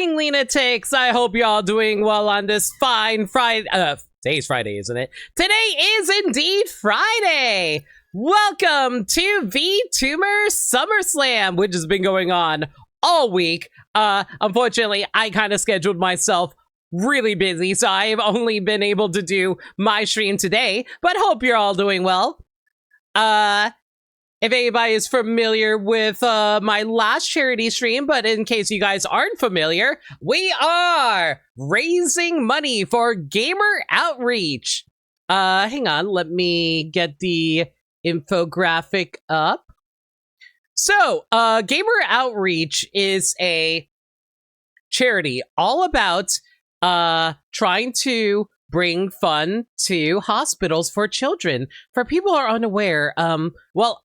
morning, lunatics! I hope you're all doing well on this fine Friday. Today's Friday, isn't it? Today is indeed Friday! Welcome to Vtuber SummerSlam, which has been going on all week. Unfortunately, I kind of scheduled myself really busy, so I've only been able to do my stream today, but hope you're all doing well. If anybody is familiar with my last charity stream, but in case you guys aren't familiar, we are raising money for Gamer Outreach. Hang on, let me get the infographic up. So, Gamer Outreach is a charity all about trying to bring fun to hospitals for children. For people who are unaware, well,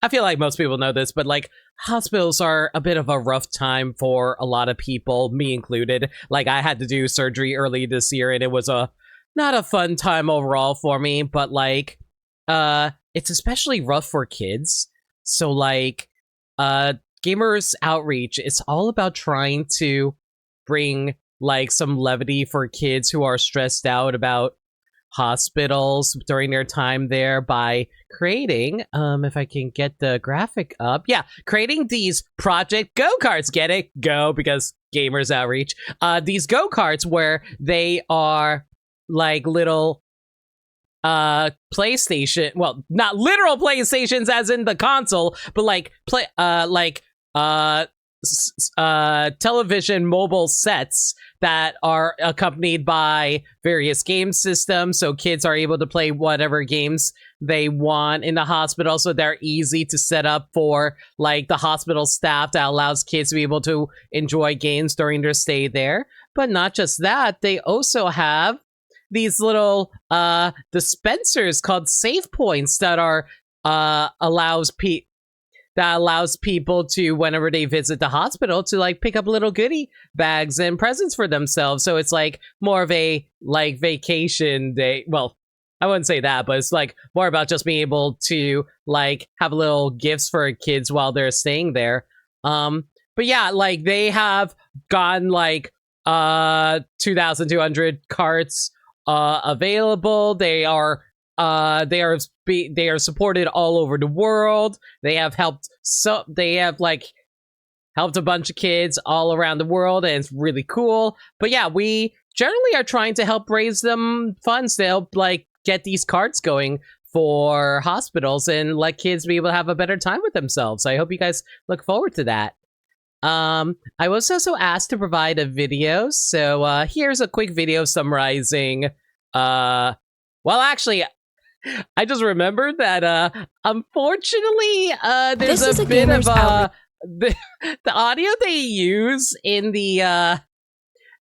I feel like most people know this, but like hospitals are a bit of a rough time for a lot of people, me included. Like I had to do surgery early this year and it was not a fun time overall for me, but like it's especially rough for kids. So like Gamers Outreach is all about trying to bring like some levity for kids who are stressed out about hospitals during their time there by creating, if I can get the graphic up, yeah, creating these project go-karts. Get it? Go, because Gamers Outreach. These go-karts where they are like little PlayStation, well, not literal PlayStations as in the console, but like television mobile sets that are accompanied by various game systems, so kids are able to play whatever games they want in the hospital, so they're easy to set up for like the hospital staff. That allows kids to be able to enjoy games during their stay there. But not just that, they also have these little dispensers called save points that are allows people to, whenever they visit the hospital, to like pick up little goodie bags and presents for themselves. So it's like more of a like vacation day. Well, I wouldn't say that, but it's like more about just being able to like have little gifts for kids while they're staying there. But yeah, like they have gotten like 2,200 carts available. They are supported all over the world. They have helped helped a bunch of kids all around the world, and it's really cool. But yeah, we generally are trying to help raise them funds to help like get these carts going for hospitals and let kids be able to have a better time with themselves. So I hope you guys look forward to that. I was also asked to provide a video, so here's a quick video summarizing well, actually, I just remembered that unfortunately there's a bit of the audio they use in the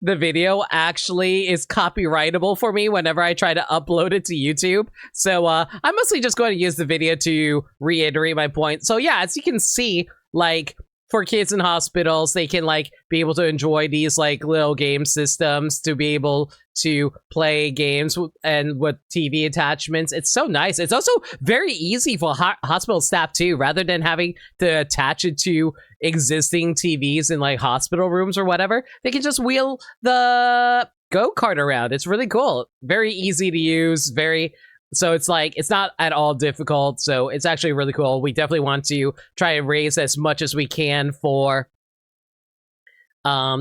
video actually is copyrightable for me whenever I try to upload it to YouTube. So I'm mostly just going to use the video to reiterate my point. So yeah, as you can see, like for kids in hospitals, they can like be able to enjoy these like little game systems to be able to play games and with TV attachments. It's so nice. It's also very easy for hospital staff too, rather than having to attach it to existing TVs in like hospital rooms or whatever. They can just wheel the go-kart around. It's really cool. Very easy to use. So it's like, it's not at all difficult. So it's actually really cool. We definitely want to try and raise as much as we can for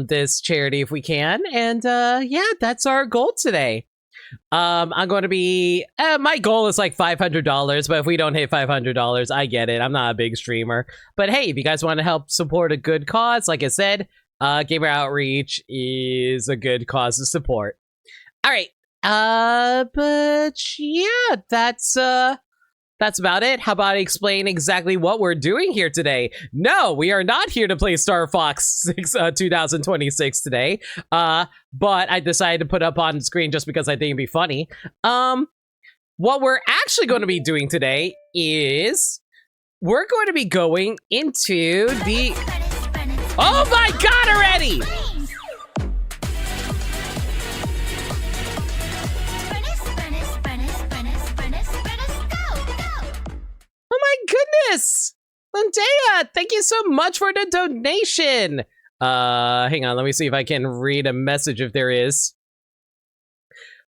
this charity if we can. And yeah, that's our goal today. I'm going to be, my goal is like $500, but if we don't hit $500, I get it. I'm not a big streamer. But hey, if you guys want to help support a good cause, like I said, Gamer Outreach is a good cause to support. All right. But yeah, that's about it. How about I explain exactly what we're doing here today? No, we are not here to play Star Fox 2026 today. But I decided to put up on screen just because I think it'd be funny. What we're actually going to be doing today is we're going to be going into the... Oh my god already! Oh my goodness! Lindea, thank you so much for the donation! Hang on, let me see if I can read a message if there is.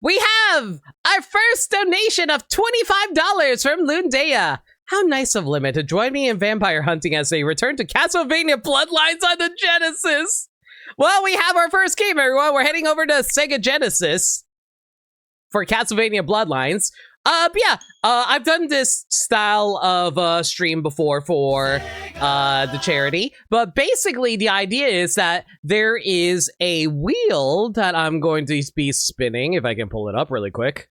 We have our first donation of $25 from Lundea. How nice of Limit to join me in vampire hunting as they return to Castlevania Bloodlines on the Genesis. Well, we have our first game, everyone. We're heading over to Sega Genesis for Castlevania Bloodlines. I've done this style of stream before for the charity, but basically the idea is that there is a wheel that I'm going to be spinning, if I can pull it up really quick.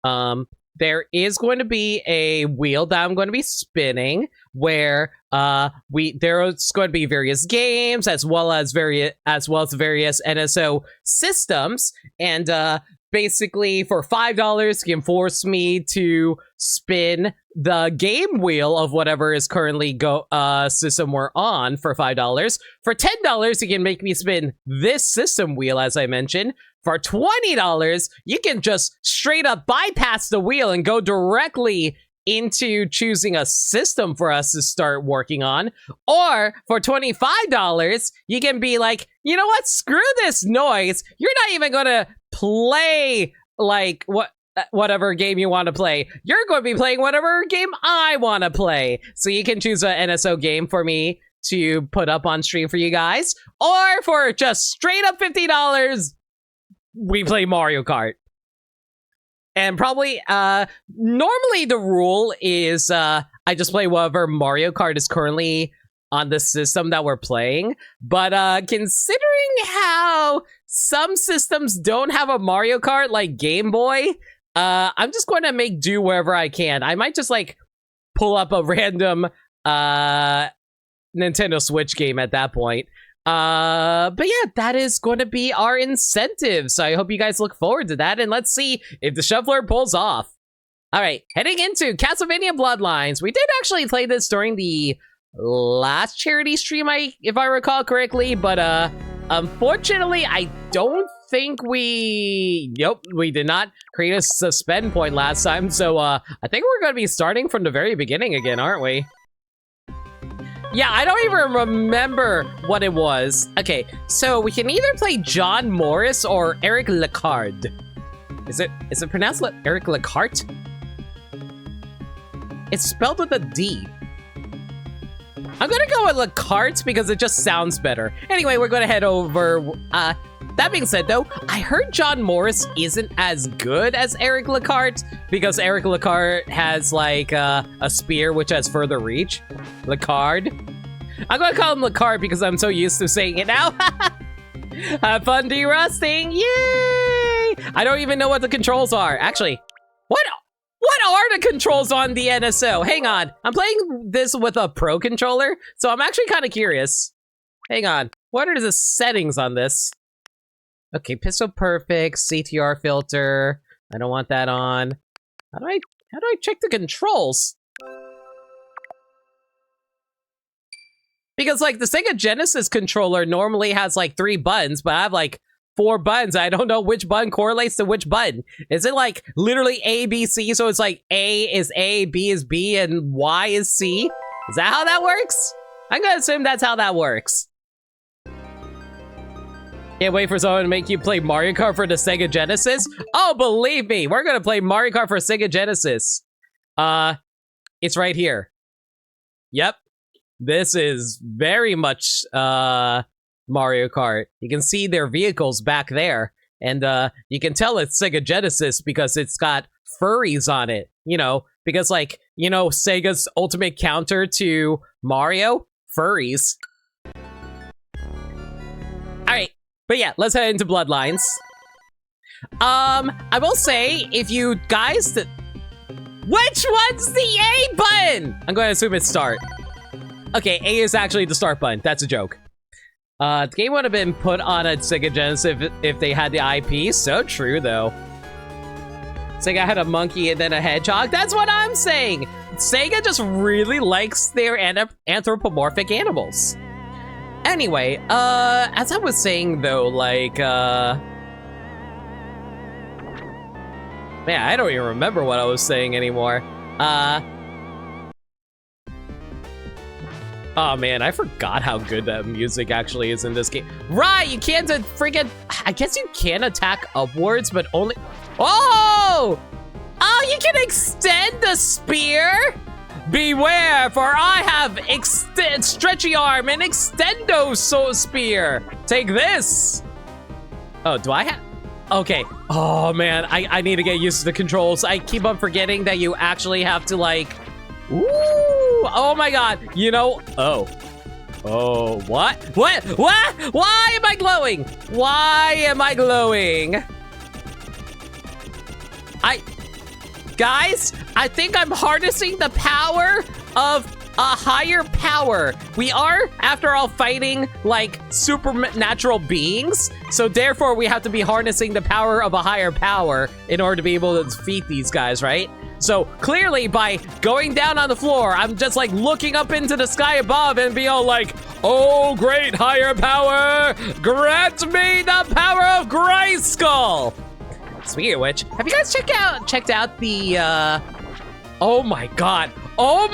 There is going to be a wheel that I'm going to be spinning where there's going to be various games as well as various NSO systems, and basically for $5 you can force me to spin the game wheel of whatever is currently system we're on for $5. For $10 you can make me spin this system wheel, as I mentioned. For $20, you can just straight up bypass the wheel and go directly into choosing a system for us to start working on. Or for $25, you can be like, you know what? Screw this noise. You're not even going to play like whatever game you want to play. You're going to be playing whatever game I want to play. So you can choose an NSO game for me to put up on stream for you guys. Or for just straight up $50, we play Mario Kart. And probably, normally the rule is I just play whatever Mario Kart is currently on the system that we're playing. But considering how some systems don't have a Mario Kart, like Game Boy, I'm just going to make do wherever I can. I might just, like, pull up a random Nintendo Switch game at that point. But yeah, that is going to be our incentive. So I hope you guys look forward to that. And let's see if the shuffler pulls off. All right, heading into Castlevania Bloodlines. We did actually play this during the last charity stream, if I recall correctly. But unfortunately, I don't think we did not create a suspend point last time. So I think we're going to be starting from the very beginning again, aren't we? Yeah, I don't even remember what it was. Okay, so we can either play John Morris or Eric Lecard. Is it pronounced Eric Lecart? It's spelled with a D. I'm gonna go with Lecart because it just sounds better. Anyway, we're gonna head over. That being said, though, I heard John Morris isn't as good as Eric Lecart because Eric Lecart has like a spear which has further reach. Lecard. I'm gonna call him Lecard because I'm so used to saying it now. Have fun de-rusting! Yay! I don't even know what the controls are. Actually, what are the controls on the NSO? Hang on, I'm playing this with a Pro controller, so I'm actually kind of curious. Hang on, what are the settings on this? Okay, pixel perfect, CTR filter. I don't want that on. How do I check the controls? Because like the Sega Genesis controller normally has like 3 buttons, but I have like 4 buttons. I don't know which button correlates to which button. Is it like literally A, B, C? So it's like A is A, B is B, and Y is C? Is that how that works? I'm gonna assume that's how that works. Can't wait for someone to make you play Mario Kart for the Sega Genesis. Oh, believe me, we're gonna play Mario Kart for Sega Genesis. It's right here. Yep, this is very much Mario Kart. You can see their vehicles back there, and you can tell it's Sega Genesis because it's got furries on it. You know, because like, you know, Sega's ultimate counter to Mario, furries. All right. But yeah, let's head into Bloodlines. I will say, if you guys... Which one's the A button? I'm going to assume it's start. Okay, A is actually the start button. That's a joke. The game would have been put on a Sega Genesis if they had the IP. So true, though. Sega had a monkey and then a hedgehog. That's what I'm saying. Sega just really likes their anthropomorphic animals. Anyway, as I was saying though, like, man, I don't even remember what I was saying anymore. Oh man, I forgot how good that music actually is in this game. Right, you can't friggin', I guess you can attack upwards, but only, oh! Oh, you can extend the spear? Beware, for I have stretchy arm and extendo spear. Take this. Oh, do I have? Okay. Oh man, I need to get used to the controls. I keep on forgetting that you actually have to like, ooh, oh my God. You know, oh, what? Why am I glowing? Why am I glowing? Guys, I think I'm harnessing the power of a higher power. We are, after all, fighting like supernatural beings. So therefore, we have to be harnessing the power of a higher power in order to be able to defeat these guys, right? So clearly, by going down on the floor, I'm just like looking up into the sky above and be all like, oh, great higher power, grant me the power of Grayskull. Speaking of which, have you guys checked out the, oh my God, your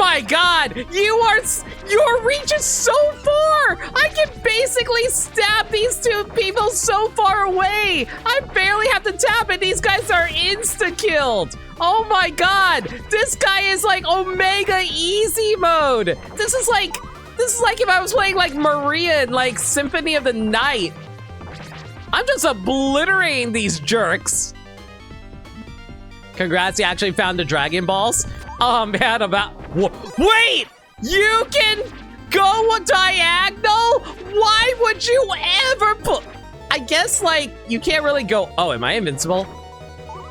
reach is so far. I can basically stab these two people so far away. I barely have to tap and these guys are insta-killed. Oh my God, this guy is like Omega Easy mode. This is like if I was playing like Maria in like Symphony of the Night. I'm just obliterating these jerks. Congrats, you actually found the Dragon Balls. Oh man, wait! You can go diagonal? Why would you ever put? I guess like you can't really go. Oh, am I invincible?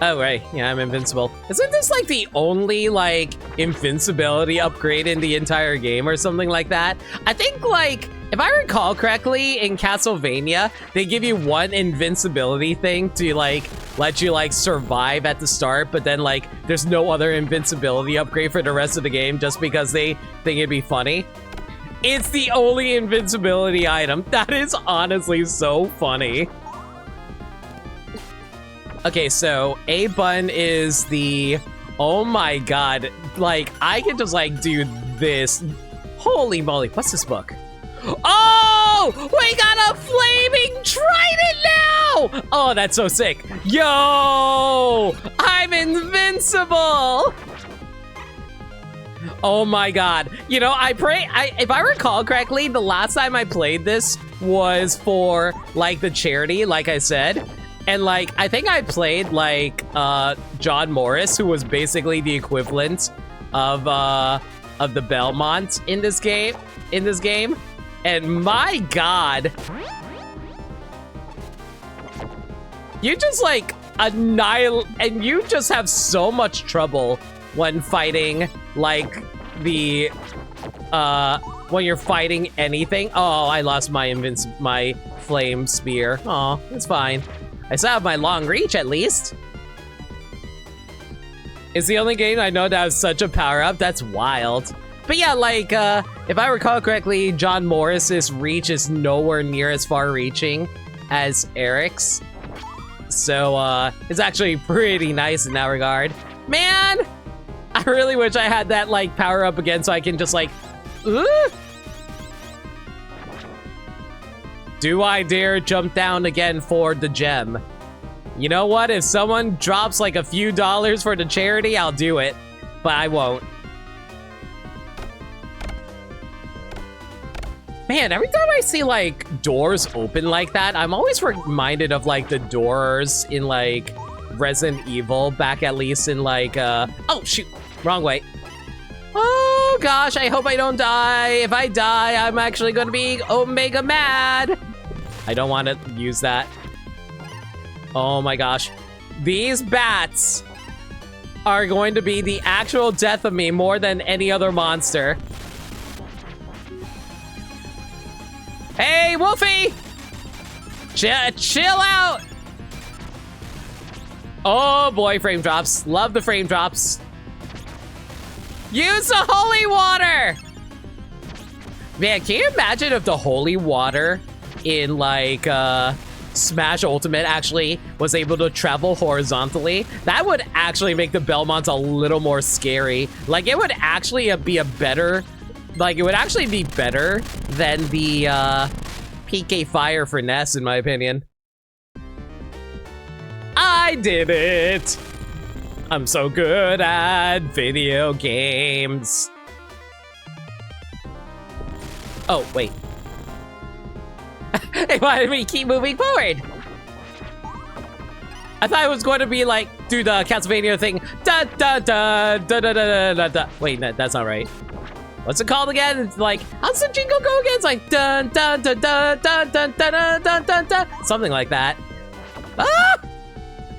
Oh right, yeah, I'm invincible. Isn't this like the only like invincibility upgrade in the entire game or something like that? I think like, if I recall correctly, in Castlevania, they give you one invincibility thing to like let you like survive at the start, but then like there's no other invincibility upgrade for the rest of the game just because they think it'd be funny. It's the only invincibility item. That is honestly so funny. Okay, so A button is the, oh my God, like I can just like do this. Holy moly, what's this book? Oh, we got a flaming trident now! Oh, that's so sick. Yo, I'm invincible. Oh my God. You know, if I recall correctly, the last time I played this was for like the charity, like I said. And like, I think I played like John Morris, who was basically the equivalent of the Belmont in this game. And my God, you just like annihilate, and you just have so much trouble when fighting like the, when you're fighting anything. Oh, I lost my flame spear. Oh, it's fine. I still have my long reach at least. It's the only game I know that has such a power up. That's wild. But yeah, like, if I recall correctly, John Morris's reach is nowhere near as far-reaching as Eric's. So, it's actually pretty nice in that regard. Man, I really wish I had that, like, power-up again so I can just, like, Do I dare jump down again for the gem? You know what? If someone drops, like, a few dollars for the charity, I'll do it. But I won't. Man, every time I see, like, doors open like that, I'm always reminded of, like, the doors in, like, Resident Evil, back at least in, like, oh, shoot, wrong way. Oh, gosh, I hope I don't die. If I die, I'm actually gonna be Omega mad. I don't want to use that. Oh, my gosh. These bats are going to be the actual death of me more than any other monster. Hey, Wolfie! Chill out! Oh boy, frame drops. Love the frame drops. Use the holy water! Man, can you imagine if the holy water in like Smash Ultimate actually was able to travel horizontally? That would actually make the Belmonts a little more scary. Like, it would actually be a better Like, it would actually be better than the PK Fire for Ness, in my opinion. I did it! I'm so good at video games. Oh, wait. It wanted me to keep moving forward. I thought it was going to be like, do the Castlevania thing. Da da da da da da da da. Wait, no, that's not right. What's it called again? It's like, how's the jingle go again? It's like dun dun dun dun dun dun dun dun dun dun. Something like that. Ah!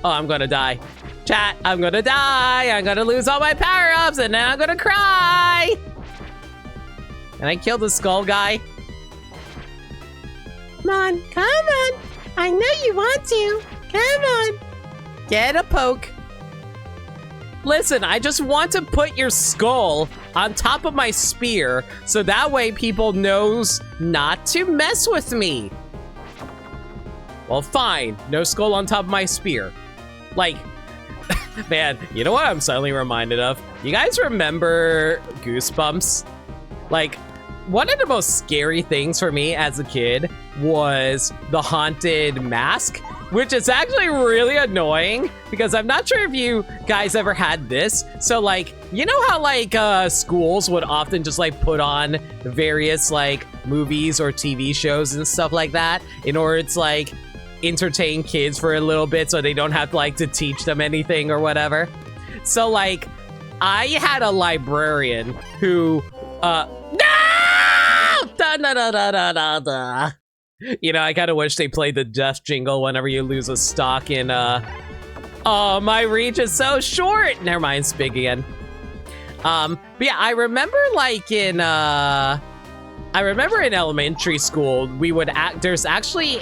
Oh, I'm gonna die. Chat, I'm gonna die. I'm gonna lose all my power-ups, and then I'm gonna cry. And I killed the skull guy. Come on, come on. I know you want to. Come on. Get a poke. Listen, I just want to put your skull on top of my spear, so that way people knows not to mess with me. Well, fine. No skull on top of my spear. Like, man, you know what I'm suddenly reminded of? You guys remember Goosebumps? Like, one of the most scary things for me as a kid was the haunted mask, which is actually really annoying because I'm not sure if you guys ever had this. So like, you know how like schools would often just like put on various like movies or TV shows and stuff like that in order to like entertain kids for a little bit so they don't have like to teach them anything or whatever. So like, I had a librarian who, no! Da, da, da, da, da, da, da. You know, I kind of wish they played the death jingle whenever you lose a stock in, oh, my reach is so short! Never mind, it's big again. But yeah, I remember like in, I remember in elementary school, we would there was actually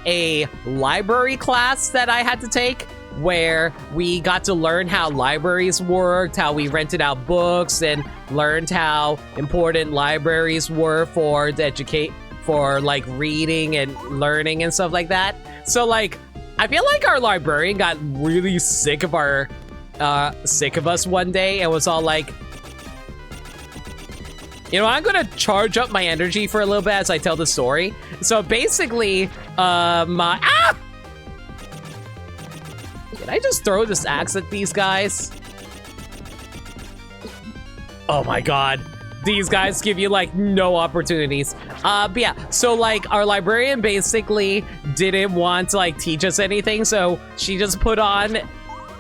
a library class that I had to take where we got to learn how libraries worked, how we rented out books, and learned how important libraries were for like reading and learning and stuff like that. So like, I feel like our librarian got really sick of us one day and was all like, you know, I'm gonna charge up my energy for a little bit as I tell the story. So basically, Can I just throw this axe at these guys? Oh my god. These guys give you like no opportunities. But yeah, so like our librarian basically didn't want to like teach us anything, so she just put on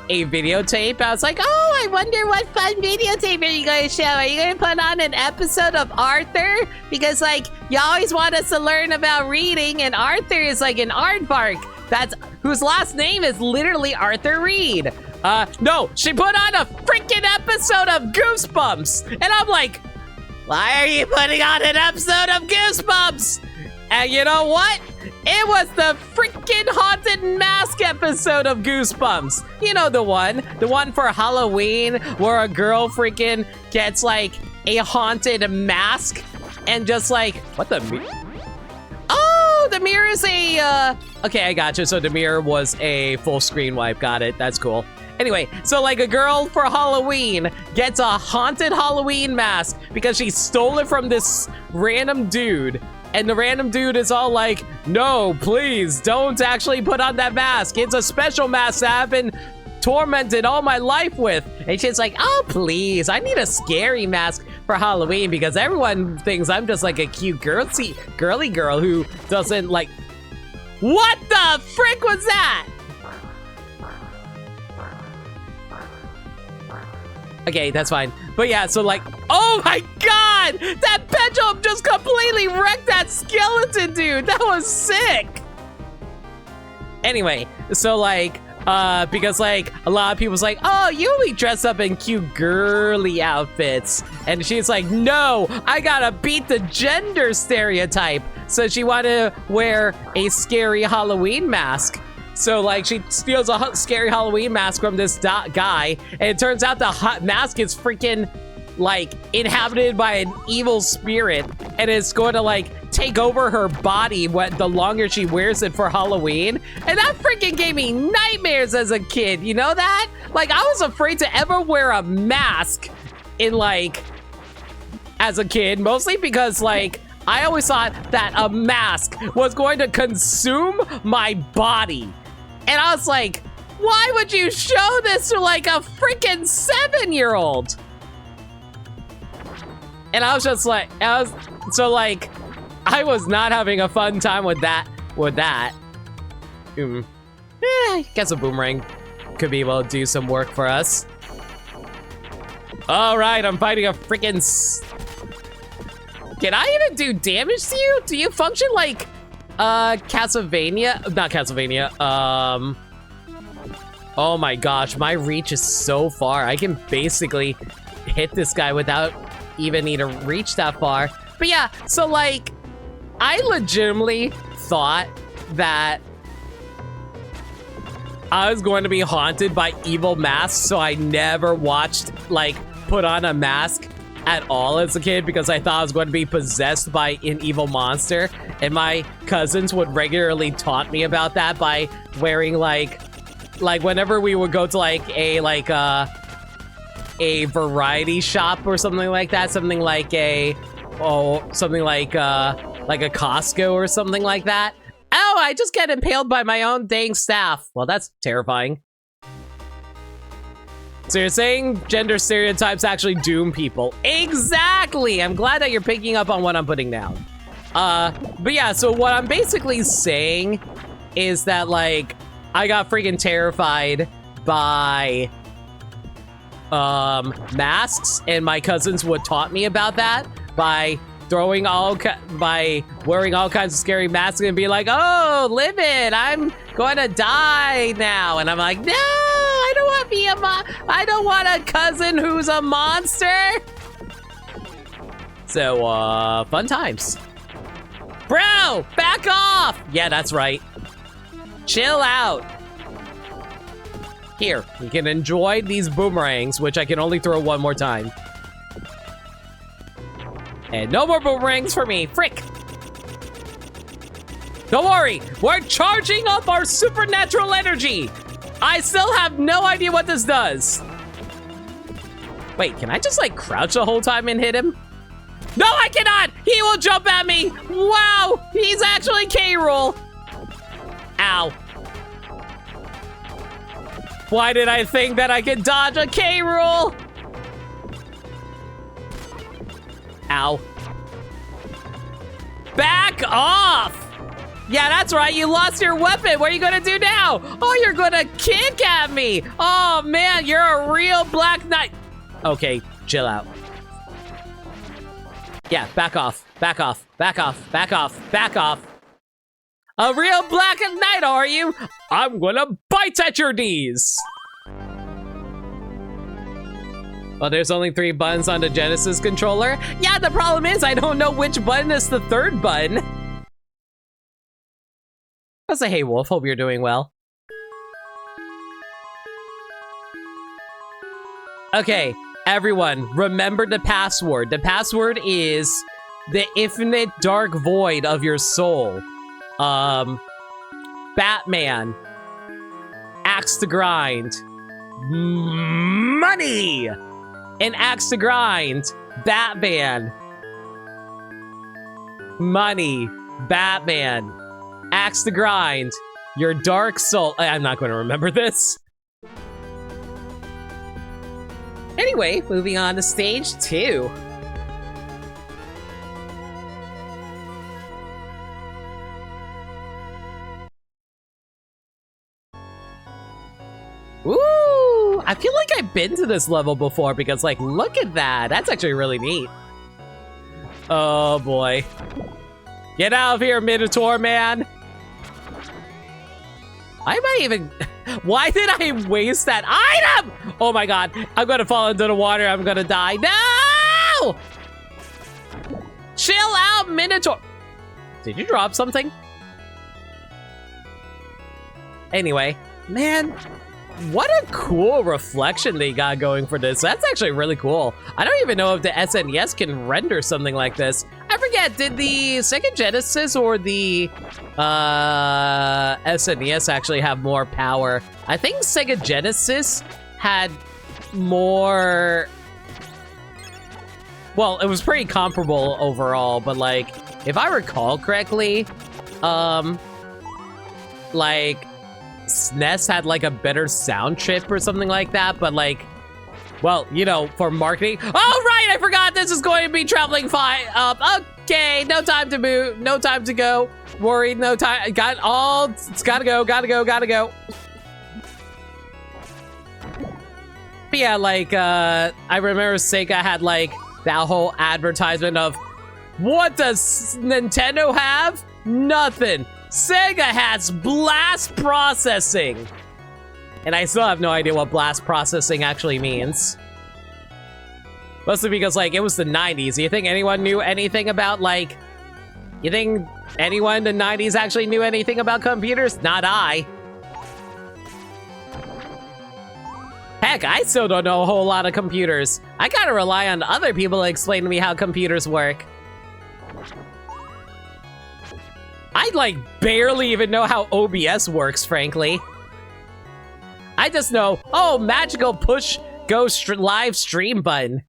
a videotape. I was like, oh, I wonder what fun videotape are you going to show? Are you going to put on an episode of Arthur? Because like, you always want us to learn about reading, and Arthur is like an aardvark whose last name is literally Arthur Reed. No, she put on a freaking episode of Goosebumps. And I'm like, why are you putting on an episode of Goosebumps? And you know what? It was the freaking Haunted Mask episode of Goosebumps. You know the one for Halloween where a girl freaking gets like a haunted mask and just like, what the? Oh, the mirror is a, okay, I gotcha. So the mirror was a full screen wipe. Got it. That's cool. Anyway, so like a girl for Halloween gets a haunted Halloween mask because she stole it from this random dude. And the random dude is all like, no, please don't actually put on that mask. It's a special mask that I've been tormented all my life with. And she's like, oh, please, I need a scary mask for Halloween because everyone thinks I'm just like a cute girly girl who doesn't like, what the frick was that? Okay, that's fine. But yeah, so like, oh my god! That pendulum just completely wrecked that skeleton, dude! That was sick! Anyway, so like, because like, a lot of people's like, oh, you only dress up in cute girly outfits. And she's like, no, I gotta beat the gender stereotype. So she wanted to wear a scary Halloween mask. So, like, she steals a scary Halloween mask from this guy, and it turns out the mask is freaking, like, inhabited by an evil spirit, and it's going to, like, take over her body the longer she wears it for Halloween. And that freaking gave me nightmares as a kid, you know that? Like, I was afraid to ever wear a mask in like as a kid, mostly because like I always thought that a mask was going to consume my body. And I was like, why would you show this to like a freaking 7-year-old? And I was just like, I was not having a fun time with that. I guess a boomerang could be able to do some work for us. All right, I'm fighting a freaking... Can I even do damage to you? Do you function like Castlevania? Not Castlevania. Oh my gosh, my reach is so far. I can basically hit this guy without even need to reach that far. But yeah, so like, I legitimately thought that I was going to be haunted by evil masks, so I never watched, like, put on a mask at all as a kid because I thought I was going to be possessed by an evil monster. And my cousins would regularly taunt me about that by wearing, like whenever we would go to, like, a variety shop or something like that, something like a Costco or something like that. Oh, I just get impaled by my own dang staff. Well, that's terrifying. So you're saying gender stereotypes actually doom people? Exactly! I'm glad that you're picking up on what I'm putting down. But yeah, so what I'm basically saying is that, like, I got freaking terrified by masks, and my cousins would taunt me about that by wearing all kinds of scary masks and be like, oh, live it, I'm going to die now. And I'm like, no, I don't want a cousin who's a monster. So, fun times. Bro, back off. Yeah, that's right. Chill out. Here, you can enjoy these boomerangs, which I can only throw one more time. And no more boomerangs for me, frick! Don't worry, we're charging up our supernatural energy! I still have no idea what this does. Wait, can I just like crouch the whole time and hit him? No, I cannot! He will jump at me! Wow, he's actually K-Rool! Ow. Why did I think that I could dodge a K-Rool? Ow. Back off! Yeah, that's right, you lost your weapon. What are you gonna do now? Oh, you're gonna kick at me. Oh man, you're a real Black Knight. Okay, chill out. Yeah, back off, back off, back off, back off, back off. A real Black Knight, are you? I'm gonna bite at your knees. Oh, there's only 3 buttons on the Genesis controller? Yeah, the problem is I don't know which button is the 3rd button. I'll say, hey, Wolf, hope you're doing well. Okay, everyone, remember the password. The password is the infinite dark void of your soul. Batman. Axe to grind. Money! An axe to grind. Batman. Money. Batman. Axe to grind. Your dark soul. I'm not going to remember this. Anyway, moving on to stage 2. Ooh, I feel like I've been to this level before because, like, look at that. That's actually really neat. Oh, boy. Get out of here, Minotaur man. I might even... Why did I waste that item? Oh, my God. I'm going to fall into the water. I'm going to die. No! Chill out, Minotaur. Did you drop something? Anyway, man... What a cool reflection they got going for this. That's actually really cool. I don't even know if the SNES can render something like this. I forget, did the Sega Genesis or the SNES actually have more power? I think Sega Genesis had more well, it was pretty comparable overall, but like, if I recall correctly, like, SNES had like a better sound chip or something like that, but like, well, you know, for marketing. Oh, right, I forgot this is going to be traveling fine. Okay, no time to move, no time to go. Worried, no time. It's gotta go. But yeah, like, I remember Sega had like that whole advertisement of, what does Nintendo have? Nothing. Sega has blast processing. And I still have no idea what blast processing actually means. Mostly because, like, it was the 90s. You think anyone knew anything about, like... You think anyone in the 90s actually knew anything about computers? Not I. Heck, I still don't know a whole lot of computers. I gotta rely on other people to explain to me how computers work. I, like, barely even know how OBS works, frankly. I just know, oh, magical push go live stream button.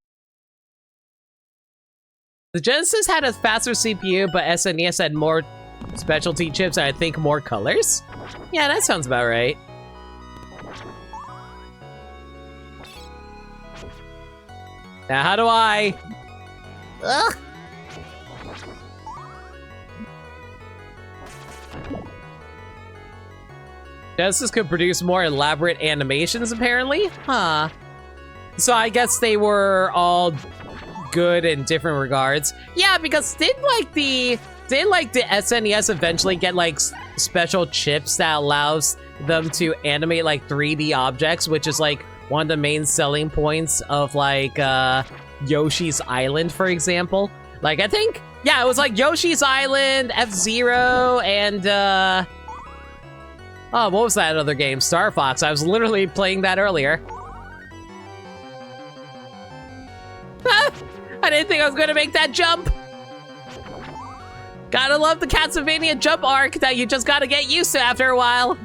The Genesis had a faster CPU, but SNES had more specialty chips and I think more colors? Yeah, that sounds about right. Now, how do I... Ugh. Genesis could produce more elaborate animations, apparently? Huh. So I guess they were all good in different regards. Yeah, because didn't the SNES eventually get, like, special chips that allows them to animate, like, 3D objects, which is, like, one of the main selling points of, like, Yoshi's Island, for example? Like, I think, yeah, it was, like, Yoshi's Island, F-Zero, and, oh, what was that other game? Star Fox. I was literally playing that earlier. I didn't think I was going to make that jump. Gotta love the Castlevania jump arc that you just gotta get used to after a while.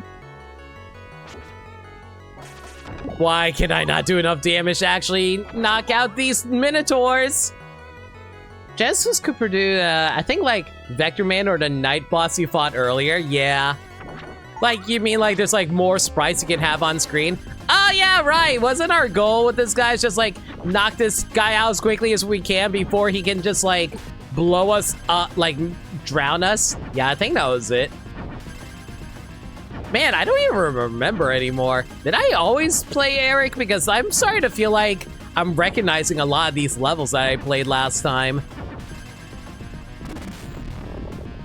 Why can I not do enough damage to actually knock out these Minotaurs? Genesis could produce, I think, like, Vector Man or the Night Boss you fought earlier. Yeah. Like, you mean, like, there's, like, more sprites you can have on screen? Oh, yeah, right. Wasn't our goal with this guy just, like, knock this guy out as quickly as we can before he can just, like, blow us up, like, drown us? Yeah, I think that was it. Man, I don't even remember anymore. Did I always play Eric? Because I'm starting to feel like I'm recognizing a lot of these levels that I played last time.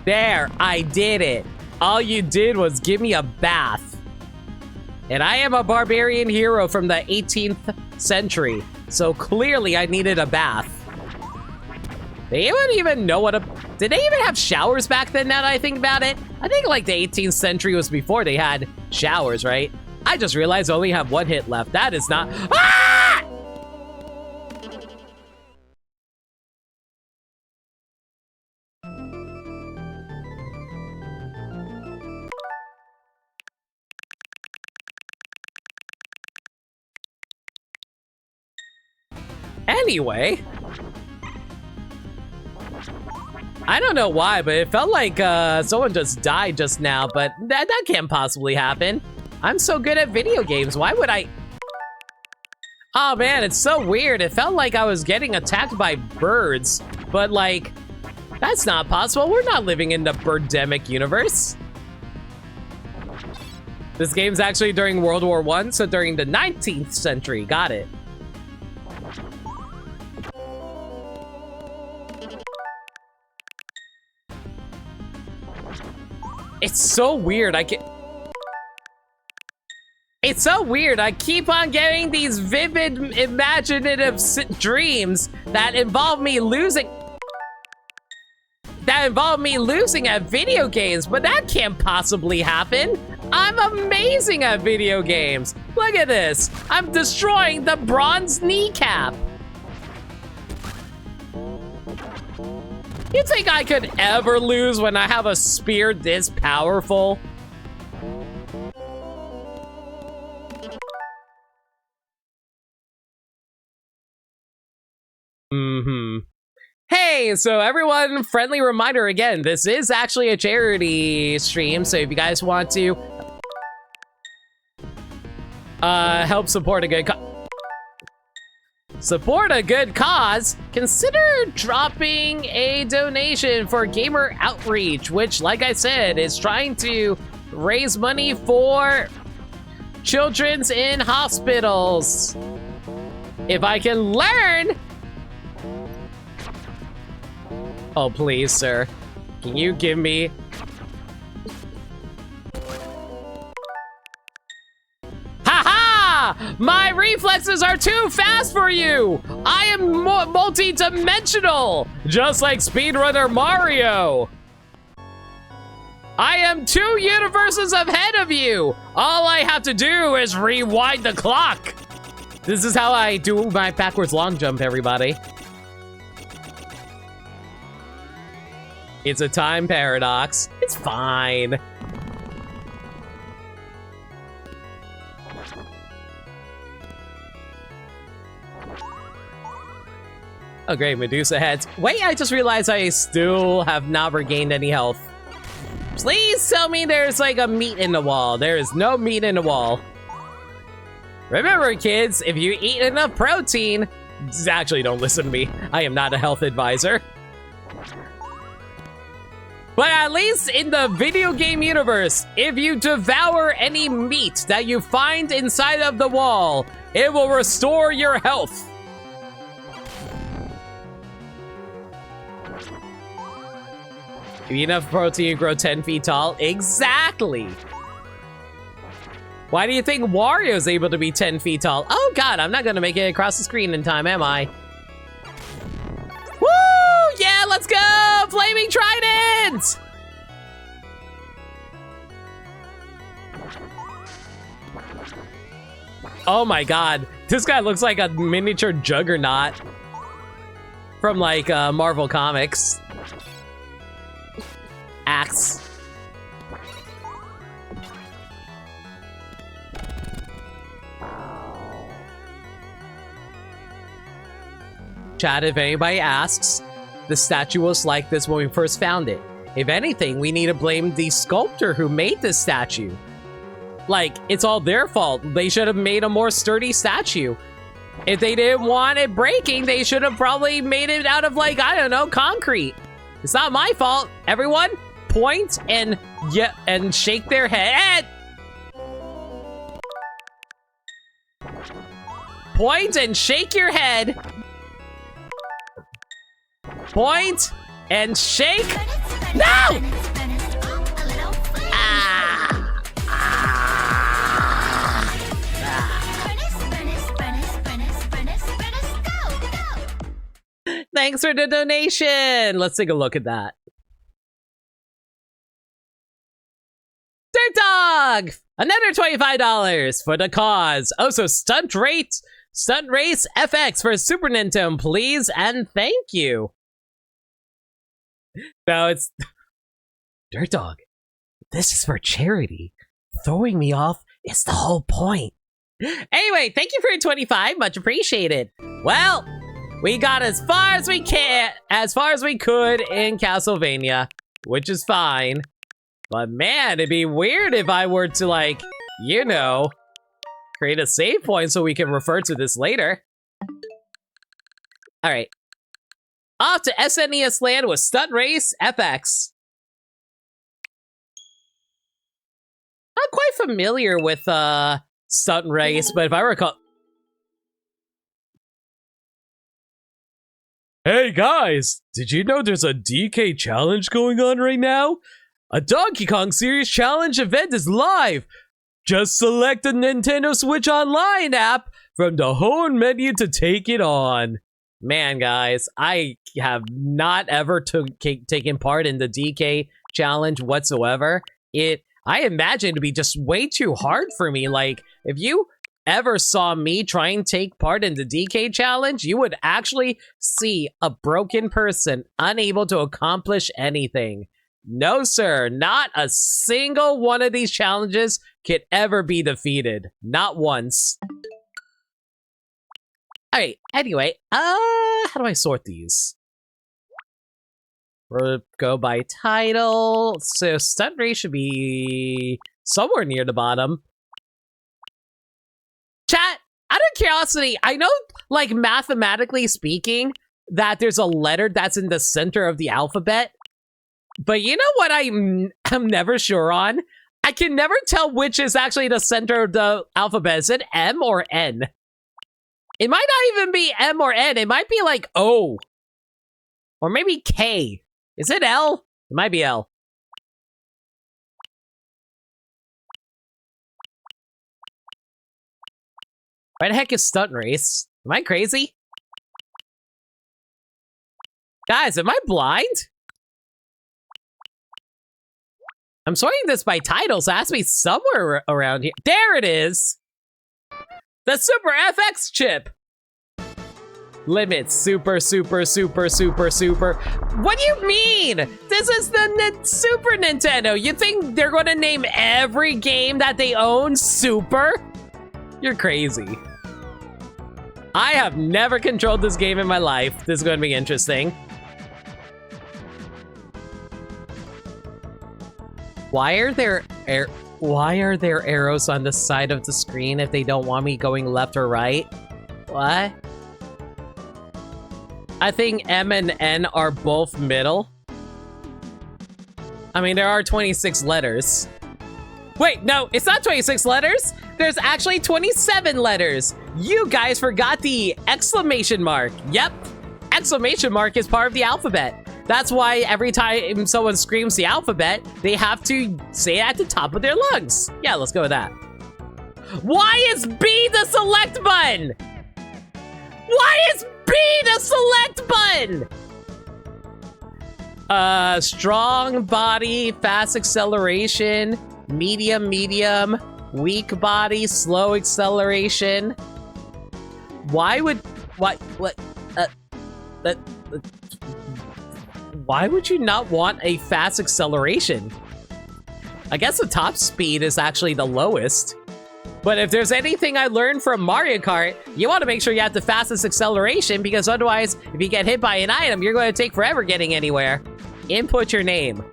There, I did it. All you did was give me a bath. And I am a barbarian hero from the 18th century, so clearly I needed a bath. They wouldn't even know what a... Did they even have showers back then, now that I think about it? I think, like, the 18th century was before they had showers, right? I just realized I only have one hit left. That is not... Ah! Anyway... I don't know why, but it felt like someone just died just now, but that can't possibly happen. I'm so good at video games, why would I... Oh man, it's so weird. It felt like I was getting attacked by birds, but like, that's not possible. We're not living in the birdemic universe. This game's actually during World War I, so during the 19th century. Got it. It's so weird, It's so weird, I keep on getting these vivid, imaginative dreams that involve me losing... at video games, but that can't possibly happen! I'm amazing at video games! Look at this! I'm destroying the bronze kneecap! You think I could ever lose when I have a spear this powerful? Mm-hmm. Hey, so everyone, friendly reminder again, this is actually a charity stream, so if you guys want to help support a good cause, consider dropping a donation for Gamer Outreach, which, like I said, is trying to raise money for children's in hospitals. If I can learn... Oh, please, sir. Can you give me... Ha-ha! My reflexes are too fast for you! I am multi-dimensional! Just like speedrunner Mario! I am 2 universes ahead of you! All I have to do is rewind the clock! This is how I do my backwards long jump, everybody. It's a time paradox. It's fine. Oh great, Medusa heads. Wait, I just realized I still have not regained any health. Please tell me there's like a meat in the wall. There is no meat in the wall. Remember, kids, if you eat enough protein... Actually, don't listen to me. I am not a health advisor. But at least in the video game universe, if you devour any meat that you find inside of the wall, it will restore your health. If you eat enough protein, you grow 10 feet tall. Exactly. Why do you think Wario's able to be 10 feet tall? Oh god, I'm not gonna make it across the screen in time, am I? Woo! Yeah, let's go! Flaming Trident! Oh my god, this guy looks like a miniature Juggernaut from like Marvel Comics. Axe. Chat, if anybody asks, the statue was like this when we first found it. If anything, we need to blame the sculptor who made this statue. Like, it's all their fault. They should have made a more sturdy statue. If they didn't want it breaking, they should have probably made it out of, like, I don't know, concrete. It's not my fault. Everyone, point and shake their head. Point and shake your head. Point and shake. No! Thanks for the donation. Let's take a look at that. Dirt Dog! Another $25 for the cause. Also, Stunt Race FX for Super Nintendo, please, and thank you. No, it's... Dirt Dog, this is for charity. Throwing me off is the whole point. Anyway, thank you for your 25, much appreciated. Well, we got as far as we could in Castlevania, which is fine. But man, it'd be weird if I were to, like, you know, create a save point so we can refer to this later. All right. Off to SNES land with Stunt Race FX. I'm quite familiar with Stunt Race, but if I recall... Hey guys, did you know there's a DK challenge going on right now? A Donkey Kong Series challenge event is live! Just select the Nintendo Switch Online app from the home menu to take it on. Man, guys, I have not ever taken part in the DK challenge whatsoever. I imagine it to be just way too hard for me. Like, if you ever saw me try and take part in the DK challenge, you would actually see a broken person unable to accomplish anything. No, sir, not a single one of these challenges could ever be defeated. Not once. Alright, anyway, how do I sort these? We'll go by title. So stunt rate should be somewhere near the bottom. Chat, out of curiosity, I know, like, mathematically speaking, that there's a letter that's in the center of the alphabet. But you know what I'm never sure on? I can never tell which is actually the center of the alphabet. Is it M or N? It might not even be M or N. It might be like O. Or maybe K. Is it L? It might be L. Why the heck is stunt race? Am I crazy? Guys, am I blind? I'm sorting this by titles. It has to be somewhere around here. There it is! The Super FX chip! Limit super. What do you mean? This is the Super Nintendo. You think they're going to name every game that they own Super? You're crazy. I have never controlled this game in my life. This is going to be interesting. Why are there arrows on the side of the screen if they don't want me going left or right? What? I think M and N are both middle. I mean, there are 26 letters. Wait, no, it's not 26 letters. There's actually 27 letters. You guys forgot the exclamation mark. Yep, exclamation mark is part of the alphabet. That's why every time someone screams the alphabet, they have to say it at the top of their lungs. Yeah, let's go with that. Why is B the select button? Why is B the select button? Strong body, fast acceleration, medium, weak body, slow acceleration. Why would you not want a fast acceleration? I guess the top speed is actually the lowest. But if there's anything I learned from Mario Kart, you want to make sure you have the fastest acceleration, because otherwise, if you get hit by an item, you're going to take forever getting anywhere. Input your name.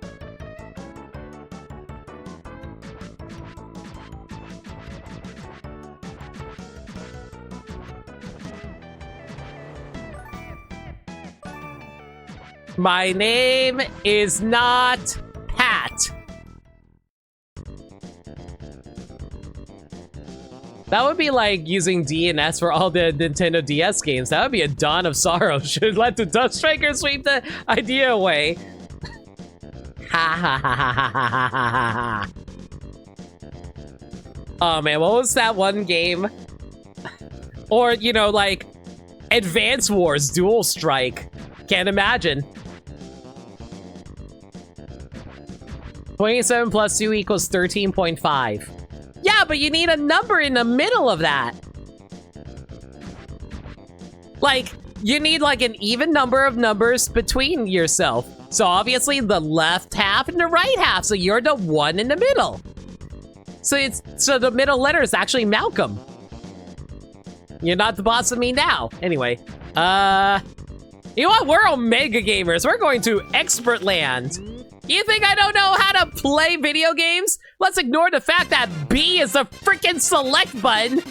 My name is not Pat. That would be like using D and S for all the Nintendo DS games. That would be a dawn of sorrow. Should let the Dust Striker sweep the idea away. Ha ha ha ha ha ha ha ha. Oh man, what was that one game? Or, you know, like Advance Wars Dual Strike. Can't imagine. 27 plus 2 equals 13.5. Yeah, but you need a number in the middle of that. Like, you need like an even number of numbers between yourself. So obviously the left half and the right half. So you're the one in the middle. So the middle letter is actually Malcolm. You're not the boss of me now. Anyway, you know what? We're Omega Gamers. We're going to Expert Land. You think I don't know how to play video games? Let's ignore the fact that B is the freaking select button.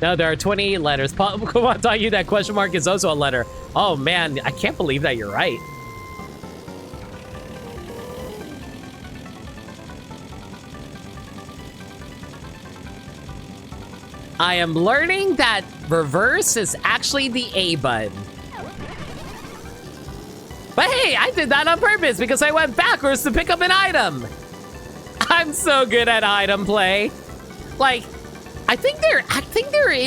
No, there are 28 letters. Come on, tell you that question mark is also a letter. Oh man, I can't believe that you're right. I am learning that reverse is actually the A button. But hey, I did that on purpose because I went backwards to pick up an item. I'm so good at item play. Like, I think there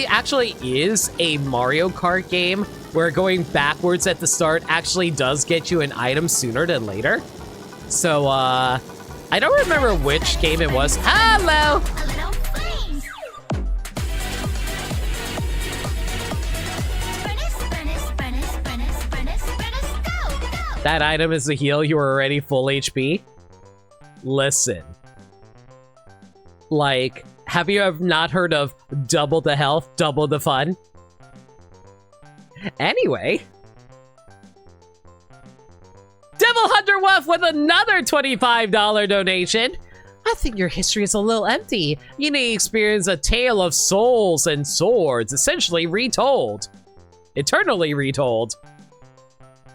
actually is a Mario Kart game where going backwards at the start actually does get you an item sooner than later. So, I don't remember which game it was. Hello! That item is a heal. You are already full HP. Listen. Like, have you ever not heard of double the health, double the fun? Anyway. Evil Hunter Wolf with another $25 donation. I think your history is a little empty. You need to experience a tale of souls and swords, essentially retold. Eternally retold.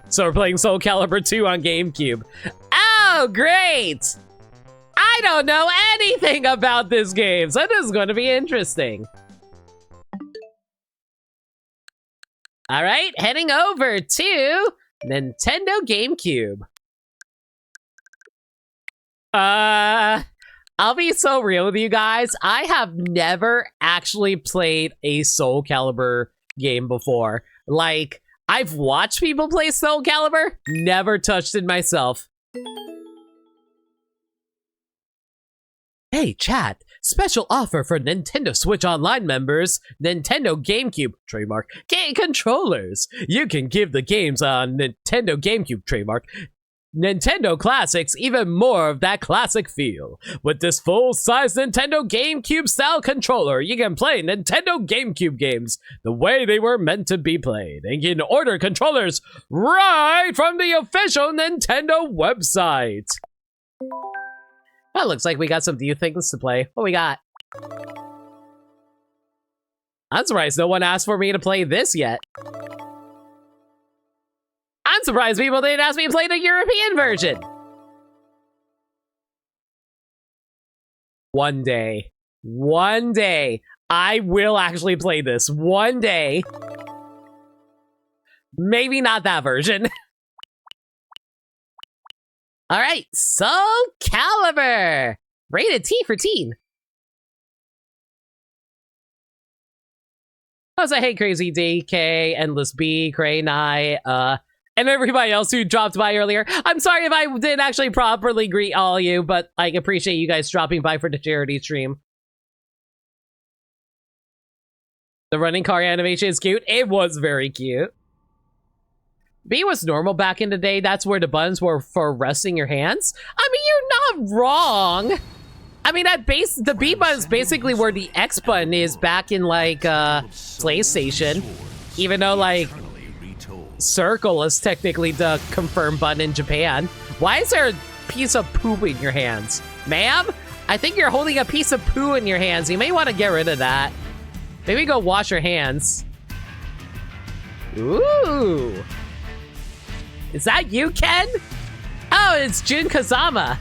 So we're playing Soul Calibur 2 on GameCube. Oh, great! I don't know anything about this game, so this is going to be interesting. All right, heading over to Nintendo GameCube. I'll be so real with you guys. I have never actually played a Soul Calibur game before. Like, I've watched people play Soul Calibur, never touched it myself. Hey, chat. Special offer for Nintendo Switch Online members. Nintendo GameCube, trademark, game controllers. You can give the games on Nintendo GameCube, trademark, Nintendo Classics even more of that classic feel. With this full-size Nintendo GameCube style controller, you can play Nintendo GameCube games the way they were meant to be played, and you can order controllers right from the official Nintendo website. Well, looks like we got some new things to play. What we got? I'm surprised no one asked for me to play this yet. I'm surprised people didn't ask me to play the European version. One day, I will actually play this. One day. Maybe not that version. All right, Soul Calibur. Rated T for teen. I was like, hey, Crazy DK, Endless B, Cray Nye, and everybody else who dropped by earlier. I'm sorry if I didn't actually properly greet all of you, but I appreciate you guys dropping by for the charity stream. The running car animation is cute. It was very cute. B was normal back in the day. That's where the buttons were for resting your hands. I mean, you're not wrong. I mean, the B button's basically where the X button is back in, like, PlayStation. Even though, like, circle is technically the confirmed button in Japan. Why is there a piece of poop in your hands? Ma'am? I think you're holding a piece of poo in your hands. You may want to get rid of that. Maybe go wash your hands. Ooh. Is that you, Ken? Oh, it's Jun Kazama.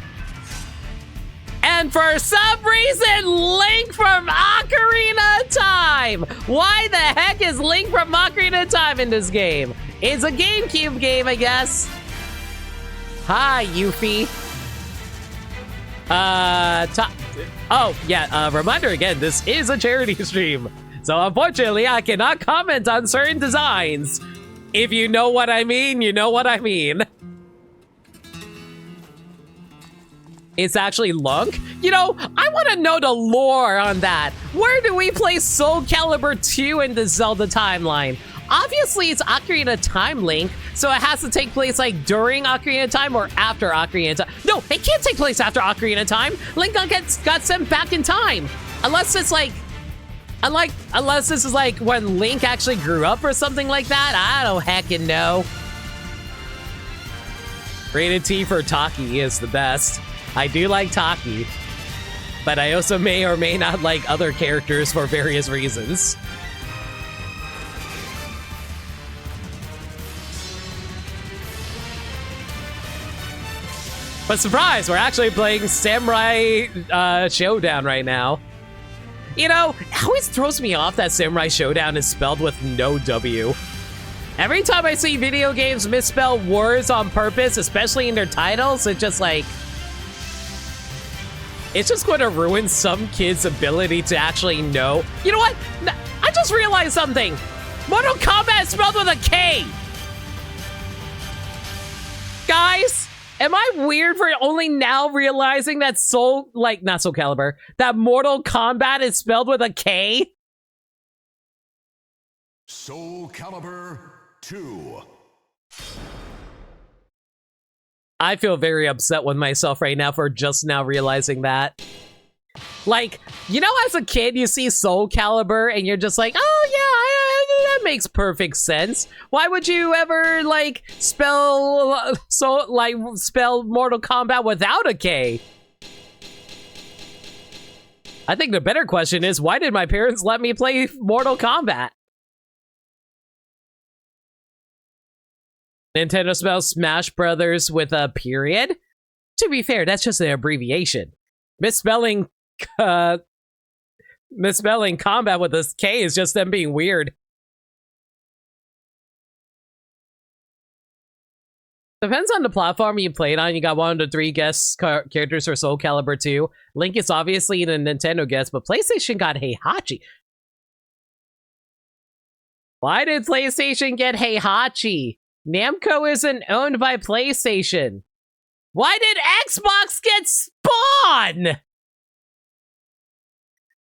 And for some reason, Link from Ocarina of Time. Why the heck is Link from Ocarina of Time in this game? It's a GameCube game, I guess. Hi, Yuffie. Reminder again, this is a charity stream. So unfortunately, I cannot comment on certain designs. If you know what I mean, you know what I mean. It's actually Lunk? You know, I want to know the lore on that. Where do we place Soul Calibur 2 in the Zelda timeline? Obviously, it's Ocarina of Time Link, so it has to take place like during Ocarina of Time or after Ocarina of Time. No, it can't take place after Ocarina of Time. Link got sent back in time. Unless it's like, unless this is like when Link actually grew up or something like that. I don't heckin' know. Rated T for Taki is the best. I do like Taki, but I also may or may not like other characters for various reasons. But surprise, we're actually playing Samurai Showdown right now. You know, it always throws me off that Samurai Showdown is spelled with no W. Every time I see video games misspell words on purpose, especially in their titles, it's just like... it's just going to ruin some kid's ability to actually know. You know what? I just realized something. Mortal Kombat is spelled with a K. Guys, am I weird for only now realizing that not Soul Calibur, that Mortal Kombat is spelled with a K? Soul Calibur 2. I feel very upset with myself right now for just now realizing that. Like, you know, as a kid, you see Soul Calibur and you're just like, oh yeah, that makes perfect sense. Why would you ever, like, spell Mortal Kombat without a K? I think the better question is, why did my parents let me play Mortal Kombat? Nintendo spells Smash Brothers with a period? To be fair, that's just an abbreviation. Misspelling combat with a K is just them being weird. Depends on the platform you played on. You got one of the 3 guest characters for Soul Calibur 2. Link is obviously the Nintendo guest, but PlayStation got Heihachi. Why did PlayStation get Heihachi? Namco isn't owned by PlayStation. Why did Xbox get Spawn?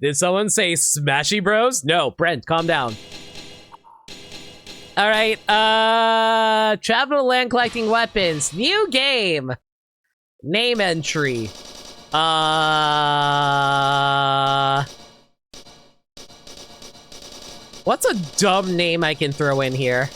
Did someone say Smashy Bros? No, Brent, calm down. All right, travel to land collecting weapons. New game. Name entry. What's a dumb name I can throw in here?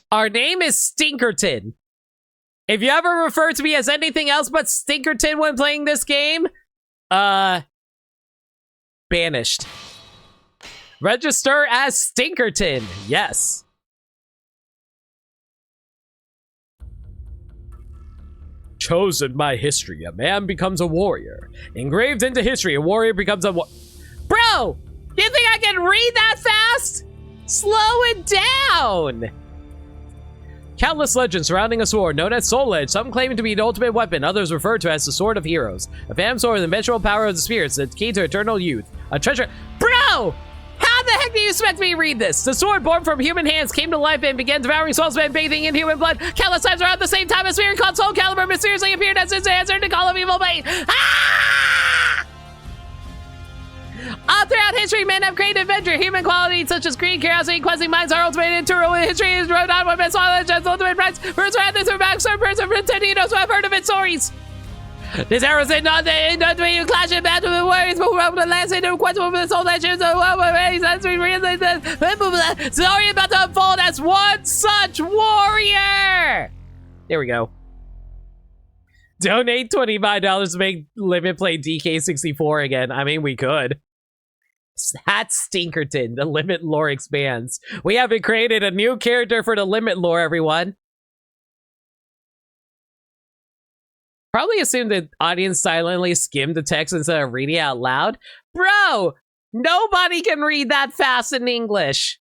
Our name is Stinkerton. If you ever refer to me as anything else but Stinkerton when playing this game, banished. Register as Stinkerton. Yes. Chosen by history, a man becomes a warrior. Engraved into history, a warrior becomes a Bro! You think I can read that fast? Slow it down! Countless legends surrounding a sword known as Soul Edge, some claiming to be the ultimate weapon, others referred to as the Sword of Heroes. A phantom sword with the eventual power of the spirits, the key to eternal youth. A treasure. Bro! How the heck do you expect me to read this? The sword born from human hands came to life and began devouring souls and bathing in human blood. Countless times around the same time, a spirit called Soul Calibur mysteriously appeared as its answer to call of evil bane. Ah! All throughout history, men have created adventure. Human qualities such as greed, curiosity, questing minds are ultimate internal history is wrote on women's knowledge as ultimate rights. First around this back, certain person from Tentinos who have heard of its stories. This era is not the clash in battle with warriors, but from the last into question over the soul legends of the story about to unfold as one such warrior. There we go. Donate $25 to make Limit play DK64 again. I mean, we could. That's Stinkerton. The Limit lore expands. We haven't created a new character for the Limit lore, everyone. Probably assume the audience silently skimmed the text instead of reading it out loud. Bro, nobody can read that fast in English.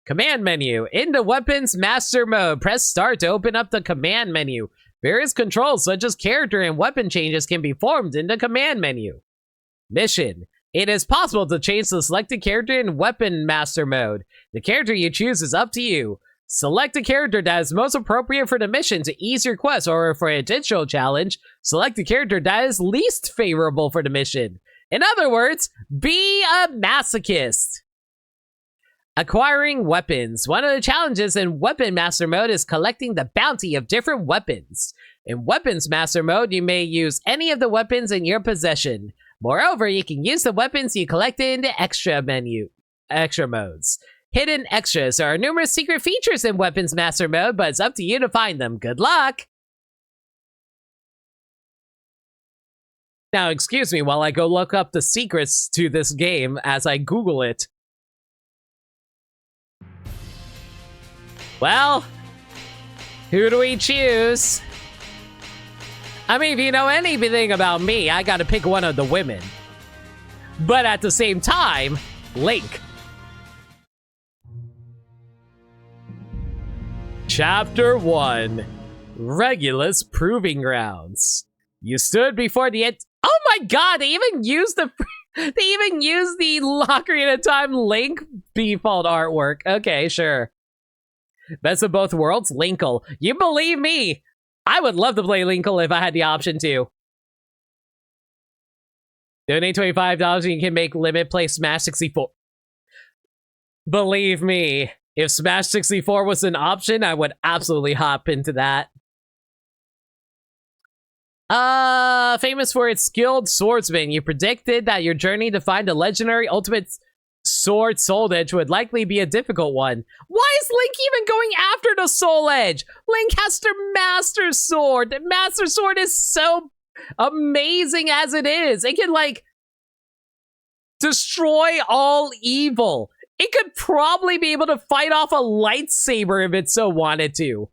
Command menu. In the weapons master mode, press start to open up the command menu. Various controls such as character and weapon changes can be formed in the command menu. Mission. It is possible to change the selected character in weapon master mode. The character you choose is up to you. Select a character that is most appropriate for the mission to ease your quest, or for an additional challenge, select a character that is least favorable for the mission. In other words, be a masochist. Acquiring weapons. One of the challenges in Weapon Master Mode is collecting the bounty of different weapons. In Weapons Master Mode, you may use any of the weapons in your possession. Moreover, you can use the weapons you collected in the extra modes. Hidden extras. There are numerous secret features in Weapons Master Mode, but it's up to you to find them. Good luck! Now, excuse me while I go look up the secrets to this game as I Google it. Well, who do we choose? I mean, if you know anything about me, I gotta pick one of the women. But at the same time, Link. Chapter 1. Regulus Proving Grounds. You stood before the oh my god, they even used the Ocarina of Time Link default artwork. Okay, sure. Best of both worlds, Linkle. You believe me? I would love to play Linkle if I had the option to. Donate $25 and you can make limit play Smash 64. Believe me, if Smash 64 was an option, I would absolutely hop into that. Famous for its skilled swordsman, you predicted that your journey to find a legendary ultimate sword Soul Edge would likely be a difficult one. Why is Link even going after the Soul Edge? Link has the Master Sword. The Master Sword is so amazing as it is. It can, like, destroy all evil. It could probably be able to fight off a lightsaber if it so wanted to.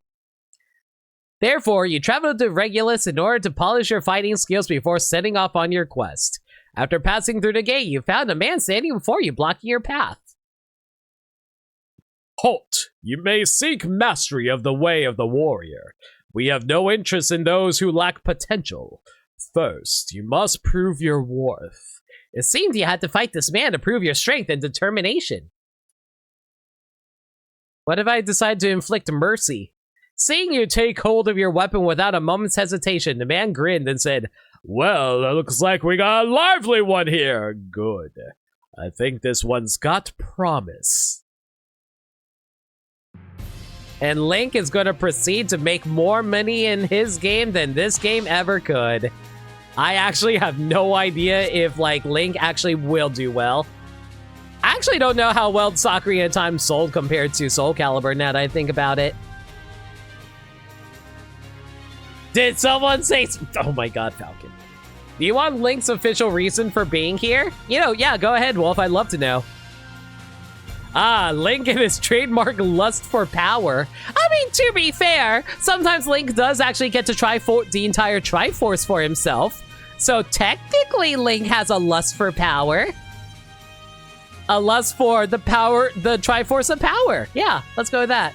Therefore, you traveled to Regulus in order to polish your fighting skills before setting off on your quest. After passing through the gate, you found a man standing before you, blocking your path. Halt! You may seek mastery of the way of the warrior. We have no interest in those who lack potential. First, you must prove your worth. It seemed you had to fight this man to prove your strength and determination. What if I decide to inflict mercy? Seeing you take hold of your weapon without a moment's hesitation, the man grinned and said, "Well, it looks like we got a lively one here. Good. I think this one's got promise." And Link is going to proceed to make more money in his game than this game ever could. I actually have no idea if, like, Link actually will do well. I actually don't know how well Ocarina of Time sold compared to Soul Calibur now that I think about it. Did someone say... Oh my god, Falcon. Do you want Link's official reason for being here? You know, yeah, go ahead, Wolf. I'd love to know. Link and his trademark lust for power. I mean, to be fair, sometimes Link does actually get to try the entire Triforce for himself. So technically, Link has a lust for power. A lust for the power, the Triforce of power. Yeah, let's go with that.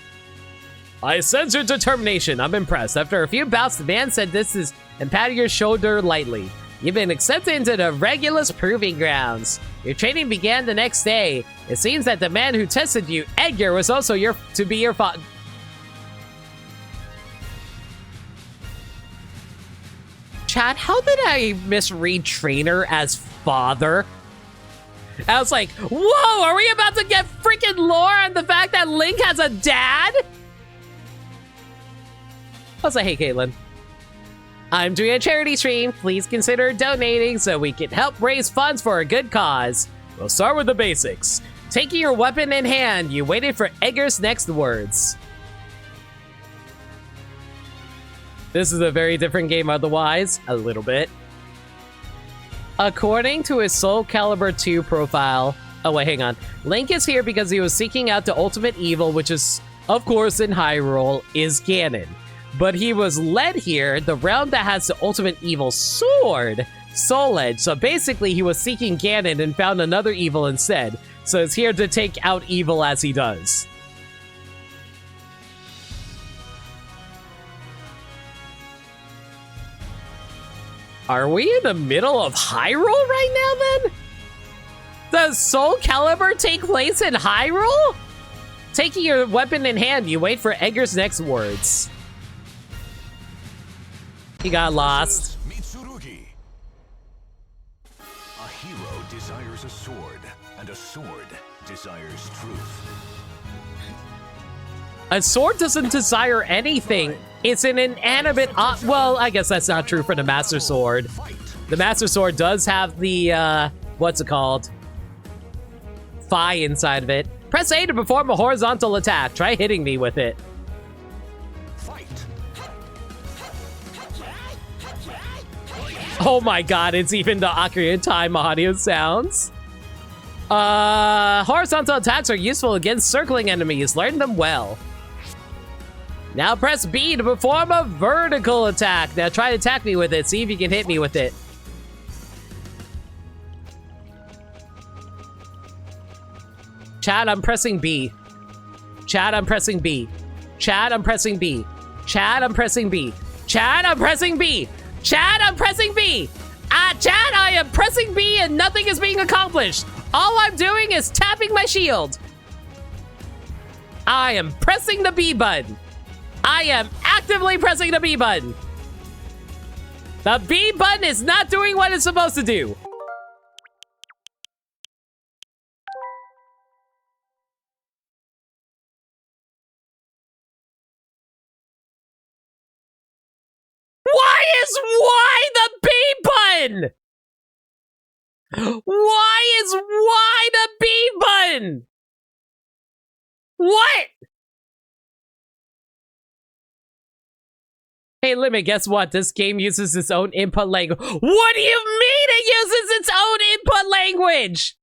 I sense your determination. I'm impressed. After a few bouts, the man said this is and patted your shoulder lightly. You've been accepted into the Regulus Proving Grounds. Your training began the next day. It seems that the man who tested you, Edgar, was also your father. Chat, how did I misread trainer as father? I was like, whoa, are we about to get freaking lore on the fact that Link has a dad? I was like, hey, Caitlin. I'm doing a charity stream. Please consider donating so we can help raise funds for a good cause. We'll start with the basics. Taking your weapon in hand, you waited for Edgar's next words. This is a very different game otherwise. A little bit. According to his Soul Calibur 2 profile... Oh, wait, hang on. Link is here because he was seeking out the ultimate evil, which is, of course, in Hyrule, is Ganon. But he was led here, the realm that has the ultimate evil sword, Soul Edge. So basically, he was seeking Ganon and found another evil instead. So he's here to take out evil as he does. Are we in the middle of Hyrule right now, then? Does Soul Calibur take place in Hyrule? Taking your weapon in hand, you wait for Edgar's next words. He got lost. Mitsurugi. A hero desires a sword, and a sword desires truth. A sword doesn't desire anything. It's an inanimate well, I guess that's not true for the Master Sword. The Master Sword does have the, what's it called? Phi inside of it. Press A to perform a horizontal attack. Try hitting me with it. Oh my god, it's even the Ocarina of Time audio sounds. Horizontal attacks are useful against circling enemies. Learn them well. Now press B to perform a vertical attack. Now try to attack me with it. See if you can hit me with it. Chat, I'm pressing B. Chat, I'm pressing B. Chat, I'm pressing B. Chat, I'm pressing B. Chat, I'm pressing B. Chat, I'm pressing B. Chat, I am pressing B and nothing is being accomplished. All I'm doing is tapping my shield. I am pressing the B button. I am actively pressing the B button. The B button is not doing what it's supposed to do. is Y the B button? Why is Y the B button? What? Hey, Limit, guess what? This game uses its own input language. What do you mean it uses its own input language?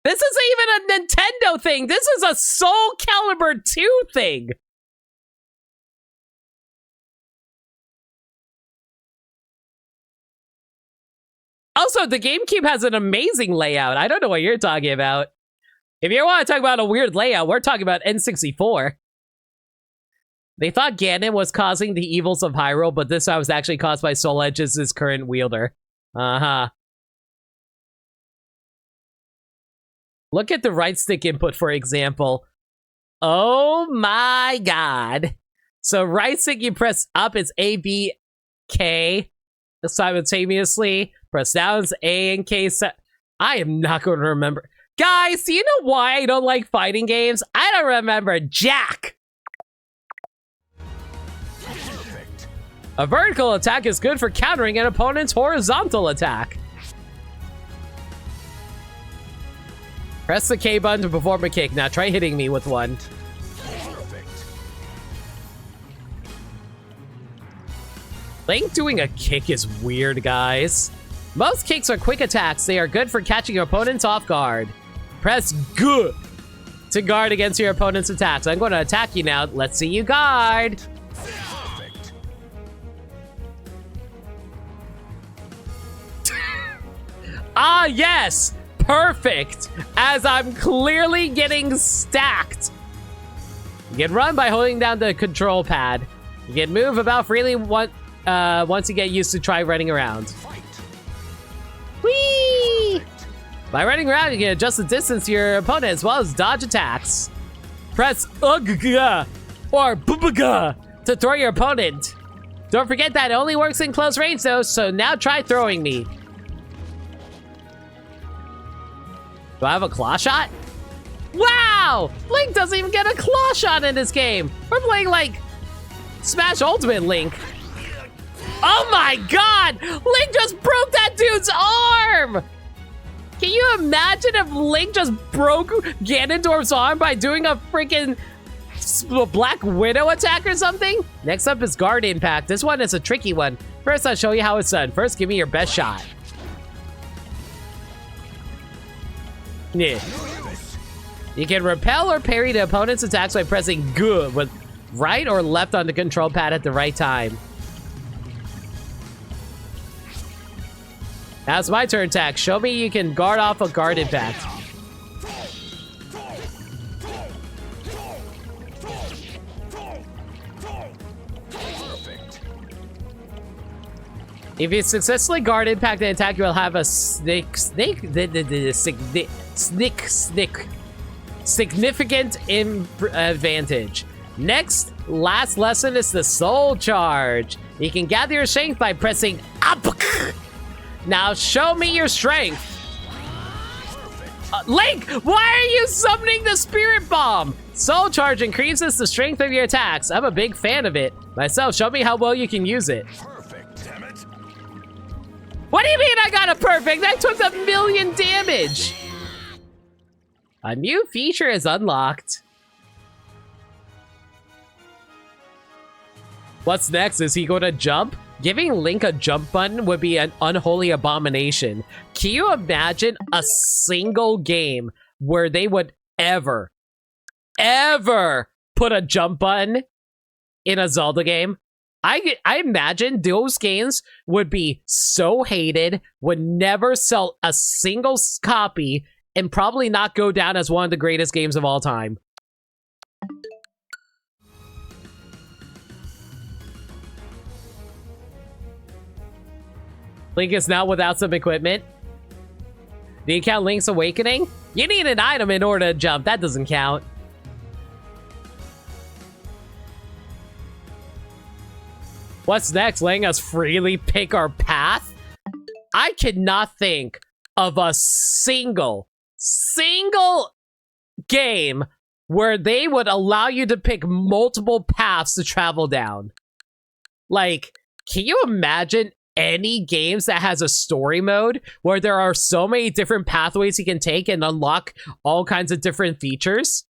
This isn't even a Nintendo thing. This is a Soul Calibur 2 thing. Also, the GameCube has an amazing layout. I don't know what you're talking about. If you want to talk about a weird layout, we're talking about N64. They thought Ganon was causing the evils of Hyrule, but this time was actually caused by Soul Edge's current wielder. Uh-huh. Look at the right stick input, for example. Oh my god. So right stick, you press up, it's A, B, K simultaneously. Press down, it's A and K. I am not going to remember. Guys, do you know why I don't like fighting games? I don't remember jack. Perfect. A vertical attack is good for countering an opponent's horizontal attack. Press the K button to perform a kick. Now try hitting me with one. Perfect. Link doing a kick is weird, guys. Most kicks are quick attacks. They are good for catching your opponents off guard. Press G to guard against your opponent's attacks. I'm going to attack you now. Let's see you guard. Perfect. Ah, yes. Perfect. As I'm clearly getting stacked. You can run by holding down the control pad. You can move about freely once you get used to try running around. Fight. Whee! By running around, you can adjust the distance to your opponent as well as dodge attacks. Press UGG or BBG to throw your opponent. Don't forget that it only works in close range though, so now try throwing me. Do I have a claw shot? Wow! Link doesn't even get a claw shot in this game. We're playing like Smash Ultimate Link. Oh my god! Link just broke that dude's arm! Can you imagine if Link just broke Ganondorf's arm by doing a freaking Black Widow attack or something? Next up is Guard Impact. This one is a tricky one. First, I'll show you how it's done. First, give me your best shot. Yeah. You can repel or parry the opponent's attacks by pressing G with right or left on the control pad at the right time. Now it's my turn to attack. Show me you can guard off a Guard Impact. Perfect. If you successfully Guard Impact an attack, you will have a significant advantage. Next, last lesson is the Soul Charge. You can gather your strength by pressing up. Now show me your strength. Link, why are you summoning the Spirit Bomb? Soul Charge increases the strength of your attacks. I'm a big fan of it. Myself, show me how well you can use it. Perfect. Damn it. What do you mean I got a perfect? That took 1,000,000 damage. A new feature is unlocked. What's next? Is he going to jump? Giving Link a jump button would be an unholy abomination. Can you imagine a single game where they would ever put a jump button in a Zelda game? I imagine those games would be so hated, would never sell a single copy, and probably not go down as one of the greatest games of all time. Link is now without some equipment. Do you count Link's Awakening? You need an item in order to jump. That doesn't count. What's next? Letting us freely pick our path? I cannot think of a single game where they would allow you to pick multiple paths to travel down. Like, can you imagine any games that has a story mode where there are so many different pathways you can take and unlock all kinds of different features?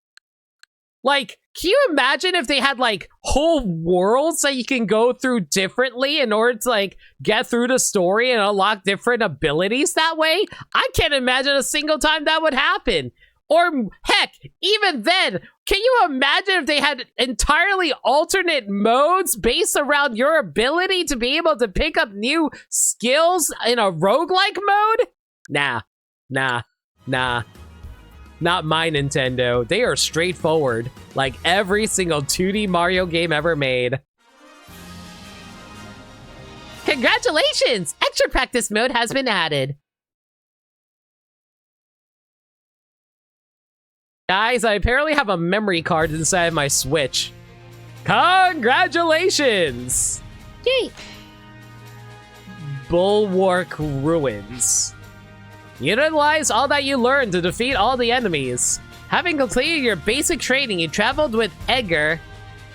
Like, can you imagine if they had, like, whole worlds that you can go through differently in order to, like, get through the story and unlock different abilities that way? I can't imagine a single time that would happen. Or, heck, even then, can you imagine if they had entirely alternate modes based around your ability to be able to pick up new skills in a roguelike mode? Nah. Not my Nintendo. They are straightforward, like every single 2D Mario game ever made. Congratulations! Extra practice mode has been added. Guys, I apparently have a memory card inside of my Switch. Congratulations! Yay! Bulwark Ruins. Utilize all that you learned to defeat all the enemies. Having completed your basic training, you traveled with Edgar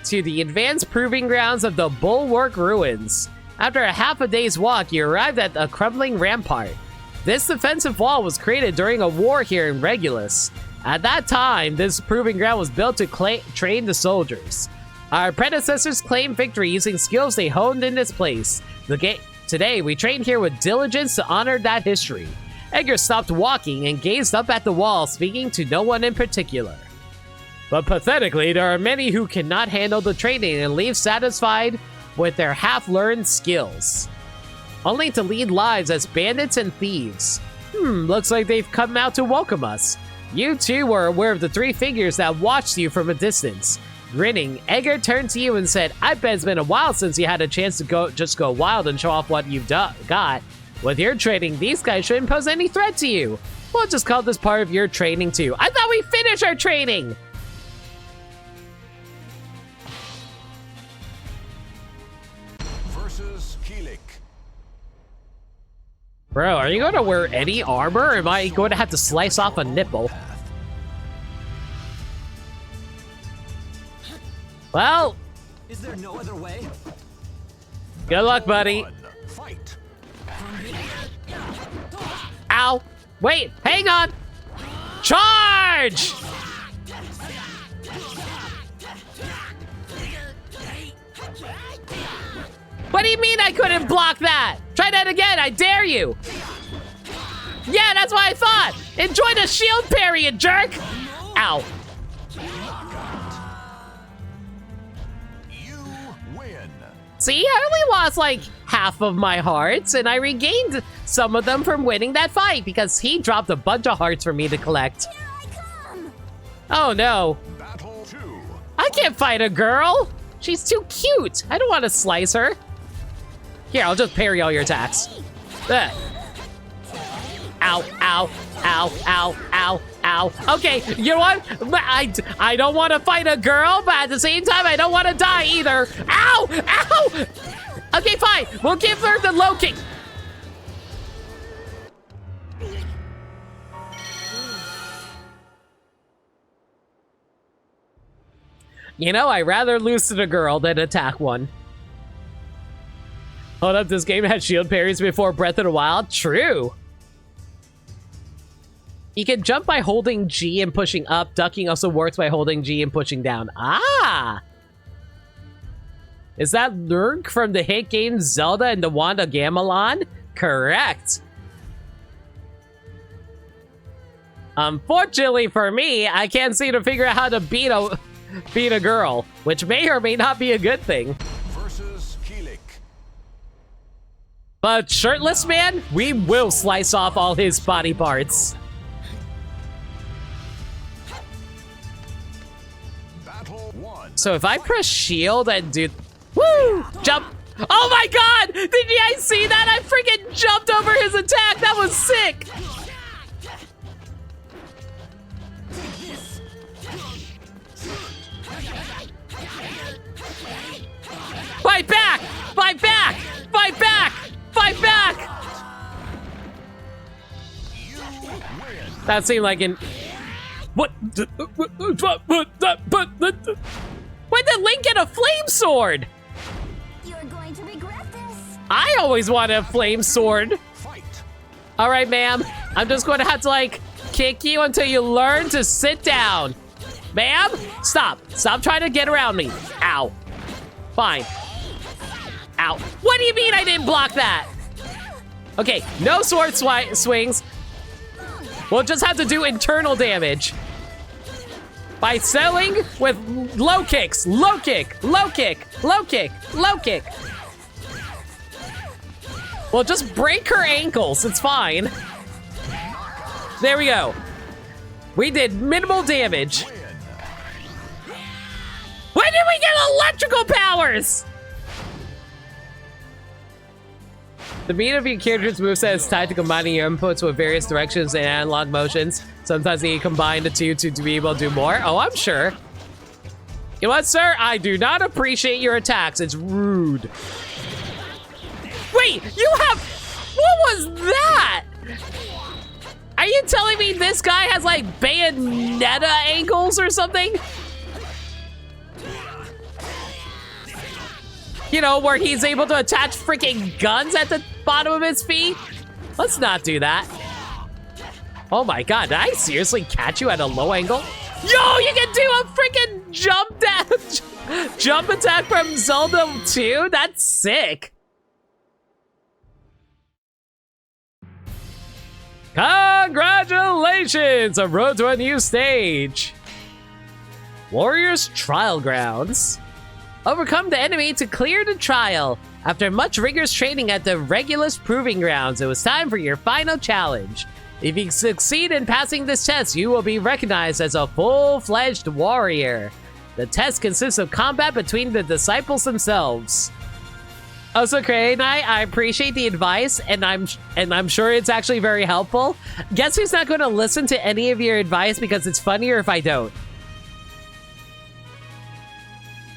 to the advanced proving grounds of the Bulwark Ruins. After a half a day's walk, you arrived at a crumbling rampart. This defensive wall was created during a war here in Regulus. At that time, this proving ground was built to train the soldiers. Our predecessors claimed victory using skills they honed in this place. Today, we train here with diligence to honor that history. Edgar stopped walking and gazed up at the wall, speaking to no one in particular. But pathetically, there are many who cannot handle the training and leave satisfied with their half-learned skills, only to lead lives as bandits and thieves. Looks like they've come out to welcome us. You too were aware of the three figures that watched you from a distance. Grinning, Edgar turned to you and said, I bet it's been a while since you had a chance to go wild and show off what you've got. With your training, these guys shouldn't pose any threat to you. We'll just call this part of your training too. I thought we finished our training! Versus Keelik. Bro, are you going to wear any armor, or am I going to have to slice off a nipple? Well... Is there no other way? Good luck, buddy. Fight. Ow! Wait, hang on! Charge! What do you mean I couldn't block that? Try that again, I dare you! Yeah, that's what I thought! Enjoy the shield parry, you jerk! Ow. You win. See, I only lost like half of my hearts, and I regained some of them from winning that fight because he dropped a bunch of hearts for me to collect. Here I come! Oh no. Battle 2. I can't fight a girl! She's too cute! I don't want to slice her. Here, I'll just parry all your attacks. Ugh. Ow, ow, ow, ow, ow, ow. Okay, you know what? I don't want to fight a girl, but at the same time, I don't want to die either. Ow! Ow! Okay, fine. We'll give her the low kick. You know, I'd rather lose to the girl than attack one. Hold up, this game had shield parries before Breath of the Wild? True. You can jump by holding G and pushing up. Ducking also works by holding G and pushing down. Ah! Is that Lurk from the hit game Zelda and the Wand of Gamelon? Correct. Unfortunately for me, I can't seem to figure out how to beat a girl, which may or may not be a good thing. Versus Keelik. But shirtless man, we will slice off all his body parts. Battle 1. So if I press shield and do... Woo! Jump! Oh my god! Did you guys see that? I freaking jumped over his attack! That was sick! Fight back! Fight back! Fight back! Fight back! You win. That seemed like an... What? When did Link get a flame sword? You're going to regret this. I always wanted a flame sword. Fight. All right, ma'am. I'm just going to have to, like, kick you until you learn to sit down. Ma'am, stop. Stop trying to get around me. Ow. Fine. Ow. What do you mean I didn't block that? Okay, no sword swings. We'll just have to do internal damage. By selling with low kicks. Low kick, low kick, low kick, low kick. We'll just break her ankles. It's fine. There we go. We did minimal damage. When did we get electrical powers? The mean of your character's moveset is tied to combining your inputs with various directions and analog motions. Sometimes you combine the two to be able to do more. Oh, I'm sure. You know what, sir? I do not appreciate your attacks. It's rude. Wait, you have... What was that? Are you telling me this guy has, like, Bayonetta ankles or something? You know, where he's able to attach freaking guns at the bottom of his feet? Let's not do that. Oh my god, did I seriously catch you at a low angle? Yo, you can do a freaking jump attack from Zelda 2? That's sick. Congratulations! A road to a new stage. Warriors Trial Grounds. Overcome the enemy to clear the trial. After much rigorous training at the Regulus Proving Grounds, it was time for your final challenge. If you succeed in passing this test, you will be recognized as a full-fledged warrior. The test consists of combat between the disciples themselves. Also, Crane, I appreciate the advice, and I'm sure it's actually very helpful. Guess who's not going to listen to any of your advice because it's funnier if I don't?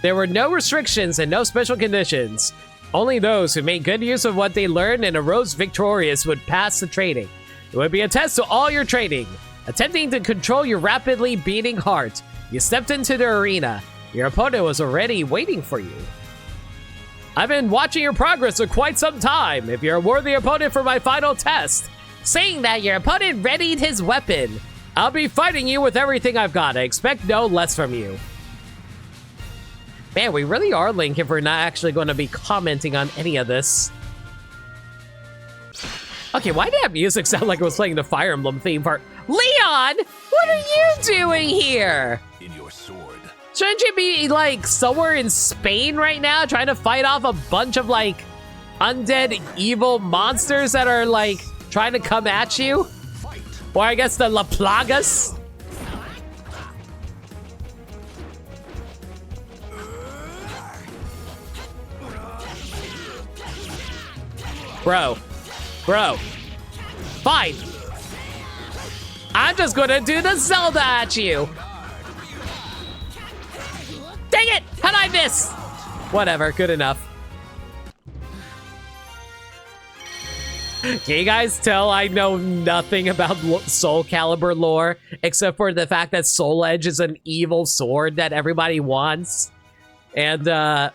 There were no restrictions and no special conditions. Only those who made good use of what they learned and arose victorious would pass the training. It would be a test to all your training. Attempting to control your rapidly beating heart, you stepped into the arena. Your opponent was already waiting for you. I've been watching your progress for quite some time. If you're a worthy opponent for my final test. Saying that, your opponent readied his weapon. I'll be fighting you with everything I've got. I expect no less from you. Man, we really are Link if we're not actually going to be commenting on any of this. Okay, why did that music sound like it was playing the Fire Emblem theme part? Leon, what are you doing here? In your sword. Shouldn't you be, like, somewhere in Spain right now trying to fight off a bunch of, like, undead evil monsters that are, like, trying to come at you? Fight. Or I guess the La Plagas? Bro. Fine. I'm just gonna do the Zelda at you. Dang it! How'd I miss? Whatever, good enough. Can you guys tell I know nothing about Soul Calibur lore, except for the fact that Soul Edge is an evil sword that everybody wants? And,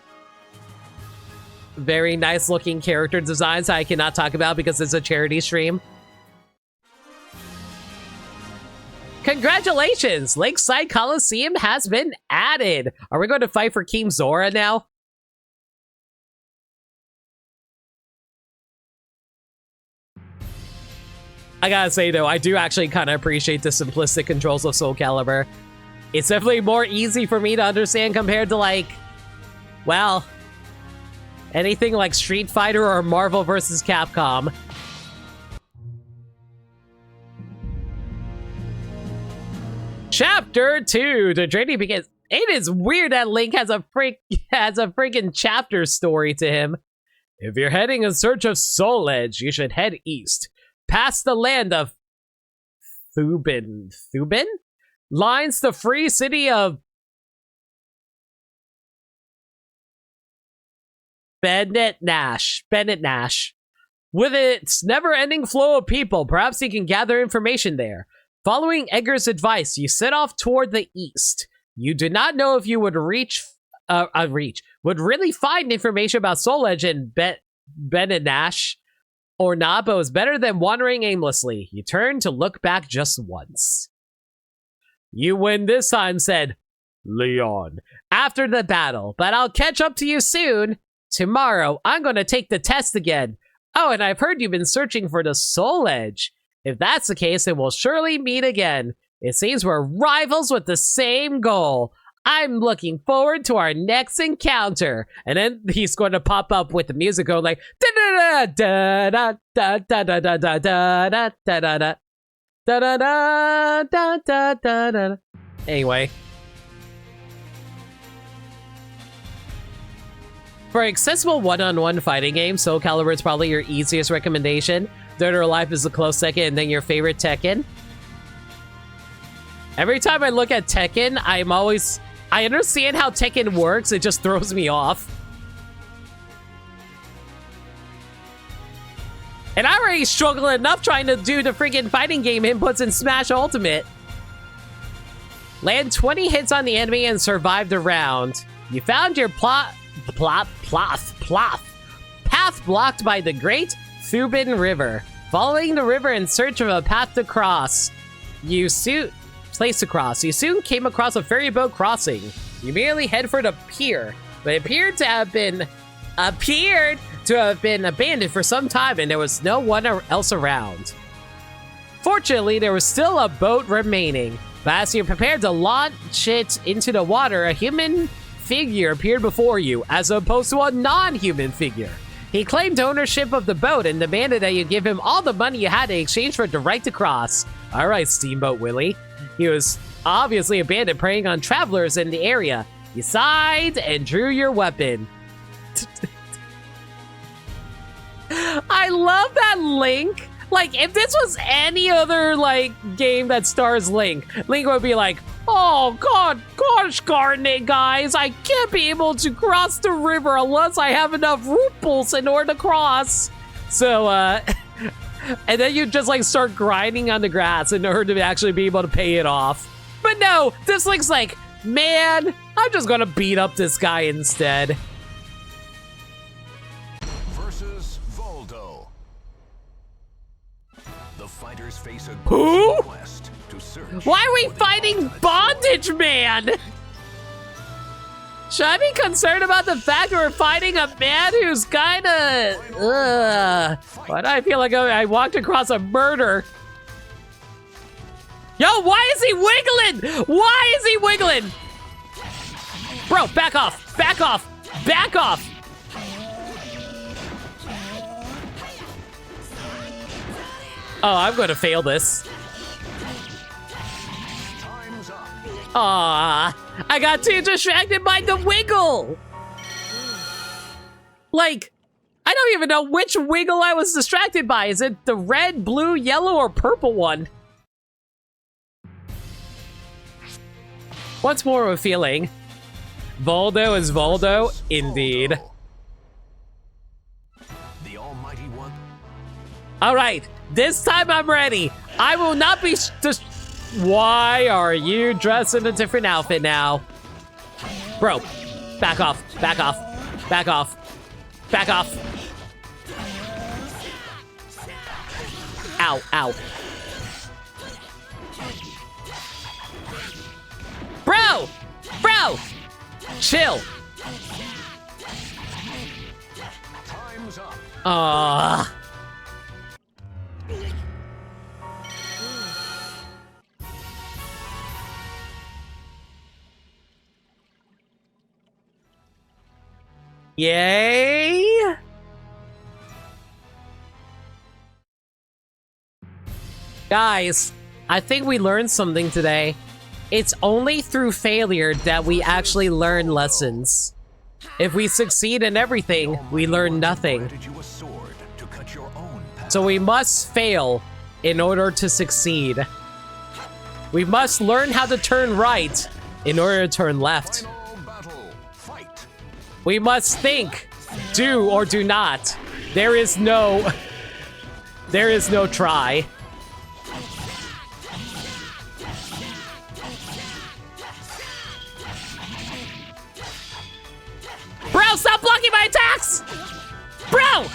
very nice looking character designs I cannot talk about because it's a charity stream. Congratulations! Lakeside Coliseum has been added! Are we going to fight for King Zora now? I gotta say though, I do actually kind of appreciate the simplistic controls of Soul Calibur. It's definitely more easy for me to understand compared to like, well, anything like Street Fighter or Marvel vs. Capcom. Chapter 2, the journey begins. It is weird that Link has a freaking chapter story to him. If you're heading in search of Soul Edge, you should head east, past the land of Thubin. Thubin? Lines the free city of Bennett Nash. With its never-ending flow of people, perhaps you can gather information there. Following Edgar's advice, you set off toward the east. You do not know if you would would really find information about Soul Edge and Beninash or not, but it was better than wandering aimlessly. You turned to look back just once. You win this time, said Leon, after the battle, but I'll catch up to you soon. Tomorrow, I'm going to take the test again. Oh, and I've heard you've been searching for the Soul Edge. If that's the case, then we'll surely meet again. It seems we're rivals with the same goal. I'm looking forward to our next encounter. And then he's going to pop up with the music going like da da da da da da da da da da da da da da da da da da da. Anyway. For an accessible one-on-one fighting game, Soul Calibur is probably your easiest recommendation. Dead or Alive is a close second, and then your favorite Tekken. Every time I look at Tekken, I understand how Tekken works, it just throws me off. And I already struggle enough trying to do the freaking fighting game inputs in Smash Ultimate. Land 20 hits on the enemy and survive the round. You found your path blocked by the Great Thubin River. Following the river in search of a path to cross, you soon came across a ferry boat crossing. You merely head for the pier, but it appeared to have been abandoned for some time, and there was no one else around. Fortunately, there was still a boat remaining, but as you prepared to launch it into the water, a human figure appeared before you, as opposed to a non-human figure. He claimed ownership of the boat and demanded that you give him all the money you had in exchange for the right to cross. All right, Steamboat Willie. He was obviously abandoned, preying on travelers in the area. You sighed and drew your weapon. I love that Link. Like, if this was any other, like, game that stars Link, Link would be like, oh, gosh darn it, guys. I can't be able to cross the river unless I have enough rupees in order to cross. So, and then you just, like, start grinding on the grass in order to actually be able to pay it off. But no, this Link's like, man, I'm just gonna beat up this guy instead. Versus Voldo. The fighters face a Who? quest to search. Why are we fighting Bondage Man? Should I be concerned about the fact that we're fighting a man who's kinda... Why do I feel like I walked across a murder? Yo, why is he wiggling? Why is he wiggling? Bro, back off, back off, back off. Oh, I'm gonna fail this. Time's up. Aw, I got too distracted by the wiggle. Like, I don't even know which wiggle I was distracted by. Is it the red, blue, yellow, or purple one? What's more of a feeling? Voldo is Voldo, indeed. The Almighty One. All right, this time I'm ready. I will not be just. Why are you dressed in a different outfit now? Bro, back off, back off, back off, back off. Ow, ow. Bro! Bro! Chill. Time's up. Yay! Guys, I think we learned something today. It's only through failure that we actually learn lessons. If we succeed in everything, we learn nothing. Granted you a sword to cut your own path. So we must fail in order to succeed. We must learn how to turn right in order to turn left. Final battle. Fight. We must think, do or do not. There is no try. stop blocking my attacks! Bro!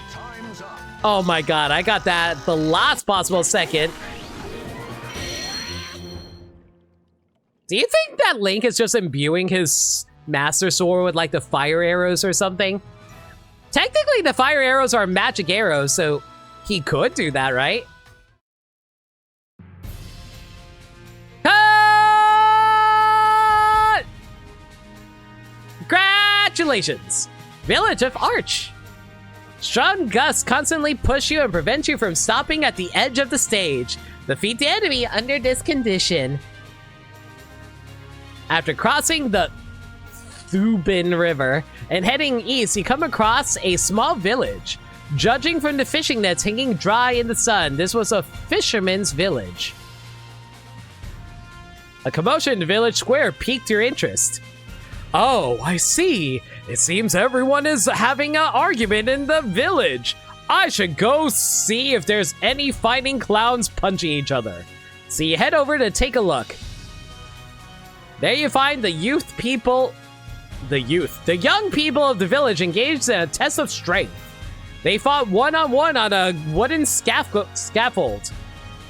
Time's up. Oh my god, I got that the last possible second. Do you think that Link is just imbuing his Master Sword with like the fire arrows or something? Technically, the fire arrows are magic arrows, so he could do that, right? Cut! Congratulations! Village of Arch. Strong gusts constantly push you and prevent you from stopping at the edge of the stage. Defeat the enemy under this condition. After crossing the Thubin River and heading east, you come across a small village. Judging from the fishing nets hanging dry in the sun, this was a fisherman's village. A commotion in the village square piqued your interest. Oh, I see. It seems everyone is having an argument in the village. I should go see if there's any fighting clowns punching each other. So you head over to take a look. There you find the young people of the village engaged in a test of strength. They fought one-on-one on a wooden scaffold.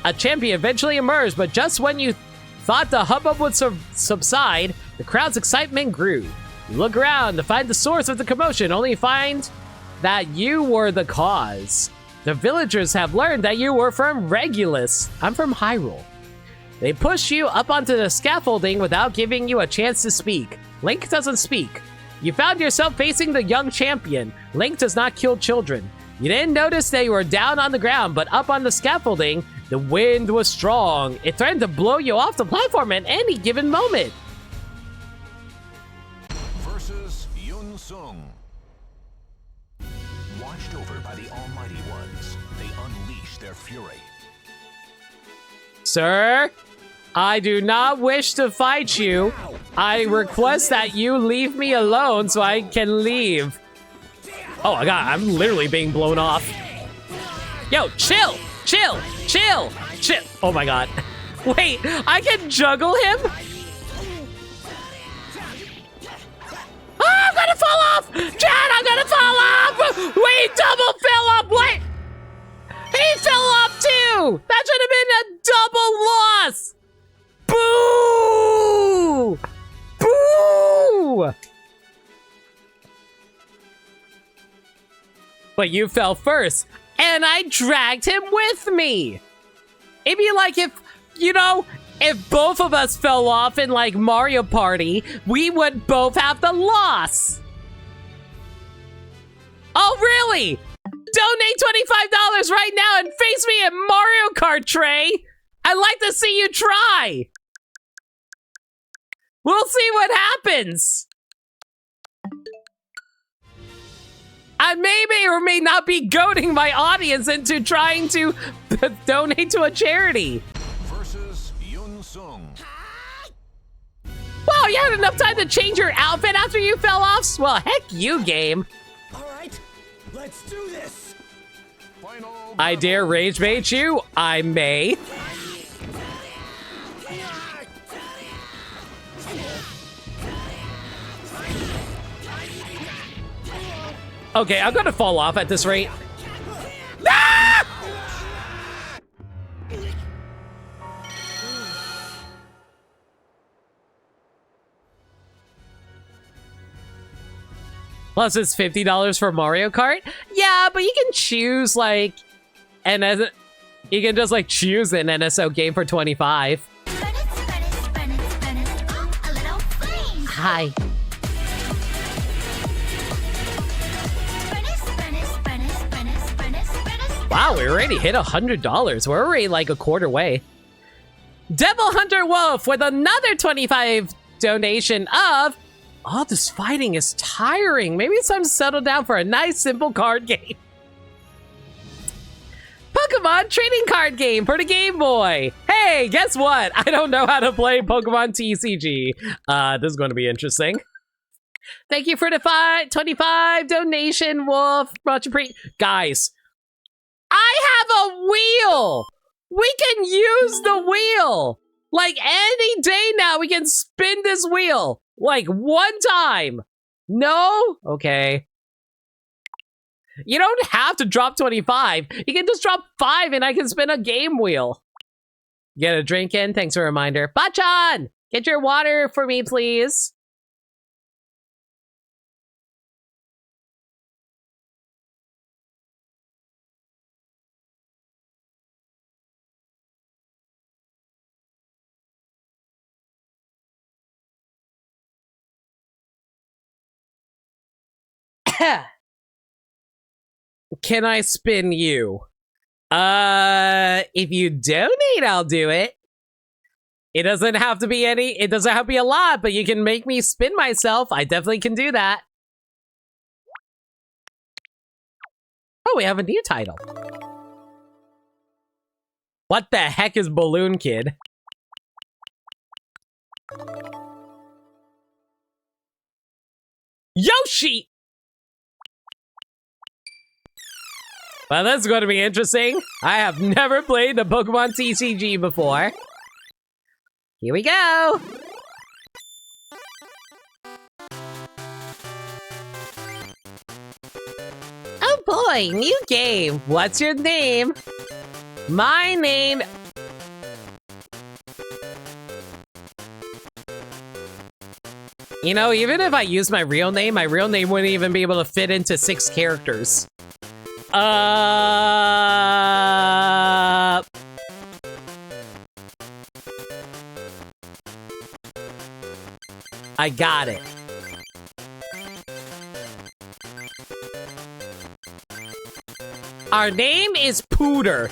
A champion eventually emerged, but just when you thought the hubbub would subside, the crowd's excitement grew. You look around to find the source of the commotion, only find that you were the cause. The villagers have learned that you were from Regulus. I'm from Hyrule. They push you up onto the scaffolding without giving you a chance to speak. Link doesn't speak. You found yourself facing the young champion. Link does not kill children. You didn't notice that you were down on the ground, but up on the scaffolding, the wind was strong. It threatened to blow you off the platform at any given moment. Versus Yun Sung. Watched over by the Almighty Ones, they unleash their fury. Sir, I do not wish to fight you. I request that you leave me alone so I can leave. Oh my god, I'm literally being blown off. Yo, chill, chill, chill, chill. Oh my god. Wait, I can juggle him? Ah, I'm gonna fall off! Chad, I'm gonna fall off! Wait, double fell off, wait! He fell off too! That should have been a double loss! Boo! Boo! But you fell first, and I dragged him with me! It'd be like if, you know, if both of us fell off in like Mario Party, we would both have the loss! Oh, really? Donate $25 right now and face me in Mario Kart, Trey! I'd like to see you try! We'll see what happens! I may or may not be goading my audience into trying to donate to a charity. Versus Yun Sung. Wow, you had enough time to change your outfit after you fell off? Well, heck you, game. All right, let's do this. Final I dare rage bait you? I may. Okay, I'm gonna fall off at this rate. Ah! Plus it's $50 for Mario Kart? Yeah, but you can choose like you can just like choose an NSO game for 25. Hi. Wow, we already hit $100. We're already like a quarter way. Devil Hunter Wolf with another 25 donation of, oh, this fighting is tiring. Maybe it's time to settle down for a nice, simple card game. Pokemon trading card game for the Game Boy. Hey, guess what? I don't know how to play Pokemon TCG. This is going to be interesting. Thank you for the 25 donation, Wolf. Much appreciated. Guys, I have a wheel. We can use the wheel. Like any day now, we can spin this wheel. Like one time. No? Okay. You don't have to drop 25. You can just drop 5 and I can spin a game wheel. Get a drink in? Thanks for a reminder. Bachan! Get your water for me, please. Can I spin you? If you donate, I'll do it. It doesn't have to be it doesn't have to be a lot, but you can make me spin myself. I definitely can do that. Oh, we have a new title. What the heck is Balloon Kid? Yoshi! Well, this is going to be interesting. I have never played the Pokemon TCG before. Here we go! Oh boy, new game. What's your name? My name... You know, even if I use my real name wouldn't even be able to fit into 6 characters. I got it. Our name is Pooter.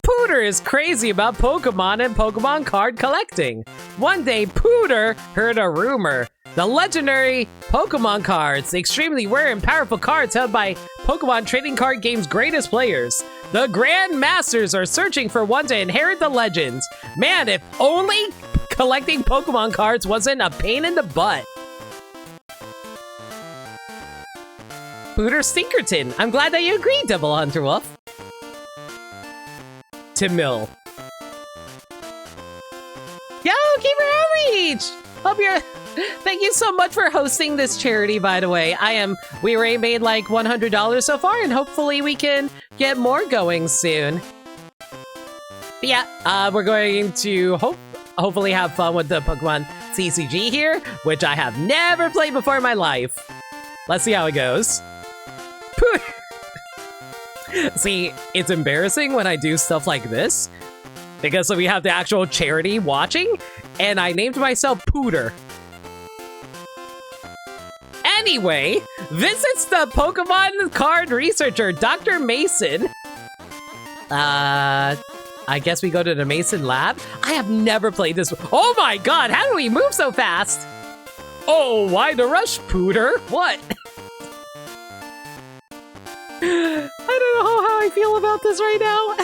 Pooter is crazy about Pokemon and Pokemon card collecting. One day, Pooter heard a rumor. The legendary Pokemon cards, extremely rare and powerful cards held by Pokemon trading card game's greatest players. The Grand Masters are searching for one to inherit the legends. Man, if only collecting Pokemon cards wasn't a pain in the butt. Pooter Stinkerton, I'm glad that you agreed, Double Hunter Wolf. Timil. Yo, Keeper Outreach! Hope you're... Thank you so much for hosting this charity, by the way. We already made like $100 so far, and hopefully we can get more going soon. But yeah, we're going to hopefully have fun with the Pokemon CCG here, which I have never played before in my life. Let's see how it goes. See, it's embarrassing when I do stuff like this, because we have the actual charity watching, and I named myself Pooter. Anyway, visits the Pokemon card researcher, Dr. Mason. I guess we go to the Mason lab? I have never played this. Oh my god, how do we move so fast? Oh, why the rush, Pooter? What? I don't know how I feel about this right now.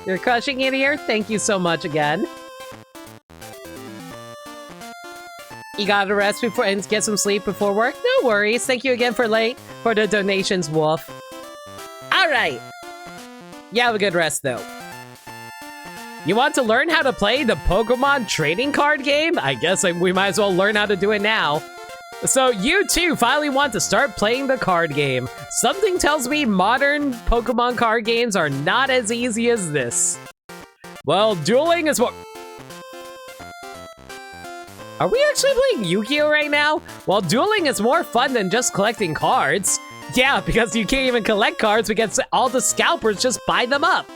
You're crushing it here. Thank you so much again. You gotta rest before and get some sleep before work? No worries. Thank you again for the donations, Wolf. Alright. You have a good rest, though. You want to learn how to play the Pokemon trading card game? I guess we might as well learn how to do it now. So you too finally want to start playing the card game. Something tells me modern Pokemon card games are not as easy as this. Well, dueling is what... Are we actually playing Yu-Gi-Oh right now? Well, dueling is more fun than just collecting cards. Yeah, because you can't even collect cards because all the scalpers just buy them up.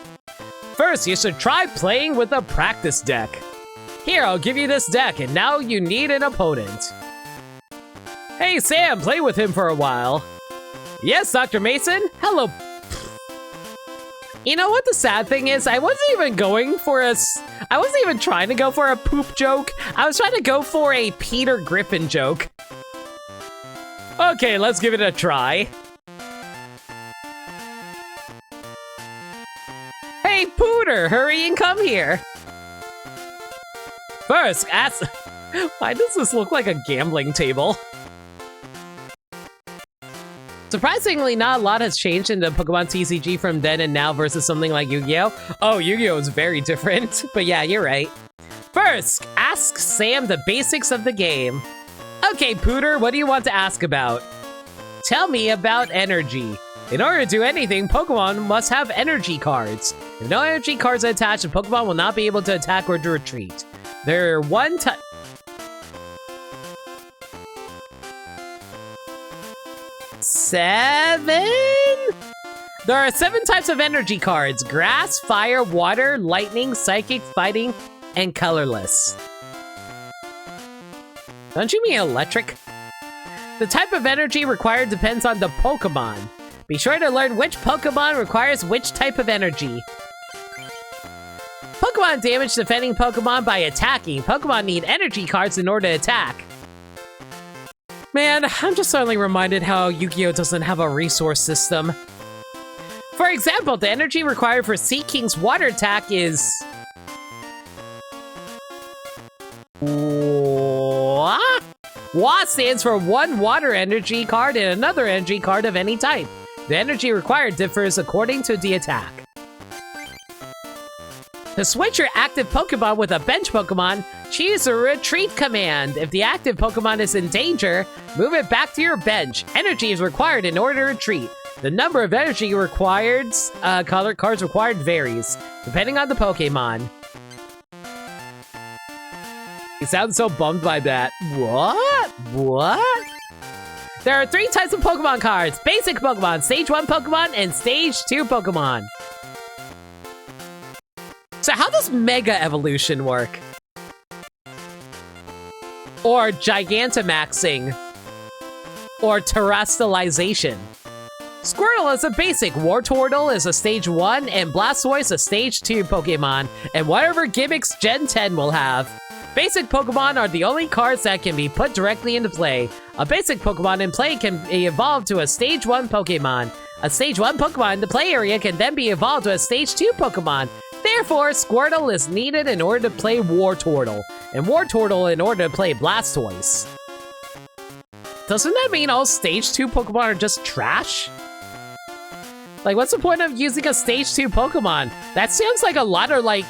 First, you should try playing with a practice deck. Here, I'll give you this deck, and now you need an opponent. Hey, Sam, play with him for a while. Yes, Dr. Mason? Hello. You know what the sad thing is? I wasn't even trying to go for a poop joke. I was trying to go for a Peter Griffin joke. Okay, let's give it a try. Hey, Pooter, hurry and come here. First, ask... Why does this look like a gambling table? Surprisingly, not a lot has changed in the Pokemon TCG from then and now versus something like Yu-Gi-Oh! Oh, Yu-Gi-Oh! Is very different, but yeah, you're right. First, ask Sam the basics of the game. Okay, Pooter, what do you want to ask about? Tell me about energy. In order to do anything, Pokemon must have energy cards. If no energy cards are attached, the Pokemon will not be able to attack or to retreat. There are 7? There are 7 types of energy cards: grass, fire, water, lightning, psychic, fighting, and colorless. Don't you mean electric? The type of energy required depends on the Pokemon. Be sure to learn which Pokemon requires which type of energy. Pokemon damage defending Pokemon by attacking. Pokemon need energy cards in order to attack. Man, I'm just suddenly reminded how Yu-Gi-Oh! Doesn't have a resource system. For example, the energy required for Sea King's water attack is... What? Wa stands for one water energy card and another energy card of any type. The energy required differs according to the attack. To switch your active Pokemon with a bench Pokemon, choose a retreat command. If the active Pokemon is in danger, move it back to your bench. Energy is required in order to retreat. The number of energy required, color cards required varies, depending on the Pokemon. You sound so bummed by that. What? What? There are 3 types of Pokemon cards: Basic Pokemon, Stage 1 Pokemon, and Stage 2 Pokemon. So how does Mega Evolution work? Or Gigantamaxing? Or Terrestrialization? Squirtle is a basic, Wartortle is a Stage 1, and Blastoise a Stage 2 Pokemon, and whatever gimmicks Gen 10 will have. Basic Pokemon are the only cards that can be put directly into play. A basic Pokemon in play can be evolved to a Stage 1 Pokemon. A Stage 1 Pokemon in the play area can then be evolved to a Stage 2 Pokemon. Therefore, Squirtle is needed in order to play Wartortle, and Wartortle in order to play Blastoise. Doesn't that mean all Stage 2 Pokemon are just trash? Like, what's the point of using a Stage 2 Pokemon? That sounds like a lot of, like,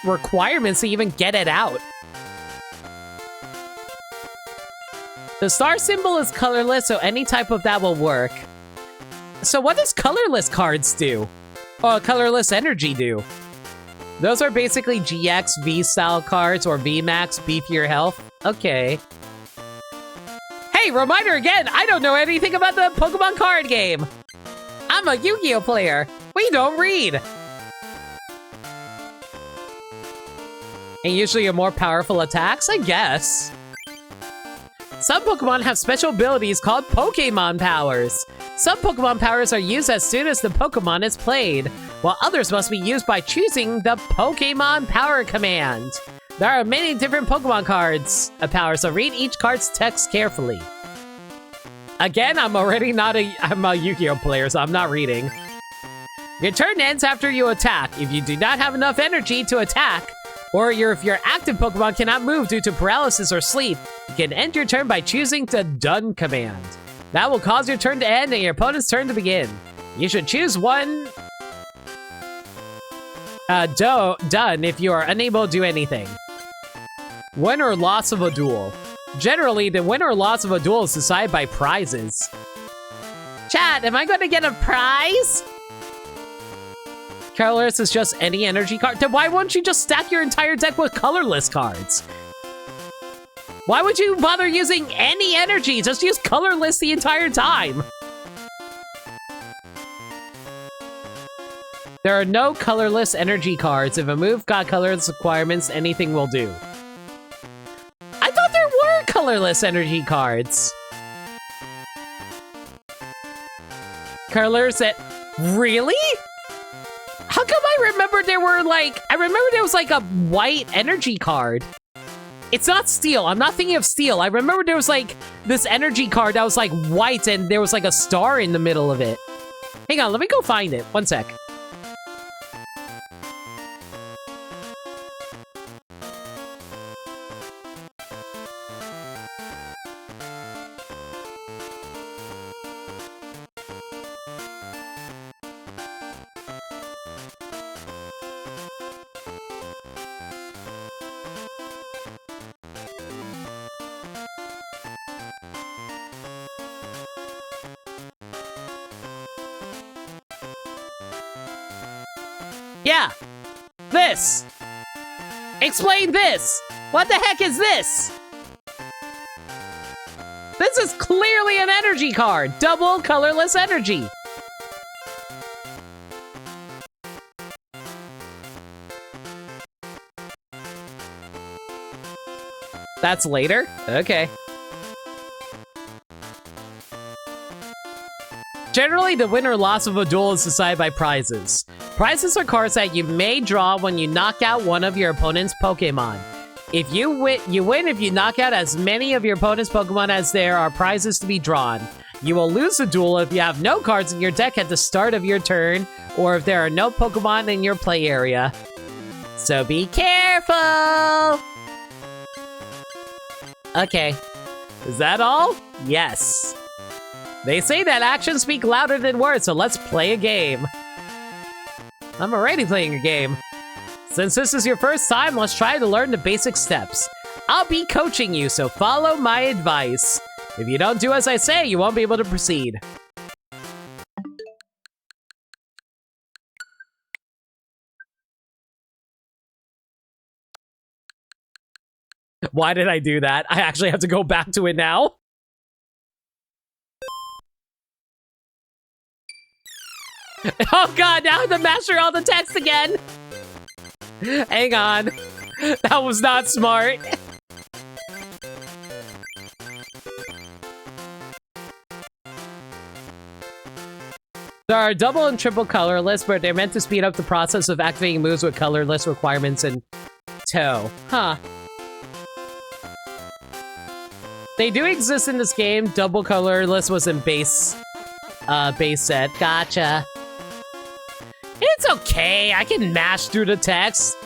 requirements to even get it out. The star symbol is colorless, so any type of that will work. So what does colorless cards do? Or colorless energy do? Those are basically GX, V-style cards, or VMAX, beefier health. Okay. Hey, reminder again, I don't know anything about the Pokemon card game. I'm a Yu-Gi-Oh! Player. We don't read. And usually a more powerful attacks, I guess. Some Pokemon have special abilities called Pokemon powers. Some Pokemon powers are used as soon as the Pokemon is played, while others must be used by choosing the Pokemon power command. There are many different Pokemon cards powers, so read each card's text carefully. Again, I'm a Yu-Gi-Oh! Player, so I'm not reading. Your turn ends after you attack. If you do not have enough energy to attack, or if your active Pokemon cannot move due to paralysis or sleep, you can end your turn by choosing the Done command. That will cause your turn to end and your opponent's turn to begin. You should choose one Done if you are unable to do anything. Win or loss of a duel. Generally, the win or loss of a duel is decided by prizes. Chat, am I going to get a prize? Colorless is just any energy card. Then why won't you just stack your entire deck with colorless cards? Why would you bother using any energy? Just use colorless the entire time. There are no colorless energy cards. If a move got colorless requirements, anything will do. I thought there were colorless energy cards. Colors that... Really? How come I remember there were like... I remember there was like a white energy card. It's not Steel. I'm not thinking of Steel. I remember there was like this energy card that was like white and there was like a star in the middle of it. Hang on, let me go find it. One sec. Yeah. This. Explain this. What the heck is this? This is clearly an energy card. Double colorless energy. That's later? Okay. Generally, the win or loss of a duel is decided by prizes. Prizes are cards that you may draw when you knock out one of your opponent's Pokemon. If you win if you knock out as many of your opponent's Pokemon as there are prizes to be drawn. You will lose the duel if you have no cards in your deck at the start of your turn, or if there are no Pokemon in your play area. So be careful! Okay. Is that all? Yes. They say that actions speak louder than words, so let's play a game. I'm already playing a game. Since this is your first time, let's try to learn the basic steps. I'll be coaching you, so follow my advice. If you don't do as I say, you won't be able to proceed. Why did I do that? I actually have to go back to it now? Oh god, now I have to master all the text again! Hang on. That was not smart. There are double and triple colorless, but they're meant to speed up the process of activating moves with colorless requirements in tow. Huh. They do exist in this game. Double colorless was in base set. Gotcha. It's okay, I can mash through the text.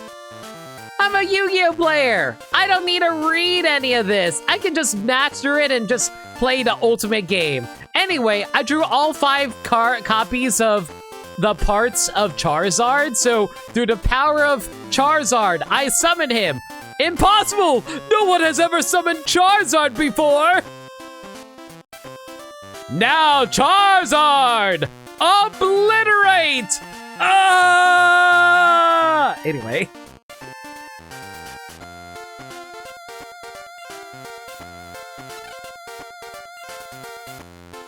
I'm a Yu-Gi-Oh player. I don't need to read any of this. I can just mash through it and just play the ultimate game. Anyway, I drew all 5 copies of the parts of Charizard, so through the power of Charizard, I summon him. Impossible! No one has ever summoned Charizard before! Now, Charizard! Obliterate! Ah! Anyway.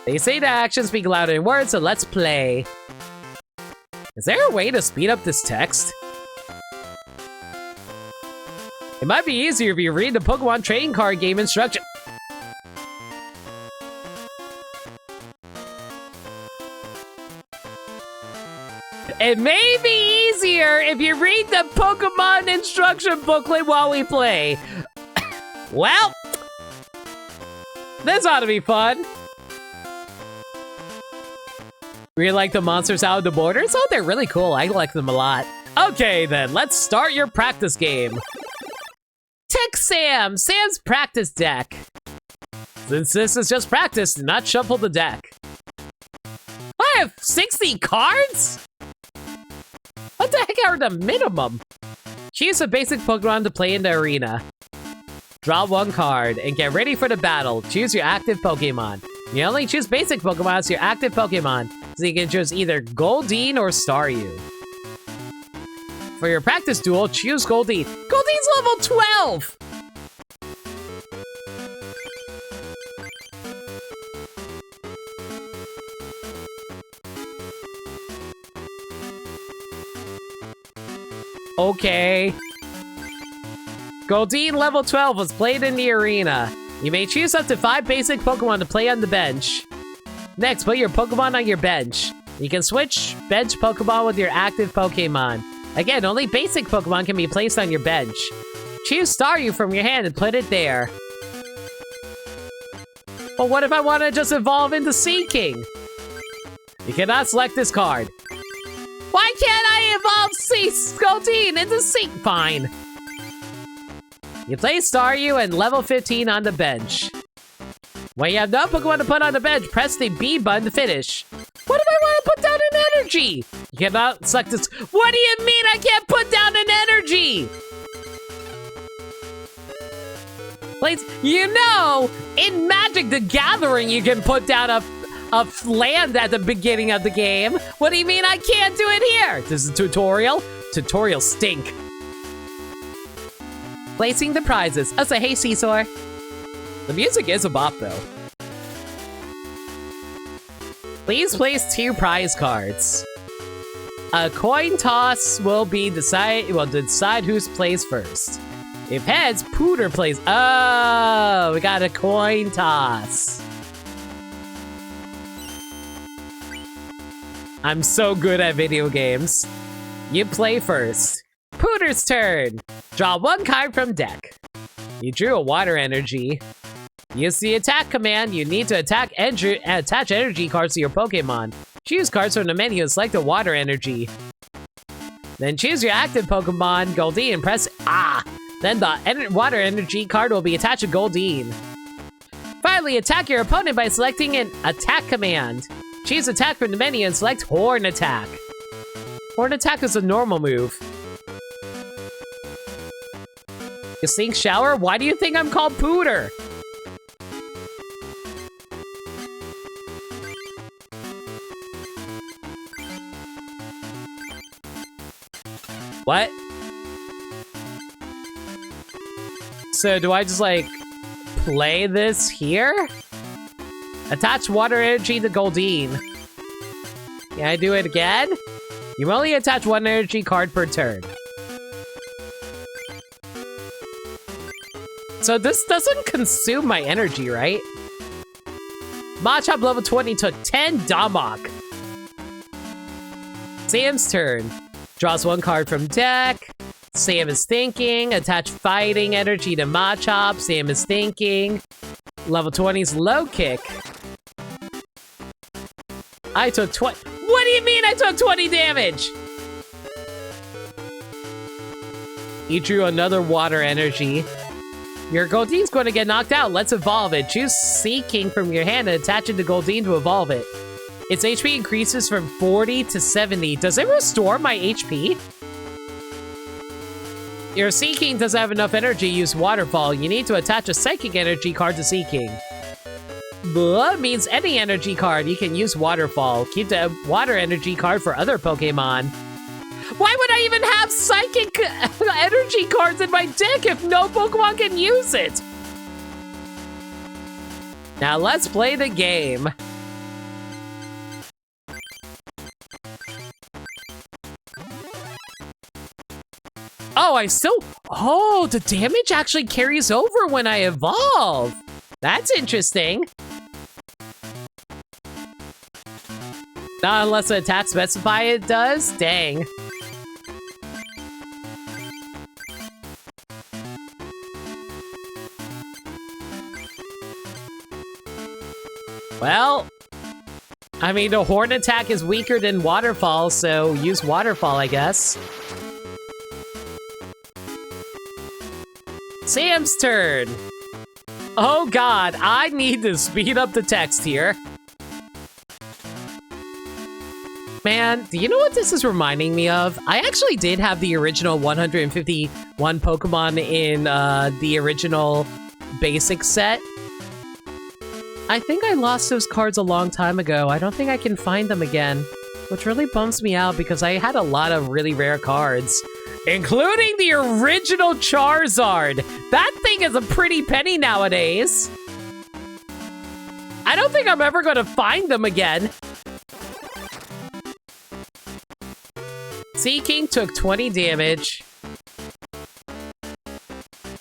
They say that actions speak louder than words, so let's play. Is there a way to speed up this text? It might be easier if you read the Pokemon trading card game instruction. It may be easier if you read the Pokemon instruction booklet while we play. Well, this ought to be fun. Really like the monsters out of the borders? Oh, they're really cool. I like them a lot. Okay, then, let's start your practice game. Tech Sam! Sam's practice deck. Since this is just practice, do not shuffle the deck. I have 60 cards? What the heck are the minimum? Choose a basic Pokemon to play in the arena. Draw 1 card and get ready for the battle. Choose your active Pokemon. You only choose basic Pokemon as your active Pokemon, so you can choose either Goldeen or Staryu. For your practice duel, choose Goldeen. Goldeen's level 12! Okay. Goldeen level 12 was played in the arena. You may choose up to 5 basic Pokemon to play on the bench. Next, put your Pokemon on your bench. You can switch bench Pokemon with your active Pokemon. Again, only basic Pokemon can be placed on your bench. Choose Staryu from your hand and put it there. But what if I want to just evolve into Sea King? You cannot select this card. Why can't I evolve Goldeen into Sea? Fine. You play Staryu and level 15 on the bench. When you have no Pokemon to put on the bench, press the B button to finish. What if I want to put down an energy? You cannot select this. What do you mean I can't put down an energy? Please, you know, in Magic the Gathering, you can put down a of land at the beginning of the game. What do you mean I can't do it here? This is a tutorial? Tutorials stink. Placing the prizes. Oh, so hey, Seesaw. The music is a bop, though. Please place 2 prize cards. A coin toss will decide who's plays first. If heads, Pooter plays. Oh, we got a coin toss. I'm so good at video games. You play first. Pooter's turn. Draw 1 card from deck. You drew a water energy. Use the attack command. You need to attach energy cards to your Pokemon. Choose cards from the menu and select a water energy. Then choose your active Pokemon, Goldeen, and press Ah. Then the water energy card will be attached to Goldeen. Finally, attack your opponent by selecting an attack command. Choose attack from the menu and select Horn Attack. Horn Attack is a normal move. You think shower? Why do you think I'm called Pooter? What? So do I just like play this here? Attach water energy to Goldeen. Can I do it again? You only attach 1 energy card per turn. So this doesn't consume my energy, right? Machop level 20 took 10 Damok. Sam's turn. Draws 1 card from deck. Sam is thinking. Attach fighting energy to Machop. Sam is thinking. Level 20's low kick. I took 20. What do you mean I took 20 damage? You drew another water energy. Your Goldeen's going to get knocked out. Let's evolve it. Choose Seeking from your hand and attach it to Goldeen to evolve it. Its HP increases from 40 to 70. Does it restore my HP? Your Seeking doesn't have enough energy to use Waterfall. You need to attach a Psychic Energy card to Seeking. Blah means any energy card. You can use Waterfall. Keep the Water Energy card for other Pokemon. Why would I even have Psychic Energy cards in my deck if no Pokemon can use it? Now let's play the game. Oh, the damage actually carries over when I evolve. That's interesting. Not unless the attack specify it does? Dang. Well, I mean, the Horn Attack is weaker than Waterfall, so use Waterfall, I guess. Sam's turn. Oh god, I need to speed up the text here. Man, do you know what this is reminding me of? I actually did have the original 151 Pokemon in the original basic set. I think I lost those cards a long time ago. I don't think I can find them again, which really bums me out because I had a lot of really rare cards, including the original Charizard. That thing is a pretty penny nowadays. I don't think I'm ever going to find them again. Seeking took 20 damage.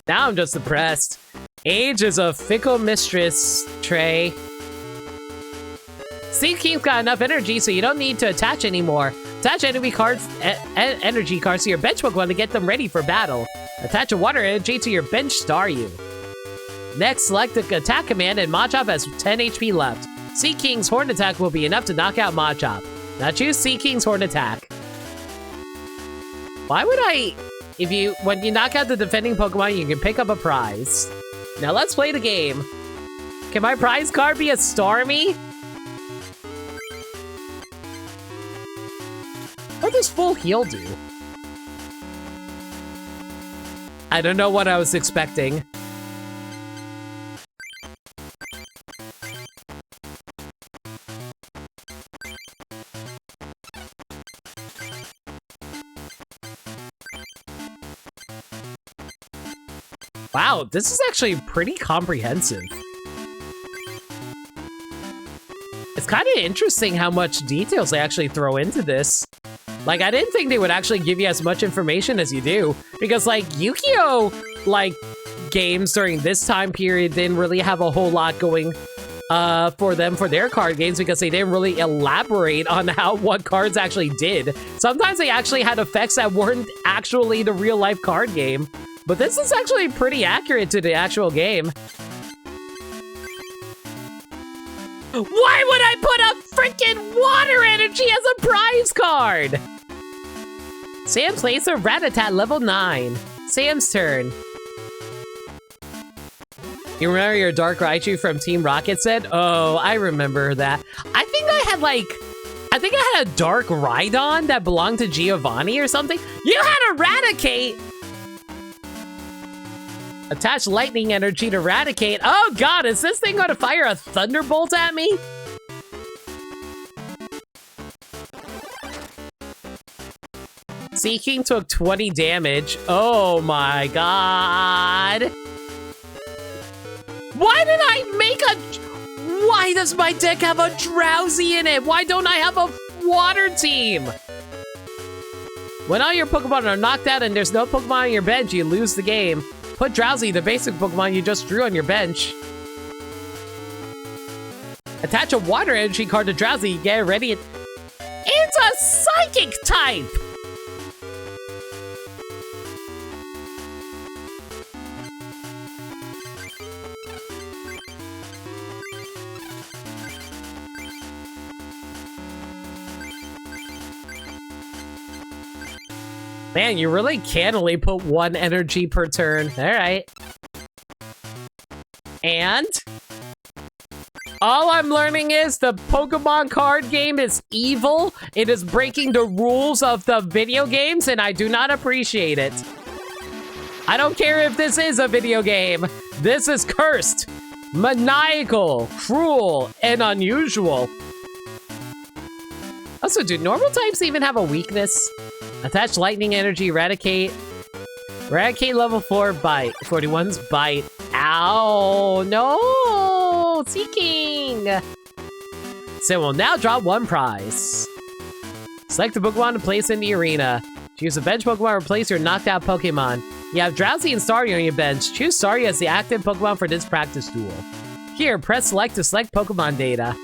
Now I'm just depressed. Age is a fickle mistress, Trey. Seeking's got enough energy, so you don't need to attach anymore. Attach enemy cards, energy cards to your bench Pokemon to get them ready for battle. Attach a water energy to your bench Staryu. Next, select the attack command, and Machop has 10 HP left. Seeking's Horn Attack will be enough to knock out Machop. Now choose Seeking's Horn Attack. Why would I... When you knock out the defending Pokemon, you can pick up a prize. Now let's play the game. Can my prize card be a Starmie? What does full heal do? I don't know what I was expecting. Wow, this is actually pretty comprehensive. It's kind of interesting how much details they actually throw into this. Like, I didn't think they would actually give you as much information as you do, because, like, Yu-Gi-Oh! Like, games during this time period didn't really have a whole lot going for them for their card games, because they didn't really elaborate on what cards actually did. Sometimes they actually had effects that weren't actually the real-life card game, but this is actually pretty accurate to the actual game. Why would I put a freaking water energy as a prize card? Sam plays a Rat-a-tat level 9. Sam's turn. You remember your Dark Raichu from Team Rocket said? Oh, I remember that. I think I had a Dark Rhydon that belonged to Giovanni or something. You had a Raticate! Attach lightning energy to Raticate. Oh god, is this thing gonna fire a thunderbolt at me? Seeking took 20 damage. Oh my god. Why did I make a... Why does my deck have a Drowsy in it? Why don't I have a water team? When all your Pokemon are knocked out and there's no Pokemon on your bench, you lose the game. Put Drowsy, the basic Pokemon you just drew, on your bench. Attach a water energy card to Drowsy. Get ready. It's a psychic type! Man, you really can only put one energy per turn. All right. And all I'm learning is the Pokemon card game is evil. It is breaking the rules of the video games, and I do not appreciate it. I don't care if this is a video game. This is cursed, maniacal, cruel, and unusual. Also, do normal types even have a weakness? Attach lightning energy, Eradicate. Eradicate level 4, bite. 41's bite. Ow, no! Seeking! So we'll now draw one prize. Select a Pokemon to place in the arena. Choose a bench Pokemon to replace your knocked out Pokemon. You have Drowsy and Staryu on your bench. Choose Staryu as the active Pokemon for this practice duel. Here, press select to select Pokemon data.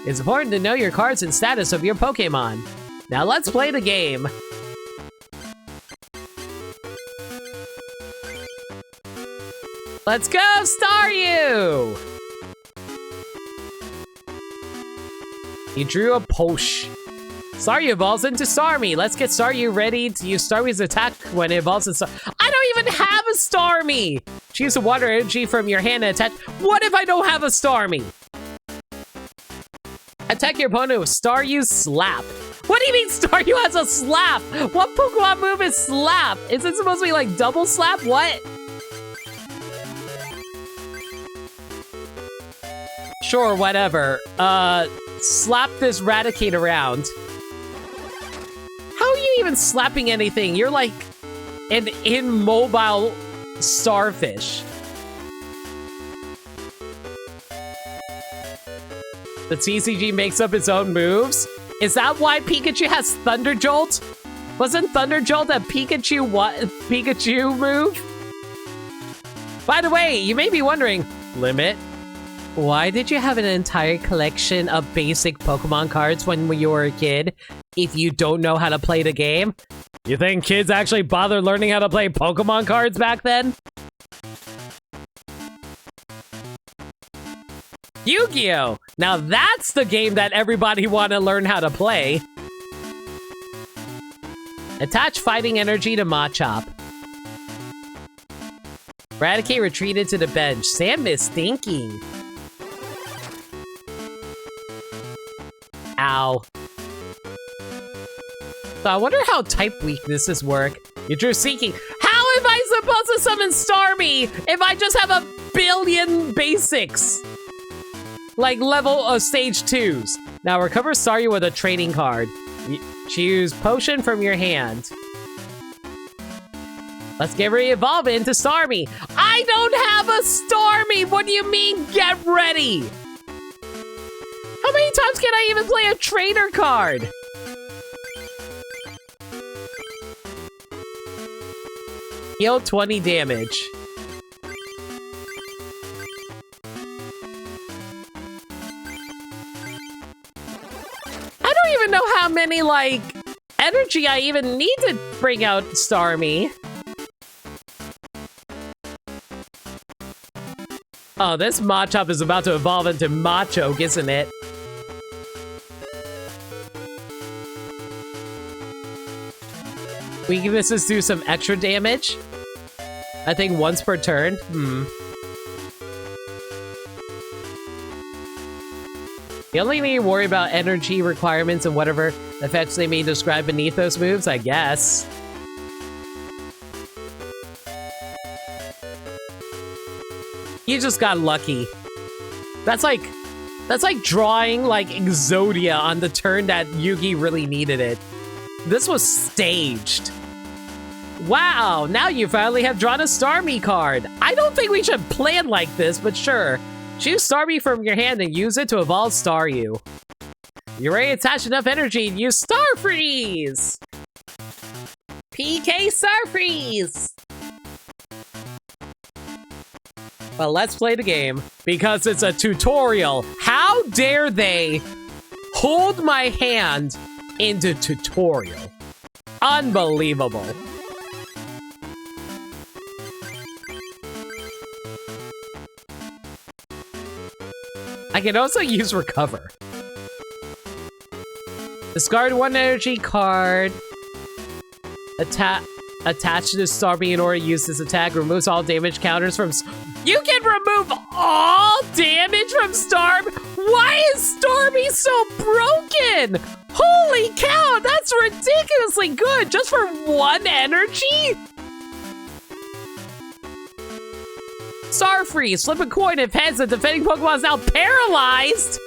It's important to know your cards and status of your Pokemon. Now let's play the game. Let's go, Staryu! You drew a Posh. Staryu evolves into Starmie. Let's get Staryu ready to use Starmie's attack when it evolves into I don't even have a Starmie! Choose a water energy from your hand and attach. What if I don't have a Starmie? Attack your opponent with Staryu Slap. What do you mean Staryu has a Slap? What Pokemon move is Slap? Is it supposed to be like double Slap? What? Sure, whatever. Slap this Raticate around. How are you even slapping anything? You're like an immobile starfish. The TCG makes up its own moves? Is that why Pikachu has Thunder Jolt? Wasn't Thunder Jolt a Pikachu move? By the way, you may be wondering, Limit, why did you have an entire collection of basic Pokemon cards when you were a kid if you don't know how to play the game? You think kids actually bothered learning how to play Pokemon cards back then? Yu-Gi-Oh! Now that's the game that everybody want to learn how to play. Attach fighting energy to Machop. Raticate retreated to the bench. Sam is thinking. Ow. So I wonder how type weaknesses work. You drew Seeking. How am I supposed to summon Starmie if I just have a billion basics? Like level stage 2s. Now recover Staryu with a trading card. Choose Potion from your hand. Let's get re-evolve into Starmie. I I don't have a Starmie! What do you mean, get ready? How many times can I even play a trainer card? Heal 20 damage. I don't even know how many, like, energy I even need to bring out Starmie. Oh, this Machop is about to evolve into Machoke, isn't it? Weaknesses do some extra damage. I think once per turn. You only need to worry about energy requirements and whatever effects they may describe beneath those moves, I guess. You just got lucky. That's like drawing like Exodia on the turn that Yugi really needed it. This was staged. Wow, now you finally have drawn a Starmie card. I don't think we should plan like this, but sure. Choose Starmie from your hand and use it to evolve Staryu. You already attached enough energy and use Star Freeze! PK Star Freeze! Well, let's play the game, because it's a tutorial. How dare they hold my hand into tutorial? Unbelievable. I can also use Recover. Discard one energy card. Attach to the Starmie in order to use this attack. Removes all damage counters from... You can remove all damage from Starmie? Why is Starmie so broken? Holy cow, that's ridiculously good just for one energy? Star Freeze, flip a coin if heads, the defending Pokemon is now paralyzed.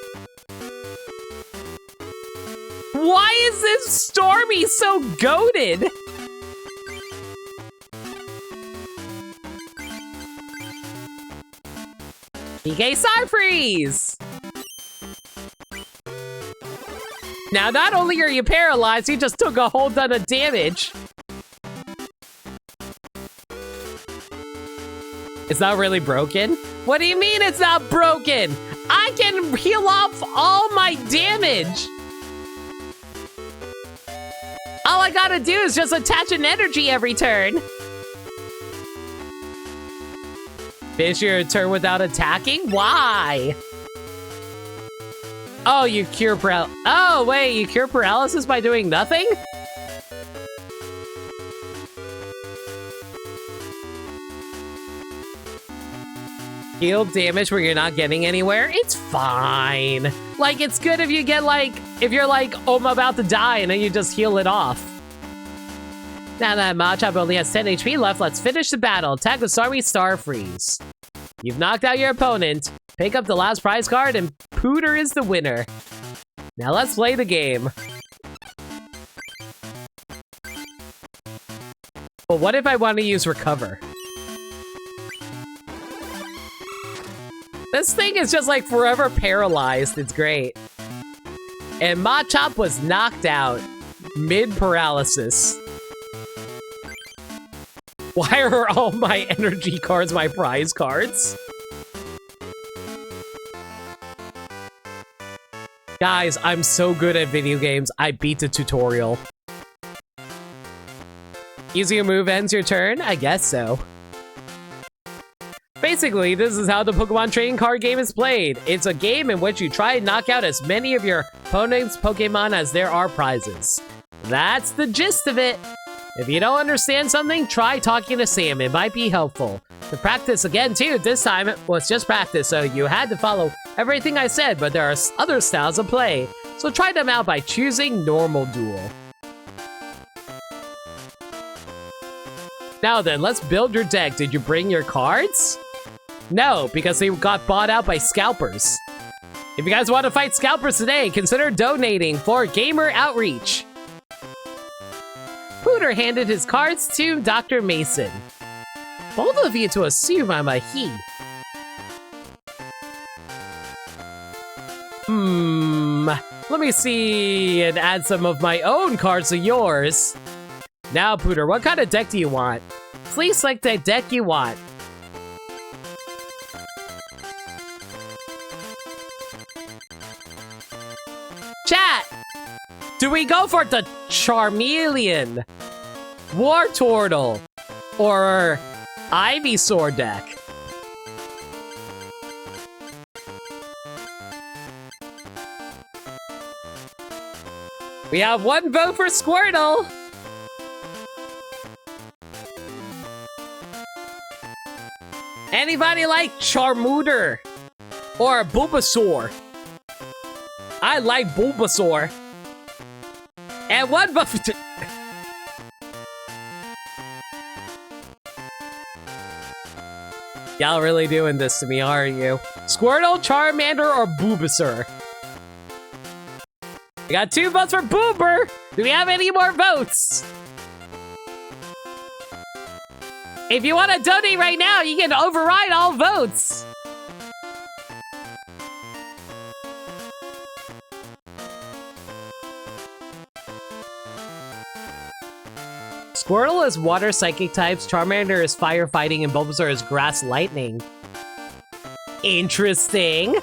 Why is this Starmie so goated? PK Star Freeze! Now, not only are you paralyzed, you just took a whole ton of damage. It's not really broken? What do you mean it's not broken? I can heal off all my damage. All I gotta do is just attach an energy every turn. Finish your turn without attacking? Why? Oh, you cure paralysis. Oh, wait, you cure paralysis by doing nothing? Heal damage where you're not getting anywhere? It's fine. Like, it's good if you get, like, if you're like, oh, I'm about to die, and then you just heal it off. Now that Machop only has 10 HP left, let's finish the battle. Attack with Starmie Star Freeze. You've knocked out your opponent. Pick up the last prize card, and Pooter is the winner. Now let's play the game. But what if I want to use Recover? This thing is just like forever paralyzed. It's great. And Machop was knocked out mid-paralysis. Why are all my energy cards my prize cards? Guys, I'm so good at video games, I beat the tutorial. Using a move ends your turn? I guess so. Basically, this is how the Pokemon trading card game is played. It's a game in which you try and knock out as many of your opponent's Pokemon as there are prizes. That's the gist of it. If you don't understand something, try talking to Sam. It might be helpful. To practice again, too. This time, it was just practice, so you had to follow everything I said, but there are other styles of play. So try them out by choosing Normal Duel. Now then, let's build your deck. Did you bring your cards? No, because they got bought out by scalpers. If you guys want to fight scalpers today, consider donating for Gamer Outreach. Pooter handed his cards to Dr. Mason. bold of you to assume I'm a he. Let me see and add some of my own cards to yours. Now, Pooter, what kind of deck do you want? Please select the deck you want. Chat! Do we go for the Charmeleon, War Turtle, or Ivysaur deck? We have one vote for Squirtle! Anybody like Charmander or Bulbasaur? I like Bulbasaur. And one vote for... Y'all really doing this to me, are you? Squirtle, Charmander, or Bulbasaur? We got 2 votes for Boober! Do we have any more votes? If you want to donate right now, you can override all votes! Squirtle is water psychic types, Charmander is fire fighting, and Bulbasaur is grass lightning. Interesting!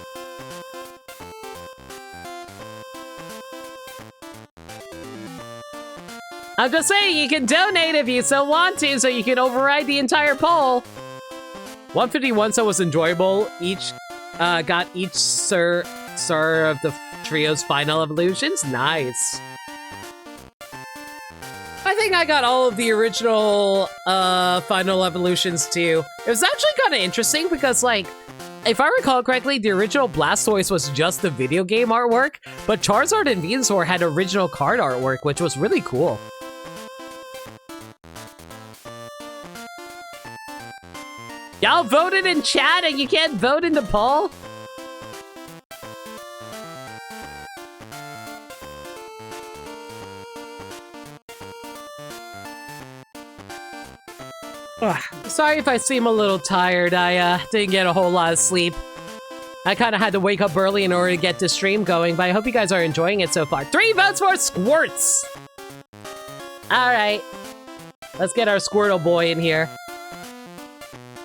I'm just saying, you can donate if you so want to, so you can override the entire poll. 151 so was enjoyable. Each got each sir of the trio's final evolutions. Nice. I think I got all of the original final evolutions too. It was actually kind of interesting because, like, if I recall correctly, the original Blastoise was just the video game artwork, but Charizard and Venusaur had original card artwork, which was really cool. Y'all voted in chat and you can't vote in the poll? Sorry if I seem a little tired. I didn't get a whole lot of sleep. I kind of had to wake up early in order to get this stream going, but I hope you guys are enjoying it so far. 3 votes for Squirts! Alright. Let's get our Squirtle boy in here.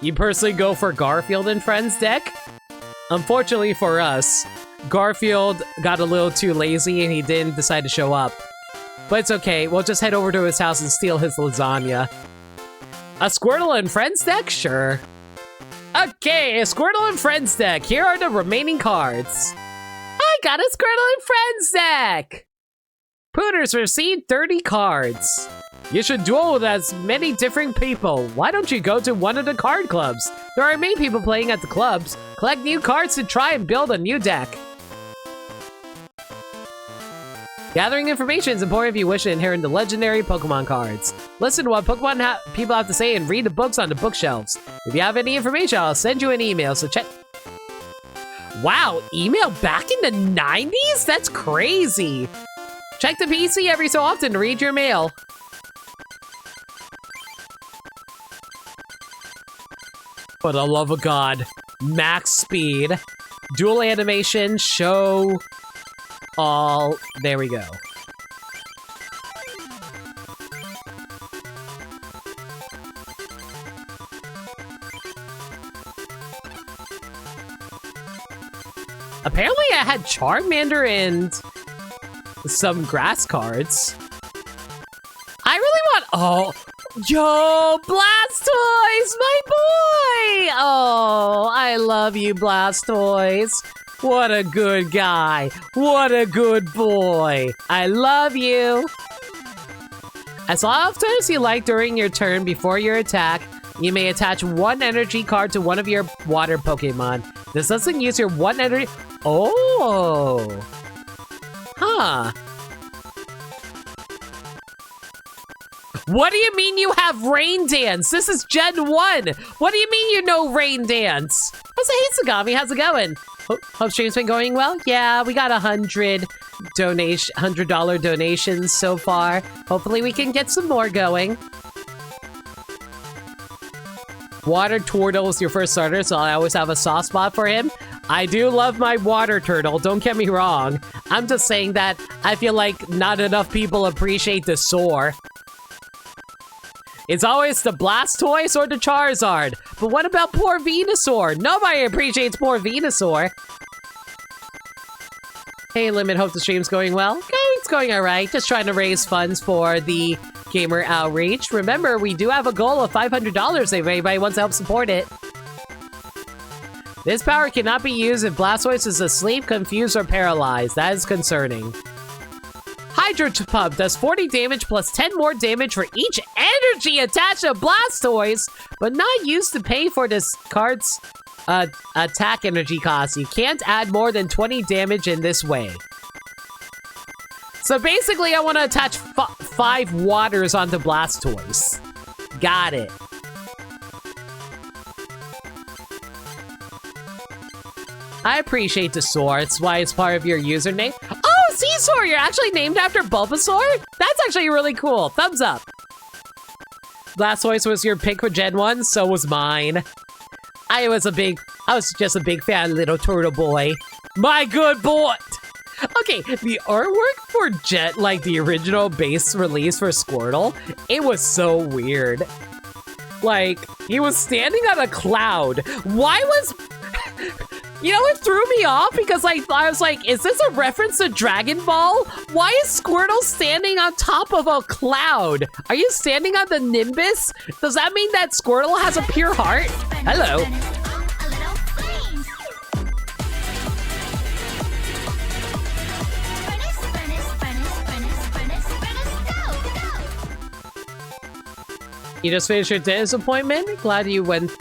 You personally go for Garfield and Friends deck? Unfortunately for us, Garfield got a little too lazy and he didn't decide to show up. But it's okay, we'll just head over to his house and steal his lasagna. A Squirtle and Friends deck? Sure. Okay, a Squirtle and Friends deck. Here are the remaining cards. I got a Squirtle and Friends deck! Pooters received 30 cards. You should duel with as many different people. Why don't you go to one of the card clubs? There are many people playing at the clubs. Collect new cards to try and build a new deck. Gathering information is important if you wish to inherit the legendary Pokemon cards. Listen to what Pokemon people have to say and read the books on the bookshelves. If you have any information, I'll send you an email, so check. Wow, email back in the 90s? That's crazy. Check the PC every so often to read your mail. For the love of God. Max speed. Dual animation. Show all. There we go. Apparently I had Charmander and some grass cards. I really want... Oh... Yo, Blastoise, my boy! Oh, I love you, Blastoise. What a good guy. What a good boy. I love you. As often as you like during your turn before your attack, you may attach 1 energy card to one of your water Pokemon. This doesn't use your 1 energy... Oh. Huh. What do you mean you have Rain Dance? This is Gen 1. What do you mean you know Rain Dance? Hey, Sagami, how's it going? Hope stream's been going well? Yeah, we got $100 donations so far. Hopefully we can get some more going. Water Turtle is your first starter, so I always have a soft spot for him. I do love my Water Turtle, don't get me wrong. I'm just saying that I feel like not enough people appreciate the Soar. It's always the Blastoise or the Charizard. But what about poor Venusaur? Nobody appreciates poor Venusaur. Hey, Limit, hope the stream's going well. Okay, it's going alright. Just trying to raise funds for the Gamer Outreach. Remember, we do have a goal of $500 if anybody wants to help support it. This power cannot be used if Blastoise is asleep, confused, or paralyzed. That is concerning. Hydro Pump does 40 damage plus 10 more damage for each energy attached to Blastoise, but not used to pay for this card's attack energy cost. You can't add more than 20 damage in this way. So basically, I want to attach 5 waters onto Blastoise. Got it. I appreciate the Soar. It's why it's part of your username. Oh, Seasaur! You're actually named after Bulbasaur? That's actually really cool. Thumbs up. Blastoise was your pick for Gen 1, so was mine. I was just a big fan of Little Turtle Boy. My good boy! Okay, the artwork for Jet, like the original base release for Squirtle, it was so weird. Like, he was standing on a cloud. Why was... You know, it threw me off because I was like, is this a reference to Dragon Ball? Why is Squirtle standing on top of a cloud? Are you standing on the Nimbus? Does that mean that Squirtle has a pure heart? Hello. You just finished your dentist appointment? Glad you went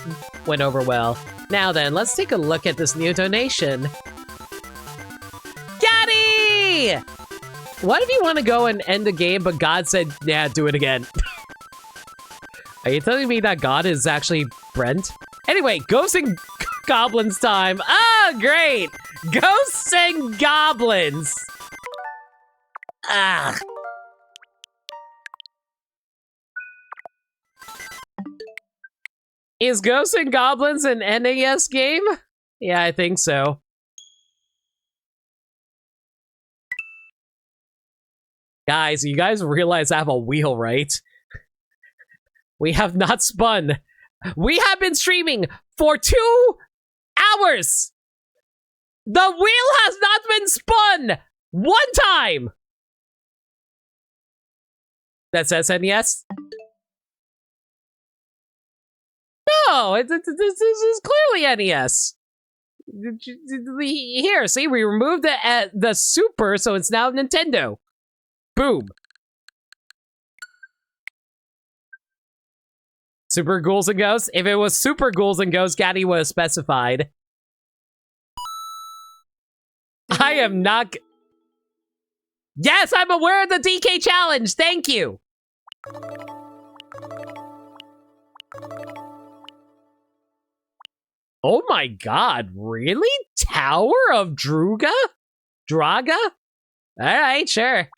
over well. Now then, let's take a look at this new donation. Gaddy! What if you want to go and end the game, but God said, yeah, do it again? Are you telling me that God is actually Brent? Anyway, Ghosts and Goblins time. Oh, great! Ghosts and Goblins! Ah. Is Ghosts and Goblins an NES game? Yeah, I think so. Guys, you guys realize I have a wheel, right? We have not spun. We have been streaming for 2 hours! The wheel has not been spun! 1 time! That's SNES? No, this is clearly NES. Here, see, we removed the Super, so it's now Nintendo. Boom. Super Ghouls and Ghosts? If it was Super Ghouls and Ghosts, Gaddy would have specified. I am not... Yes, I'm aware of the DK challenge. Thank you. Oh my god, really? Tower of Druga? Draga? Alright, sure.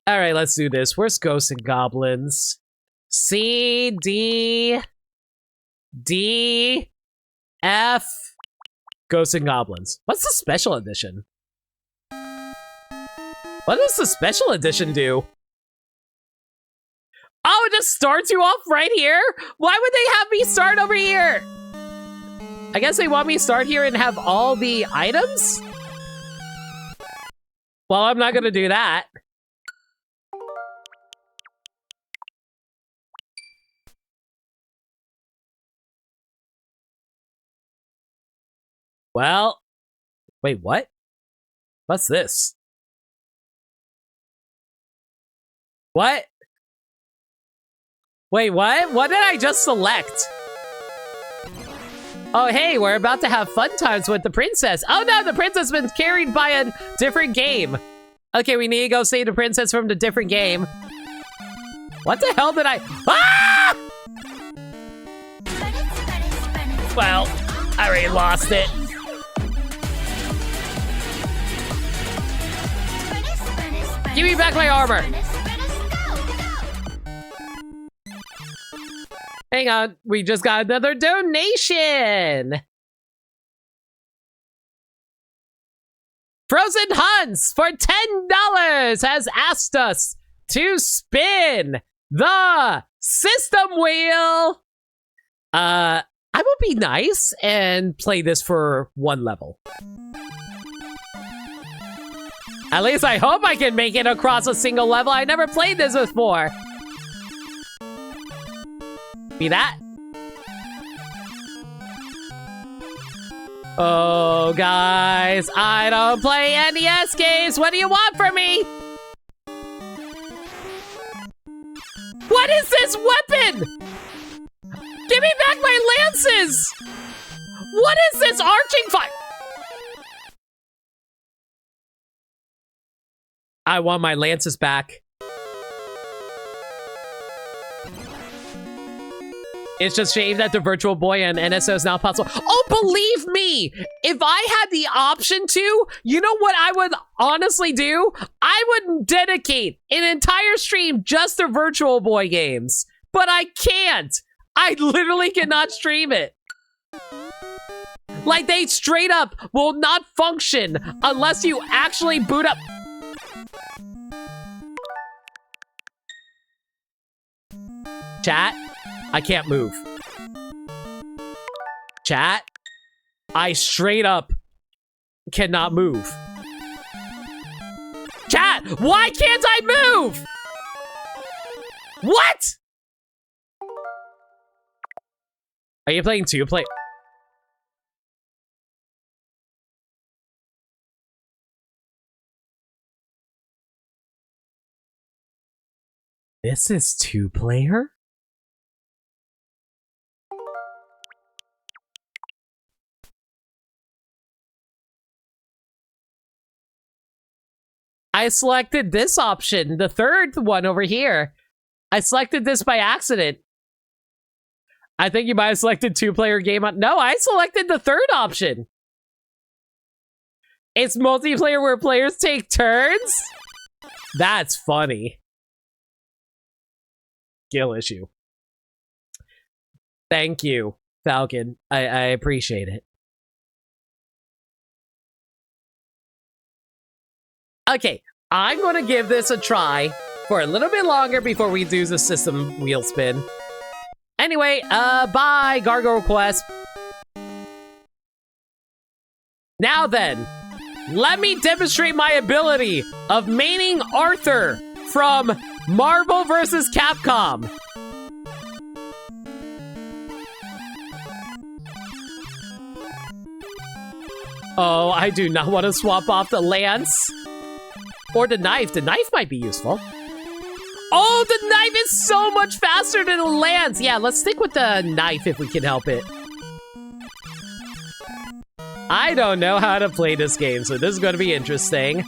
Alright, let's do this. Where's Ghosts and Goblins? C, D, D, F, Ghosts and Goblins. What's the special edition? What does the special edition do? Oh, it just starts you off right here? Why would they have me start over here? I guess they want me to start here and have all the items? Well, I'm not gonna do that. Well, wait, what? What's this? What? Wait, what? What did I just select? Oh, hey, we're about to have fun times with the princess. Oh no, the princess has been carried by a different game. Okay, we need to go save the princess from the different game. What the hell did I... Ah! Well, I already lost it. Give me back my armor. Hang on, we just got another donation. Frozen Hunts for $10 has asked us to spin the system wheel. I will be nice and play this for one level. At least I hope I can make it across a single level. I never played this before. Be that. Oh, guys, I don't play NES games. What do you want from me? What is this weapon? Give me back my lances! What is this arching fire? I want my lances back. It's just shame that the Virtual Boy and NSO is not possible. Oh, believe me, if I had the option to, you know what I would honestly do? I would dedicate an entire stream just to Virtual Boy games. But I can't. I literally cannot stream it. Like, they straight up will not function unless you actually boot up. Chat, I can't move. Chat, I straight up cannot move. Chat, why can't I move? What? Are you playing two play? This is two-player? I selected this option, the third one over here. I selected this by accident. I think you might have selected two-player game on... No, I selected the third option. It's multiplayer where players take turns? That's funny. Skill issue. Thank you, Falcon. I appreciate it. Okay, I'm gonna give this a try for a little bit longer before we do the system wheel spin. Anyway, bye, Gargoyle Quest. Now then, let me demonstrate my ability of maining Arthur from Marvel vs. Capcom. Oh, I do not want to swap off the lance. Or the knife. The knife might be useful. Oh, the knife is so much faster than the lance. Yeah, let's stick with the knife if we can help it. I don't know how to play this game, so this is going to be interesting.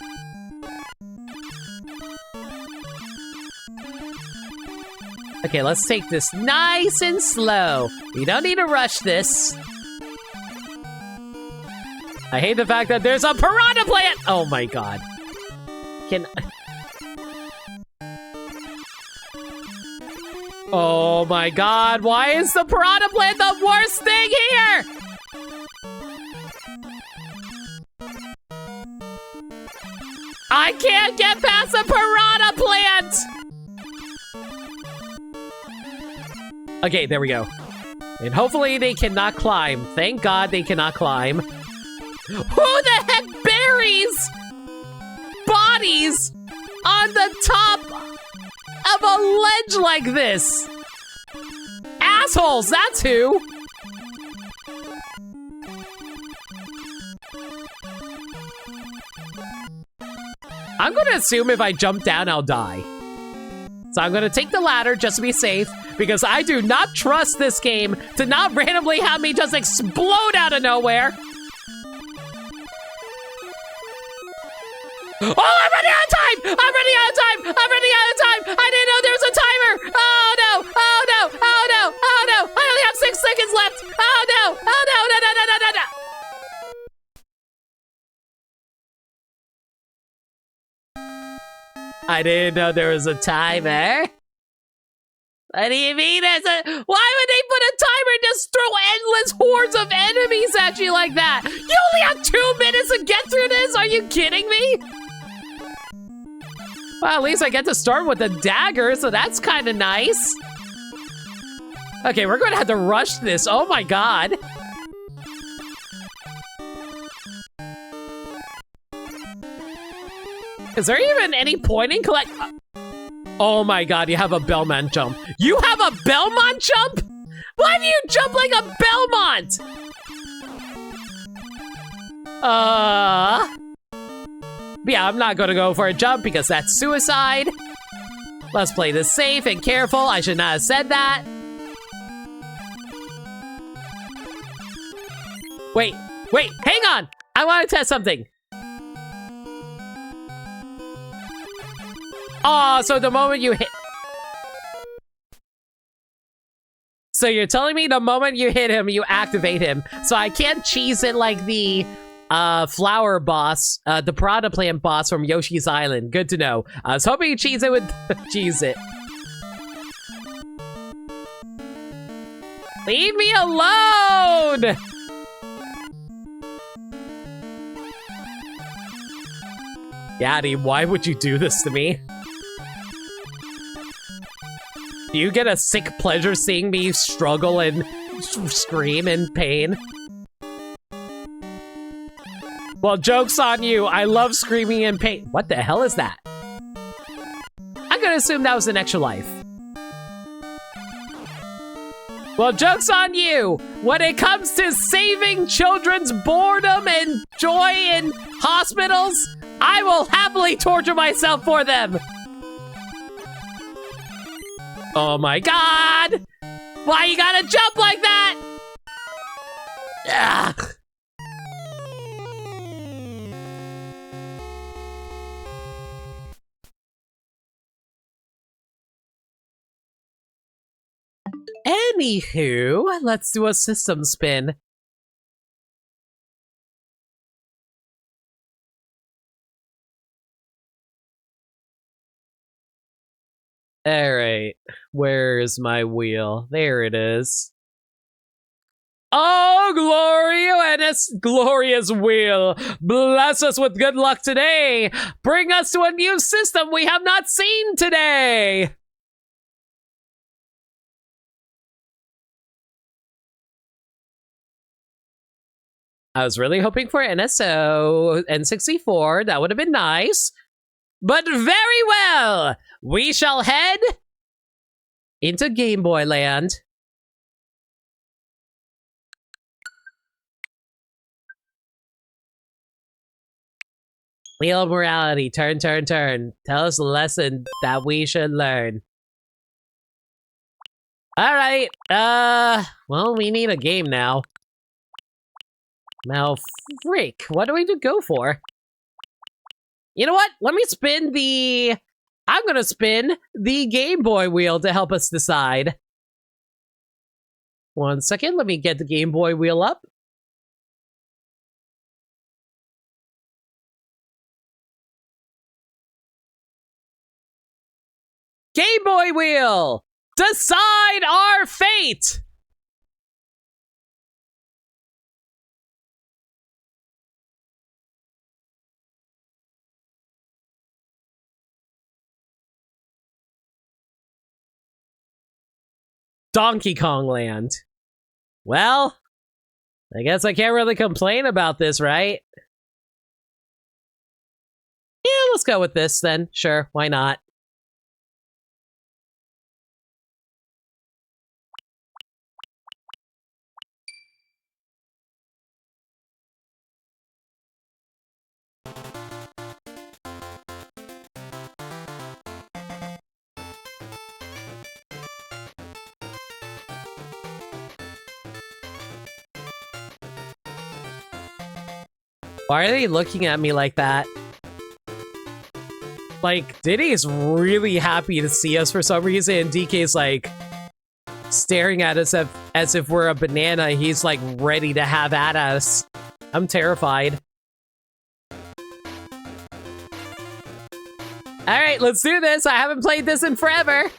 Okay, let's take this nice and slow. We don't need to rush this. I hate the fact that there's a piranha plant! Oh my god. Oh my god, why is the piranha plant the worst thing here? I can't get past the piranha plant! Okay, there we go. And hopefully they cannot climb. Thank god they cannot climb. Who the heck buries bodies on the top of a ledge like this? Assholes, that's who! I'm gonna assume if I jump down, I'll die. So I'm gonna take the ladder just to be safe, because I do not trust this game to not randomly have me just explode out of nowhere. Oh, I'm running out of time! I'm running out of time! I'm running out of time! I didn't know there was a timer! Oh no! Oh no! Oh no! Oh no! I only have 6 seconds left! Oh no! Oh no! No, no, no, no, no, no! I didn't know there was a timer. What do you mean? Why would they put a timer and just throw endless hordes of enemies at you like that? You only have 2 minutes to get through this? Are you kidding me? Well, at least I get to start with a dagger, so that's kind of nice. Okay, we're going to have to rush this. Oh my god. Is there even any point in collect? Oh my god, you have a Belmont jump. You have a Belmont jump? Why do you jump like a Belmont? Yeah, I'm not gonna go for a jump because that's suicide. Let's play this safe and careful. I should not have said that. Wait, hang on. I want to test something. Oh, so the moment you hit... So you're telling me the moment you hit him, you activate him. So I can't cheese it like the flower boss, the Prada plant boss from Yoshi's Island. Good to know. I was hoping you cheese it with cheese it. Leave me alone! Daddy, why would you do this to me? Do you get a sick pleasure seeing me struggle and scream in pain? Well, joke's on you. I love screaming in pain. What the hell is that? I'm gonna assume that was an extra life. Well, joke's on you. When it comes to saving children's boredom and joy in hospitals, I will happily torture myself for them. Oh my god! Why you gotta jump like that? Ugh. Anywho, let's do a system spin. Alright, where's my wheel? There it is. Oh, glorious wheel! Bless us with good luck today! Bring us to a new system we have not seen today! I was really hoping for NSO N64. That would have been nice. But very well! We shall head into Game Boy Land. Wheel of Morality. Turn, turn, turn. Tell us a lesson that we should learn. Alright. Well, we need a game now. Now, freak. What do we go for? You know what? Let me spin the... I'm gonna spin the Game Boy wheel to help us decide. 1 second, let me get the Game Boy wheel up. Game Boy wheel! Decide our fate! Donkey Kong Land. Well, I guess I can't really complain about this, right? Yeah, let's go with this then. Sure, why not? Why are they looking at me like that? Like, Diddy's really happy to see us for some reason, and DK's like staring at us as if we're a banana. He's like ready to have at us. I'm terrified. Alright, let's do this. I haven't played this in forever.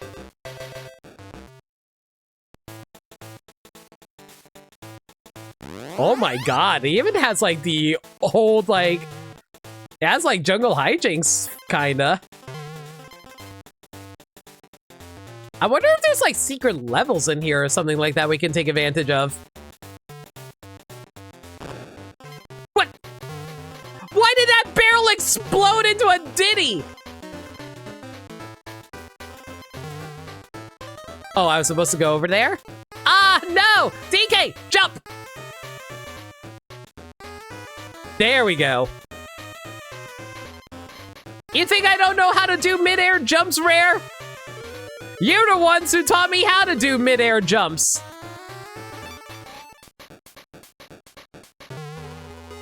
Oh my god, it even has like the old like, it has like jungle hijinks, kinda. I wonder if there's like secret levels in here or something like that we can take advantage of. What? Why did that barrel explode into a ditty? Oh, I was supposed to go over there? Ah, no! DK, jump! There we go. You think I don't know how to do mid-air jumps, Rare? You're the ones who taught me how to do mid-air jumps.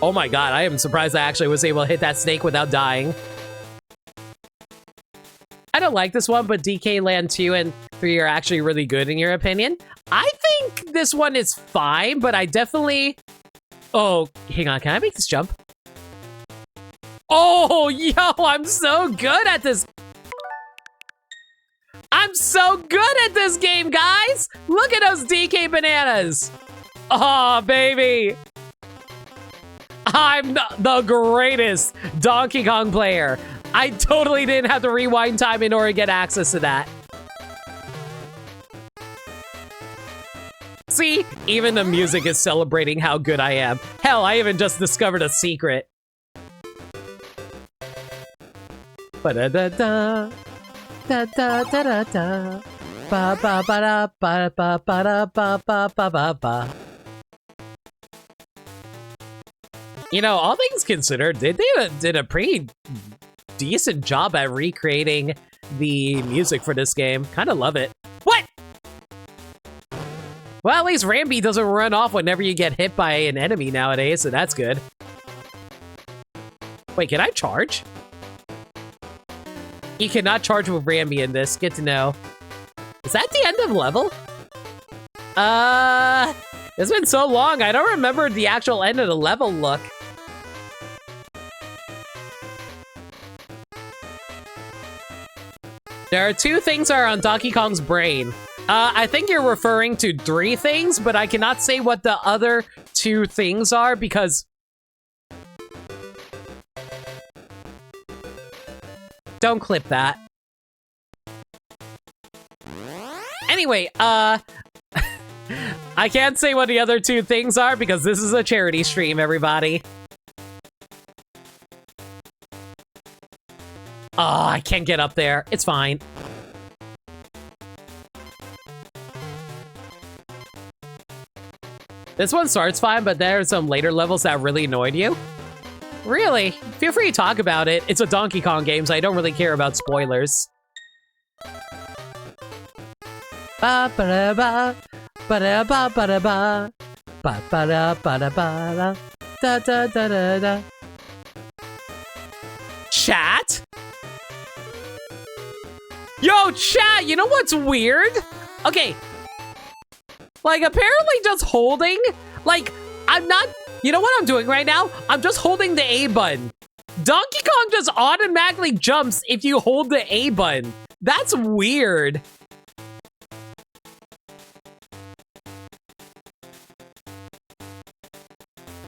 Oh my god, I am surprised I actually was able to hit that snake without dying. I don't like this one, but DK Land 2 and 3 are actually really good in your opinion. I think this one is fine, but I definitely... Oh, hang on, can I make this jump? Oh, yo, I'm so good at this. I'm so good at this game, guys! Look at those DK bananas! Oh, baby! I'm the greatest Donkey Kong player. I totally didn't have to rewind time in order to get access to that. See? Even the music is celebrating how good I am. Hell, I even just discovered a secret. Ba-da-da-da. Da-da-da-da-da. Ba-ba-ba-da-ba-ba-ba-da-ba-ba-ba-ba. You know, all things considered, they did a pretty decent job at recreating the music for this game. Kind of love it. What? Well, at least Rambi doesn't run off whenever you get hit by an enemy nowadays, so that's good. Wait, can I charge? You cannot charge with Rambi in this. Good to know. Is that the end of level? It's been so long, I don't remember the actual end of the level look. There are 2 things that are on Donkey Kong's brain. I think you're referring to 3 things, but I cannot say what the other 2 things are because... Don't clip that. Anyway, I can't say what the other 2 things are because this is a charity stream, everybody. Oh, I can't get up there. It's fine. This one starts fine, but there are some later levels that really annoyed you. Really? Feel free to talk about it. It's a Donkey Kong game, so I don't really care about spoilers. Ba ba ba ba ba ba ba ba ba ba ba da da da da da. Chat? Yo, chat, you know what's weird? Okay. Like, apparently just holding, like, I'm not, you know what I'm doing right now? I'm just holding the A button. Donkey Kong just automatically jumps if you hold the A button. That's weird.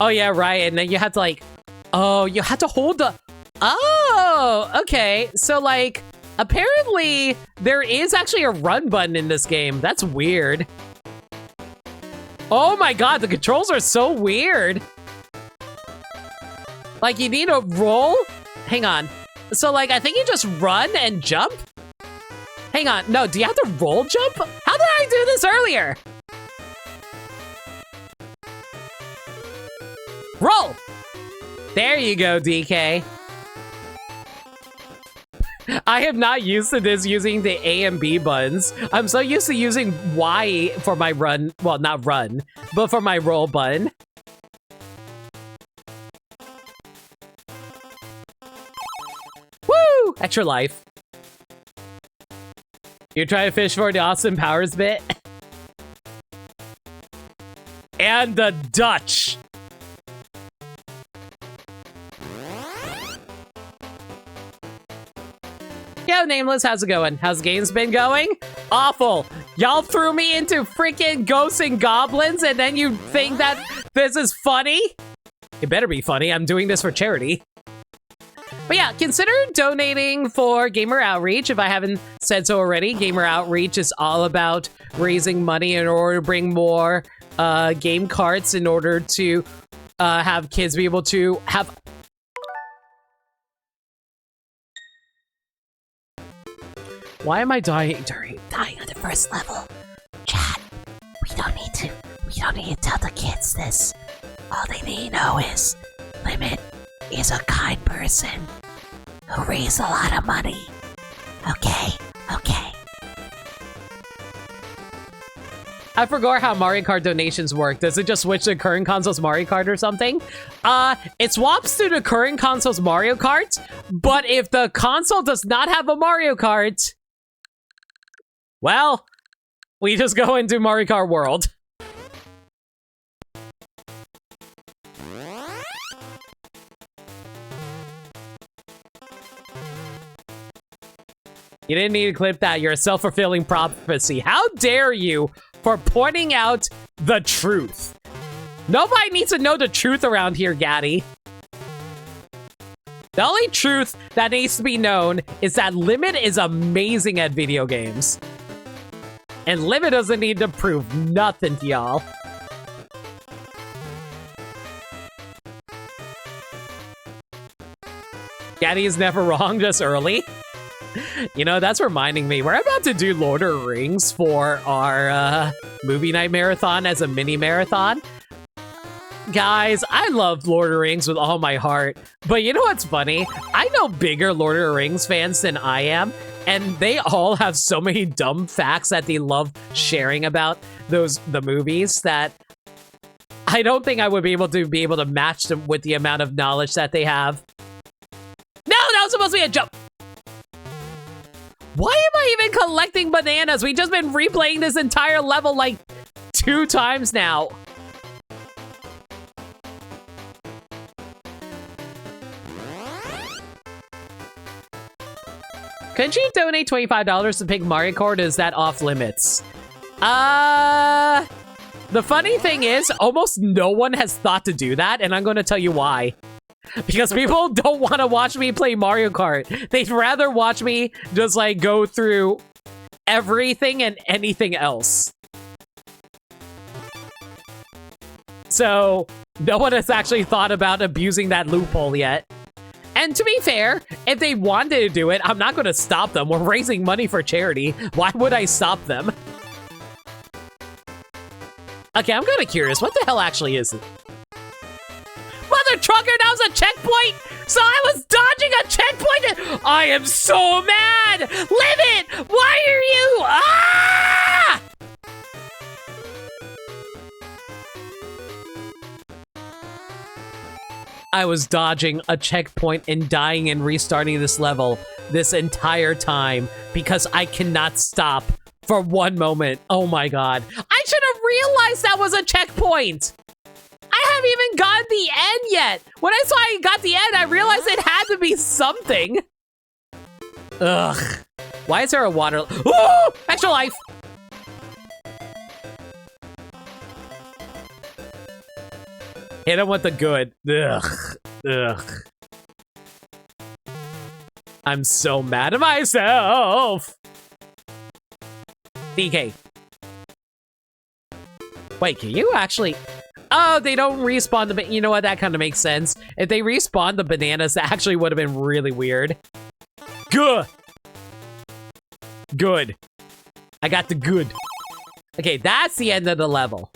Oh yeah, right, and then you have to like, oh, you have to hold the, oh, okay. So like, apparently there is actually a run button in this game. That's weird. Oh my god, the controls are so weird. Like, you need a roll? Hang on. So, like, I think you just run and jump? Hang on. No, do you have to roll jump? How did I do this earlier? Roll! There you go, DK. I am not used to this using the A and B buttons. I'm so used to using Y for my run. Well, not run, but for my roll button. Woo! Extra life. You're trying to fish for the Austin Powers bit? And the Dutch. Yo, Nameless, how's it going? How's the games been going? Awful. Y'all threw me into freaking ghosts and goblins, and then you think that This is funny. It better be funny. I'm doing this for charity. But yeah, consider donating for Gamer Outreach. If I haven't said so already, Gamer Outreach is all about raising money in order to bring more game carts in order to have kids be able to have... Why am I dying on the first level? Chat, we don't need to tell the kids this. All they need to know is Limit is a kind person who raised a lot of money. Okay. I forgot how Mario Kart donations work. Does it just switch to current console's Mario Kart or something? It swaps to the current console's Mario Kart, but if the console does not have a Mario Kart, well, we just go into Mario Kart World. You didn't need to clip that. You're a self-fulfilling prophecy. How dare you for pointing out the truth? Nobody needs to know the truth around here, Gaddy. The only truth that needs to be known is that Limit is amazing at video games. And Limit doesn't need to prove nothing to y'all. Gaddy is never wrong, just early. You know, that's reminding me, we're about to do Lord of the Rings for our movie night marathon as a mini marathon. Guys, I love Lord of the Rings with all my heart, but you know what's funny? I know bigger Lord of the Rings fans than I am, and they all have so many dumb facts that they love sharing about the movies that I don't think I would be able to match them with the amount of knowledge that they have. No, that was supposed to be a jump! Why am I even collecting bananas? We've just been replaying this entire level like 2 times now. Could you donate $25 to pick Mario Kart? Is that off limits? The funny thing is, almost no one has thought to do that, and I'm going to tell you why. Because people don't want to watch me play Mario Kart. They'd rather watch me just, like, go through everything and anything else. So, no one has actually thought about abusing that loophole yet. And to be fair, if they wanted to do it, I'm not going to stop them. We're raising money for charity. Why would I stop them? Okay, I'm kind of curious. What the hell actually is it? Mother trucker, that was a checkpoint! So I was dodging a checkpoint! I am so mad! Limit! Why are you? Ah! I was dodging a checkpoint and dying and restarting this level this entire time because I cannot stop for one moment. Oh my god. I should have realized that was a checkpoint! I haven't even gotten the end yet! When I saw I got the end, I realized it had to be something! Ugh. Why is there a water... Ooh! Extra life! Hit him with the good. Ugh. Ugh. I'm so mad at myself! DK. Wait, can you actually... Oh, they don't respawn the... You know what? That kind of makes sense. If they respawn the bananas, that actually would have been really weird. Good. Good. I got the good. Okay, that's the end of the level.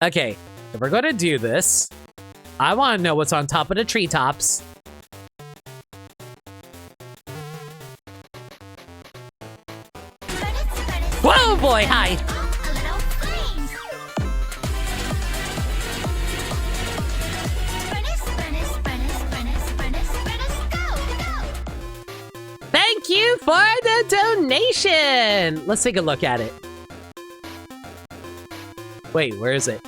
Okay, if we're gonna do this, I want to know what's on top of the treetops. Whoa, boy, hi! Thank you for the donation! Let's take a look at it. Wait, where is it?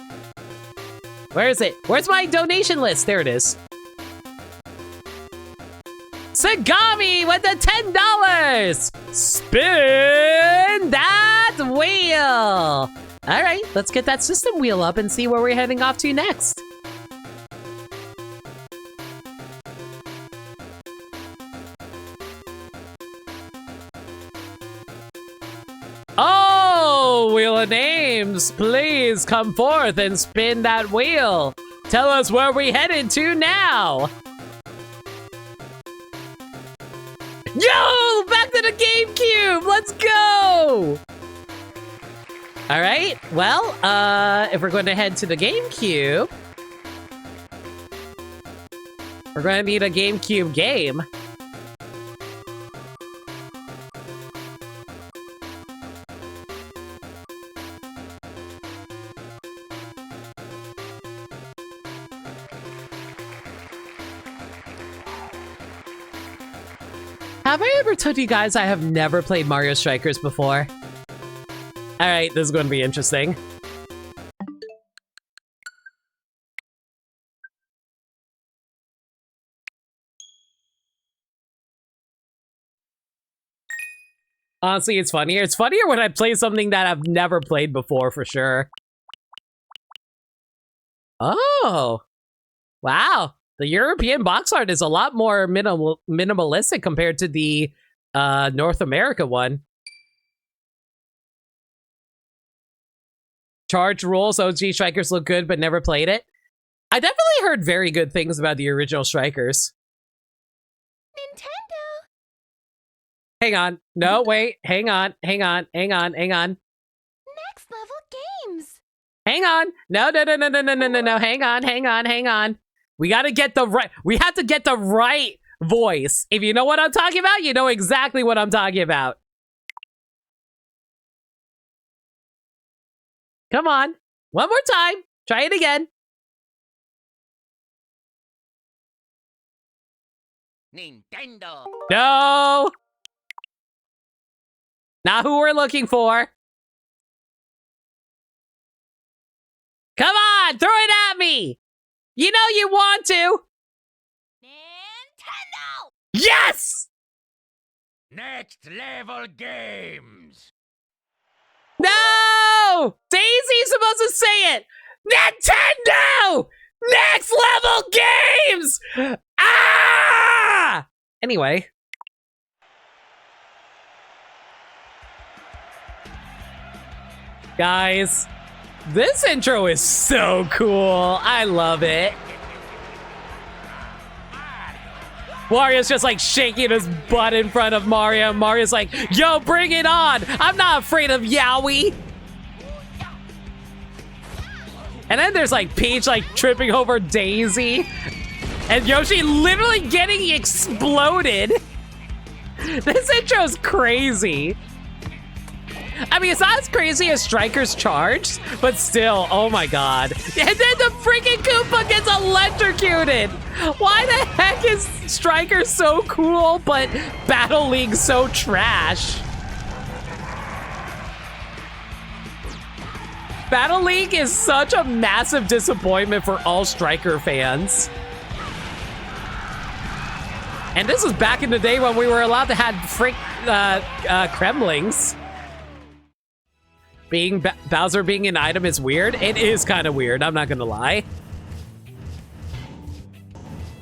Where is it? Where's my donation list? There it is. Sagami with the $10! Spin that wheel! All right, let's get that system wheel up and see where we're heading off to next. Oh, Wheel of Names, please come forth and spin that wheel. Tell us where we headed to now. Yo, back to the GameCube. Let's go. All right. Well, if we're going to head to the GameCube, we're going to need a GameCube game. Have I ever told you guys I have never played Mario Strikers before? Alright, this is going to be interesting. Honestly, it's funnier. It's funnier when I play something that I've never played before, for sure. Oh! Wow! The European box art is a lot more minimalistic compared to the North America one. Charge rules, OG Strikers look good, but never played it. I definitely heard very good things about the original Strikers. Nintendo. Hang on. No, wait. Hang on. Hang on. Hang on. Hang on. Next level games. Hang on. No. Hang on. Hang on. Hang on. We gotta get the right... We have to get the right voice. If you know what I'm talking about, you know exactly what I'm talking about. Come on. One more time. Try it again. Nintendo. No. Not who we're looking for. Come on. Throw it at me. You know you want to. Nintendo. Yes. Next level games. No! Daisy's supposed to say it! Nintendo! Next level games! Ah! Anyway. Guys, this intro is so cool. I love it. Wario's just like shaking his butt in front of Mario. Mario's like, yo, bring it on. I'm not afraid of Yowie. And then there's like Peach like tripping over Daisy. And Yoshi literally getting exploded. This intro's crazy. I mean, it's not as crazy as Striker's Charged, but still, oh my god. And then the freaking Koopa gets electrocuted! Why the heck is Striker so cool, but Battle League so trash? Battle League is such a massive disappointment for all Striker fans. And this was back in the day when we were allowed to have Kremlings. Bowser being an item is weird. It is kind of weird, I'm not gonna lie.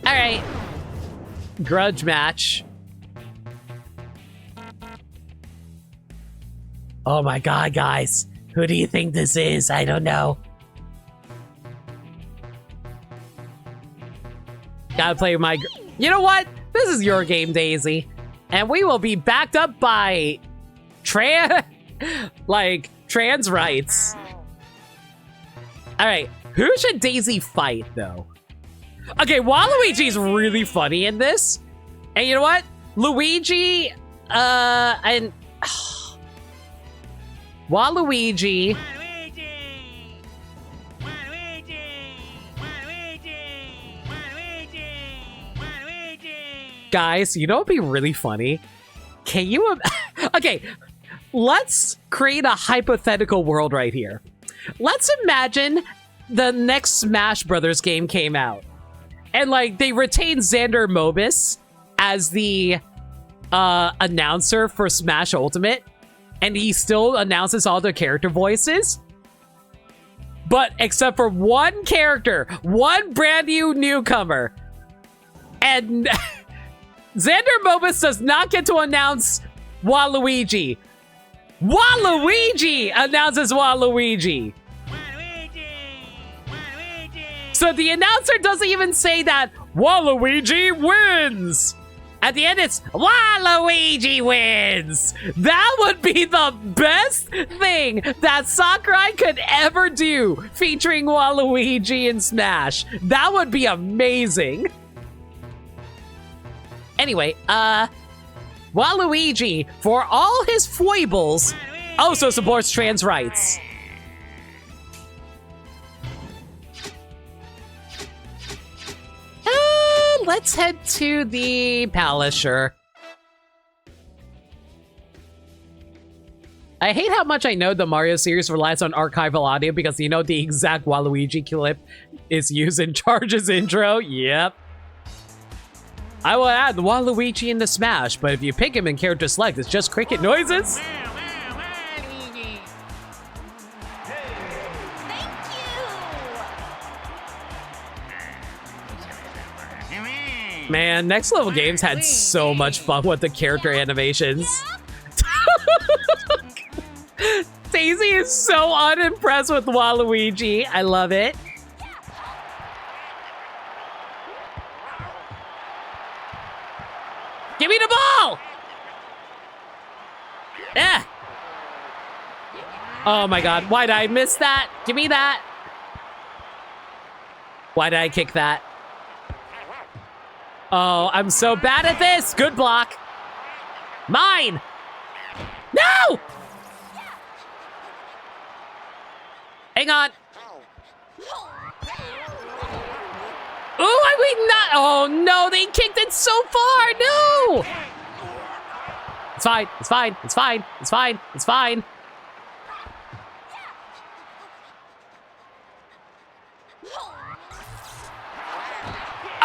All right. Grudge match. Oh my god, guys. Who do you think this is? I don't know. Gotta play my... You know what? This is your game, Daisy. And we will be backed up by... trans rights. Alright, who should Daisy fight, though? Okay, Waluigi's really funny in this. And you know what? Luigi, and... Waluigi... Guys, you know what'd be really funny? Can you... Okay, let's create a hypothetical world right here. Let's imagine the next Smash Brothers game came out. And, like, they retained Xander Mobus as the announcer for Smash Ultimate. And he still announces all the character voices. but except for one character, one brand new newcomer. And Xander Mobus does not get to announce Waluigi. Waluigi announces Waluigi. So the announcer doesn't even say that Waluigi wins. At the end, it's Waluigi wins. That would be the best thing that Sakurai could ever do featuring Waluigi in Smash. That would be amazing. Anyway, Waluigi, for all his foibles, also supports trans rights. Let's head to the palace, sure. I hate how much I know the Mario series relies on archival audio because you know the exact Waluigi clip is used in Charge's intro. Yep. I will add Waluigi into Smash, but if you pick him in character select, it's just cricket noises. Man, Next Level Games had so much fun with the character animations. Daisy is so unimpressed with Waluigi. I love it. Give me the ball! Yeah. Oh my god, why did I miss that? Give me that. Why did I kick that? Oh, I'm so bad at this. Good block. Mine. No! Hang on. Oh, I mean not. Oh no, they kicked it so far. No. It's fine. It's fine. It's fine. It's fine. It's fine.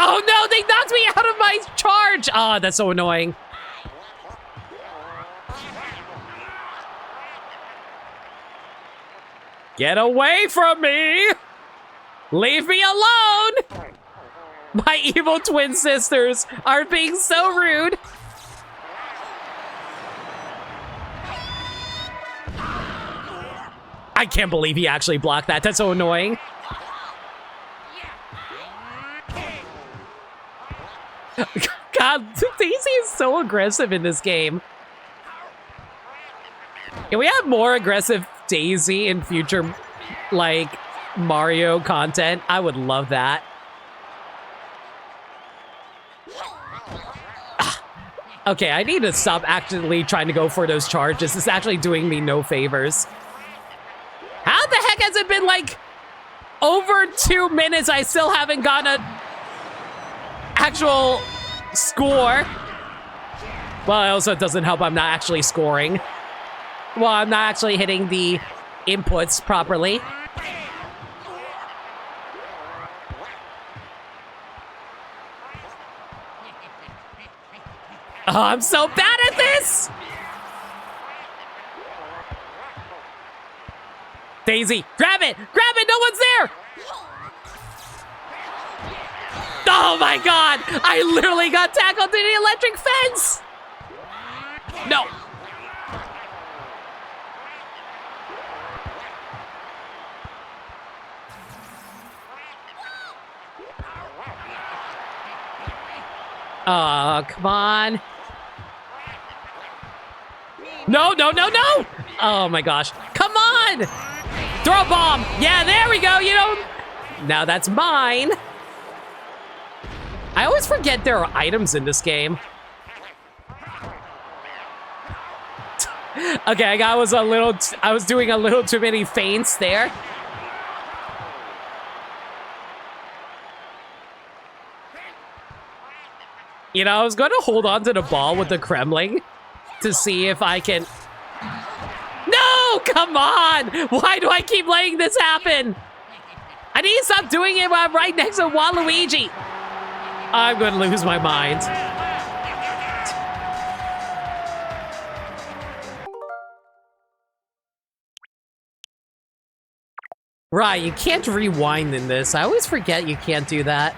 Oh no, they knocked me out of my charge! Oh, that's so annoying. Get away from me! Leave me alone! My evil twin sisters are being so rude. I can't believe he actually blocked that. That's so annoying. God, Daisy is so aggressive in this game. Can we have more aggressive Daisy in future, like, Mario content? I would love that. Okay, I need to stop actively trying to go for those charges. It's actually doing me no favors. How the heck has it been, like, over 2 minutes? I still haven't gotten a actual score. Well, it also doesn't help I'm not actually scoring. Well, I'm not actually hitting the inputs properly. Oh, I'm so bad at this! Daisy, grab it! Grab it! No one's there! Oh my god! I literally got tackled to the electric fence! No. Oh, come on. No, no, no, no! Oh my gosh. Come on! Throw a bomb! Yeah, there we go, you know. Now that's mine. I always forget there are items in this game. Okay, I was doing a little too many feints there. You know, I was gonna hold on to the ball with the Kremling to see if I can... No, come on! Why do I keep letting this happen? I need to stop doing it while I'm right next to Waluigi. I'm gonna lose my mind. Right, you can't rewind in this. I always forget you can't do that.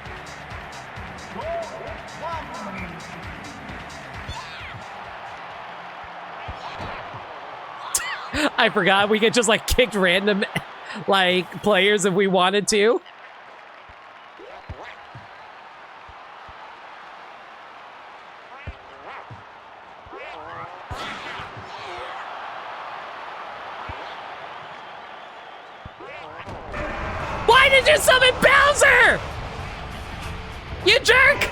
I forgot we could just like kick random like players if we wanted to. Why did you summon Bowser? You jerk!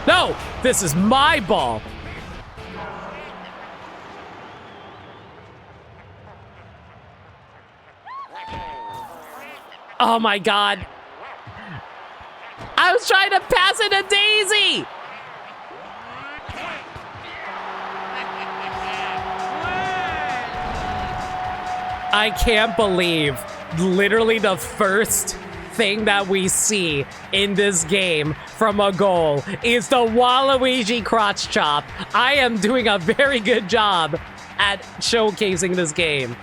No, this is my ball. Oh my god. I was trying to pass it to Daisy! I can't believe literally the first thing that we see in this game from a goal is the Waluigi crotch chop. I am doing a very good job at showcasing this game.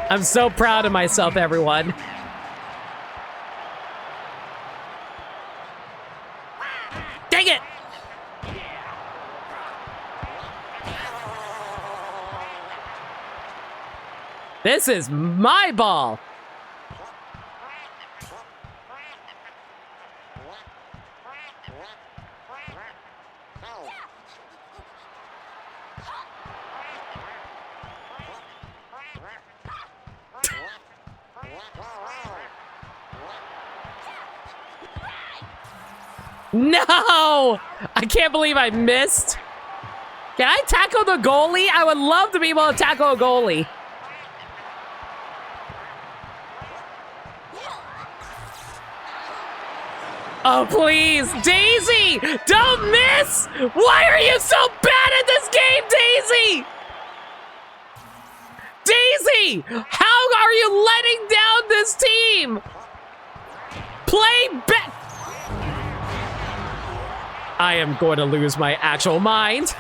I'm so proud of myself, everyone. Dang it! This is my ball! No! I can't believe I missed. Can I tackle the goalie? I would love to be able to tackle a goalie. Oh, please. Daisy! Don't miss! Why are you so bad at this game, Daisy? Daisy! How are you letting down this team? Play back! I am going to lose my actual mind.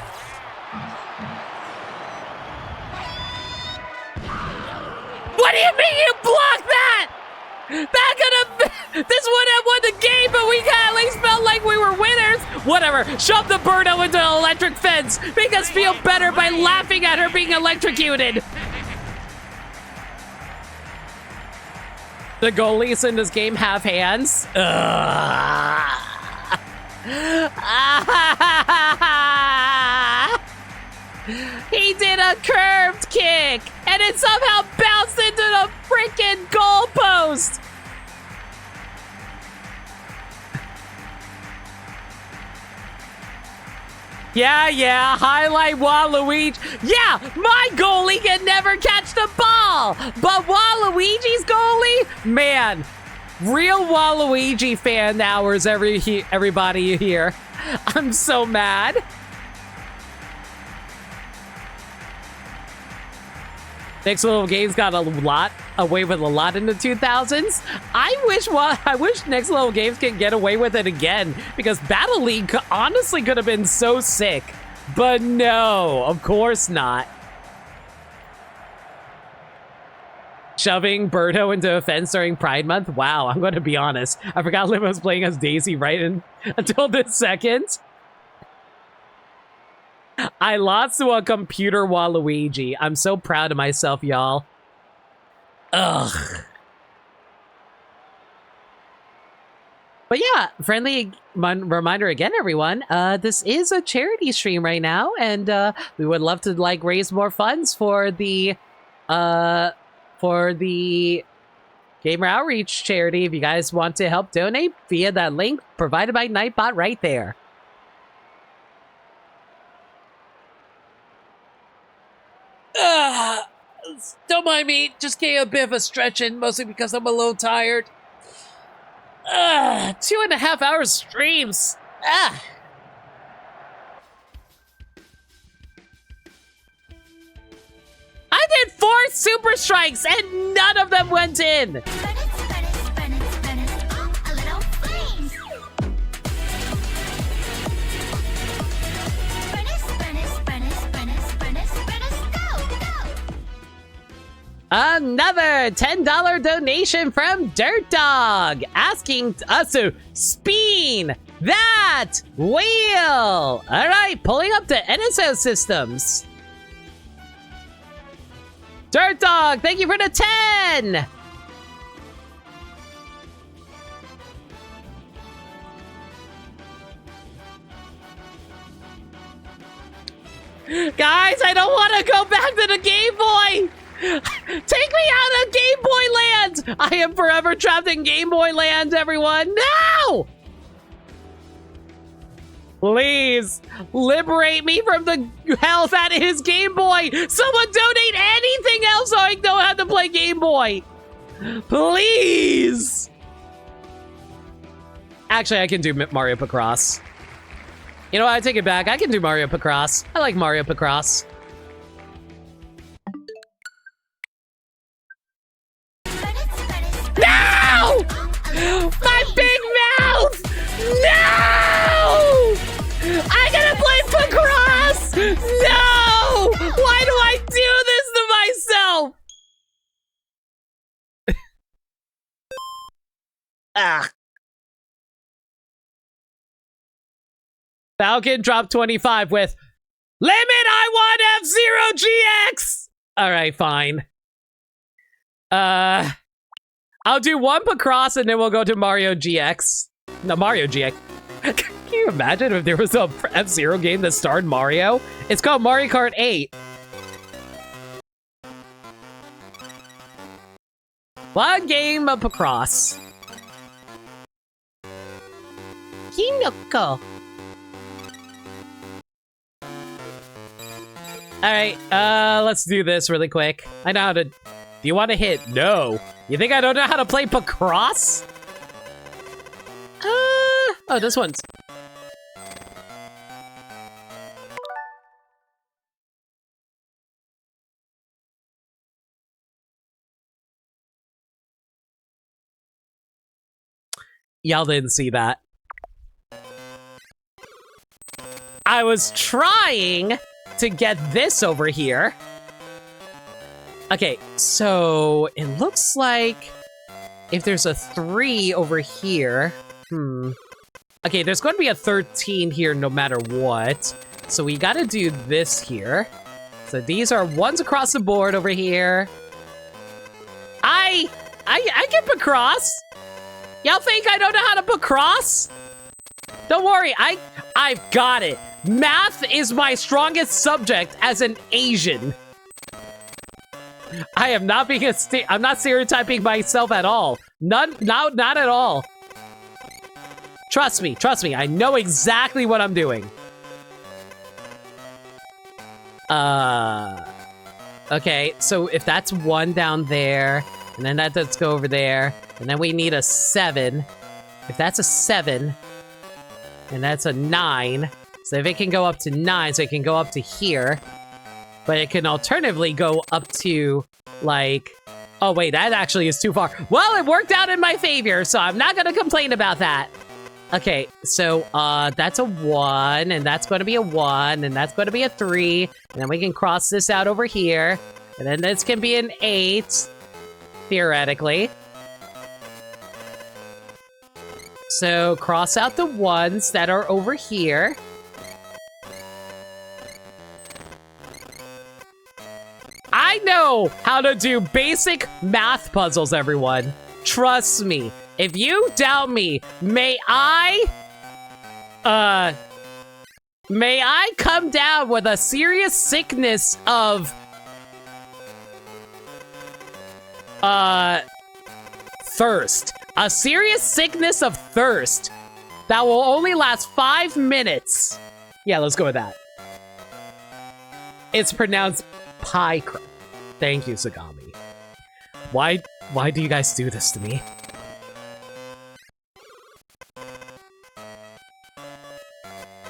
What do you mean you blocked that? That could have, this would have won the game, but we at least felt like we were winners. Whatever, shove the Birdo into an electric fence. Make us feel better by laughing at her being electrocuted. The goalies in this game have hands. He did a curved kick, and it somehow bounced into the freaking goalpost. Yeah, highlight Waluigi. Yeah, my goalie can never catch the ball, but Waluigi's goalie, man, real Waluigi fan hours everybody here. I'm so mad. Next Level Games got away with a lot in the 2000s. I wish Next Level Games can get away with it again, because Battle League honestly could have been so sick. But no, of course not. Shoving Birdo into a fence during Pride Month? Wow, I'm going to be honest. I forgot Liv was playing as Daisy until this second. I lost to a computer Waluigi. I'm so proud of myself, y'all. Ugh. But yeah, friendly reminder again, everyone. This is a charity stream right now, and we would love to like raise more funds for the Gamer Outreach charity. If you guys want to help donate via that link provided by Nightbot right there. Don't mind me, just getting a bit of a stretch in, mostly because I'm a little tired. 2.5 hours streams. I did 4 super strikes and none of them went in. Another $10 donation from Dirt Dog, asking us to spin that wheel. All right, pulling up the NSO systems. Dirt Dog, thank you for the 10. Guys, I don't want to go back to the Game Boy. Take me out of Game Boy Land! I am forever trapped in Game Boy Land, everyone! No! Please, liberate me from the hell that is Game Boy! Someone donate anything else so I know how to play Game Boy! Please! Actually, I can do Mario Picross. You know what? I take it back. I can do Mario Picross. I like Mario Picross. No! My big mouth! No! I gotta play Picross! No! Why do I do this to myself? Ah. Falcon dropped 25 with Limit I want F-Zero GX! Alright, fine. I'll do one Picross and then we'll go to Mario GX. No, Mario GX. Can you imagine if there was a F-Zero game that starred Mario? It's called Mario Kart 8. One game of Picross. Kinoko. Alright, let's do this really quick. I know how to... Do you want to hit? No. You think I don't know how to play Picross? Oh, this one's... Y'all didn't see that. I was trying to get this over here. Okay, so it looks like if there's a 3 over here, Okay, there's going to be a 13 here no matter what. So we got to do this here. So these are ones across the board over here. I can Picross. Y'all think I don't know how to Picross? Don't worry, I've got it. Math is my strongest subject as an Asian. I am not being I'm not stereotyping myself at all. Not at all. Trust me, I know exactly what I'm doing. Okay, so if that's 1 down there, and then that does go over there, and then we need a 7. If that's a 7, and that's a 9, so if it can go up to 9, so it can go up to here, but it can alternatively go up to, like... Oh, wait, that actually is too far. Well, it worked out in my favor, so I'm not gonna complain about that. Okay, so, that's a 1, and that's gonna be a 1, and that's gonna be a 3, and then we can cross this out over here, and then this can be an 8, theoretically. So, cross out the 1s that are over here. I know how to do basic math puzzles, everyone. Trust me. If you doubt me, may I come down with a serious sickness of thirst. A serious sickness of thirst that will only last 5 minutes. Yeah, let's go with that. It's pronounced pie crust. Thank you, Sagami. Why do you guys do this to me?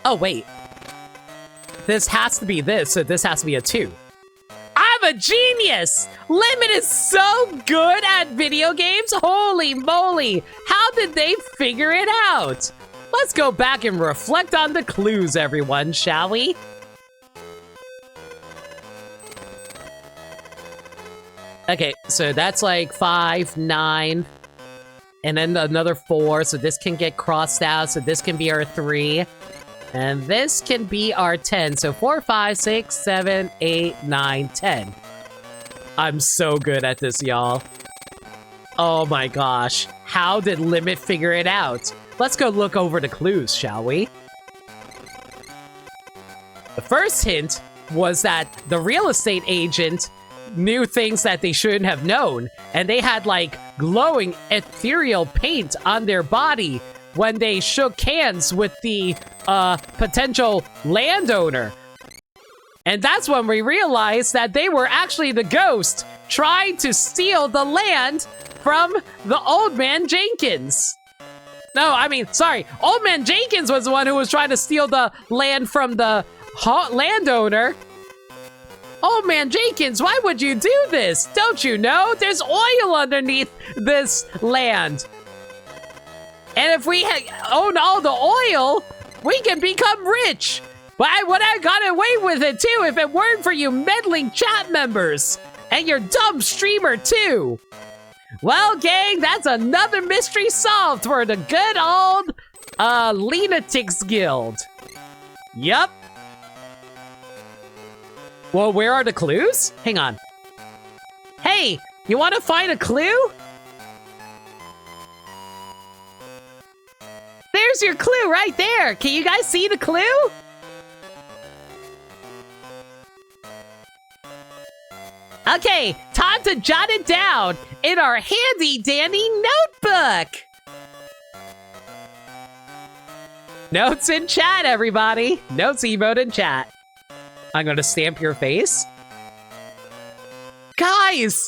Oh, wait. This has to be this, so this has to be a 2. I'm a genius! Limit is so good at video games! Holy moly! How did they figure it out? Let's go back and reflect on the clues, everyone, shall we? Okay, so that's like 5, 9, and then another 4, so this can get crossed out, so this can be our 3, and this can be our 10, so 4, 5, 6, 7, 8, 9, 10. I'm so good at this, y'all. Oh my gosh, how did Limit figure it out? Let's go look over the clues, shall we? The first hint was that the real estate agent knew things that they shouldn't have known, and they had like glowing ethereal paint on their body when they shook hands with the potential landowner. And that's when we realized that they were actually the ghost trying to steal the land from the old man Jenkins. No, I mean, sorry, old man Jenkins was the one who was trying to steal the land from the landowner. Old man Jenkins, why would you do this? Don't you know? There's oil underneath this land. And if we own all the oil, we can become rich. But I would have got away with it too if it weren't for you meddling chat members. And your dumb streamer too. Well, gang, that's another mystery solved for the good old Lunatics Guild. Yup. Well, where are the clues? Hang on. Hey, you want to find a clue? There's your clue right there. Can you guys see the clue? Okay, time to jot it down in our handy dandy notebook. Notes in chat, everybody. Notes emote in chat. I'm gonna stamp your face. Guys!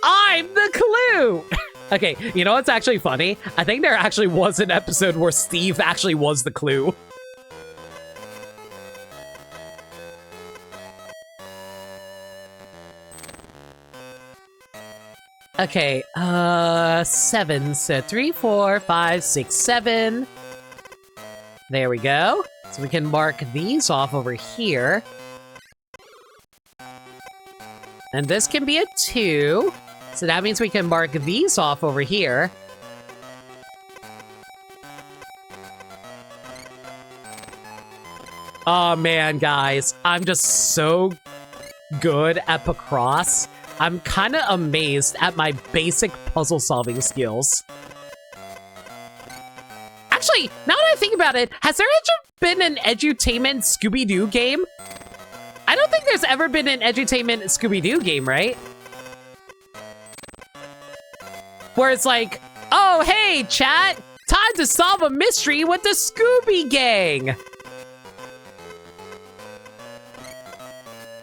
I'm the clue! Okay, you know what's actually funny? I think there actually was an episode where Steve actually was the clue. Okay, 7. So 3, 4, 5, 6, 7. There we go. So we can mark these off over here. And this can be a 2. So that means we can mark these off over here. Oh man, guys. I'm just so good at Pacross. I'm kind of amazed at my basic puzzle solving skills. Actually, now that I think about it, has there ever been an edutainment Scooby-Doo game? I don't think there's ever been an edutainment Scooby-Doo game, right? Where it's like, oh, hey, chat, time to solve a mystery with the Scooby Gang.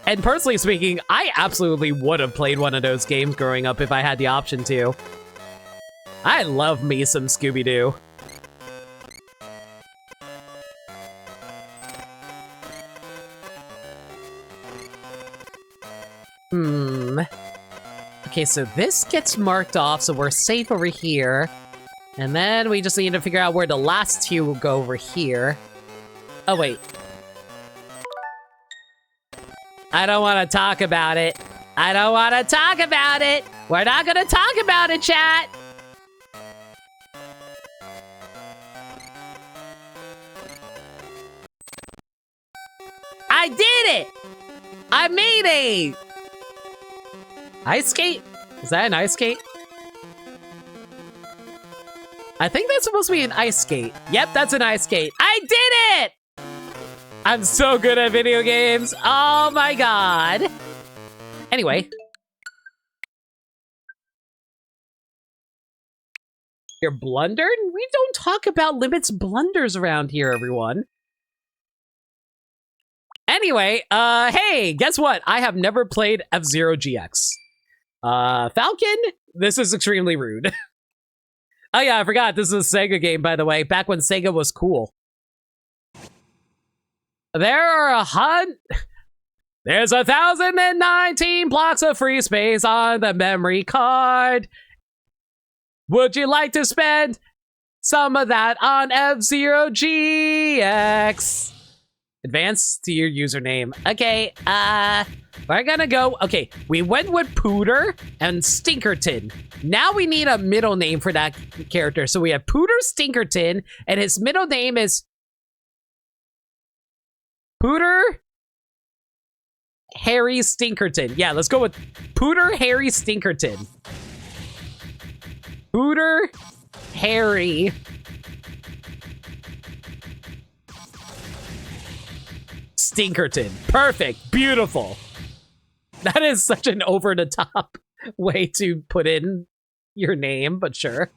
And personally speaking, I absolutely would have played one of those games growing up if I had the option to. I love me some Scooby-Doo. Okay, so this gets marked off, so we're safe over here. And then we just need to figure out where the last 2 will go over here. Oh, wait. I don't want to talk about it. I don't want to talk about it. We're not going to talk about it, chat. I did it. I made a ice skate. Is that an ice skate? I think that's supposed to be an ice skate. Yep, that's an ice skate. I did it. I'm so good at video games. Oh my god. Anyway. You're blundered? We don't talk about Limit's blunders around here, everyone. Anyway, hey, guess what? I have never played F-Zero GX. Falcon? This is extremely rude. Oh yeah, I forgot. This is a Sega game, by the way. Back when Sega was cool. There's 1,019 blocks of free space on the memory card. Would you like to spend some of that on F-Zero GX? Advance to your username. Okay, we're gonna go. Okay, we went with Pooter and Stinkerton. Now we need a middle name for that character. So we have Pooter Stinkerton, and his middle name is Pooter Harry Stinkerton. Yeah, let's go with Pooter Harry Stinkerton. Pooter Harry Stinkerton. Perfect. Beautiful. That is such an over-the-top way to put in your name, but sure.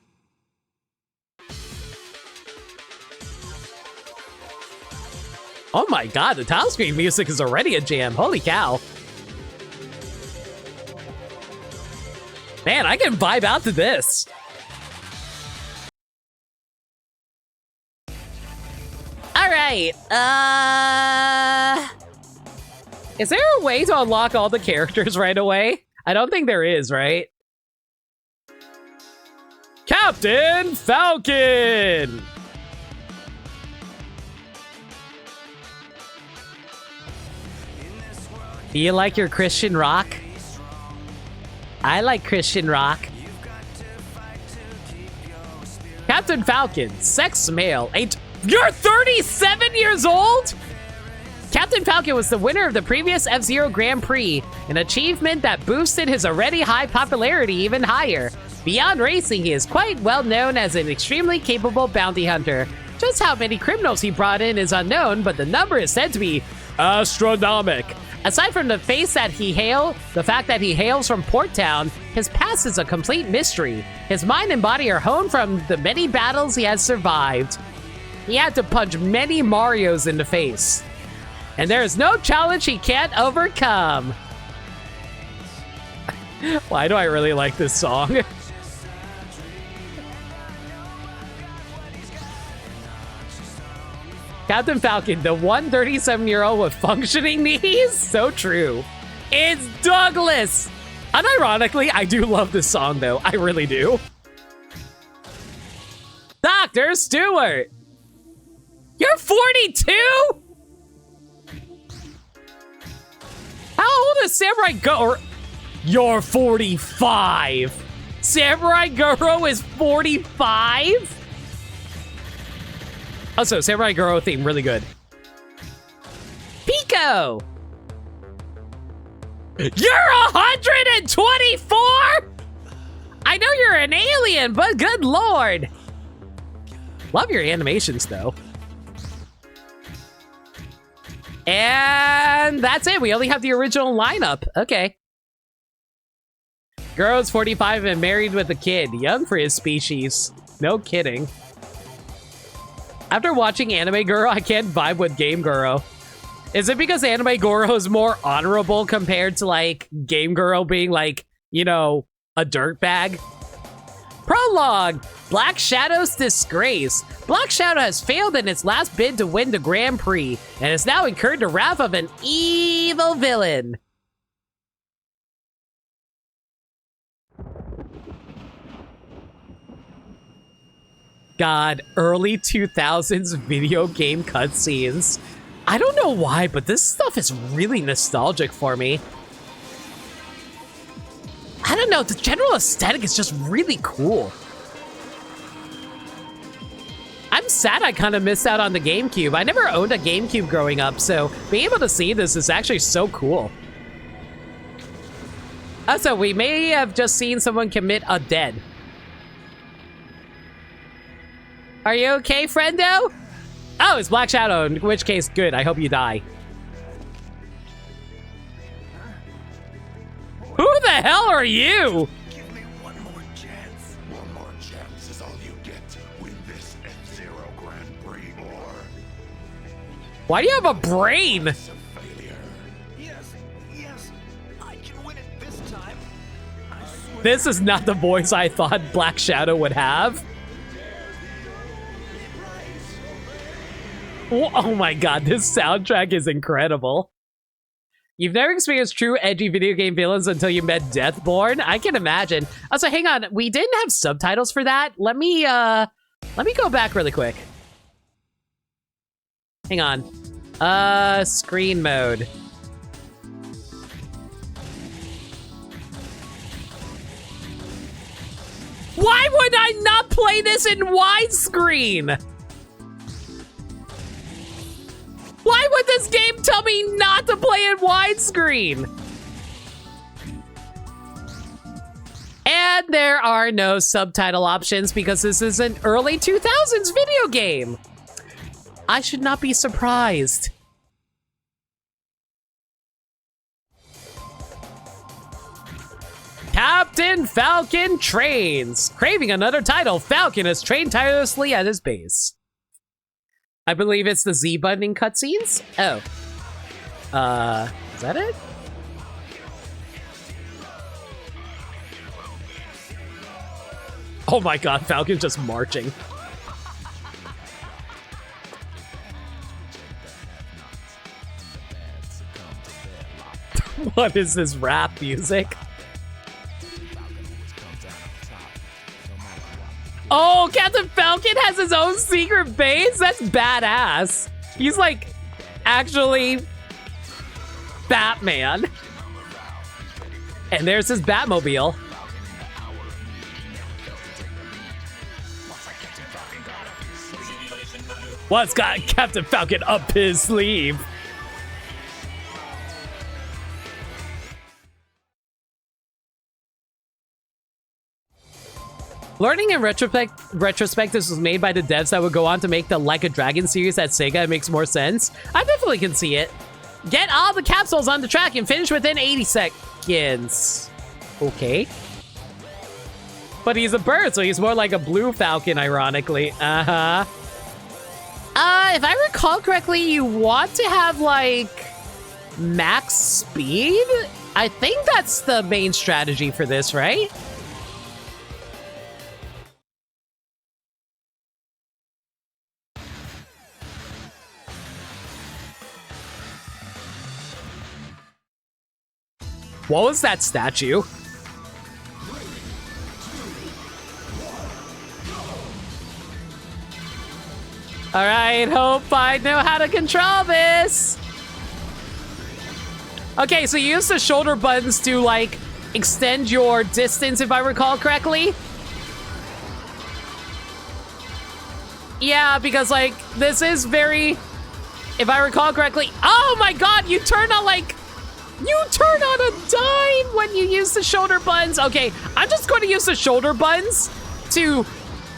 Oh my god, the tile screen music is already a jam. Holy cow. Man, I can vibe out to this. Alright, is there a way to unlock all the characters right away? I don't think there is, right? Captain Falcon! Do you like your Christian rock? I like Christian rock. Captain Falcon, sex male, You're 37 years old? Captain Falcon was the winner of the previous F-Zero Grand Prix, an achievement that boosted his already high popularity even higher. Beyond racing, he is quite well known as an extremely capable bounty hunter. Just how many criminals he brought in is unknown, but the number is said to be astronomical. Aside from the fact that he hails from Port Town, his past is a complete mystery. His mind and body are honed from the many battles he has survived. He had to punch many Marios in the face. And there is no challenge he can't overcome. Why do I really like this song? Captain Falcon, the 137-year-old with functioning knees? So true. It's Douglas! Unironically, I do love this song, though. I really do. Dr. Stewart! You're 42?! How old is Samurai Goro? You're 45! Samurai Goro is 45?! Also, Samurai Goro theme, really good. Pico! You're 124?! I know you're an alien, but good lord! Love your animations, though. And that's it. We only have the original lineup. Okay. Goro's 45 and married with a kid. Young for his species. No kidding. After watching Anime Goro, I can't vibe with Game Goro. Is it because Anime Goro is more honorable compared to, like, Game Goro being, like, you know, a dirtbag? Prologue! Black Shadow's disgrace. Black Shadow has failed in its last bid to win the Grand Prix, and has now incurred the wrath of an evil villain. God, early 2000s video game cutscenes. I don't know why, but this stuff is really nostalgic for me. I don't know, the general aesthetic is just really cool. I'm sad I kind of missed out on the GameCube. I never owned a GameCube growing up, so being able to see this is actually so cool. Also, we may have just seen someone commit a dead. Are you okay, friendo? Oh, it's Black Shadow, in which case, good. I hope you die. Who the hell are you? Give me one more chance. One more chance is all you get to win this F-Zero Grand Prix, or Why do you have a brain? it's a failure. Yes, I can win it this time. I swear. This is not the voice I thought Black Shadow would have. Oh my god, this soundtrack is incredible. You've never experienced true edgy video game villains until you met Deathborn? I can imagine. Also, hang on, we didn't have subtitles for that. Let me go back really quick. Hang on. Screen mode. Why would I not play this in widescreen? Why would this game tell me not to play in widescreen? And there are no subtitle options because this is an early 2000s video game. I should not be surprised. Captain Falcon trains. Craving another title, Falcon has trained tirelessly at his base. I believe it's the Z buttoning cutscenes. Oh. Is that it? Oh my god, Falcon's just marching. What is this rap music? Oh, Captain Falcon has his own secret base? That's badass. He's like, actually Batman. And there's his Batmobile. What's got Captain Falcon up his sleeve? Learning in retrospect, this was made by the devs that would go on to make the Like a Dragon series at Sega. It makes more sense. I definitely can see it. Get all the capsules on the track and finish within 80 seconds. Okay. But he's a bird, so he's more like a blue falcon, ironically. Uh-huh. If I recall correctly, you want to have, like, max speed? I think that's the main strategy for this, right? What was that statue? All right, hope I know how to control this. Okay, so you use the shoulder buttons to, like, extend your distance, if I recall correctly. Yeah, because, like, this is very, if I recall correctly. Oh my god, you turn on, like, you turn on a dime when you use the shoulder buttons. Okay, I'm just going to use the shoulder buttons to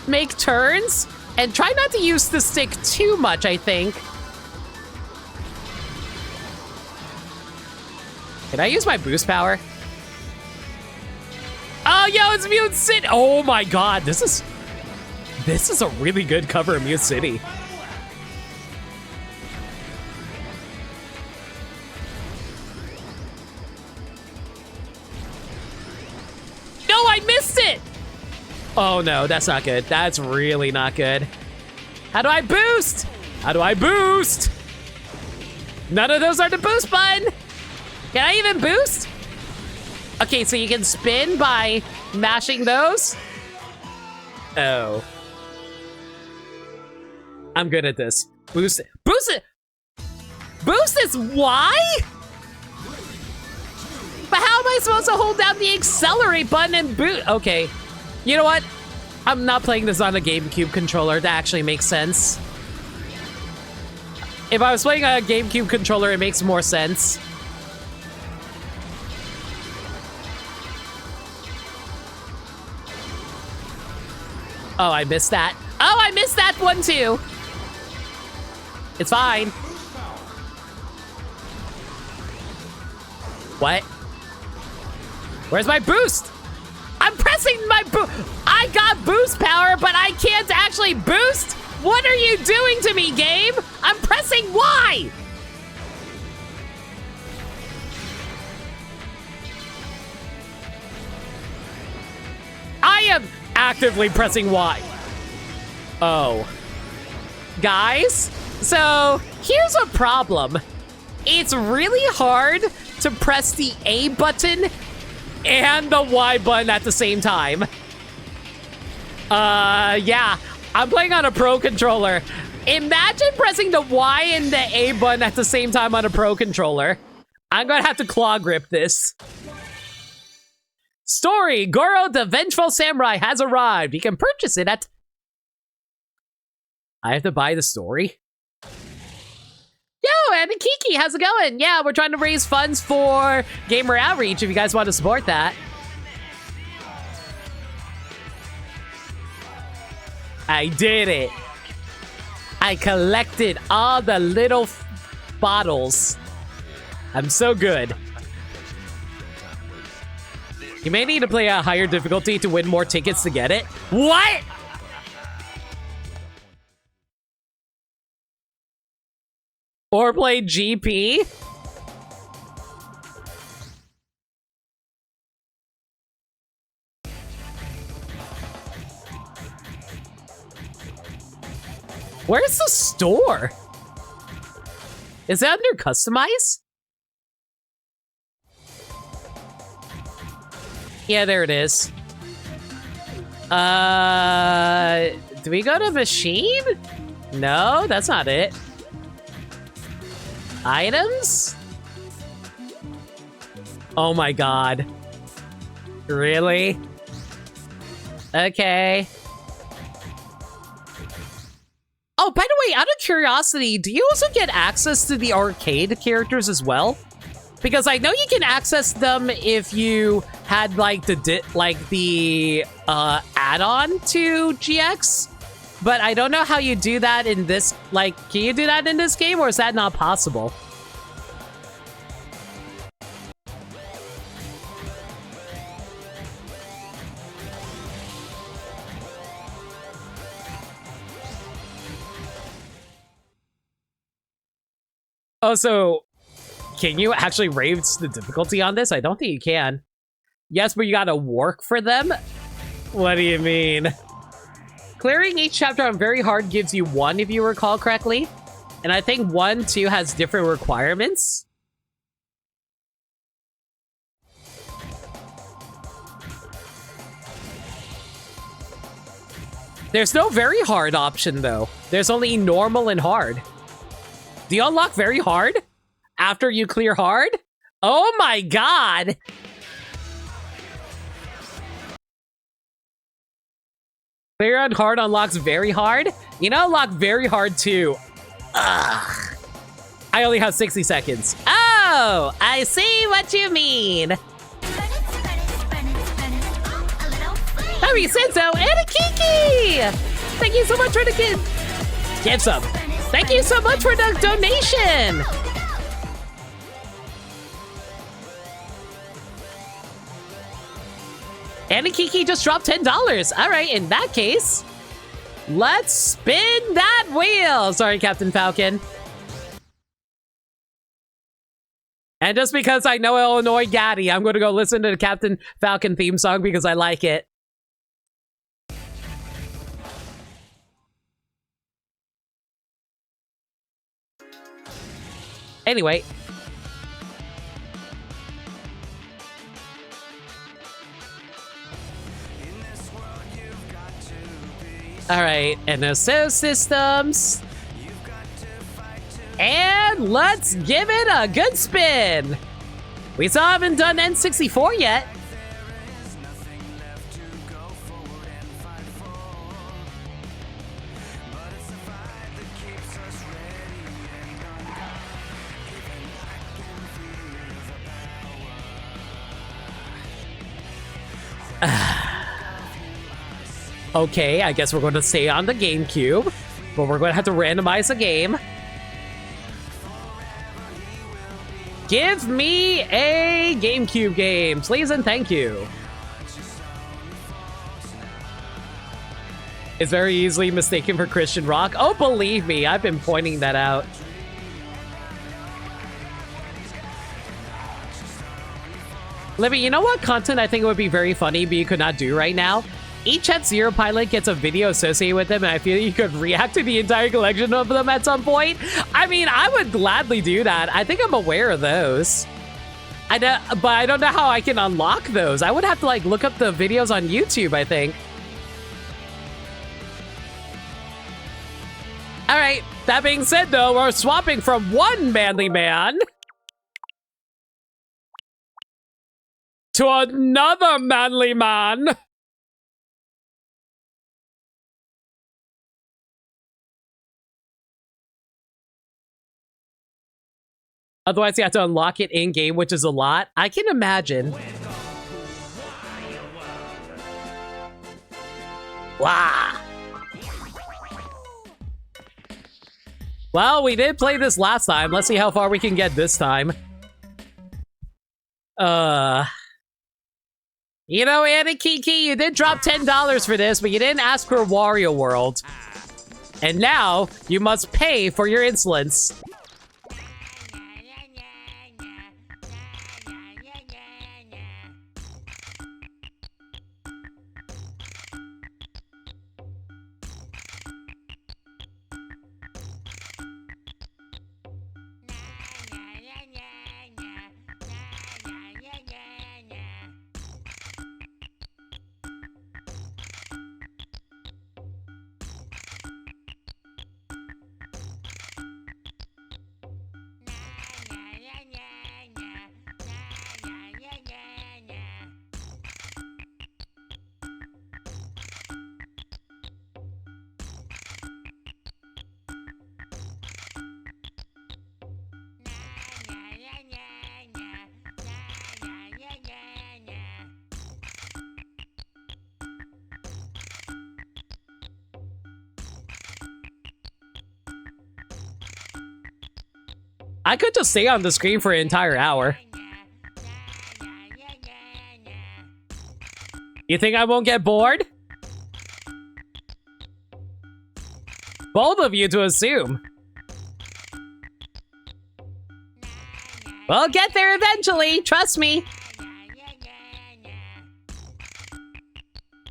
make turns and try not to use the stick too much, I think. Can I use my boost power? Oh, yo, it's Mute City. Oh my god, this is a really good cover of Mute City. No, I missed it! Oh no, that's not good. That's really not good. How do I boost? How do I boost? None of those are the boost button. Can I even boost? Okay, so you can spin by mashing those. Oh. I'm good at this. Boost it. Boost it! Boost is Y? But how am I supposed to hold down the accelerate button and boot? Okay. You know what? I'm not playing this on a GameCube controller. That actually makes sense. If I was playing a GameCube controller, it makes more sense. Oh, I missed that. Oh, I missed that one too. It's fine. What? Where's my boost? I'm pressing my boost. I got boost power, but I can't actually boost? What are you doing to me, game? I'm pressing Y. I am actively pressing Y. Oh. Guys, so here's a problem. It's really hard to press the A button and the Y button at the same time. Yeah, I'm playing on a pro controller. Imagine pressing the Y and the A button at the same time on a Pro controller. I'm gonna have to claw grip this. Story, Goro the Vengeful Samurai has arrived. You can purchase it at... I have to buy the story? Yo, and Kiki, how's it going? Yeah, we're trying to raise funds for Gamer Outreach if you guys want to support that. I did it. I collected all the little bottles. I'm so good. You may need to play a higher difficulty to win more tickets to get it. What? Or play GP? Where's the store? Is that under customize? Yeah, there it is. Do we go to machine? No, that's not it. Items? Oh my god. Really? Okay. Oh, by the way, out of curiosity, do you also get access to the arcade characters as well? Because I know you can access them if you had like the add-on to GX, but I don't know how you do that in this. Like, can you do that in this game, or is that not possible? Oh, so can you actually raise the difficulty on this? I don't think you can. Yes, but you gotta work for them? What do you mean? Clearing each chapter on very hard gives you 1, if you recall correctly. And I think 1, 2 has different requirements. There's no very hard option, though. There's only normal and hard. Do you unlock very hard after you clear hard? Oh my god! Clear on hard unlocks very hard? You know, unlock very hard too. Ugh. I only have 60 seconds. Oh, I see what you mean. Happy Senso and a Kiki! Thank you so much for the kid. Give some. Thank you so much for the donation! And Kiki just dropped $10. Alright, in that case, let's spin that wheel! Sorry, Captain Falcon. And just because I know Illinois Gaddy, I'm gonna go listen to the Captain Falcon theme song because I like it. Anyway. Alright, NSO systems. And let's give it a good spin. We still haven't done N64 yet. Okay, I guess we're going to stay on the GameCube, but we're going to have to randomize the game. Give me a GameCube game, please and thank you. It's very easily mistaken for Christian rock. Oh, believe me, I've been pointing that out. Libby, you know what content I think would be very funny but you could not do right now? Each F-Zero pilot gets a video associated with them, and I feel you could react to the entire collection of them at some point. I mean, I would gladly do that. I think I'm aware of those. But I don't know how I can unlock those. I would have to, like, look up the videos on YouTube, I think. All right, that being said, though, we're swapping from one manly man to another manly man. Otherwise, you have to unlock it in-game, which is a lot. I can imagine. Wow. Well, we did play this last time. Let's see how far we can get this time. You know, Anna Kiki, you did drop $10 for this, but you didn't ask for Wario World. And now, you must pay for your insolence. I could just stay on the screen for an entire hour. You think I won't get bored? Bold of you to assume. We'll get there eventually, trust me.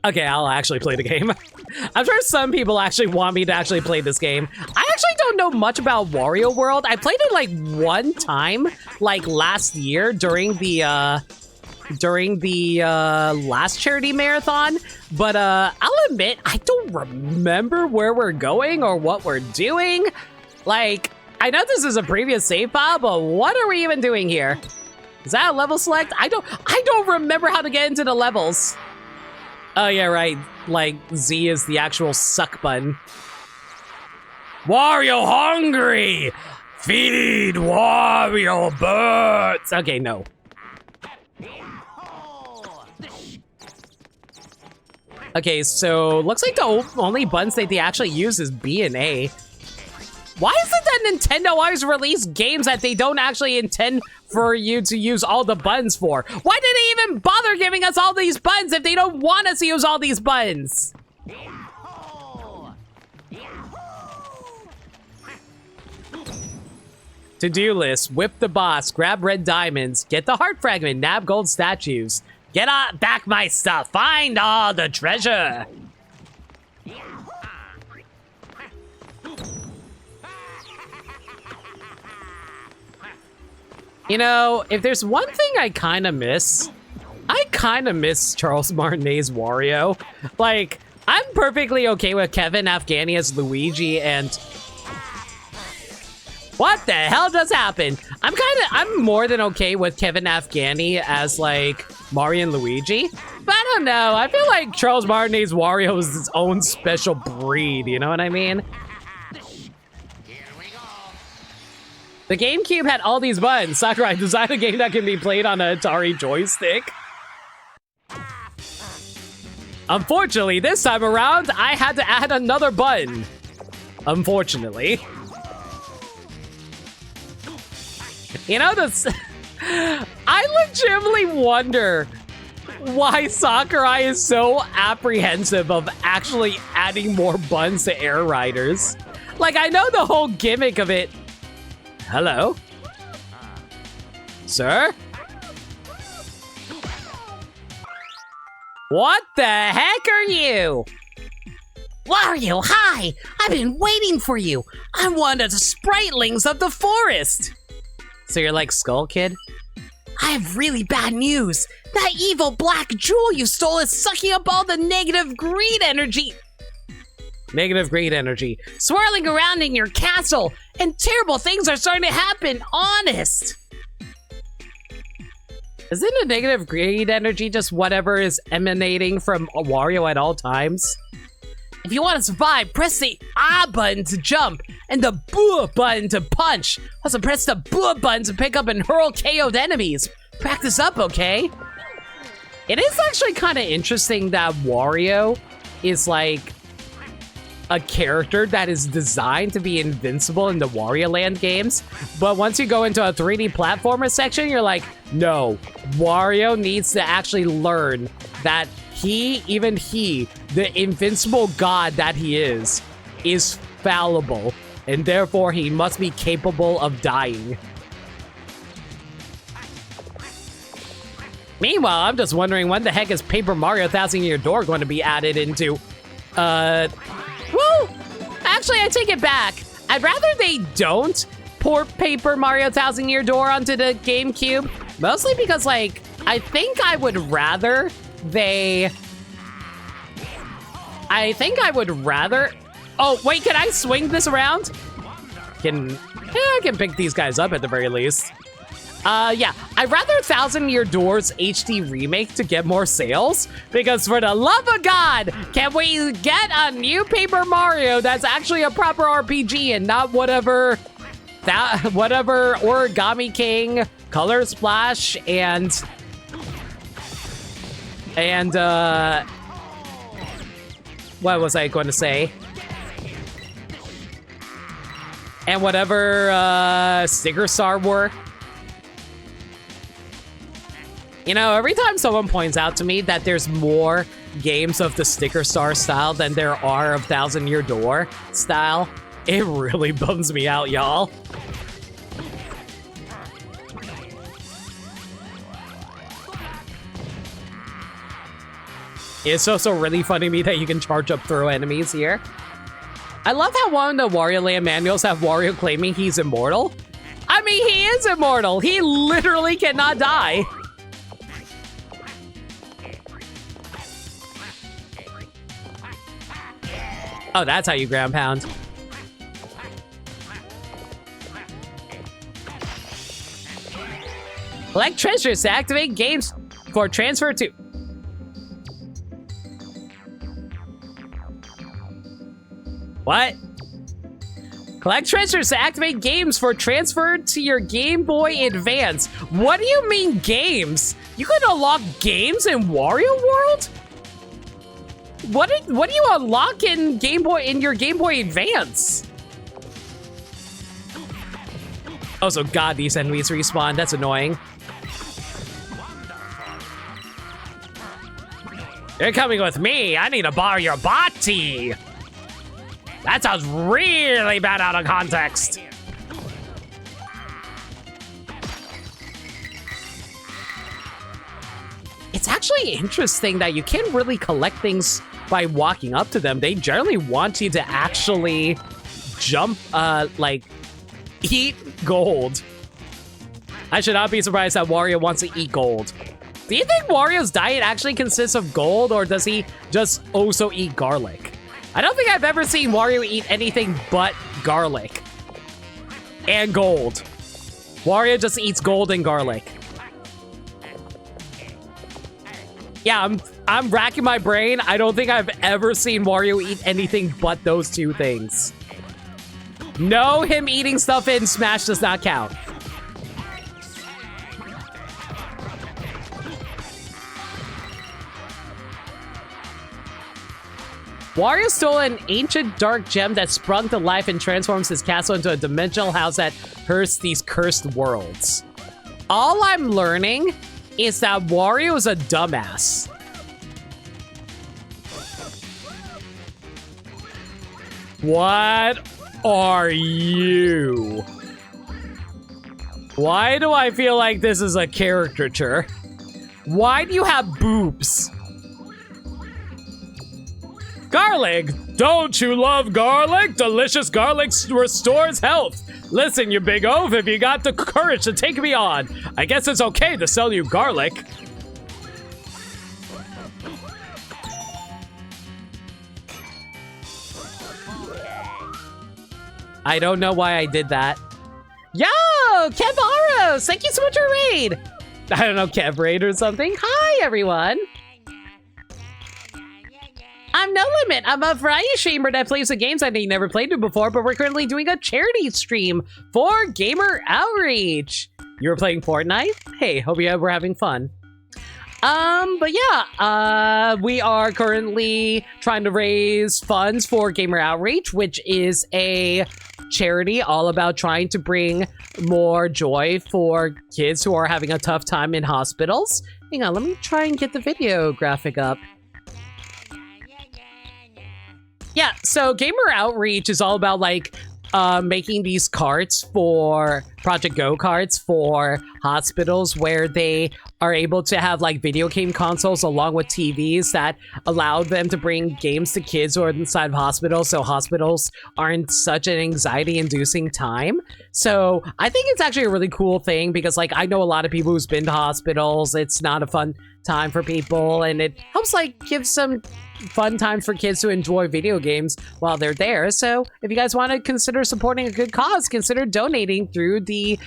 Okay, I'll actually play the game. I'm sure some people actually want me to actually play this game. I actually don't know much about Wario World. I played it like one time, like last year during the last charity marathon. But I'll admit, I don't remember where we're going or what we're doing. Like, I know this is a previous save file, but what are we even doing here? Is that a level select? I don't remember how to get into the levels. Oh yeah, right. Like, Z is the actual suck button. Wario hungry! Feed Wario birds! Okay, no. Okay, so looks like the only buttons that they actually use is B and A. Why is it that Nintendo always release games that they don't actually intend for you to use all the buttons for? Why did they even bother giving us all these buttons if they don't want us to use all these buttons? To-do list, whip the boss, grab red diamonds, get the heart fragment, nab gold statues. Get back my stuff, find all the treasure. You know, if there's one thing I kind of miss Charles Martinet's Wario. Like, I'm perfectly okay with Kevin Afghani as Luigi and... What the hell just happened? I'm more than okay with Kevin Afghani as, like, Mario and Luigi. But I don't know, I feel like Charles Martinet's Wario is his own special breed, you know what I mean? The GameCube had all these buttons. Sakurai designed a game that can be played on an Atari joystick. Unfortunately, this time around, I had to add another button. Unfortunately. You know, I legitimately wonder why Sakurai is so apprehensive of actually adding more buttons to Air Riders. Like, I know the whole gimmick of it. Hello? Sir? What the heck are you? Wario, hi! I've been waiting for you. I'm one of the spritlings of the forest. So you're like Skull Kid? I have really bad news. That evil black jewel you stole is sucking up all the negative greed energy. Negative greed energy. Swirling around in your castle, and terrible things are starting to happen, honest! Isn't a negative greed energy just whatever is emanating from a Wario at all times? If you want to survive, press the A button to jump, and the B button to punch. Also press the B button to pick up and hurl KO'd enemies. Practice up, okay? It is actually kind of interesting that Wario is like a character that is designed to be invincible in the Wario Land games, but once you go into a 3D platformer section, you're like, no, Wario needs to actually learn that even he, the invincible god that he is fallible, and therefore he must be capable of dying. Meanwhile, I'm just wondering when the heck is Paper Mario 1000-Year Door going to be added into, well, actually, I take it back. I'd rather they don't port Paper Mario 1000-Year Door onto the GameCube, mostly because, like, I think I would rather they... Oh, wait, can I swing this around? I can pick these guys up at the very least. Yeah, I'd rather 1000-Year Doors HD remake to get more sales, because for the love of God, can we get a new Paper Mario that's actually a proper RPG and not whatever Origami King, Color Splash, and what was I going to say? And whatever Sticker Star were. You know, every time someone points out to me that there's more games of the Sticker Star style than there are of 1000-Year Door style, it really bums me out, y'all. It's also really funny to me that you can charge up throw enemies here. I love how one of the Wario Land manuals have Wario claiming he's immortal. I mean, he is immortal. He literally cannot die. Oh, that's how you ground pound. Collect treasures to activate games for transfer to... What? Collect treasures to activate games for transfer to your Game Boy Advance. What do you mean games? You can unlock games in Wario World? What do you unlock in your Game Boy Advance? Oh, so God, these enemies respawn. That's annoying. You're coming with me. I need to borrow your body. That sounds really bad out of context. It's actually interesting that you can't really collect things by walking up to them. They generally want you to actually jump, like, eat gold. I should not be surprised that Wario wants to eat gold. Do you think Wario's diet actually consists of gold, or does he just also eat garlic? I don't think I've ever seen Wario eat anything but garlic. And gold. Wario just eats gold and garlic. Yeah, I'm racking my brain. I don't think I've ever seen Wario eat anything but those two things. No, him eating stuff in Smash does not count. Wario stole an ancient dark gem that sprung to life and transforms his castle into a dimensional house that hosts these cursed worlds. All I'm learning is that Wario is a dumbass. What are you? Why do I feel like this is a caricature? Why do you have boobs? Garlic! Don't you love garlic? Delicious garlic restores health. Listen, you big oaf, if you got the courage to take me on, I guess it's okay to sell you garlic. I don't know why I did that. Yo, Kevaros, thank you so much for raid. I don't know, Kev raid or something. Hi, everyone. I'm No Limit. I'm a variety streamer that plays the games I ain't never played to before, but we're currently doing a charity stream for Gamer Outreach. You were playing Fortnite? Hey, hope you were having fun. But yeah, we are currently trying to raise funds for Gamer Outreach, which is a charity all about trying to bring more joy for kids who are having a tough time in hospitals. Hang on, let me try and get the video graphic up. Yeah, so Gamer Outreach is all about like making these carts for Project Go carts for hospitals where they are able to have like video game consoles along with TVs that allow them to bring games to kids who are inside of hospitals, so hospitals aren't such an anxiety-inducing time. So I think it's actually a really cool thing because like I know a lot of people who's been to hospitals. It's not a fun time for people, and it helps like give some fun times for kids to enjoy video games while they're there. So if you guys want to consider supporting a good cause, consider donating through the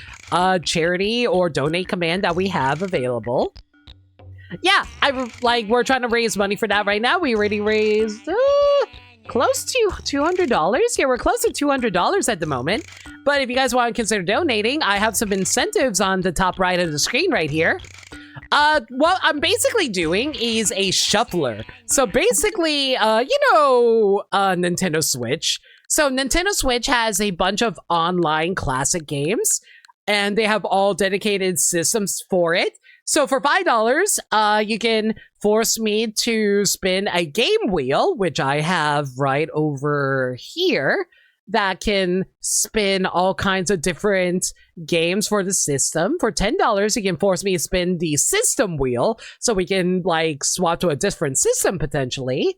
charity or donate command that we have available. Yeah, we're trying to raise money for that right now. We already raised close to $200. Yeah, we're close to $200 at the moment. But if you guys want to consider donating, I have some incentives on the top right of the screen right here. What I'm basically doing is a shuffler. So basically, Nintendo Switch. So Nintendo Switch has a bunch of online classic games, and they have all dedicated systems for it. So for $5, you can force me to spin a game wheel, which I have right over here, that can spin all kinds of different games for the system. For $10, you can force me to spin the system wheel, so we can, like, swap to a different system, potentially.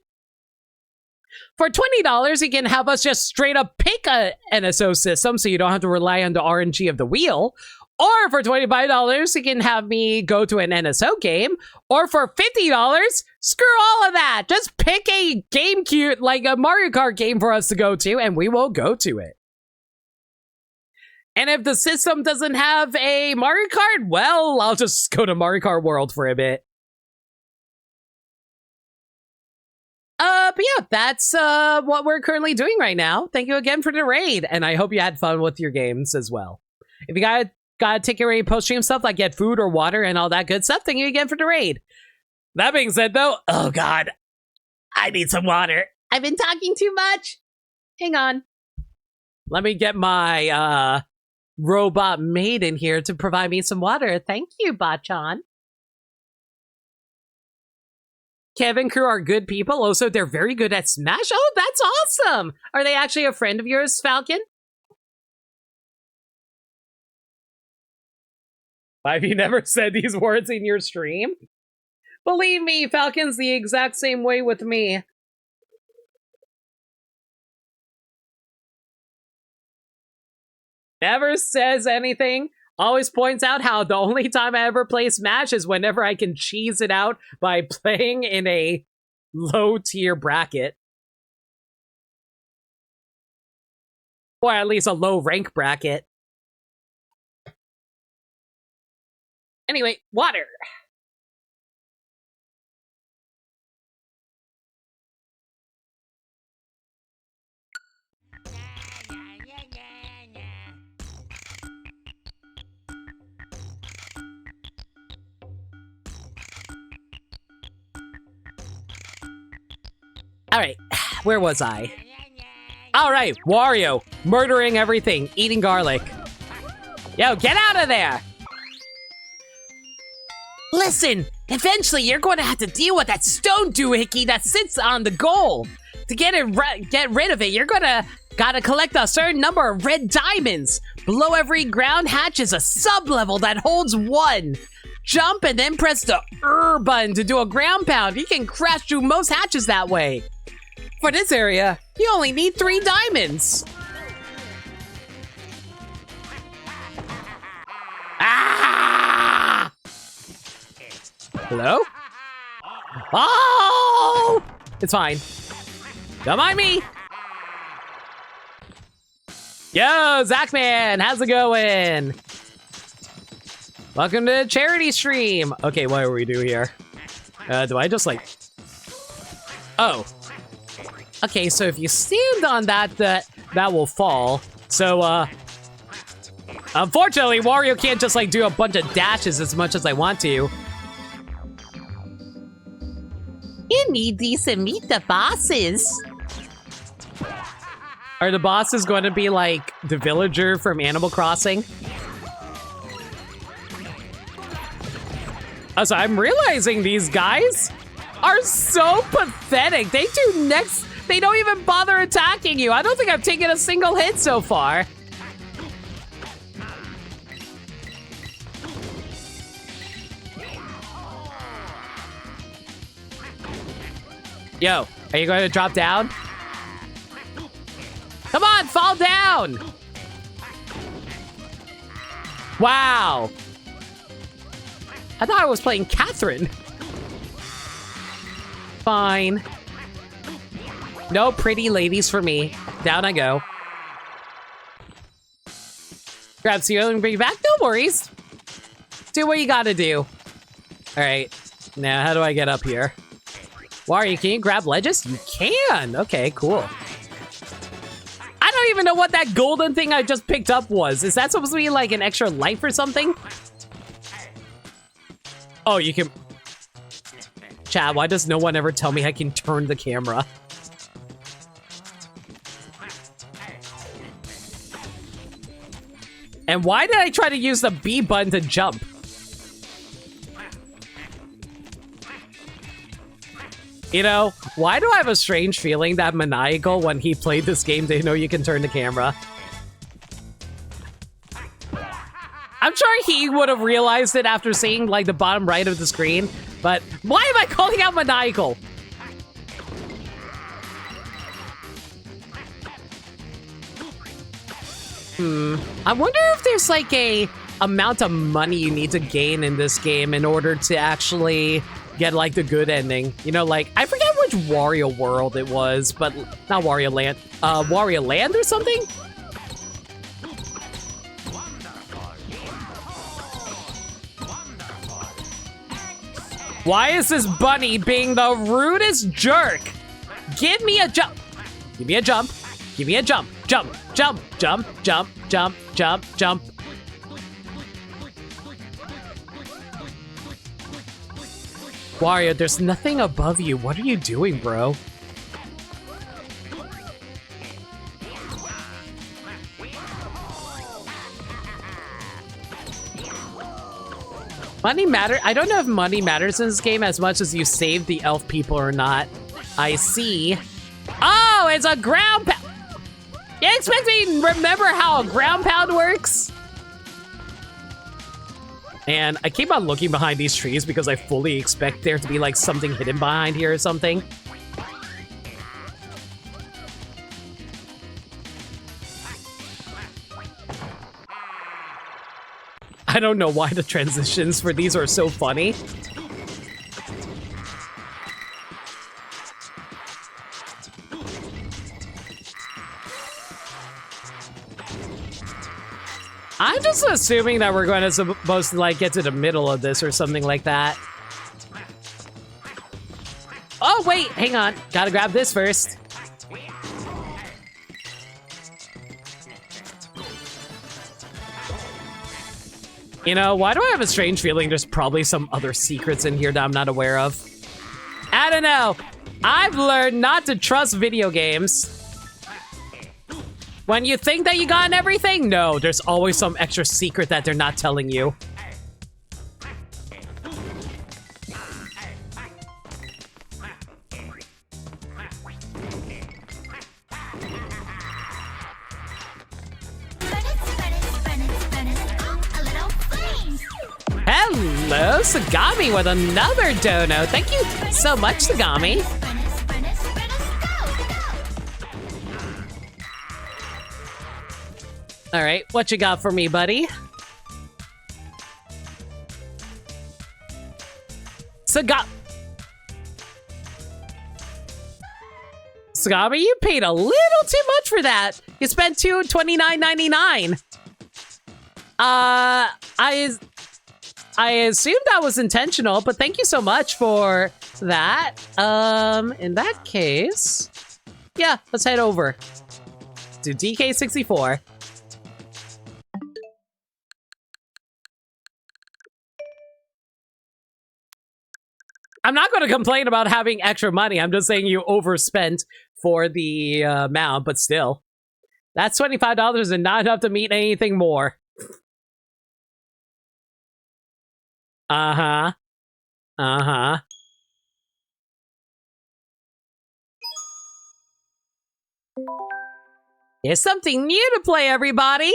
For $20, you can have us just straight up pick a NSO system, so you don't have to rely on the RNG of the wheel. Or for $25, you can have me go to an NSO game. Or for $50, screw all of that. Just pick a GameCube, like a Mario Kart game for us to go to, and we will go to it. And if the system doesn't have a Mario Kart, well, I'll just go to Mario Kart World for a bit. But yeah, that's what we're currently doing right now. Thank you again for the raid, and I hope you had fun with your games as well. If you gotta take care of any post-stream stuff, like get food or water and all that good stuff, thank you again for the raid. That being said, though, oh god, I need some water. I've been talking too much. Hang on. Let me get my robot maid in here to provide me some water. Thank you, Bachan. Kevin crew are good people. Also, they're very good at Smash. Oh, that's awesome. Are they actually a friend of yours, Falcon? Have you never said these words in your stream? Believe me, Falcon's the exact same way with me. Never says anything. Always points out how the only time I ever play Smash is whenever I can cheese it out by playing in a low-tier bracket. Or at least a low-rank bracket. Anyway, water. Alright, where was I? Alright, Wario, murdering everything, eating garlic. Yo, get out of there! Listen, eventually you're going to have to deal with that stone doohickey that sits on the goal. To get rid of it, you're gotta collect a certain number of red diamonds. Below every ground hatch is a sub-level that holds 1. Jump and then press the button to do a ground pound. You can crash through most hatches that way. For this area, you only need 3 diamonds. Ah! Hello? Oh! It's fine. Don't mind me. Yo, Zachman, how's it going? Welcome to the charity stream. Okay, what do we do here? Do I just like... Oh. Okay, so if you stand on that, that will fall. So, unfortunately, Wario can't just like do a bunch of dashes as much as I want to. You need these to meet the bosses. Are the bosses going to be like the villager from Animal Crossing? So I'm realizing these guys are so pathetic. They don't even bother attacking you. I don't think I've taken a single hit so far. Yo, are you going to drop down? Come on, fall down! Wow. I thought I was playing Catherine. Fine. No pretty ladies for me. Down I go. Grab Seal and bring you back. No worries. Do what you gotta do. Alright. Now, how do I get up here? Wario, can you grab ledges? You can! Okay, cool. I don't even know what that golden thing I just picked up was. Is that supposed to be like an extra life or something? Oh, you can... Chad, why does no one ever tell me I can turn the camera? And why did I try to use the B button to jump? You know, why do I have a strange feeling that Maniacal, when he played this game, didn't know you can turn the camera? I'm sure he would have realized it after seeing, like, the bottom right of the screen, but why am I calling out Maniacal? I wonder if there's, like, a amount of money you need to gain in this game in order to actually get, like, the good ending. You know, like, I forget which Wario World it was, but not Wario Land. Wario Land or something? Why is this bunny being the rudest jerk? Give me a jump. Give me a jump. Give me a jump. Jump, jump, jump, jump, jump, jump, jump. Wario, there's nothing above you. What are you doing, bro? Money matter? I don't know if money matters in this game as much as you save the elf people or not. I see. Oh, it's a ground pound. You expect me to remember how a ground pound works? And I keep on looking behind these trees because I fully expect there to be like something hidden behind here or something. I don't know why the transitions for these are so funny. I'm just assuming that we're going to supposed to like get to the middle of this or something like that. Oh wait, hang on. Gotta grab this first. You know, why do I have a strange feeling there's probably some other secrets in here that I'm not aware of? I don't know. I've learned not to trust video games. When you think that you got everything, no, there's always some extra secret that they're not telling you. Hello, Sagami with another dono. Thank you so much, Sagami. All right, what you got for me, buddy? Scabby, you paid a little too much for that. You spent $229.99. I assume that was intentional, but thank you so much for that. In that case, yeah, let's head over to DK64. I'm not going to complain about having extra money. I'm just saying you overspent for the amount, but still. That's $25 and not enough to meet anything more. Uh-huh. Uh-huh. Here's something new to play, everybody!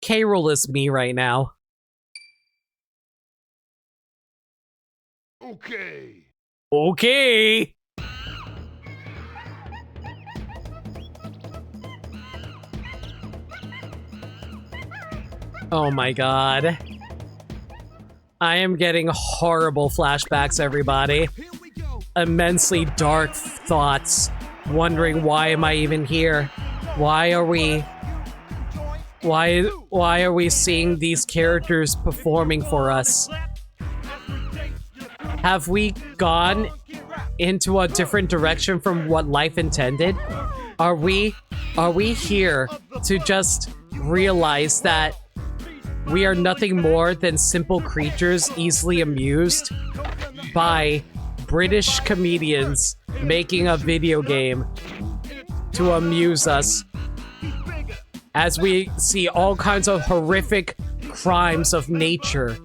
K-Roll is me right now. Okay. Okay! Oh my god. I am getting horrible flashbacks, everybody. Immensely dark thoughts. Wondering, why am I even here? Why are we seeing these characters performing for us? Have we gone into a different direction from what life intended? Are we here to just realize that we are nothing more than simple creatures easily amused by British comedians making a video game to amuse us as we see all kinds of horrific crimes of nature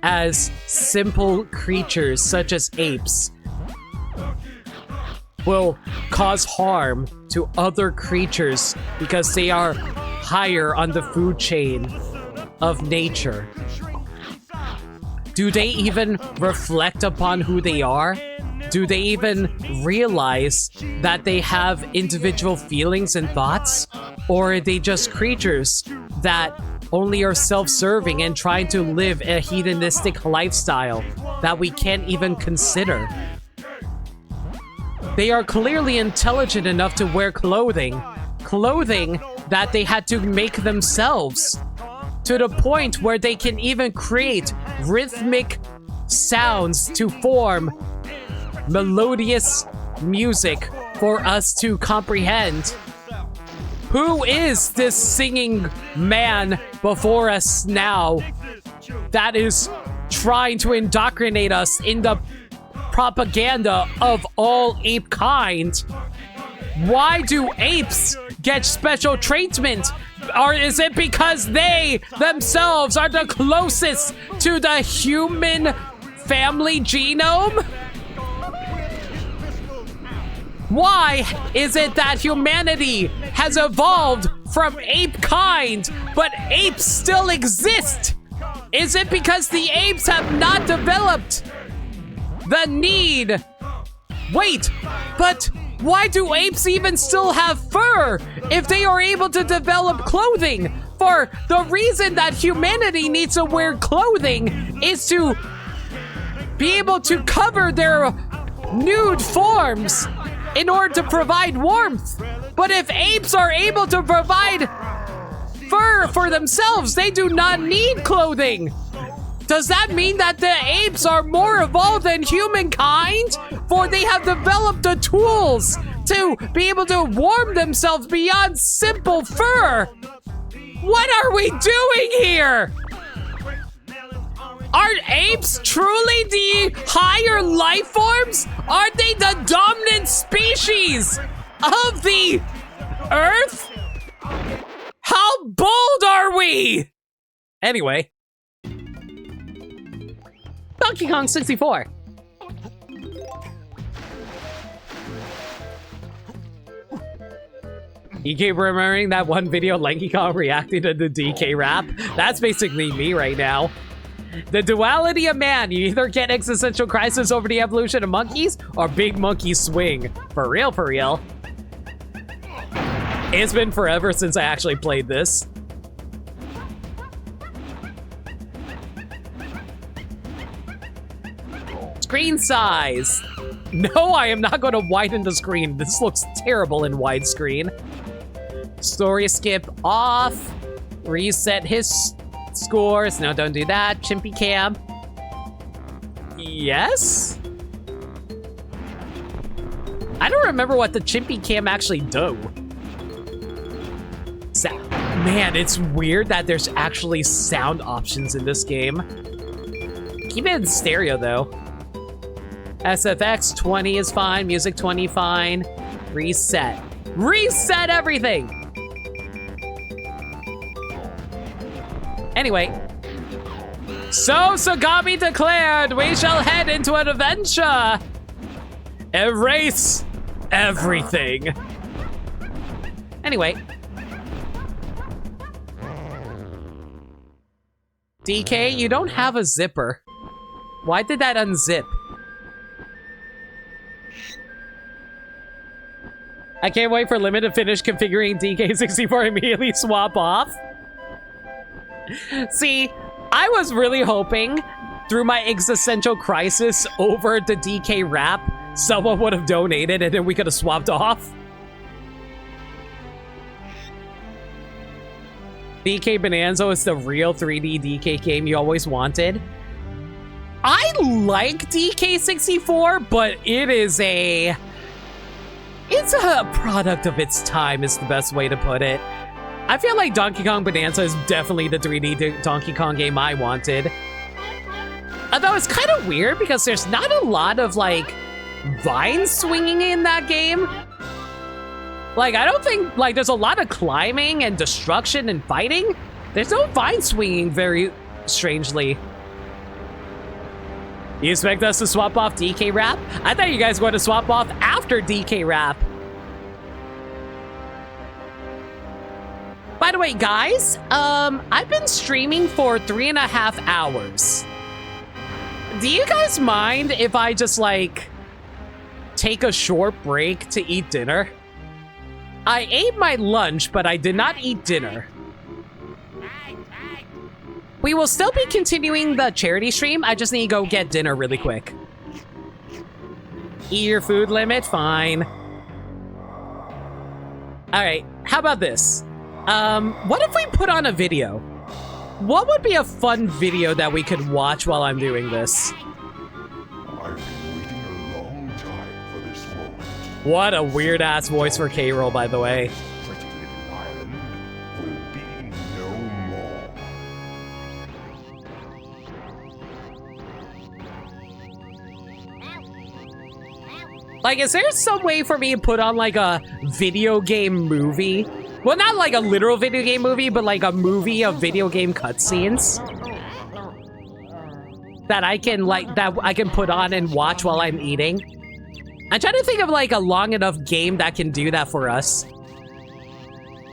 as simple creatures such as apes will cause harm to other creatures because they are higher on the food chain of nature. Do they even reflect upon who they are? Do they even realize that they have individual feelings and thoughts? Or are they just creatures that only are self-serving and trying to live a hedonistic lifestyle that we can't even consider? They are clearly intelligent enough to wear clothing that they had to make themselves, to the point where they can even create rhythmic sounds to form melodious music for us to comprehend. Who is this singing man before us now that is trying to indoctrinate us in the propaganda of all ape kind? Why do apes get special treatment? Or is it because they themselves are the closest to the human family genome? Why is it that humanity has evolved from ape kind, but apes still exist? Is it because the apes have not developed the need? Wait, but why do apes even still have fur if they are able to develop clothing? For the reason that humanity needs to wear clothing is to be able to cover their nude forms in order to provide warmth. But if apes are able to provide fur for themselves, they do not need clothing. Does that mean that the apes are more evolved than humankind? For they have developed the tools to be able to warm themselves beyond simple fur. What are we doing here? Are apes truly the higher life forms? Are they the dominant species of the Earth? How bold are we? Anyway. Donkey Kong 64. You keep remembering that one video Lanky Kong reacting to the DK rap? That's basically me right now. The duality of man. You either get existential crisis over the evolution of monkeys or big monkey swing. For real, for real. It's been forever since I actually played this. screen size. No, I am not going to widen the screen. This looks terrible in widescreen. Story skip off. Reset his scores. No, don't do that. Chimpy cam. Yes? I don't remember what the Chimpy cam actually do. Man, it's weird that there's actually sound options in this game. Keep it in stereo, though. SFX 20 is fine. Music 20 fine. Reset. Reset everything! Anyway. So Sagami declared, we shall head into an adventure. Erase everything. Anyway. DK, you don't have a zipper. Why did that unzip? I can't wait for Limit to finish configuring DK64 and immediately swap off. See, I was really hoping through my existential crisis over the DK rap, someone would have donated and then we could have swapped off. DK Bonanza is the real 3D DK game you always wanted. I like DK64, but it's a product of its time is the best way to put it. I feel like Donkey Kong Bonanza is definitely the 3D Donkey Kong game I wanted. Although it's kind of weird because there's not a lot of, like, vine swinging in that game. Like, I don't think, like, there's a lot of climbing and destruction and fighting. There's no vine swinging, very strangely. You expect us to swap off DK Rap? I thought you guys were going to swap off after DK Rap. By the way, guys, I've been streaming for 3.5 hours. Do you guys mind if I just, like, take a short break to eat dinner? I ate my lunch, but I did not eat dinner. We will still be continuing the charity stream. I just need to go get dinner really quick. Eat your food limit? Fine. Alright, how about this? What if we put on a video? What would be a fun video that we could watch while I'm doing this? I've been waiting a long time for this moment. What a weird-ass voice for K-Roll, by the way. Pretty little island will be no more. Like, is there some way for me to put on, like, a video game movie? Well, not like a literal video game movie, but like a movie of video game cutscenes that I can put on and watch while I'm eating. I'm trying to think of like a long enough game that can do that for us.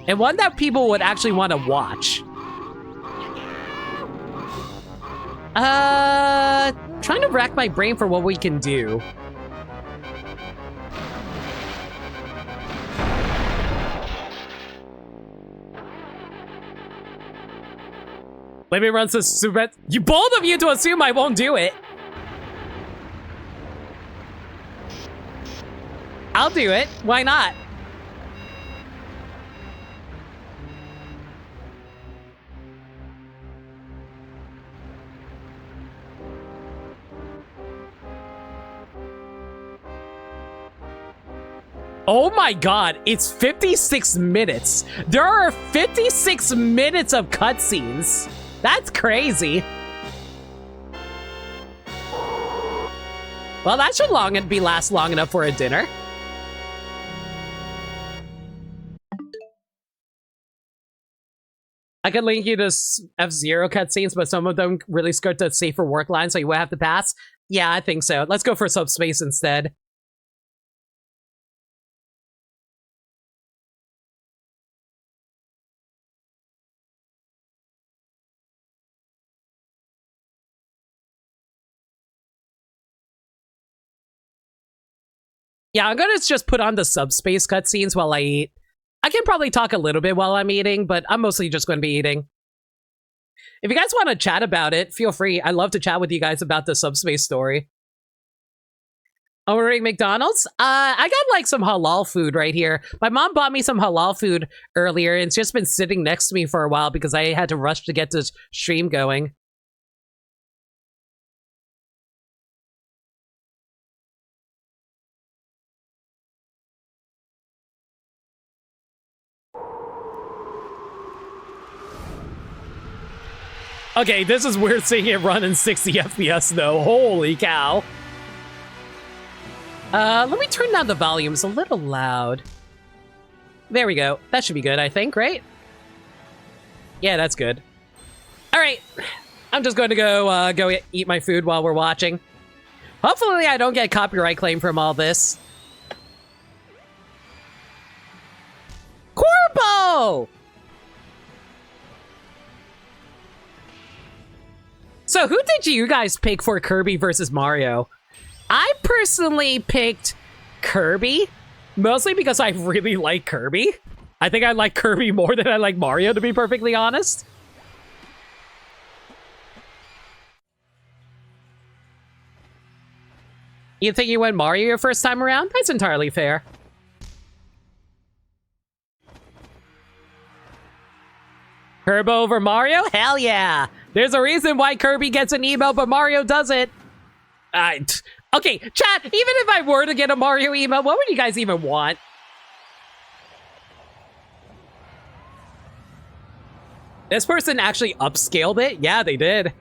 And one that people would actually want to watch. Trying to rack my brain for what we can do. Let me run this super. You bold of you to assume I won't do it. I'll do it. Why not? Oh my god, it's 56 minutes. There are 56 minutes of cutscenes. That's crazy. Well, that should last long enough for a dinner. I could link you to F-Zero cutscenes, but some of them really skirt the safer work line, so you would have to pass. Yeah, I think so. Let's go for Subspace instead. Yeah, I'm gonna just put on the Subspace cutscenes while I eat. I can probably talk a little bit while I'm eating, but I'm mostly just going to be eating. If you guys want to chat about it, feel free. I love to chat with you guys about the Subspace story. Ordering McDonald's? I got like some halal food right here. My mom bought me some halal food earlier, and it's just been sitting next to me for a while because I had to rush to get this stream going. Okay, this is weird seeing it run in 60 FPS though. Holy cow. Let me turn down the volume. It's a little loud. There we go. That should be good, I think, right? Yeah, that's good. All right. I'm just going to go eat my food while we're watching. Hopefully I don't get copyright claim from all this. Corpo! So who did you guys pick for Kirby versus Mario? I personally picked Kirby, mostly because I really like Kirby. I think I like Kirby more than I like Mario, to be perfectly honest. You think you went Mario your first time around? That's entirely fair. Turbo over Mario? Hell yeah! There's a reason why Kirby gets an emote, but Mario doesn't. Okay, chat, even if I were to get a Mario emote, what would you guys even want? This person actually upscaled it? Yeah, they did.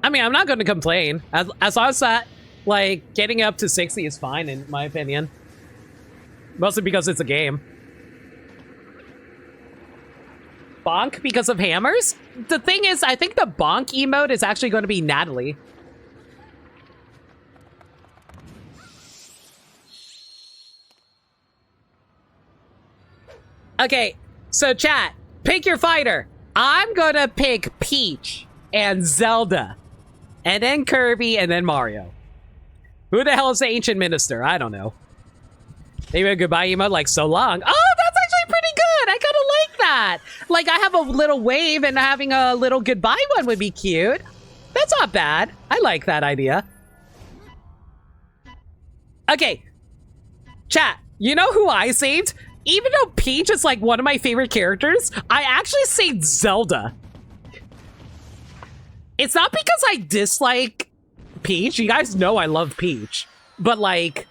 I mean, I'm not going to complain. As long as that, like, getting up to 60 is fine, in my opinion. Mostly because it's a game. Bonk because of hammers? The thing is, I think the bonk emote is actually going to be Natalie. Okay, so chat, pick your fighter. I'm gonna pick Peach and Zelda, and then Kirby, and then Mario. Who the hell is the Ancient Minister? I don't know. Maybe a goodbye emote like so long. Oh, that's actually pretty good. I kind of like that. Like, I have a little wave and having a little goodbye one would be cute. That's not bad. I like that idea. Okay. Chat, you know who I saved? Even though Peach is like one of my favorite characters, I actually saved Zelda. It's not because I dislike Peach. You guys know I love Peach. But like,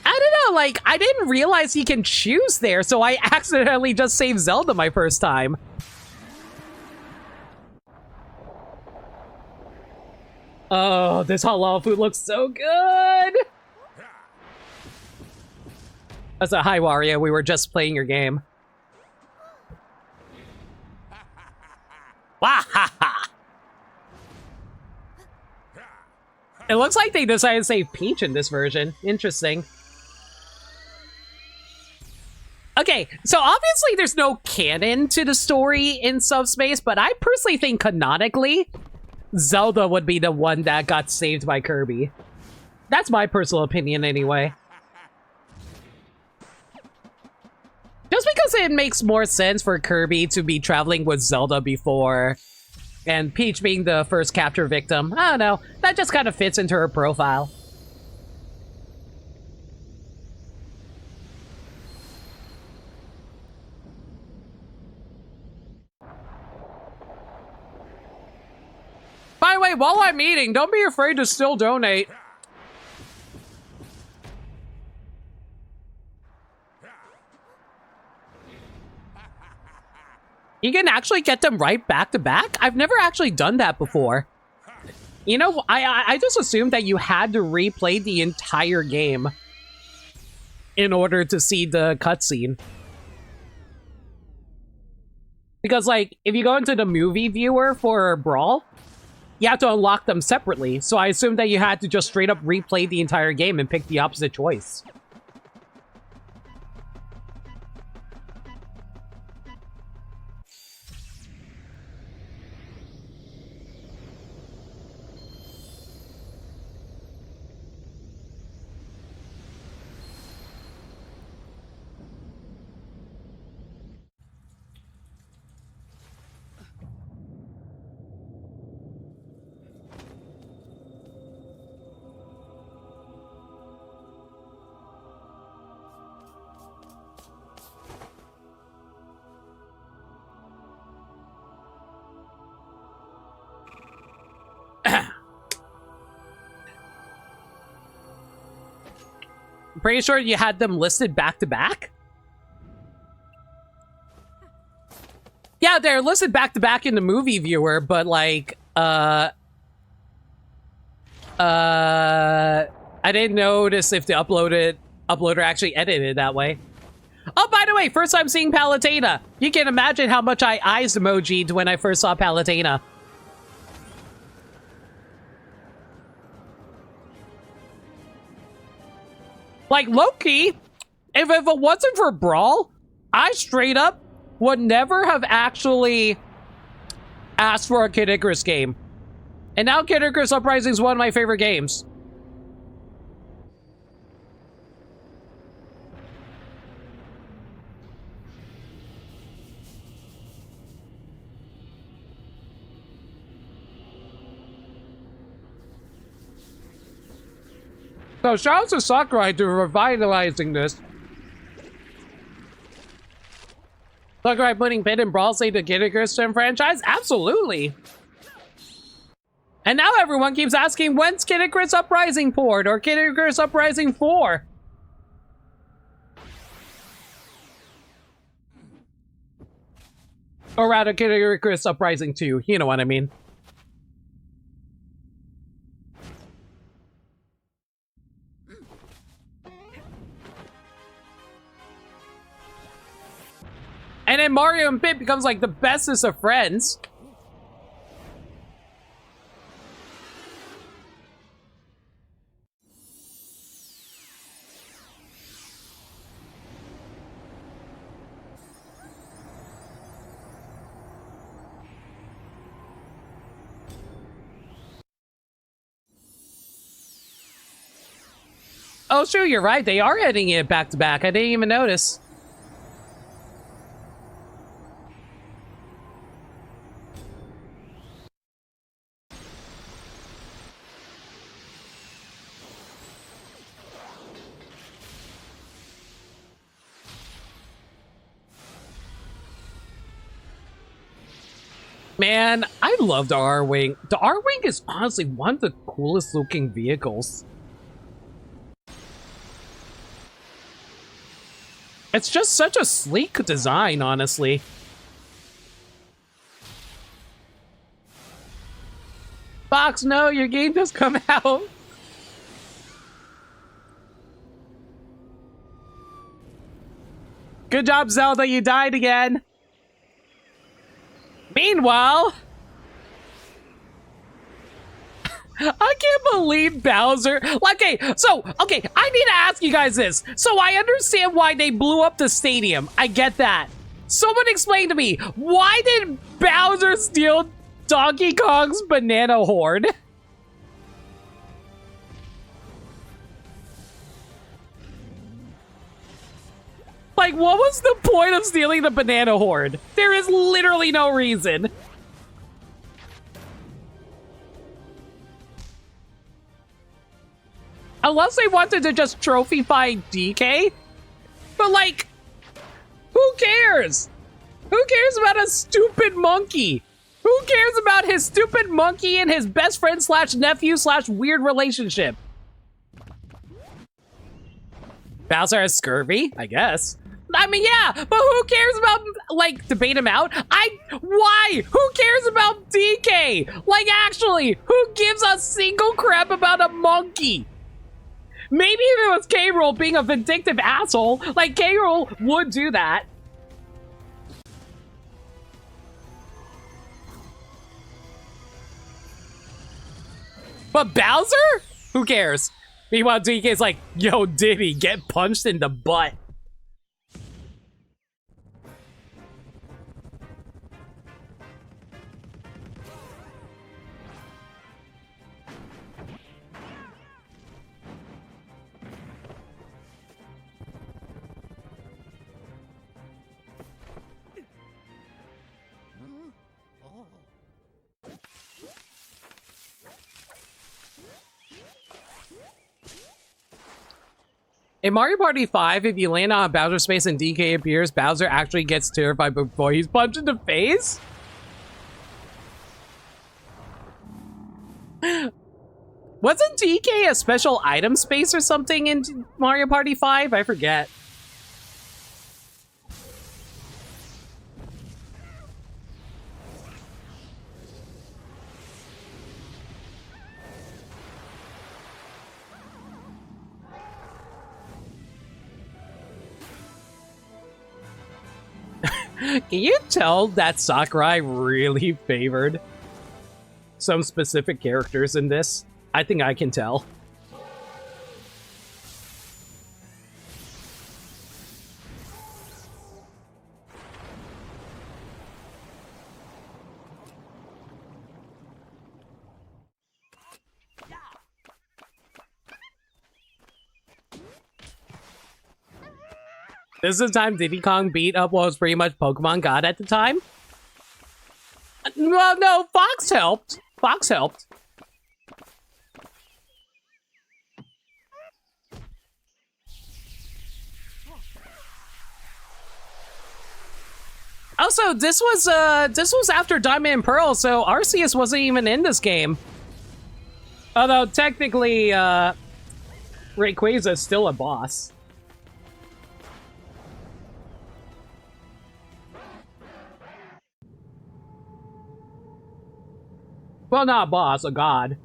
I don't know, like, I didn't realize you can choose there, so I accidentally just saved Zelda my first time. Oh, this halal food looks so good! That's a hi, Wario. We were just playing your game. Wahaha! It looks like they decided to save Peach in this version. Interesting. Okay, so obviously there's no canon to the story in Subspace, but I personally think canonically, Zelda would be the one that got saved by Kirby. That's my personal opinion anyway. Just because it makes more sense for Kirby to be traveling with Zelda before, and Peach being the first capture victim. I don't know, that just kind of fits into her profile. By the way, while I'm eating, don't be afraid to still donate. You can actually get them right back to back? I've never actually done that before. You know, I just assumed that you had to replay the entire game in order to see the cutscene. Because, like, if you go into the movie viewer for Brawl, you have to unlock them separately, so I assumed that you had to just straight up replay the entire game and pick the opposite choice. pretty sure you had them listed back to back. Yeah, they're listed back to back in the movie viewer, but like, I didn't notice if the uploader actually edited it that way. Oh, by the way, first time seeing Palutena. You can imagine how much I eyes emojied when I first saw Palutena. Like, low-key, if it wasn't for Brawl, I straight up would never have actually asked for a Kid Icarus game. And now Kid Icarus Uprising is one of my favorite games. So shout out to Sakurai to revitalizing this. Sakurai putting Pit and Brawl Stars to Kid Icarus franchise? Absolutely. And now everyone keeps asking, when's Kid Icarus Uprising port or Kid Icarus Uprising 4? Or rather, Kid Icarus Uprising 2. You know what I mean. And then Mario and Pit becomes like the bestest of friends. Oh, sure, you're right. They are editing it back to back. I didn't even notice. Man, I love the R-Wing. The R-Wing is honestly one of the coolest looking vehicles. It's just such a sleek design, honestly. Fox, no, your game just come out. Good job, Zelda, you died again. Meanwhile, I can't believe Bowser. Okay, I need to ask you guys this. So I understand why they blew up the stadium. I get that. Someone explain to me, why did Bowser steal Donkey Kong's banana horde? Like, what was the point of stealing the banana horde? There is literally no reason. Unless they wanted to just trophy-fy DK. But, like, who cares? Who cares about a stupid monkey? Who cares about his stupid monkey and his best friend slash nephew slash weird relationship? Bowser has scurvy, I guess. I mean, yeah, but who cares about, like, debate him out? Why? Who cares about DK? Like, actually, who gives a single crap about a monkey? Maybe if it was K-Rool being a vindictive asshole, like, K-Rool would do that. But Bowser? Who cares? Meanwhile, DK's like, yo, Diddy, get punched in the butt. In Mario Party 5, if you land on a Bowser space and DK appears, Bowser actually gets terrified before he's punched in the face? Wasn't DK a special item space or something in Mario Party 5? I forget. Can you tell that Sakurai really favored some specific characters in this? I think I can tell. This is the time Diddy Kong beat up what was pretty much Pokemon God at the time. Well, no, Fox helped. Fox helped. Also, this was after Diamond and Pearl, so Arceus wasn't even in this game. Although technically, Rayquaza is still a boss. Well, not a boss, a god.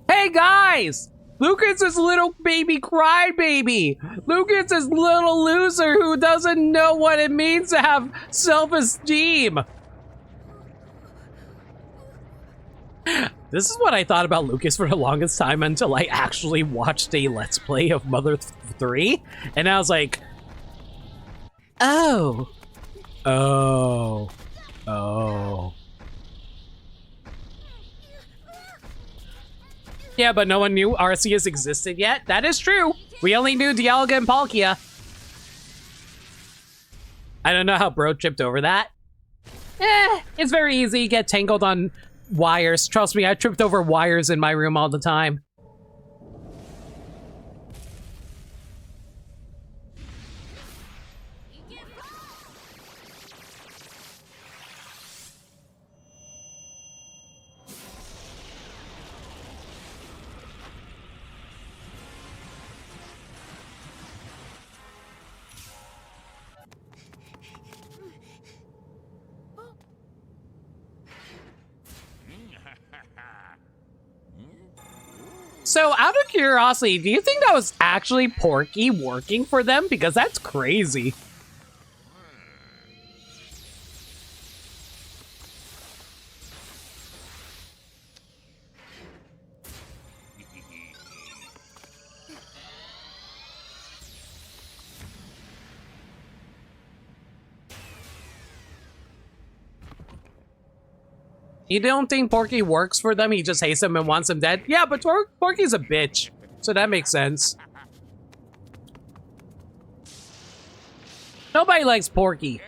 Hey guys! Lucas is little baby crybaby. Lucas is little loser who doesn't know what it means to have self-esteem. This is what I thought about Lucas for the longest time until I actually watched a Let's Play of Mother 3, and I was like, oh. Oh. Oh. Yeah, but no one knew Arceus existed yet. That is true. We only knew Dialga and Palkia. I don't know how Bro tripped over that. It's very easy. You get tangled on wires. Trust me, I tripped over wires in my room all the time. So, out of curiosity, do you think that was actually Porky working for them? Because that's crazy. You don't think Porky works for them? He just hates them and wants them dead? Yeah, but Porky's a bitch, so that makes sense. Nobody likes Porky.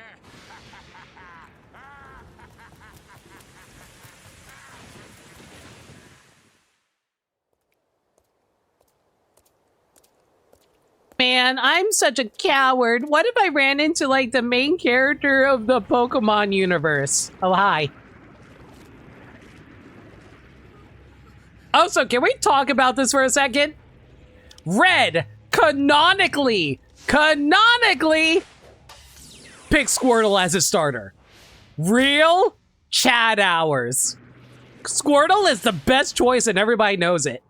Man, I'm such a coward. What if I ran into, like, the main character of the Pokemon universe? Oh, hi. Also, can we talk about this for a second? Red, canonically, pick Squirtle as a starter. Real Chad hours. Squirtle is the best choice and everybody knows it.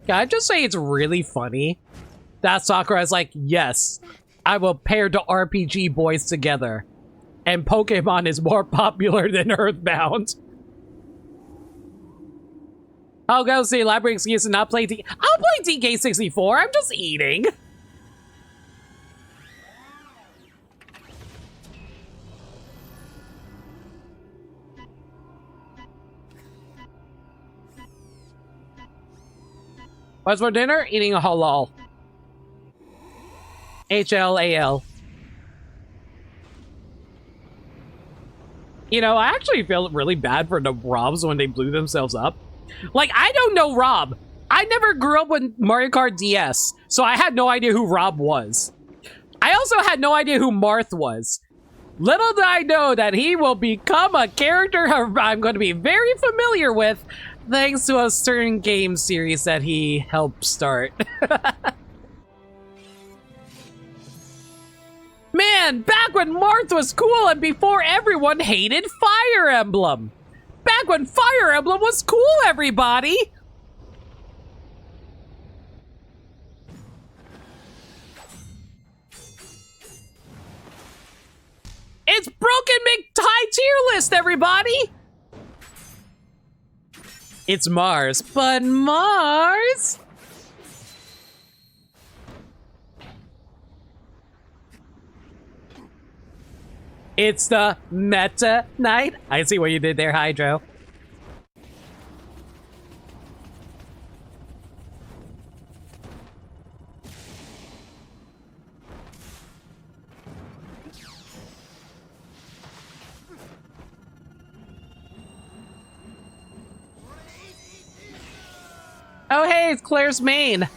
Can I just say it's really funny that Sakura is like, yes, I will pair the RPG boys together. And Pokemon is more popular than Earthbound. I'll go see elaborate excuse and not play I'll play DK64, I'm just eating. What's for dinner? Eating a halal. HLAL. You know, I actually feel really bad for the Robs when they blew themselves up. Like, I don't know Rob. I never grew up with Mario Kart DS, so I had no idea who Rob was. I also had no idea who Marth was. Little did I know that he will become a character I'm going to be very familiar with thanks to a certain game series that he helped start. Man, back when Marth was cool and before everyone hated Fire Emblem. Back when Fire Emblem was cool, everybody! It's Broken McTie tier list, everybody! It's Mars, but Mars? It's the Meta Knight. I see what you did there, Hydro. Oh, hey, it's Claire's main.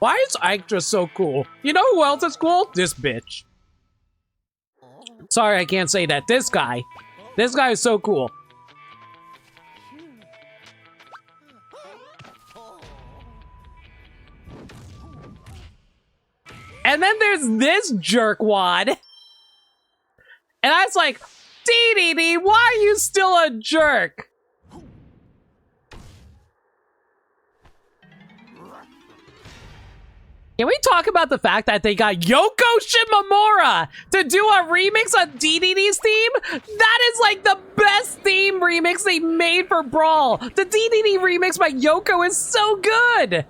Why is Ike just so cool? You know who else is cool? This bitch. Sorry, I can't say that. This guy. This guy is so cool. And then there's this jerkwad. And I was like, DDD, why are you still a jerk? Can we talk about the fact that they got Yoko Shimomura to do a remix of DDD's theme? That is like the best theme remix they made for Brawl. The DDD remix by Yoko is so good.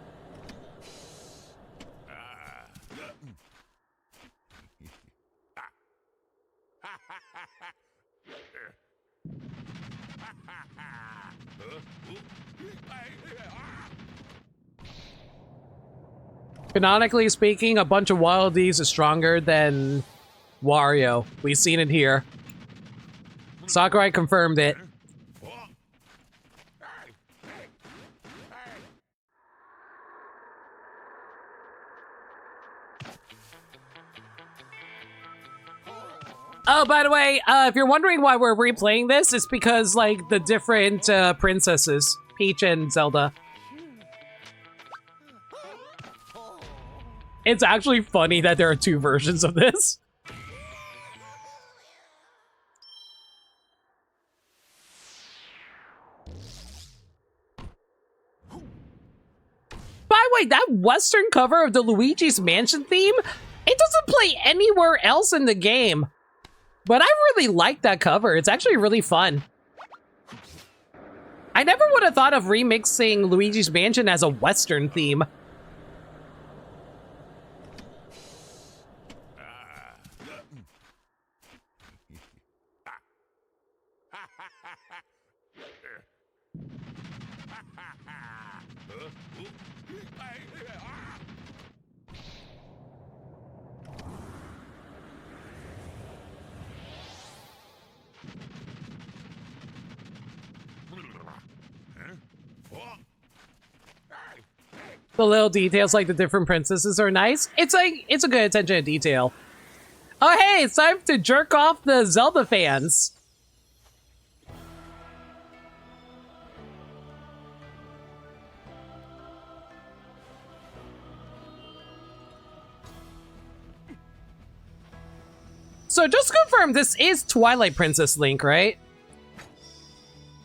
Canonically speaking, a bunch of Wildies is stronger than Wario. We've seen it here. Sakurai confirmed it. Oh, by the way, if you're wondering why we're replaying this, it's because, like, the different princesses, Peach and Zelda. It's actually funny that there are two versions of this. By the way, that Western cover of the Luigi's Mansion theme, it doesn't play anywhere else in the game. But I really like that cover. It's actually really fun. I never would have thought of remixing Luigi's Mansion as a Western theme. The little details like the different princesses are nice. It's like, it's a good attention to detail. Oh hey, it's time to jerk off the Zelda fans. So just to confirm, this is Twilight Princess Link, right?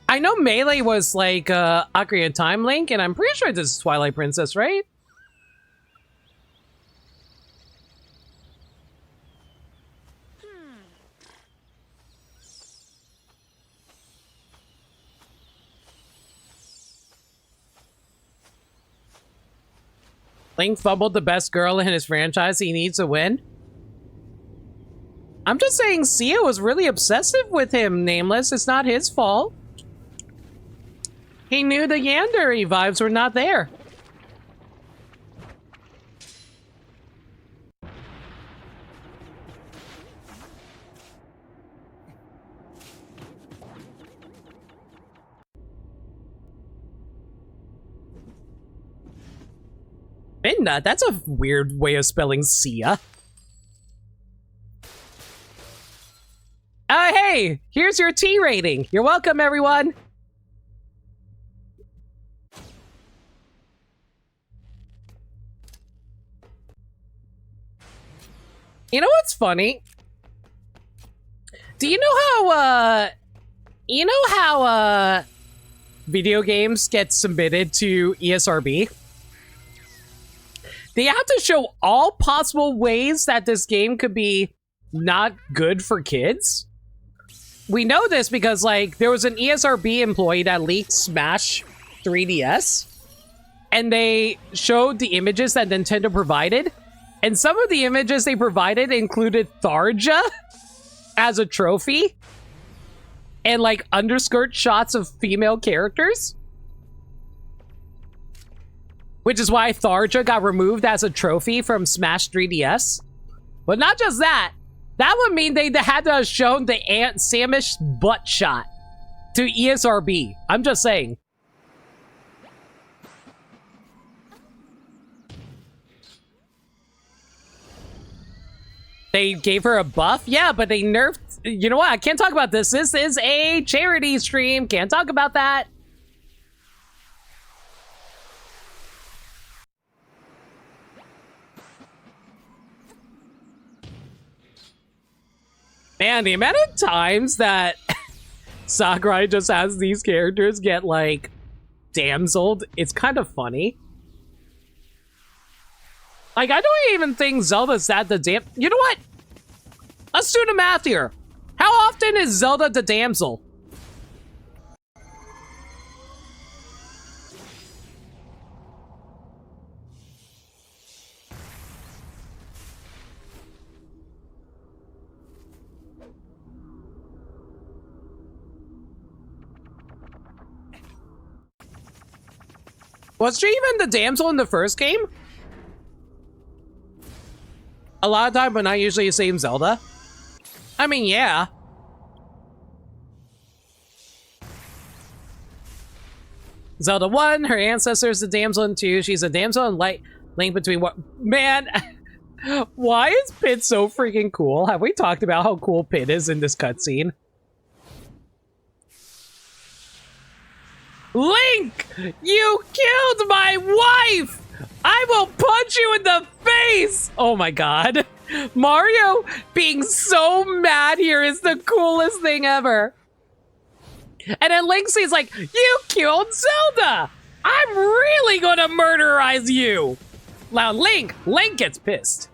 I know Melee was like Ocarina of Time Link, and I'm pretty sure this is Twilight Princess, right? Link fumbled the best girl in his franchise. He needs to win. I'm just saying Sia was really obsessive with him, Nameless. It's not his fault. He knew the Yandere vibes were not there. Midna, that's a weird way of spelling Sia. Hey, here's your T rating. You're welcome, everyone. You know what's funny? Do you know how, video games get submitted to ESRB? They have to show all possible ways that this game could be not good for kids. We know this because, like, there was an ESRB employee that leaked Smash 3DS, and they showed the images that Nintendo provided, and some of the images they provided included Tharja as a trophy, and, like, underskirt shots of female characters. Which is why Tharja got removed as a trophy from Smash 3DS. But not just that. That would mean they had to have shown the Aunt Samish butt shot to ESRB. I'm just saying. They gave her a buff? Yeah, but they nerfed... You know what? I can't talk about this. This is a charity stream. Can't talk about that. Man, the amount of times that Sakurai just has these characters get, like, damseled, it's kind of funny. Like, I don't even think Zelda's that the dam- You know what? Let's do the math here. How often is Zelda the damsel? Was she even the damsel in the first game? A lot of time, but not usually the same Zelda. I mean, yeah. Zelda 1, her ancestor is the damsel in 2. She's a damsel in light link between what? Man, why is Pit so freaking cool? Have we talked about how cool Pit is in this cutscene? Link! You killed my wife! I will punch you in the face! Oh my god. Mario being so mad here is the coolest thing ever. And then Link's like, you killed Zelda! I'm really gonna murderize you! Now Link gets pissed.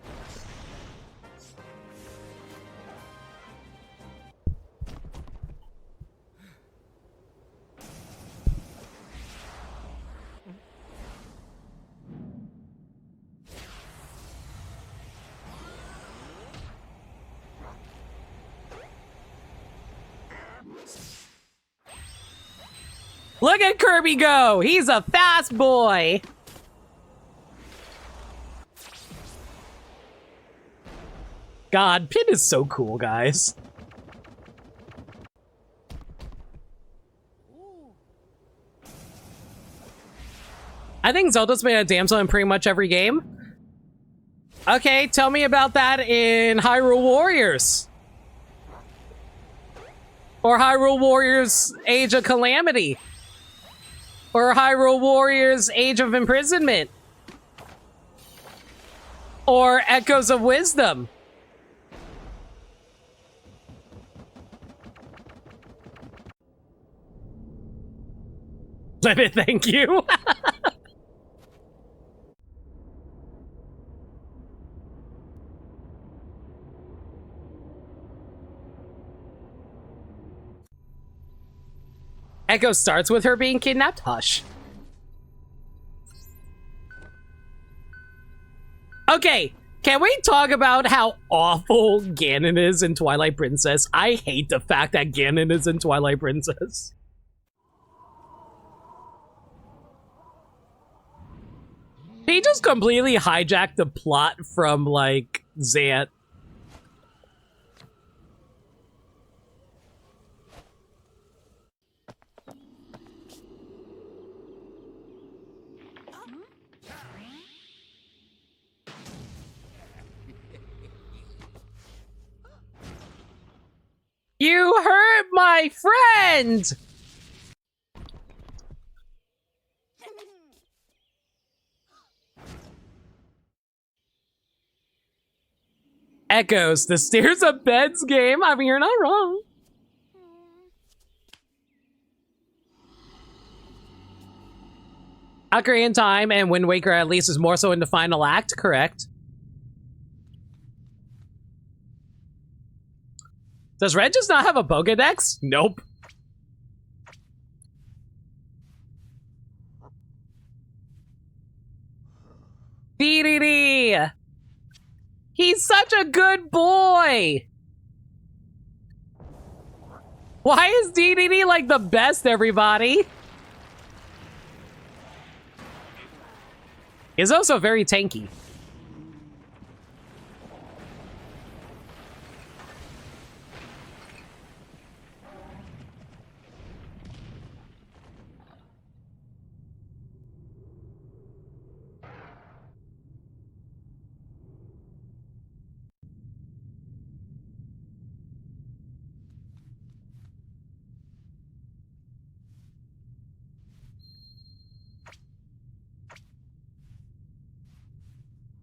Look at Kirby go! He's a fast boy! God, Pit is so cool, guys. I think Zelda's been a damsel in pretty much every game. Okay, tell me about that in Hyrule Warriors. Or Hyrule Warriors Age of Calamity. Or Hyrule Warriors Age of Imprisonment. Or Echoes of Wisdom. Let it thank you. Echo starts with her being kidnapped? Hush. Okay, Can we talk about how awful Ganon is in Twilight Princess? I hate the fact that Ganon is in Twilight Princess. He just completely hijacked the plot from, like, Zant. You hurt my friend! Echoes, the stairs of beds game. I mean, you're not wrong. Ocarina of Time and Wind Waker at least is more so in the final act, correct? Does Red just not have a Pokedex? Nope. DDD! He's such a good boy! Why is DDD like the best, everybody? He's also very tanky.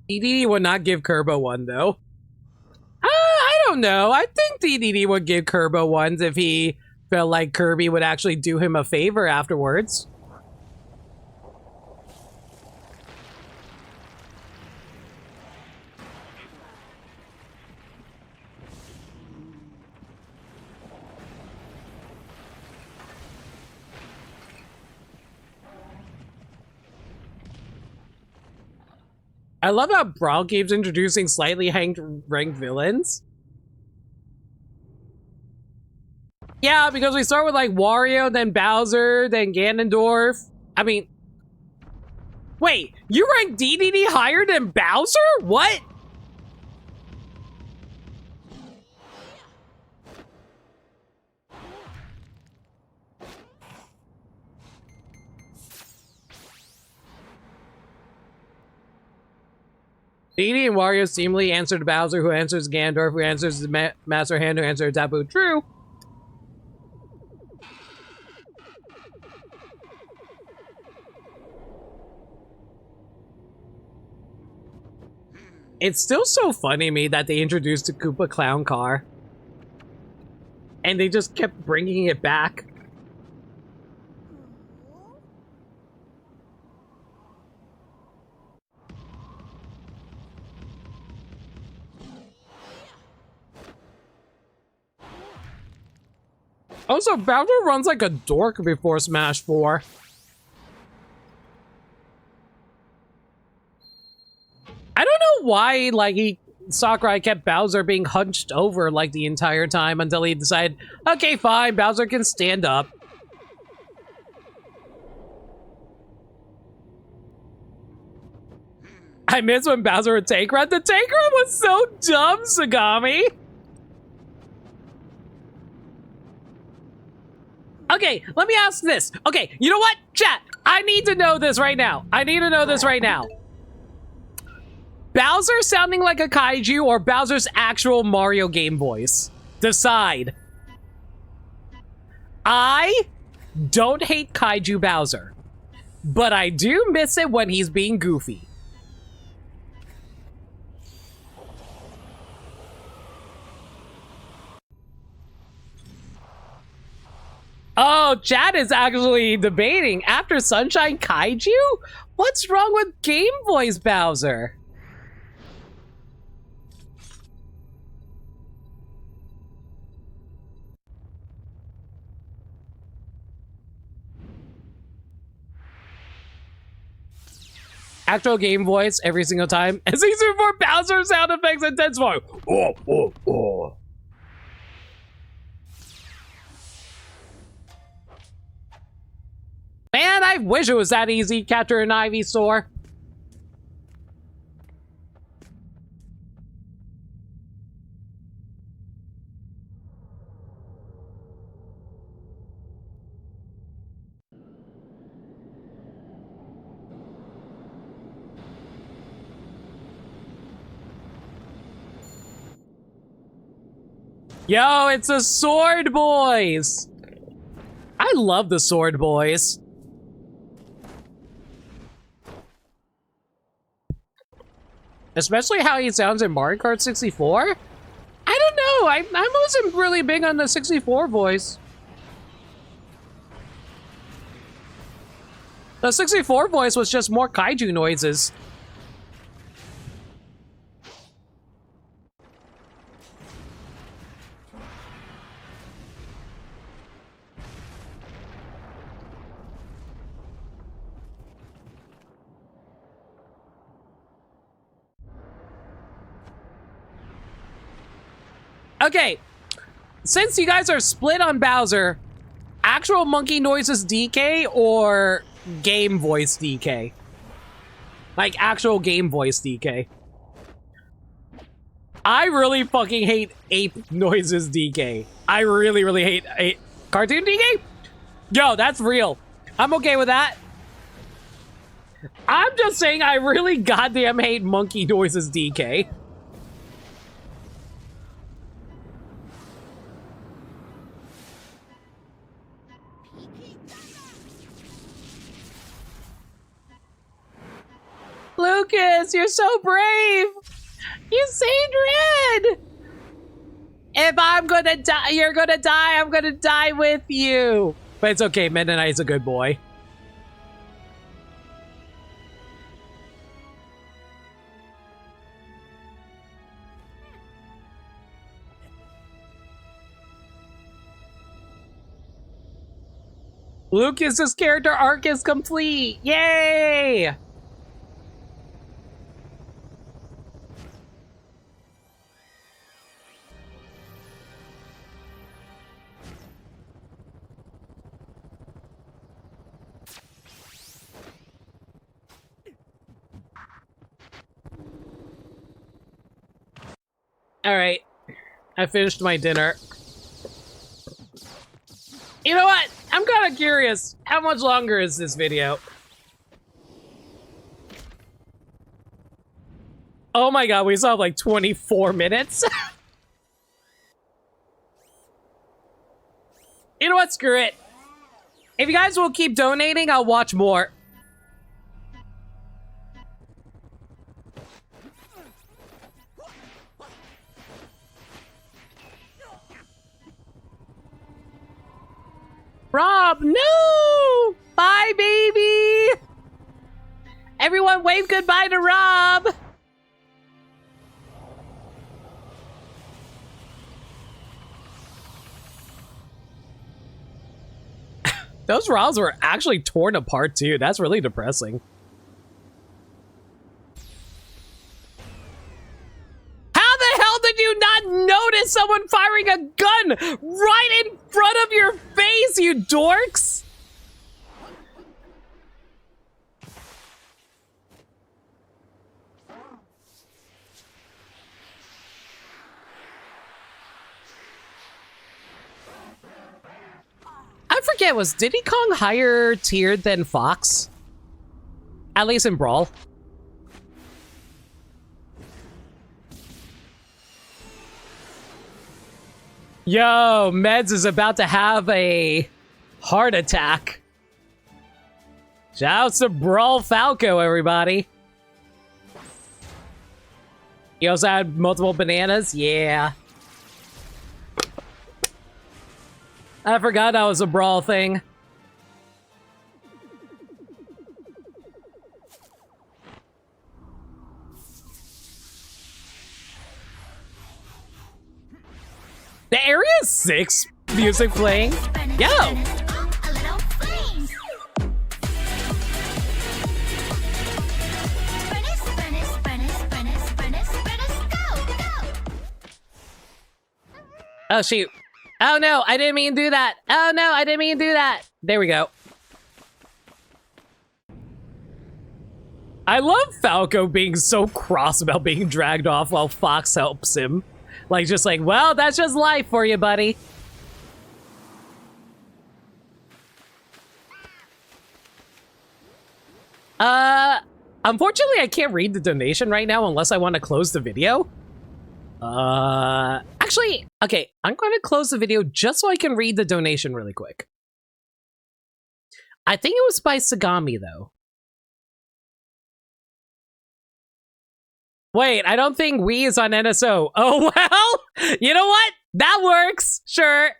DDD would not give Kerbo one, though. I don't know. I think DDD would give Kerbo ones if he felt like Kirby would actually do him a favor afterwards. I love how Brawl keeps introducing slightly ranked villains. Yeah, because we start with like Wario, then Bowser, then Ganondorf. I mean, wait, you rank DDD higher than Bowser? What? DD and Wario seemingly answer to Bowser, who answers Ganondorf, who answers the Master Hand, who answers Tapu. True. It's still so funny to me that they introduced the Koopa Clown car. And they just kept bringing it back. Also, Bowser runs like a dork before Smash 4. I don't know why, like, Sakurai kept Bowser being hunched over, like, the entire time until he decided, okay, fine, Bowser can stand up. I miss when Bowser would Tank Run. The Tank Run was so dumb, Sagami! Okay, let me ask this. Okay, you know what? Chat, I need to know this right now. I need to know this right now. Bowser sounding like a kaiju or Bowser's actual Mario game voice? Decide. I don't hate kaiju Bowser, but I do miss it when he's being goofy. Oh, chat is actually debating. After Sunshine Kaiju? What's wrong with Game Voice Bowser? Actual game voice every single time. As he's doing more Bowser sound effects and tense voice. Oh, oh, oh. Man, I wish it was that easy, capture an Ivysaur. Yo, it's the Sword Boys! I love the Sword Boys. Especially how he sounds in Mario Kart 64? I don't know, I wasn't really big on the 64 voice. The 64 voice was just more kaiju noises. Okay, since you guys are split on Bowser, actual monkey noises DK or game voice DK? Like actual game voice DK. I really fucking hate ape noises DK. I really hate cartoon DK? Yo, that's real. I'm okay with that. I'm just saying I really goddamn hate monkey noises DK. Lucas, you're so brave! You saved Red! If I'm gonna die, you're gonna die, I'm gonna die with you! But it's okay, Meta Knight's a good boy. Lucas's character arc is complete! Yay! Alright, I finished my dinner. You know what? I'm kind of curious. How much longer is this video? Oh my god, we still have like 24 minutes. You know what? Screw it. If you guys will keep donating, I'll watch more. Rob, no! Bye, baby! Everyone wave goodbye to Rob! Those Robs were actually torn apart too. That's really depressing. How the hell did you not notice someone firing a gun right in front of your face, you dorks? I forget, was Diddy Kong higher tiered than Fox? At least in Brawl. Yo, Meds is about to have a heart attack. Shouts to Brawl Falco, everybody. You also had multiple bananas? Yeah. I forgot that was a Brawl thing. The Area 6 music playing? Yo! Oh, shoot. Oh, no, I didn't mean to do that. Oh, no, I didn't mean to do that. There we go. I love Falco being so cross about being dragged off while Fox helps him. Like, just like, well, that's just life for you, buddy. Unfortunately, I can't read the donation right now unless I want to close the video. Actually, okay, I'm going to close the video just so I can read the donation really quick. I think it was by Sagami, though. Wait, I don't think Wii is on NSO. Oh, well, you know what? That works. Sure.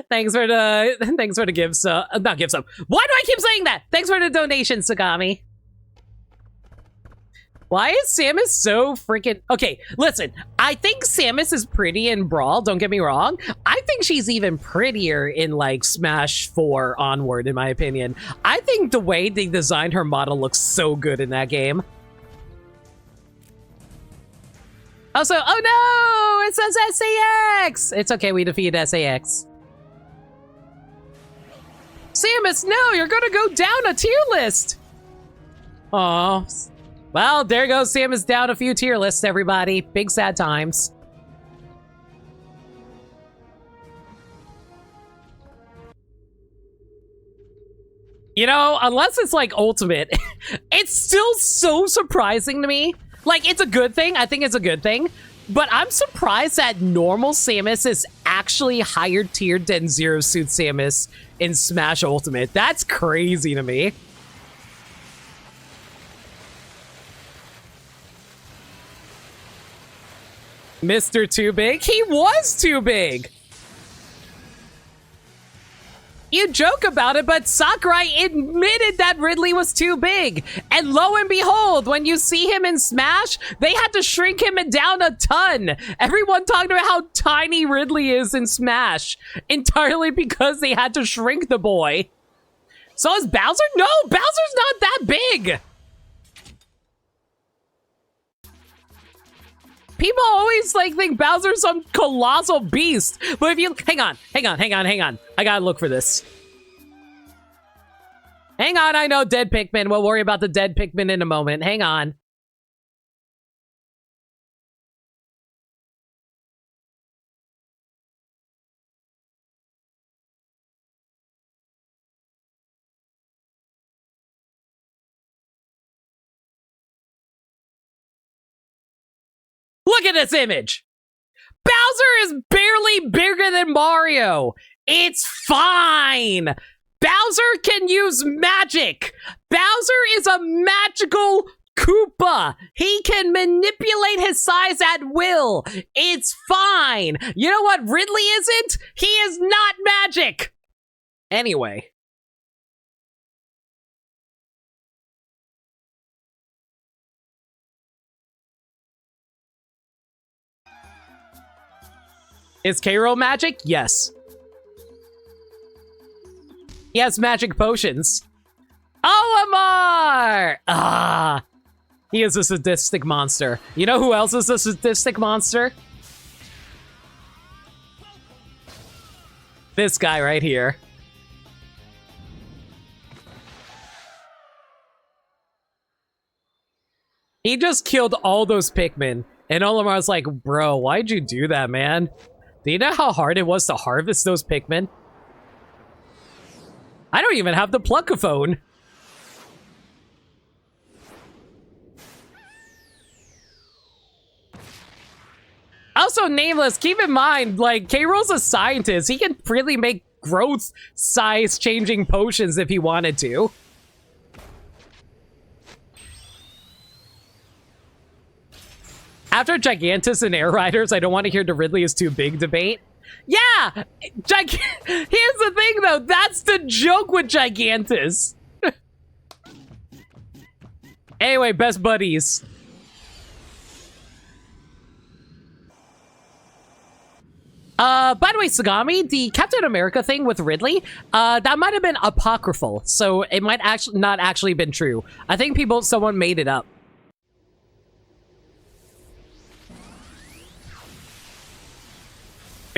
Thanks for the gifts. Not gifts up. Why do I keep saying that? Thanks for the donation, Sagami. Why is Samus so freaking... Okay, listen. I think Samus is pretty in Brawl, don't get me wrong. I think she's even prettier in, like, Smash 4 onward, in my opinion. I think the way they designed her model looks so good in that game. Also, oh no! It says SAX! It's okay, we defeated SAX. Samus, no! You're gonna go down a tier list! Aw. Well, there goes Samus down a few tier lists, everybody. Big sad times. You know, unless it's like Ultimate, it's still so surprising to me. Like, it's a good thing. I think it's a good thing. But I'm surprised that normal Samus is actually higher tiered than Zero Suit Samus in Smash Ultimate. That's crazy to me. Mr. Too Big? He was too big! You joke about it, but Sakurai admitted that Ridley was too big. And lo and behold, when you see him in Smash, they had to shrink him down a ton. Everyone talked about how tiny Ridley is in Smash, entirely because they had to shrink the boy. So is Bowser? No, Bowser's not that big! People always like think Bowser's some colossal beast, but if you hang on. I gotta look for this. Hang on, I know dead Pikmin. We'll worry about the dead Pikmin in a moment. Hang on. Look at this image. Bowser is barely bigger than Mario. It's fine. Bowser can use magic. Bowser is a magical Koopa. He can manipulate his size at will. It's fine. You know what Ridley isn't? He is not magic. Anyway. Is K-Roll magic? Yes. He has magic potions. Olimar! Ah! He is a sadistic monster. You know who else is a sadistic monster? This guy right here. He just killed all those Pikmin. And Olimar's like, bro, why'd you do that, man? Do you know how hard it was to harvest those Pikmin? I don't even have the Pluckaphone. Also, Nameless, keep in mind, like, K-Rool's a scientist. He can really make growth size changing potions if he wanted to. After Gigantus and Air Riders, I don't want to hear the Ridley is too big debate. Yeah! Here's the thing, though. That's the joke with Gigantus. Anyway, best buddies. By the way, Sagami, the Captain America thing with Ridley, that might have been apocryphal, so it might actually not actually been true. I think someone made it up.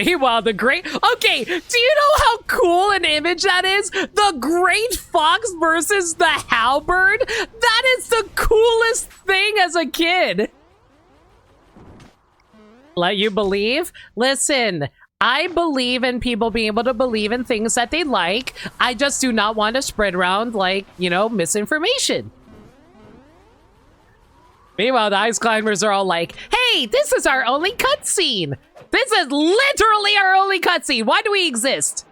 Meanwhile, the great... Okay, do you know how cool an image that is? The Great Fox versus the Halberd? That is the coolest thing as a kid. Let you believe? Listen, I believe in people being able to believe in things that they like. I just do not want to spread around, like, you know, misinformation. Meanwhile, the ice climbers are all like, hey, this is our only cutscene. This is literally our only cutscene. Why do we exist?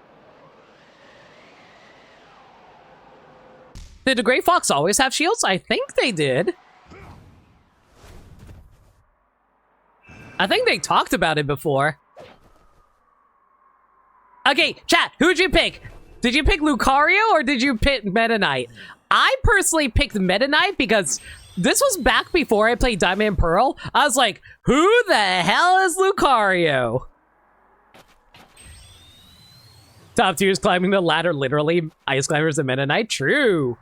Did the Great Fox always have shields? I think they did. I think they talked about it before. Okay, chat, who'd you pick? Did you pick Lucario or did you pick Meta Knight? I personally picked Meta Knight because this was back before I played Diamond and Pearl. I was like, who the hell is Lucario? Top tier is climbing the ladder, literally. Ice climbers and Meta Knight, true.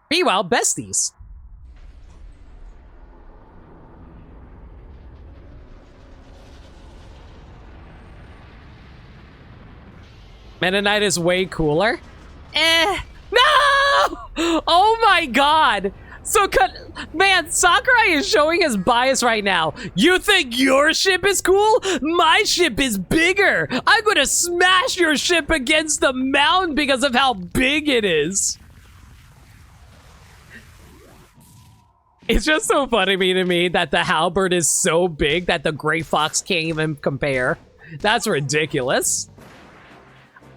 Meanwhile, besties. Meta Knight is way cooler. No! Oh my god! So, man, Sakurai is showing his bias right now. You think your ship is cool? My ship is bigger! I'm gonna smash your ship against the mountain because of how big it is. It's just so funny to me that the Halberd is so big that the Great Fox can't even compare. That's ridiculous.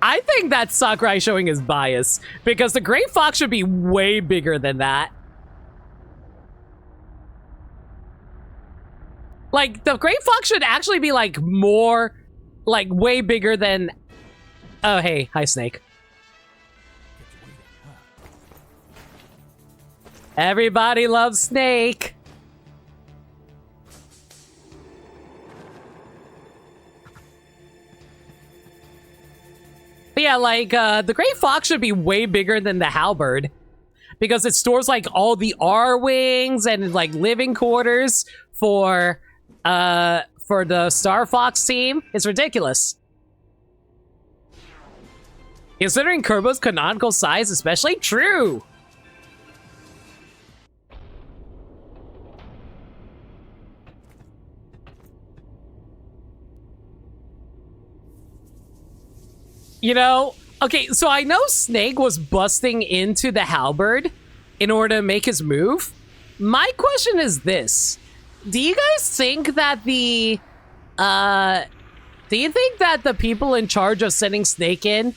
I think that's Sakurai showing his bias, because the Great Fox should be way bigger than that. Like, the Great Fox should actually be, like, more, like, way bigger than... Oh, hey. Hi, Snake. Everybody loves Snake. But yeah, like, the Great Fox should be way bigger than the Halberd, because it stores, like, all the R-Wings and, like, living quarters for the Star Fox team. It's ridiculous. Considering Kerbo's canonical size, especially true. You know, okay, so I know Snake was busting into the Halberd in order to make his move. My question is this. Do you guys think that the people in charge of sending Snake in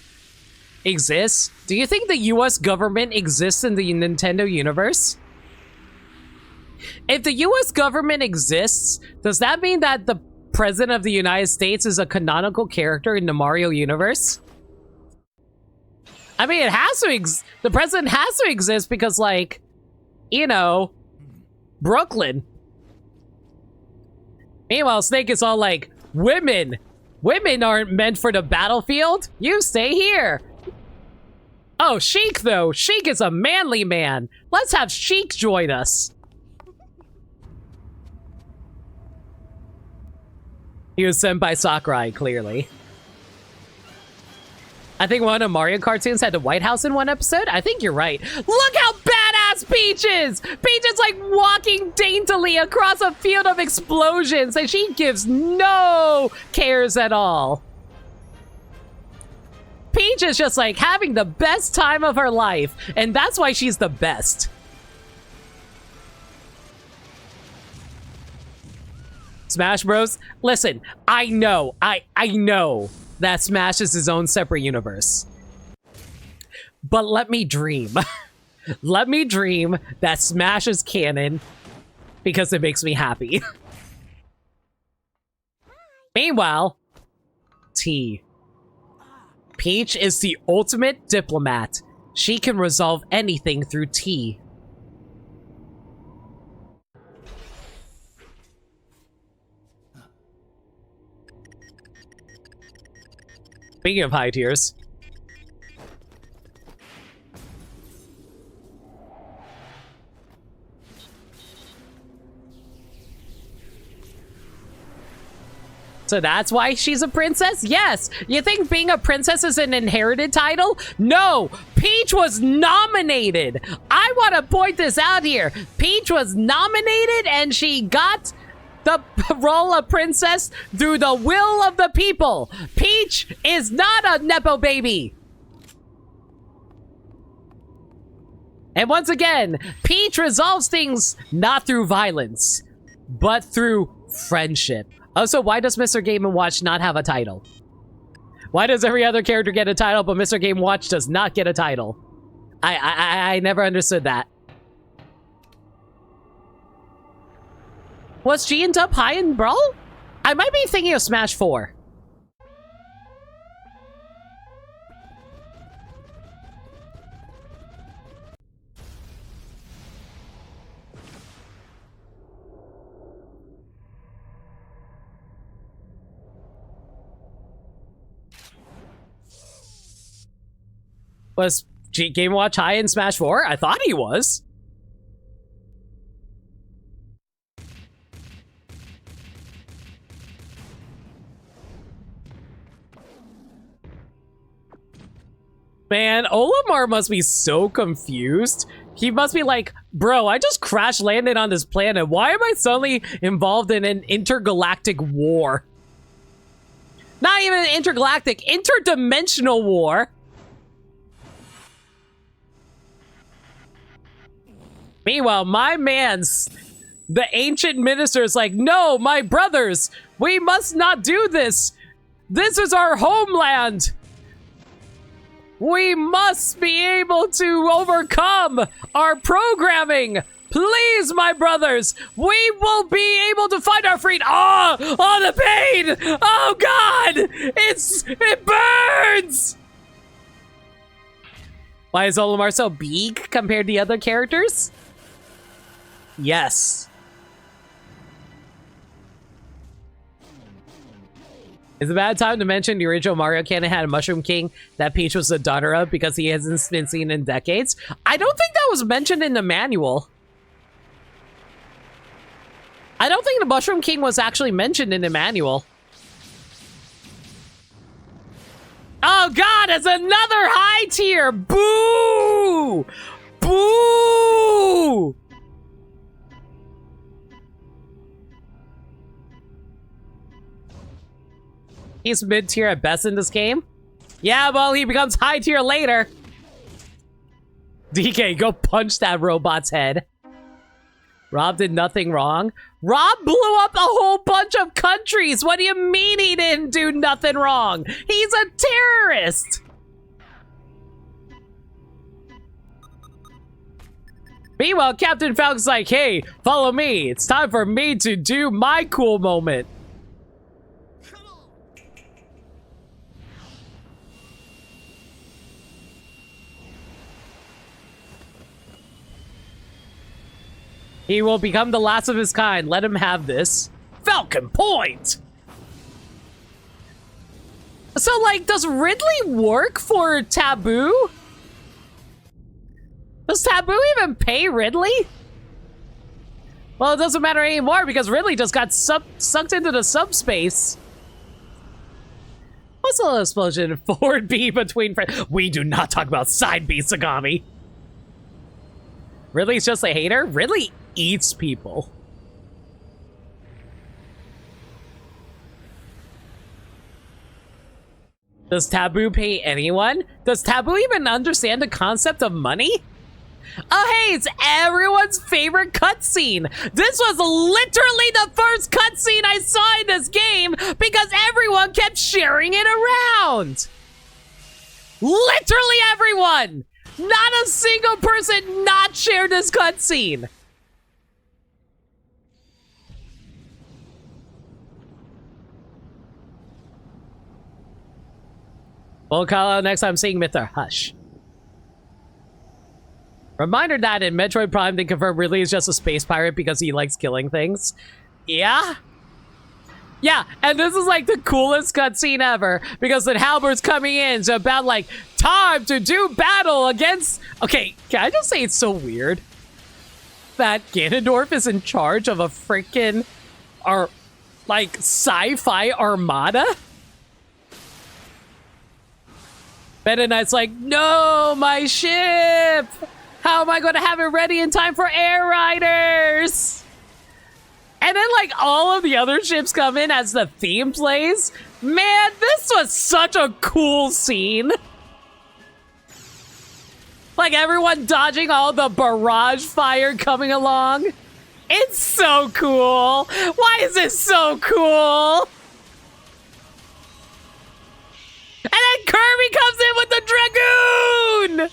exists? Do you think the US government exists in the Nintendo universe? If the US government exists, does that mean that the President of the United States is a canonical character in the Mario universe? I mean, it has to the president has to exist because, like, you know, Brooklyn. Meanwhile, Snake is all like, women aren't meant for the battlefield. You stay here. Oh, Sheik, though. Sheik is a manly man. Let's have Sheik join us. He was sent by Sakurai, clearly. I think one of Mario cartoons had the White House in one episode. I think you're right. Look how badass Peach is! Peach is like walking daintily across a field of explosions and she gives no cares at all. Peach is just like having the best time of her life, and that's why she's the best. Smash Bros. Listen, I know that Smash is his own separate universe. But let me dream. Let me dream that Smash is canon because it makes me happy. Meanwhile, T. Peach is the ultimate diplomat. She can resolve anything through T. Speaking of high tiers. So that's why she's a princess? Yes. You think being a princess is an inherited title? No. Peach was nominated. I want to point this out here. Peach was nominated and she got the role of princess through the will of the people. Peach is not a Nepo baby. And once again, Peach resolves things not through violence, but through friendship. Also, why does Mr. Game & Watch not have a title? Why does every other character get a title, but Mr. Game & Watch does not get a title? I never understood that. Was G and Dub high in Brawl? I might be thinking of Smash 4. Was Game & Watch high in Smash 4? I thought he was. Man, Olimar must be so confused. He must be like, bro, I just crash landed on this planet. Why am I suddenly involved in an intergalactic war? Not even an intergalactic, interdimensional war. Meanwhile, my man's, the ancient minister is like, no, my brothers, we must not do this. This is our homeland. We must be able to overcome our programming. Please, my brothers, we will be able to find our freedom. Oh, the pain. Oh, God. It burns. Why is Olimar so big compared to the other characters? Yes. It's a bad time to mention the original Mario canon had a Mushroom King that Peach was the daughter of because he hasn't been seen in decades. I don't think that was mentioned in the manual. I don't think the Mushroom King was actually mentioned in the manual. Oh God, it's another high tier! Boo! Boo! He's mid-tier at best in this game. Yeah, well, he becomes high tier later. DK, go punch that robot's head. Rob did nothing wrong. Rob blew up a whole bunch of countries. What do you mean he didn't do nothing wrong? He's a terrorist. Meanwhile, Captain Falcon's like, hey, follow me. It's time for me to do my cool moment. He will become the last of his kind. Let him have this. Falcon Point! So, like, does Ridley work for Taboo? Does Taboo even pay Ridley? Well, it doesn't matter anymore because Ridley just got sucked into the subspace. What's a little explosion forward B between friends? We do not talk about side B, Sagami. Ridley's just a hater? Ridley eats people. Does Taboo pay anyone? Does Taboo even understand the concept of money? Oh hey, it's everyone's favorite cutscene. This was literally the first cutscene I saw in this game because everyone kept sharing it around. Literally everyone! Not a single person not shared this cutscene. We'll call out next time seeing Myther. Hush. Reminder that in Metroid Prime they confirm Ridley is just a space pirate because he likes killing things. Yeah? Yeah, and this is like the coolest cutscene ever because then Halbert's coming in. So about like, time to do battle against... Okay, can I just say it's so weird that Ganondorf is in charge of a freaking... like, sci-fi armada? Meta Knight's like, no, my ship! How am I going to have it ready in time for Air Riders? And then, like, all of the other ships come in as the theme plays. Man, this was such a cool scene. Like, everyone dodging all the barrage fire coming along. It's so cool. Why is it so cool? And then Kirby comes in with the Dragoon!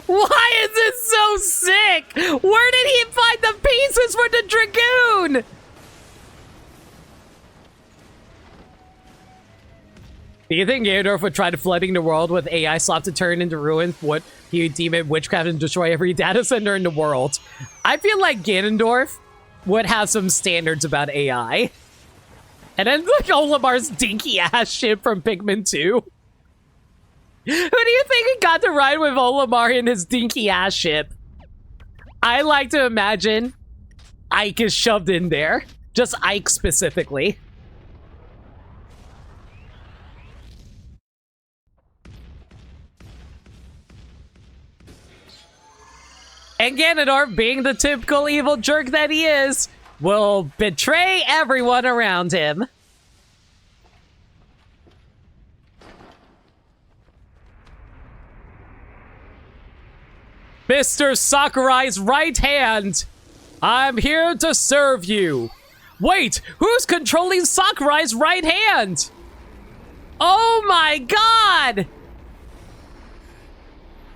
Why is it so sick? Where did he find the pieces for the Dragoon? Do you think Ganondorf would try to flooding the world with AI slop to turn into ruins? Would he deem it witchcraft and destroy every data center in the world? I feel like Ganondorf would have some standards about AI. And then like Olimar's dinky ass ship from Pikmin 2. Who do you think got to ride with Olimar in his dinky ass ship? I like to imagine Ike is shoved in there. Just Ike specifically. And Ganondorf, being the typical evil jerk that he is, will betray everyone around him. Mr. Sakurai's right hand, I'm here to serve you. Wait, who's controlling Sakurai's right hand? Oh my god!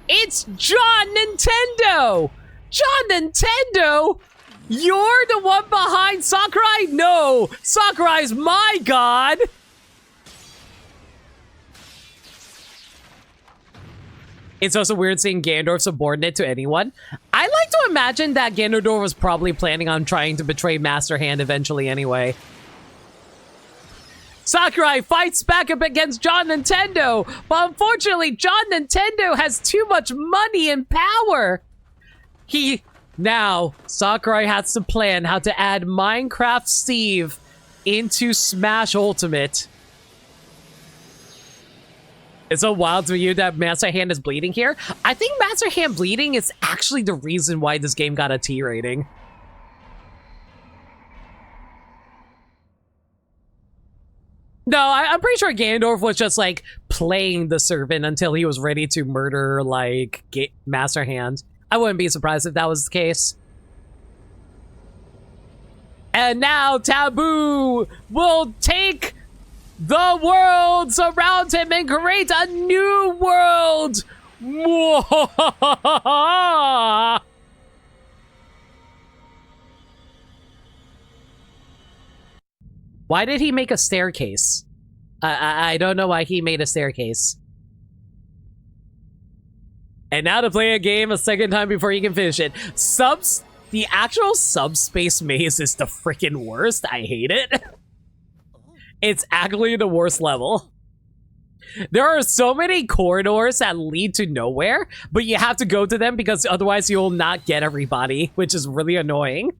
It's John Nintendo! John Nintendo? You're the one behind Sakurai? No, Sakurai's my god! It's also weird seeing Ganondorf subordinate to anyone. I like to imagine that Ganondorf was probably planning on trying to betray Master Hand eventually anyway. Sakurai fights back up against John Nintendo, but unfortunately, John Nintendo has too much money and power. Now, Sakurai has to plan how to add Minecraft Steve into Smash Ultimate. It's so wild to you that Master Hand is bleeding here. I think Master Hand bleeding is actually the reason why this game got a T rating. No, I'm pretty sure Ganondorf was just, like, playing the servant until he was ready to murder, like, Master Hand. I wouldn't be surprised if that was the case. And now Taboo will take the worlds around him and create a new world! Why did he make a staircase? I don't know why he made a staircase. And now to play a game a second time before you can finish it. The actual subspace maze is the freaking worst. I hate it. It's actually the worst level. There are so many corridors that lead to nowhere, but you have to go to them because otherwise you'll not get everybody, which is really annoying.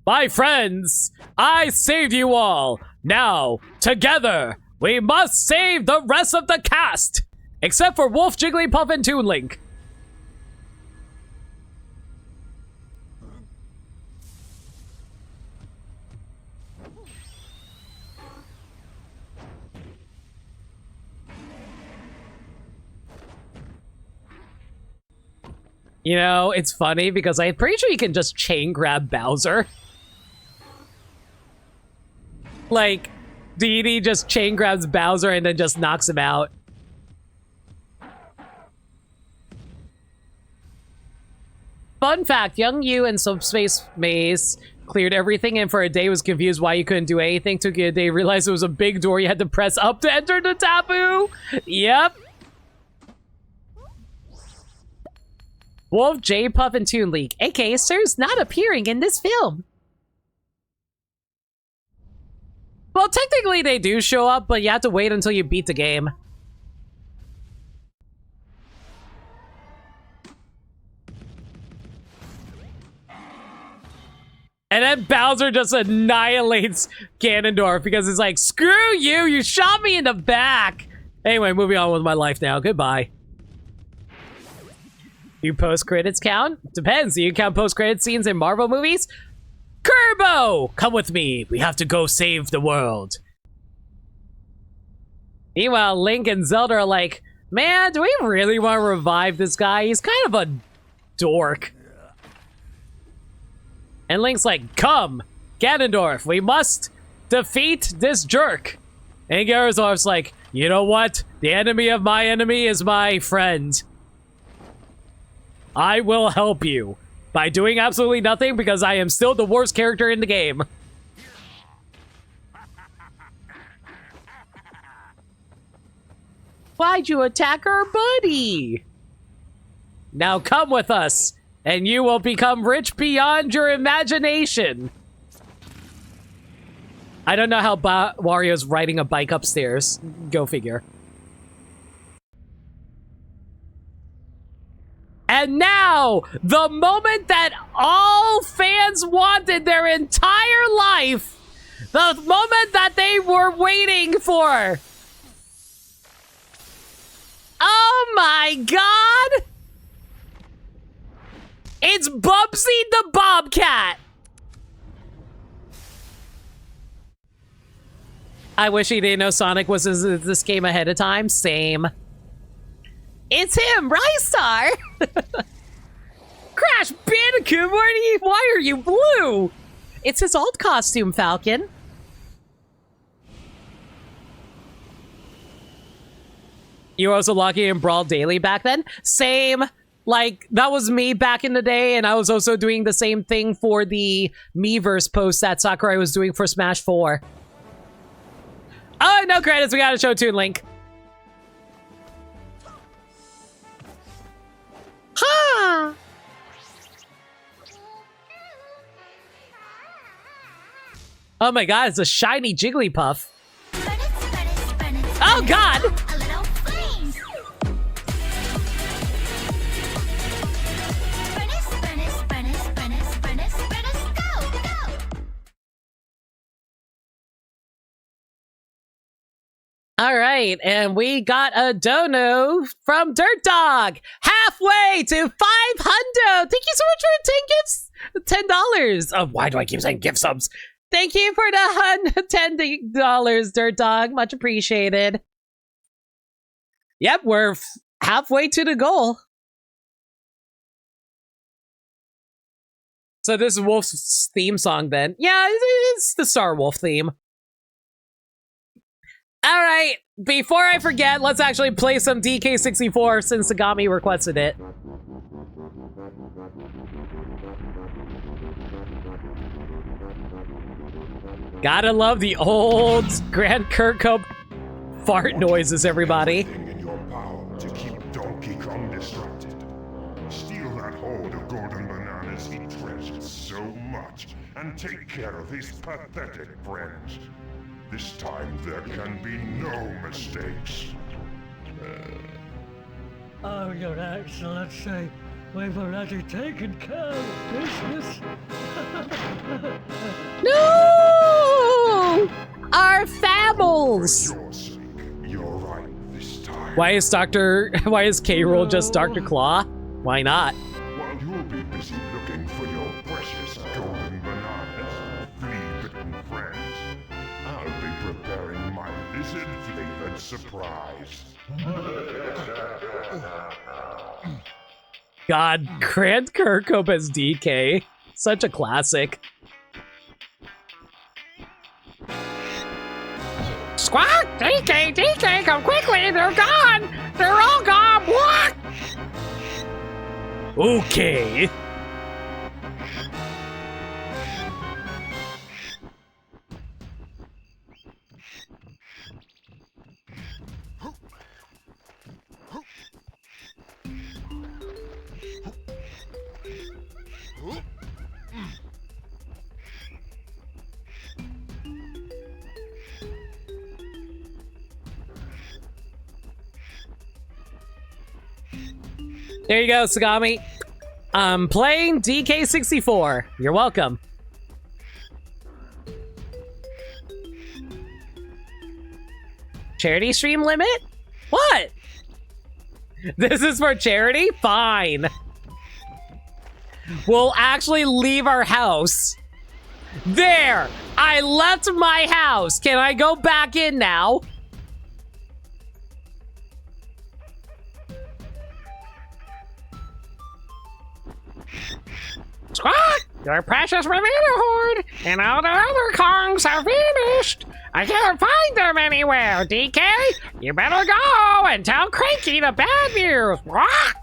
My friends, I saved you all. Now, together, we must save the rest of the cast, except for Wolf, Jigglypuff, and Toon Link. You know, it's funny because I'm pretty sure you can just chain grab Bowser. Like, Dee just chain grabs Bowser and then just knocks him out. Fun fact, young you in Subspace Maze cleared everything and for a day was confused why you couldn't do anything. Took you a day, realized it was a big door you had to press up to enter the taboo. Yep. Wolf, J, Puff, and Toon League, aka Sir's not appearing in this film. Well, technically they do show up, but you have to wait until you beat the game. And then Bowser just annihilates Ganondorf because it's like, screw you, you shot me in the back. Anyway, moving on with my life now. Goodbye. You post-credits count? Depends. Do you count post-credit scenes in Marvel movies? Kerbo! Come with me. We have to go save the world. Meanwhile, Link and Zelda are like, man, do we really want to revive this guy? He's kind of a dork. And Link's like, come, Ganondorf, we must defeat this jerk. And Ganondorf's like, you know what? The enemy of my enemy is my friend. I will help you by doing absolutely nothing because I am still the worst character in the game. Why'd you attack our buddy? Now come with us, and you will become rich beyond your imagination. I don't know how Wario's riding a bike upstairs. Go figure. And now, the moment that all fans wanted their entire life, the moment that they were waiting for. Oh my god! It's Bubsy the Bobcat! I wish he didn't know Sonic was in this game ahead of time. Same. It's him, Rystar! Crash Bandicoot, why are you blue? It's his old costume, Falcon. You were also lucky in Brawl Daily back then? Same. Like, that was me back in the day, and I was also doing the same thing for the Miiverse post that Sakurai was doing for Smash 4. Oh, no credits. We gotta show Toon Link. Ha! Oh my god, it's a shiny Jigglypuff. Oh god! All right, and we got a dono from Dirt Dog, halfway to 500. Thank you so much for 10 gifts, $10. Oh, why do I keep saying gift subs? Thank you for the $10, Dirt Dog. Much appreciated. Yep, we're halfway to the goal. So this is Wolf's theme song then. Yeah, it's the Star Wolf theme. All right, before I forget, let's actually play some DK64 since Sagami requested it. Gotta love the old Grant Kirkhope fart noises, everybody. In your power to keep Donkey Kong distracted. Steal that hoard of golden bananas he treasures so much, and take care of his pathetic friends. This time there can be no mistakes. Oh, Your Excellency, we've already taken care of business. No! Our famils! For your sake, you're right this time. Why is K-Rool just Dr. Claw? Why not? While you'll be busy looking for your precious golden bananas, flea-bitten friends, I'll be preparing my lizard-flavored surprise. God, Grant Kirkhope as DK. Such a classic. Squawk! DK, come quickly! They're gone! They're all gone! What? Okay. There you go, Sagami. I'm playing DK64. You're welcome. Charity stream limit? What? This is for charity? Fine. We'll actually leave our house. There! I left my house. Can I go back in now? Squawk! Your precious Ravenna horde and all the other Kongs have vanished. I can't find them anywhere, DK. You better go and tell Cranky the bad news. Squawk!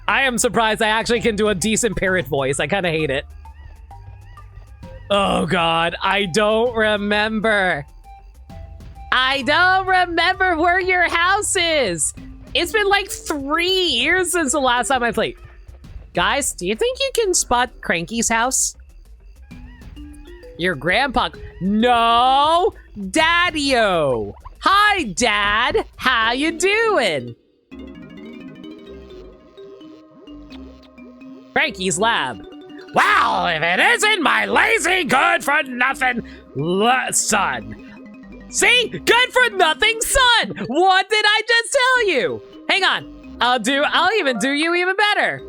I am surprised I actually can do a decent parrot voice. I kind of hate it. Oh god, I don't remember. I don't remember where your house is. It's been like 3 years since the last time I played. Guys, do you think you can spot Cranky's house? Your grandpa. No, Daddy-o. Hi, Dad. How you doing? Cranky's lab. Well, if it isn't my lazy good-for-nothing son. See? Good for nothing son! What did I just tell you? Hang on. I'll even do you even better.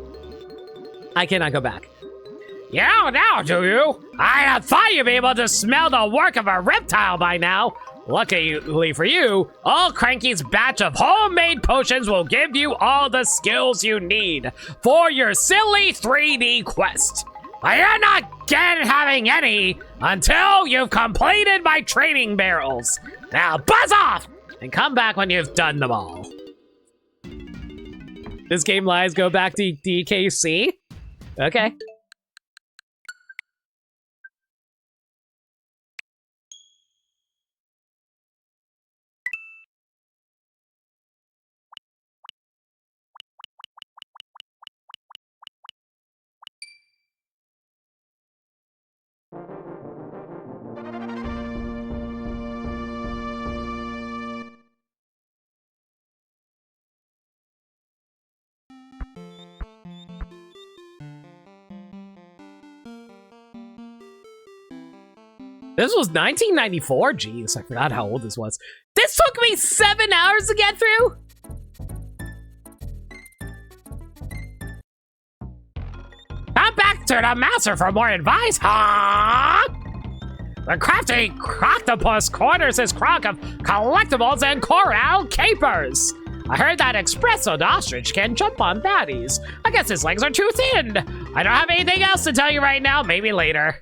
I cannot go back. Yeah, now do you? I thought you'd be able to smell the work of a reptile by now. Luckily for you, all Cranky's batch of homemade potions will give you all the skills you need for your silly 3D quest. But you're not having any until you've completed my training barrels. Now buzz off and come back when you've done them all. This game lies go back to DKC. Okay. This was 1994? Jeez, I forgot how old this was. This took me 7 hours to get through? Come back to the master for more advice, huh? The crafty Croctopus corners his crock of collectibles and coral capers. I heard that espresso ostrich can jump on baddies. I guess his legs are too thin. I don't have anything else to tell you right now, maybe later.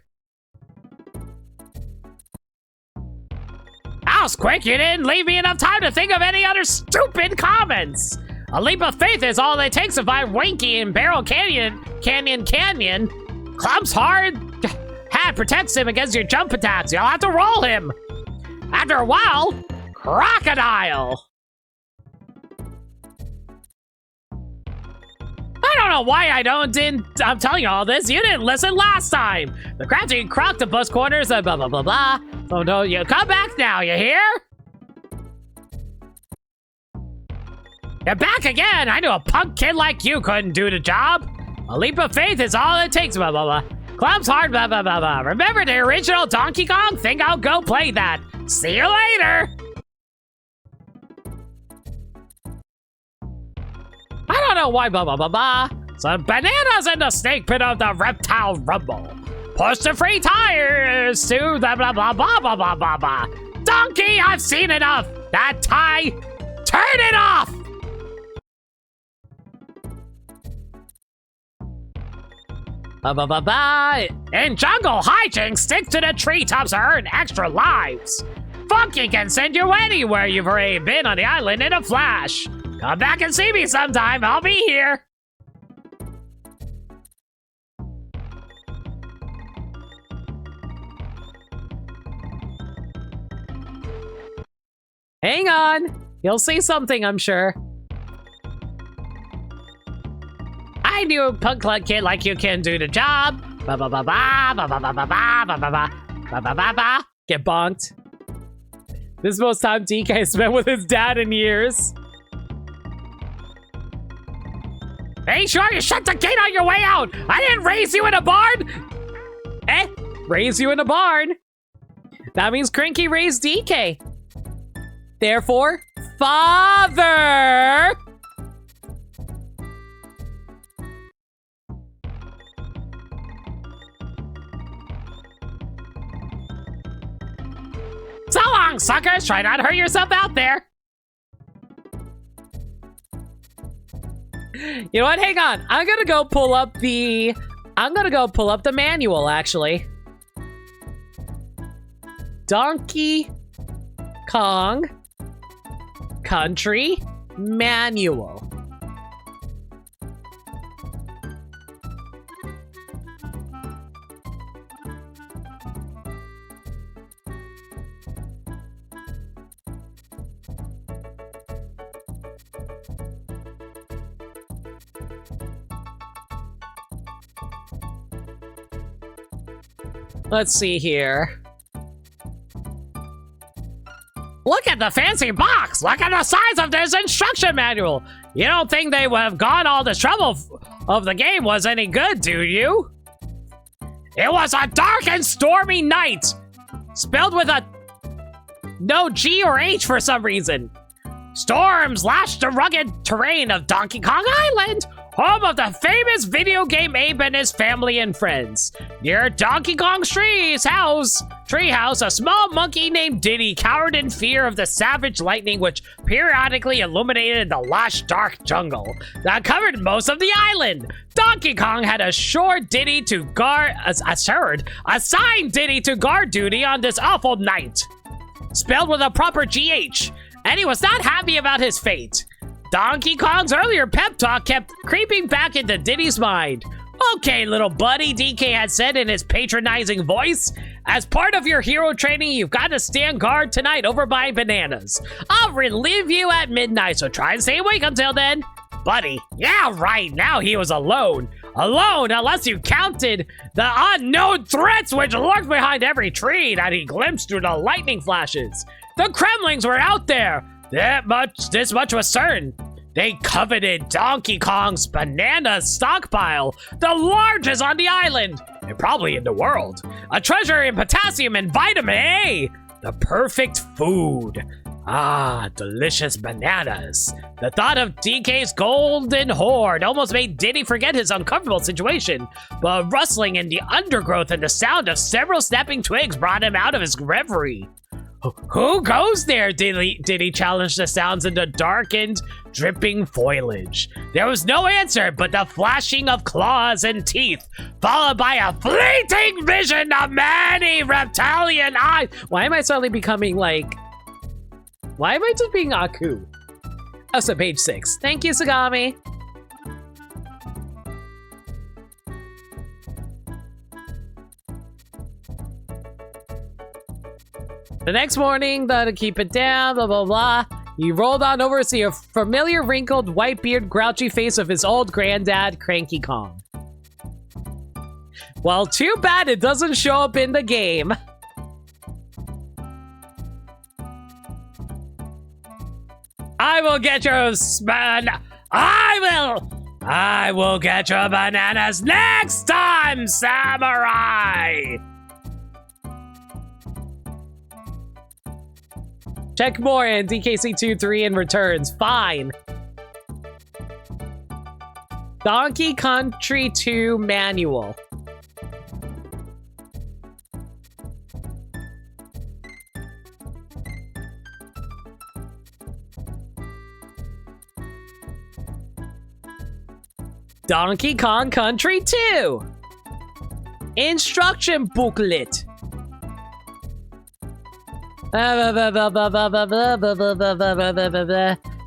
House, quick, you didn't leave me enough time to think of any other stupid comments. A leap of faith is all it takes to find Winky in Barrel Canyon. Club's hard hat protects him against your jump attacks. You'll have to roll him. After a while, Crocodile. I don't know why I'm telling you all this. You didn't listen last time. The crafty Croctopus corners blah blah blah blah. So don't you come back now, you hear? You're back again. I knew a punk kid like you couldn't do the job. A leap of faith is all it takes, blah blah blah. Club's hard, blah blah blah blah. Remember the original Donkey Kong? Think I'll go play that. See you later. I don't know why, blah, blah, blah, blah. Some bananas in the snake pit of the reptile rumble. Push the free tires to the blah, blah, blah, blah, blah, blah, blah. Donkey, I've seen enough. That tie, turn it off. Blah, blah, blah, blah. In jungle hijinks, stick to the treetops to earn extra lives. Funky can send you anywhere you've already been on the island in a flash. Come back and see me sometime. I'll be here. Hang on. You'll see something, I'm sure. I knew a punk kid like you can do the job. Ba ba ba ba ba ba ba ba ba ba ba ba ba ba ba. Get bonked. This is the most time DK spent with his dad in years. Make sure you shut the gate on your way out! I didn't raise you in a barn! Eh? Raise you in a barn? That means Cranky raised DK. Therefore, father. So long, suckers! Try not to hurt yourself out there! You know what? Hang on. I'm gonna go pull up the manual, actually. Donkey Kong Country Manual. Let's see here. Look at the fancy box! Look at the size of this instruction manual! You don't think they would have gone all this trouble of the game was any good, do you? It was a dark and stormy night! Spelled with a no G or H for some reason. Storms lashed the rugged terrain of Donkey Kong Island, home of the famous video game Abe and his family and friends. Near Donkey Kong's treehouse, a small monkey named Diddy cowered in fear of the savage lightning which periodically illuminated the lush, dark jungle that covered most of the island. Donkey Kong had assigned Diddy to guard duty on this awful night, spelled with a proper GH, and he was not happy about his fate. Donkey Kong's earlier pep talk kept creeping back into Diddy's mind. Okay, little buddy, DK had said in his patronizing voice. As part of your hero training, you've got to stand guard tonight over by bananas. I'll relieve you at midnight, so try and stay awake until then. Buddy, yeah, right, now he was alone. Alone, unless you counted the unknown threats which lurked behind every tree that he glimpsed through the lightning flashes. The Kremlings were out there. This much was certain. They coveted Donkey Kong's banana stockpile, the largest on the island, and probably in the world. A treasure in potassium and vitamin A, the perfect food. Ah, delicious bananas. The thought of DK's golden hoard almost made Diddy forget his uncomfortable situation, but a rustling in the undergrowth and the sound of several snapping twigs brought him out of his reverie. Who goes there? Diddy challenged the sounds in the darkened, dripping foliage. There was no answer but the flashing of claws and teeth, followed by a fleeting vision of many reptilian eyes. Why am I suddenly becoming like... Why am I just being Aku? Oh, so page 6. Thank you, Sagami. The next morning, to keep it down, blah, blah, blah. He rolled on over to see a familiar wrinkled, white-beard, grouchy face of his old granddad, Cranky Kong. Well, too bad it doesn't show up in the game. I will get your I will get your bananas next time, samurai! Check more and DKC23 and returns. Fine. Donkey Country 2 Manual. Donkey Kong Country 2. Instruction booklet.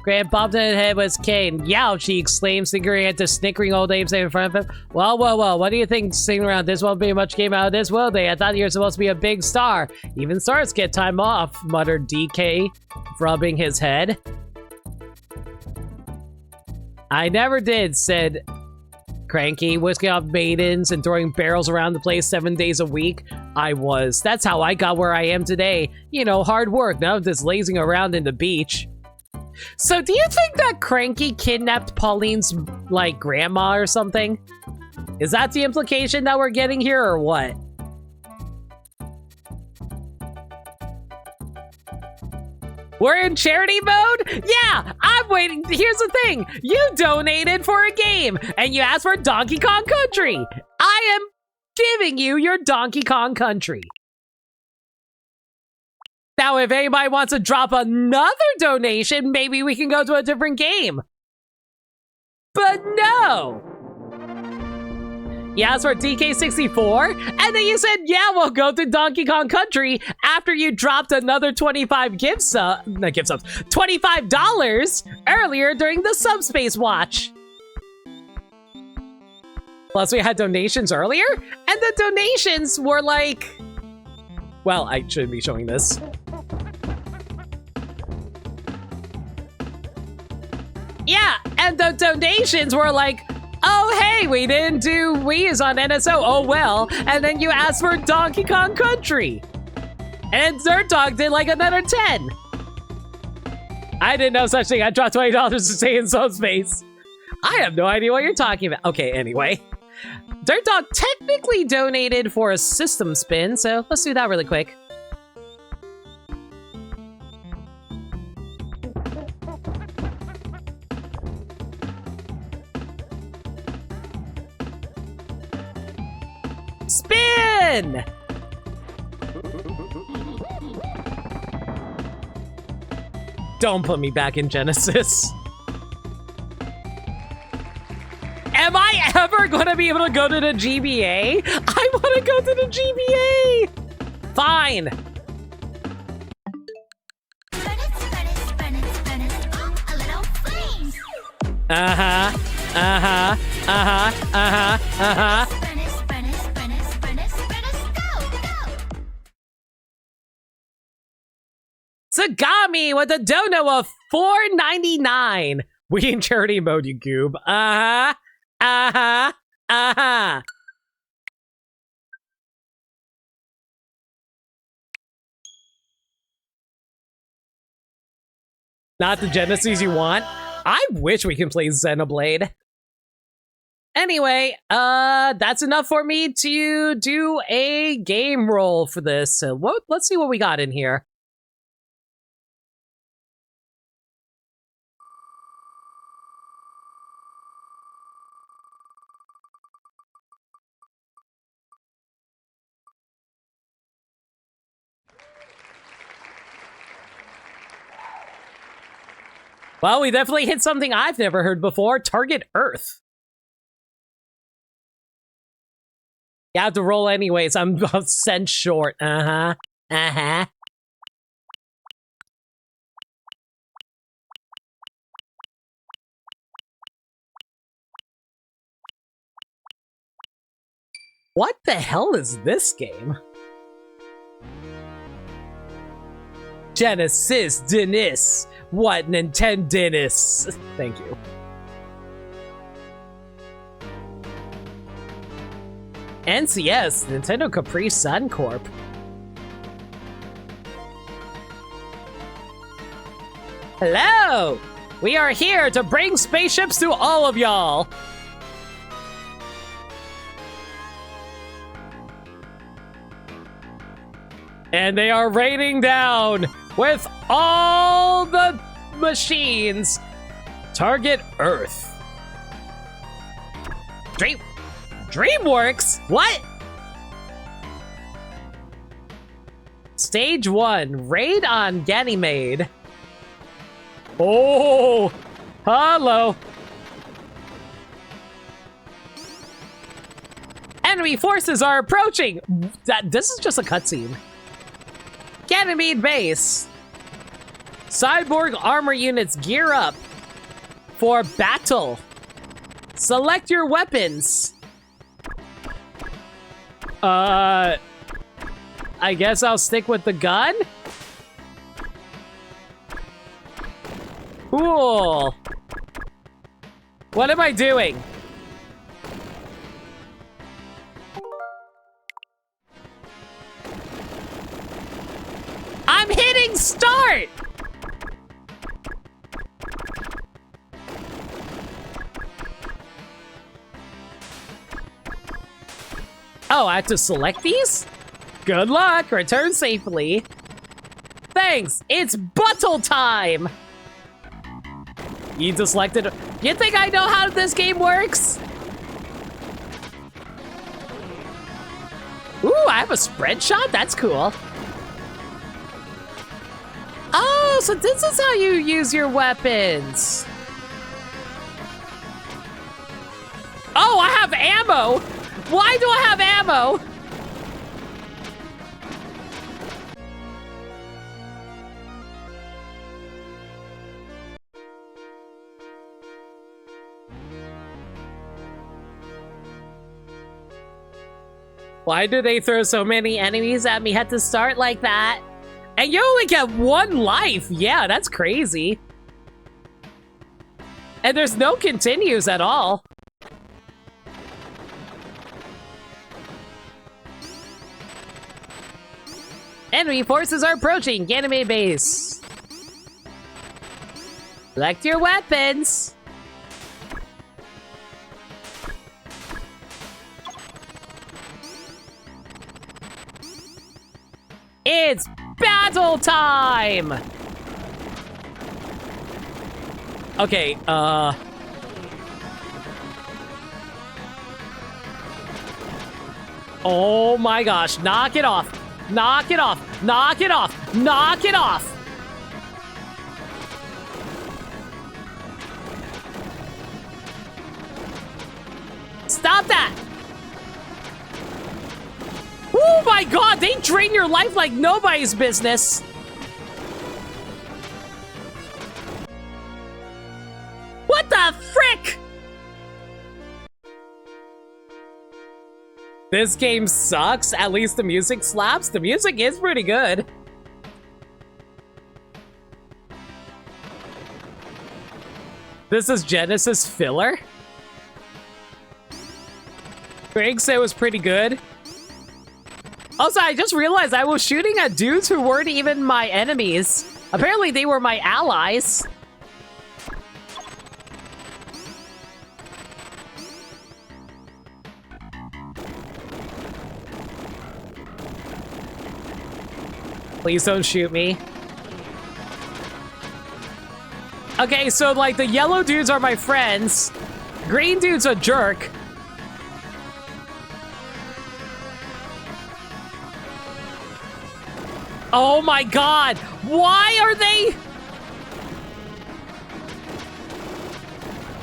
Grant bobbed his head with his cane. Yow, she exclaimed, snickering at the snickering old apes in front of him. Well, what do you think, sitting around? This won't be much game out of this, will they? I thought you were supposed to be a big star. Even stars get time off, muttered DK, rubbing his head. I never did, said Cranky, whisking up maidens and throwing barrels around the place 7 days a week. I was. That's how I got where I am today. You know, hard work, none of this lazing around in the beach. So do you think that Cranky kidnapped Pauline's, like, grandma or something? Is that the implication that we're getting here, or what? We're in charity mode? Yeah, I'm waiting. Here's the thing. You donated for a game, and you asked for Donkey Kong Country. I am giving you your Donkey Kong Country. Now, if anybody wants to drop another donation, maybe we can go to a different game. But no! You asked for DK64, and then you said, yeah, we'll go to Donkey Kong Country after you dropped another 25 $25 earlier during the Subspace Watch. Plus, we had donations earlier, and the donations were like... Well, I shouldn't be showing this. Yeah, and the donations were like, oh, hey, we didn't do Wii's on NSO. Oh, well. And then you asked for Donkey Kong Country. And Dirt Dog did like another 10. I didn't know such thing. I dropped $20 to stay in Subspace. I have no idea what you're talking about. Okay, anyway. Dirt Dog technically donated for a system spin, so let's do that really quick. Spin! Don't put me back in Genesis. Am I ever going to be able to go to the GBA? I want to go to the GBA! Fine. Uh-huh. Uh-huh. Uh-huh. Uh-huh. Uh-huh. Sagami with a dono of $4.99. We in charity mode, you goob. Uh-huh. Uh-huh. Uh-huh. Not the Genesis you want? I wish we can play Xenoblade. Anyway, that's enough for me to do a game roll for this. So let's see what we got in here. Well, we definitely hit something I've never heard before. Target Earth. You have to roll anyways. I'm a cent short. Uh-huh. Uh-huh. What the hell is this game? Genesis Dennis. What Nintendinus? Thank you. NCS, Nintendo Capri Sun Corp. Hello! We are here to bring spaceships to all of y'all! And they are raining down with all the machines. Target Earth. DreamWorks? What? Stage 1, raid on Ganymede. Oh, hello. Enemy forces are approaching. This is just a cutscene. Ganymede base. Cyborg armor units gear up for battle. Select your weapons. I guess I'll stick with the gun. Cool. What am I doing? I'm hitting start! Oh, I have to select these? Good luck, return safely. Thanks, it's butt battle time! You deselected. You think I know how this game works? Ooh, I have a spread shot? That's cool. Oh, so this is how you use your weapons. Oh, I have ammo. Why do I have ammo? Why do they throw so many enemies at me at the start like that? And you only get 1 life. Yeah, that's crazy. And there's no continues at all. Enemy forces are approaching Ganymede base. Select your weapons. It's battle time! Okay, oh my gosh, knock it off. Knock it off. Knock it off. Knock it off. Stop that. Oh my god, they drain your life like nobody's business. What the frick? This game sucks. At least the music slaps. The music is pretty good. This is Genesis filler. Greg said it was pretty good. Also, I just realized I was shooting at dudes who weren't even my enemies. Apparently, they were my allies. Please don't shoot me. Okay, so, like, the yellow dudes are my friends. Green dude's a jerk. Oh my god! Why are they...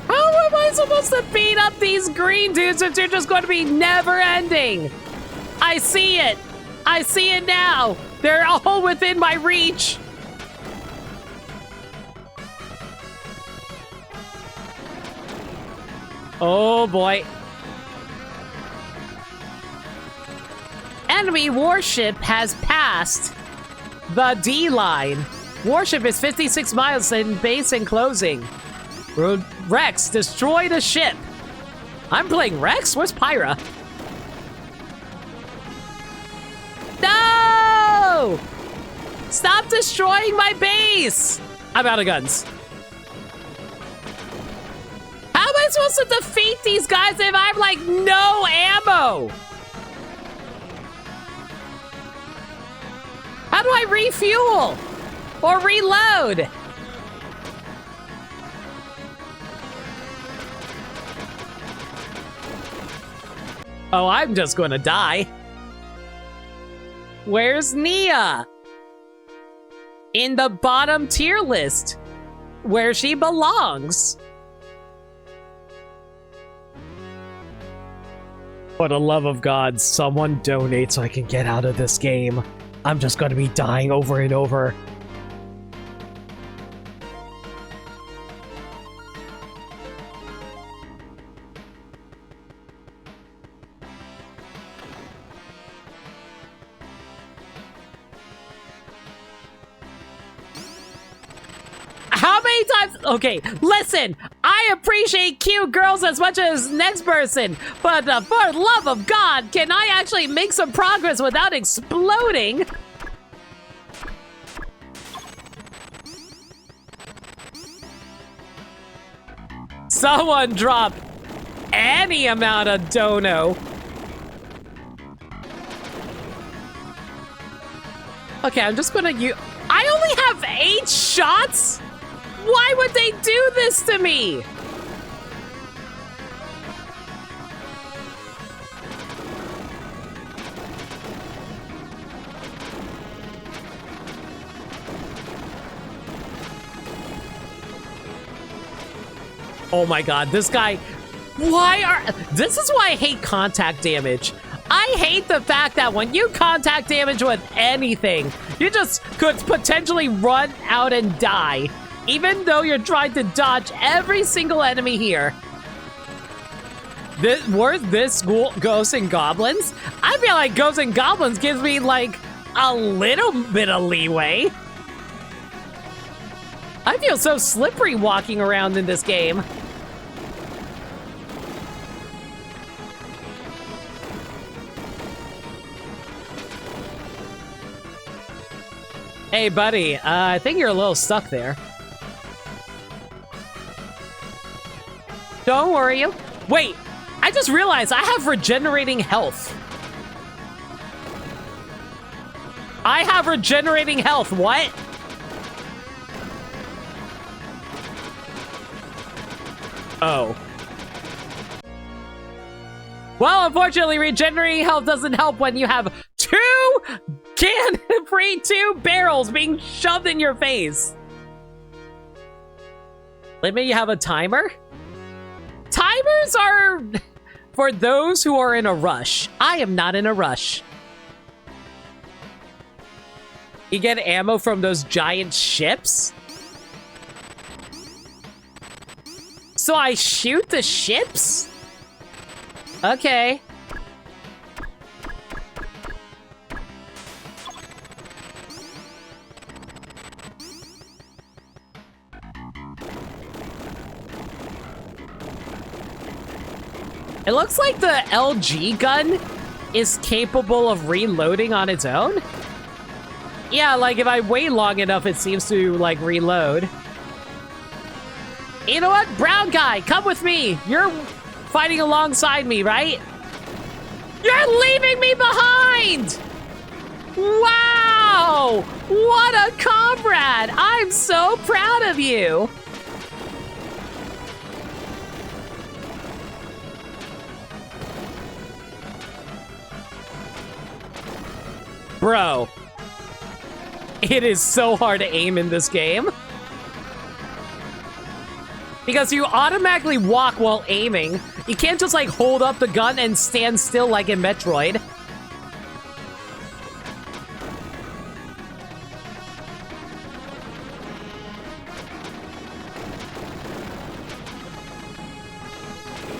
How am I supposed to beat up these green dudes if they're just going to be never-ending? I see it! I see it now! They're all within my reach! Oh boy. Enemy warship has passed the D line. Warship is 56 miles in base and closing. Rex, destroy the ship. I'm playing Rex? Where's Pyra? No! Stop destroying my base! I'm out of guns. How am I supposed to defeat these guys if I have, like, no ammo? How do I refuel? Or reload? Oh, I'm just gonna die. Where's Nia? In the bottom tier list, where she belongs. For the love of God, someone donate so I can get out of this game. I'm just gonna be dying over and over. How many times? Okay, listen, I appreciate cute girls as much as next person, but for the love of God, can I actually make some progress without exploding? Someone drop any amount of dono. Okay, I'm just gonna use... I only I have 8 shots? Why would they do this to me? Oh my god, this guy... This is why I hate contact damage. I hate the fact that when you contact damage with anything, you just could potentially run out and die, even though you're trying to dodge every single enemy here. This Ghosts and Goblins? I feel like Ghosts and Goblins gives me, like, a little bit of leeway. I feel so slippery walking around in this game. Hey, buddy, I think you're a little stuck there. Don't worry. Wait, I just realized I have regenerating health. I have regenerating health, what? Oh. Well, unfortunately, regenerating health doesn't help when you have 2 barrels being shoved in your face. Maybe you have a timer? Timers are for those who are in a rush. I am not in a rush. You get ammo from those giant ships? So I shoot the ships? Okay. It looks like the LG gun is capable of reloading on its own. Yeah, like if I wait long enough, it seems to like reload. You know what? Brown guy, come with me. You're fighting alongside me, right? You're leaving me behind! Wow! What a comrade! I'm so proud of you! Bro, it is so hard to aim in this game. Because you automatically walk while aiming. You can't just like hold up the gun and stand still like in Metroid.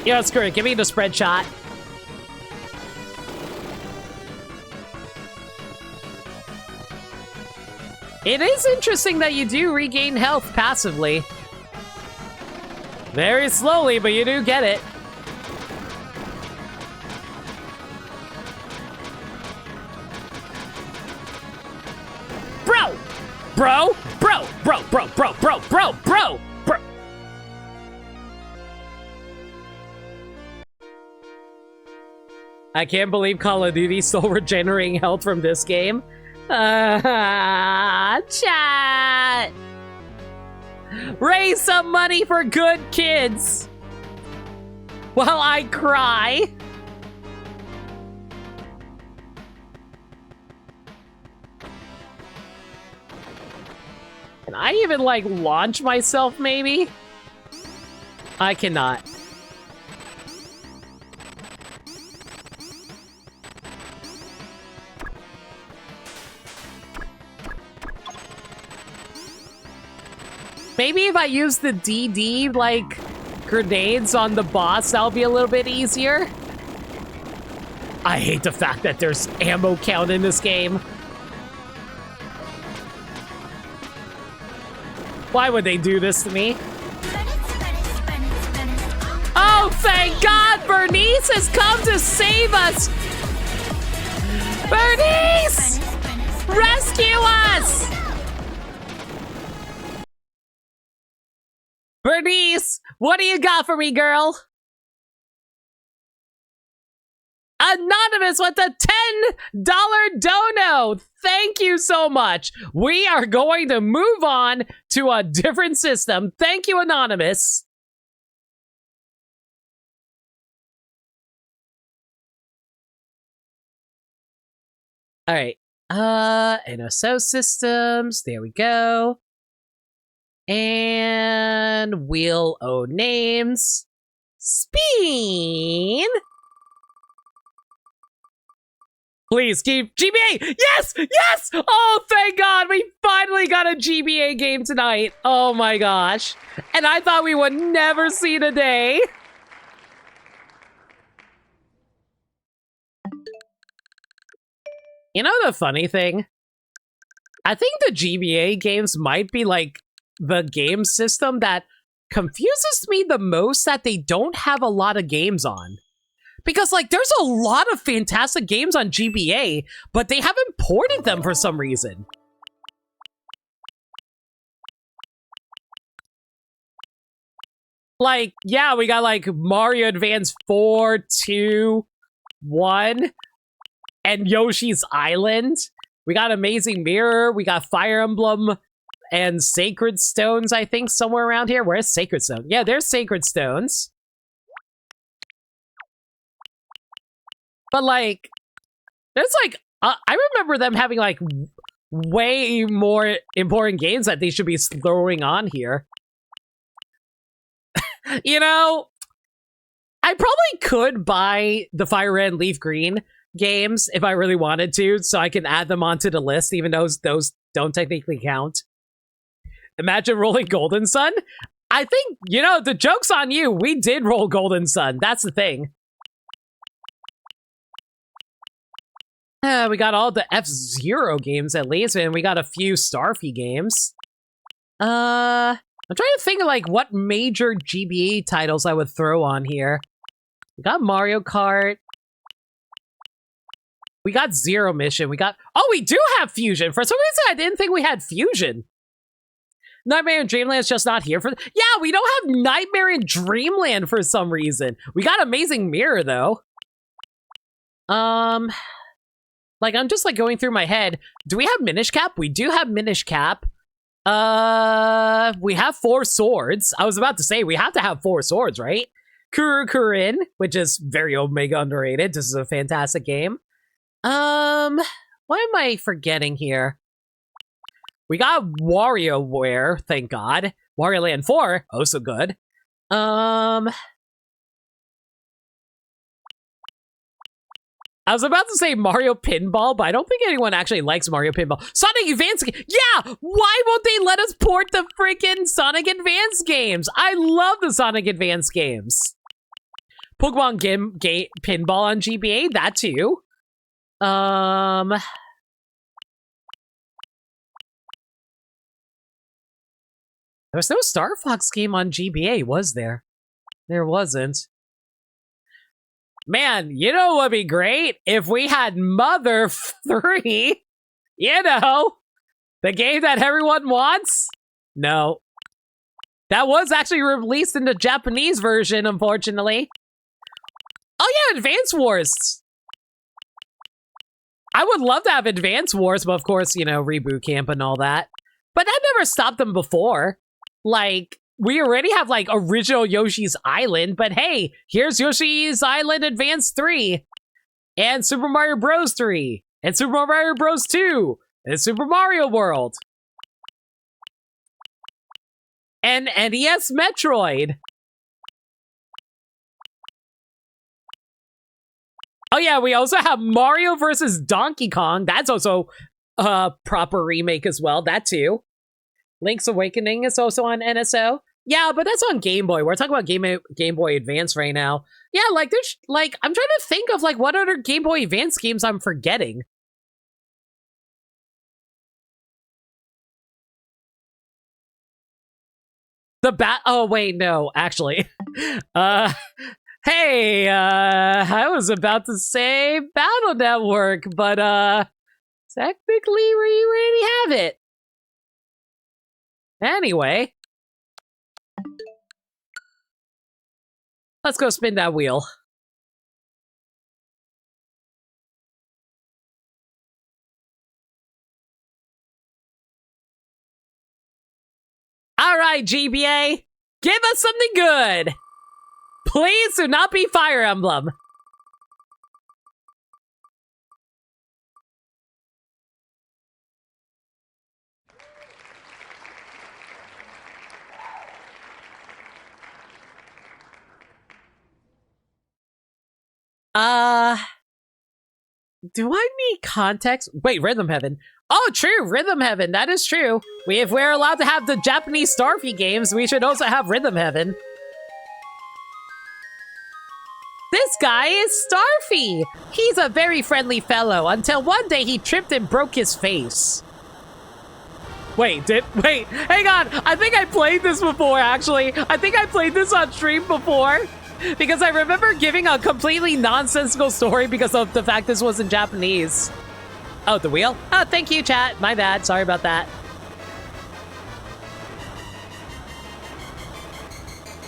Yeah, screw it. Give me the spread shot. It is interesting that you do regain health passively. Very slowly, but you do get it. Bro! Bro! Bro! Bro! Bro! Bro! Bro! Bro! Bro! Bro! I can't believe Call of Duty stole regenerating health from this game. Chat! Raise some money for good kids! While I cry! Can I even, like, launch myself, maybe? I cannot. Maybe if I use the DD, like, grenades on the boss, that'll be a little bit easier. I hate the fact that there's ammo count in this game. Why would they do this to me? Oh, thank God! Bernice has come to save us! Bernice! Rescue us! Bernice, what do you got for me, girl? Anonymous with a $10 dono. Thank you so much. We are going to move on to a different system. Thank you, Anonymous. All right. NSO systems. There we go. And we'll own names. Spin. Please keep GBA. Yes, yes. Oh, thank God, we finally got a GBA game tonight. Oh my gosh, and I thought we would never see the day. You know the funny thing? I think the GBA games might be like the game system that confuses me the most that they don't have a lot of games on. Because, like, there's a lot of fantastic games on GBA, but they haven't ported them for some reason. Like, yeah, we got, like, Mario Advance 4, 2, 1, and Yoshi's Island. We got Amazing Mirror, we got Fire Emblem, and Sacred Stones, I think, somewhere around here. Where's Sacred Stone? Yeah, there's Sacred Stones. But, like, there's, like, I remember them having, like, way more important games that they should be throwing on here. You know, I probably could buy the Fire Red and Leaf Green games if I really wanted to, so I can add them onto the list, even though those don't technically count. Imagine rolling Golden Sun. I think, you know, the joke's on you. We did roll Golden Sun. That's the thing. We got all the F-Zero games at least, and we got a few Starfy games. I'm trying to think of like what major GBA titles I would throw on here. We got Mario Kart. We got Zero Mission. We got... Oh, we do have Fusion! For some reason, I didn't think we had Fusion. Nightmare in Dreamland's just not here for... Yeah, we don't have Nightmare in Dreamland for some reason. We got Amazing Mirror, though. Like, I'm just, like, going through my head. Do we have Minish Cap? We do have Minish Cap. We have 4 swords. I was about to say, we have to have 4 swords, right? Kuru Kurin, which is very Omega underrated. This is a fantastic game. What am I forgetting here? We got WarioWare, thank God. Wario Land 4, oh so good. I was about to say Mario Pinball, but I don't think anyone actually likes Mario Pinball. Sonic Advance, yeah! Why won't they let us port the freaking Sonic Advance games? I love the Sonic Advance games. Pokemon Pinball on GBA, that too. There was no Star Fox game on GBA, was there? There wasn't. Man, you know what would be great? If we had Mother 3. You know, the game that everyone wants? No. That was actually released in the Japanese version, unfortunately. Oh yeah, Advance Wars. I would love to have Advance Wars, but of course, you know, Reboot Camp and all that. But that never stopped them before. Like, we already have, like, original Yoshi's Island, but hey, here's Yoshi's Island Advance 3, and Super Mario Bros. 3, and Super Mario Bros. 2, and Super Mario World, and NES Metroid. Oh yeah, we also have Mario vs. Donkey Kong. That's also a proper remake as well, that too. Link's Awakening is also on NSO. Yeah, but that's on Game Boy. We're talking about Game Boy Advance right now. Yeah, like, there's, like, I'm trying to think of, like, what other Game Boy Advance games I'm forgetting. Oh, wait, no, actually. Hey, I was about to say Battle Network, but, technically we already have it. Anyway. Let's go spin that wheel. All right, GBA, give us something good. Please do not be Fire Emblem. Do I need context? Wait, Rhythm Heaven. Oh, true, Rhythm Heaven. That is true. If we're allowed to have the Japanese Starfy games, we should also have Rhythm Heaven. This guy is Starfy. He's a very friendly fellow until one day he tripped and broke his face. Wait, hang on. I think I played this before, actually. I think I played this on stream before. Because I remember giving a completely nonsensical story because of the fact this was in Japanese. Oh, the wheel? Oh, thank you, chat. My bad. Sorry about that.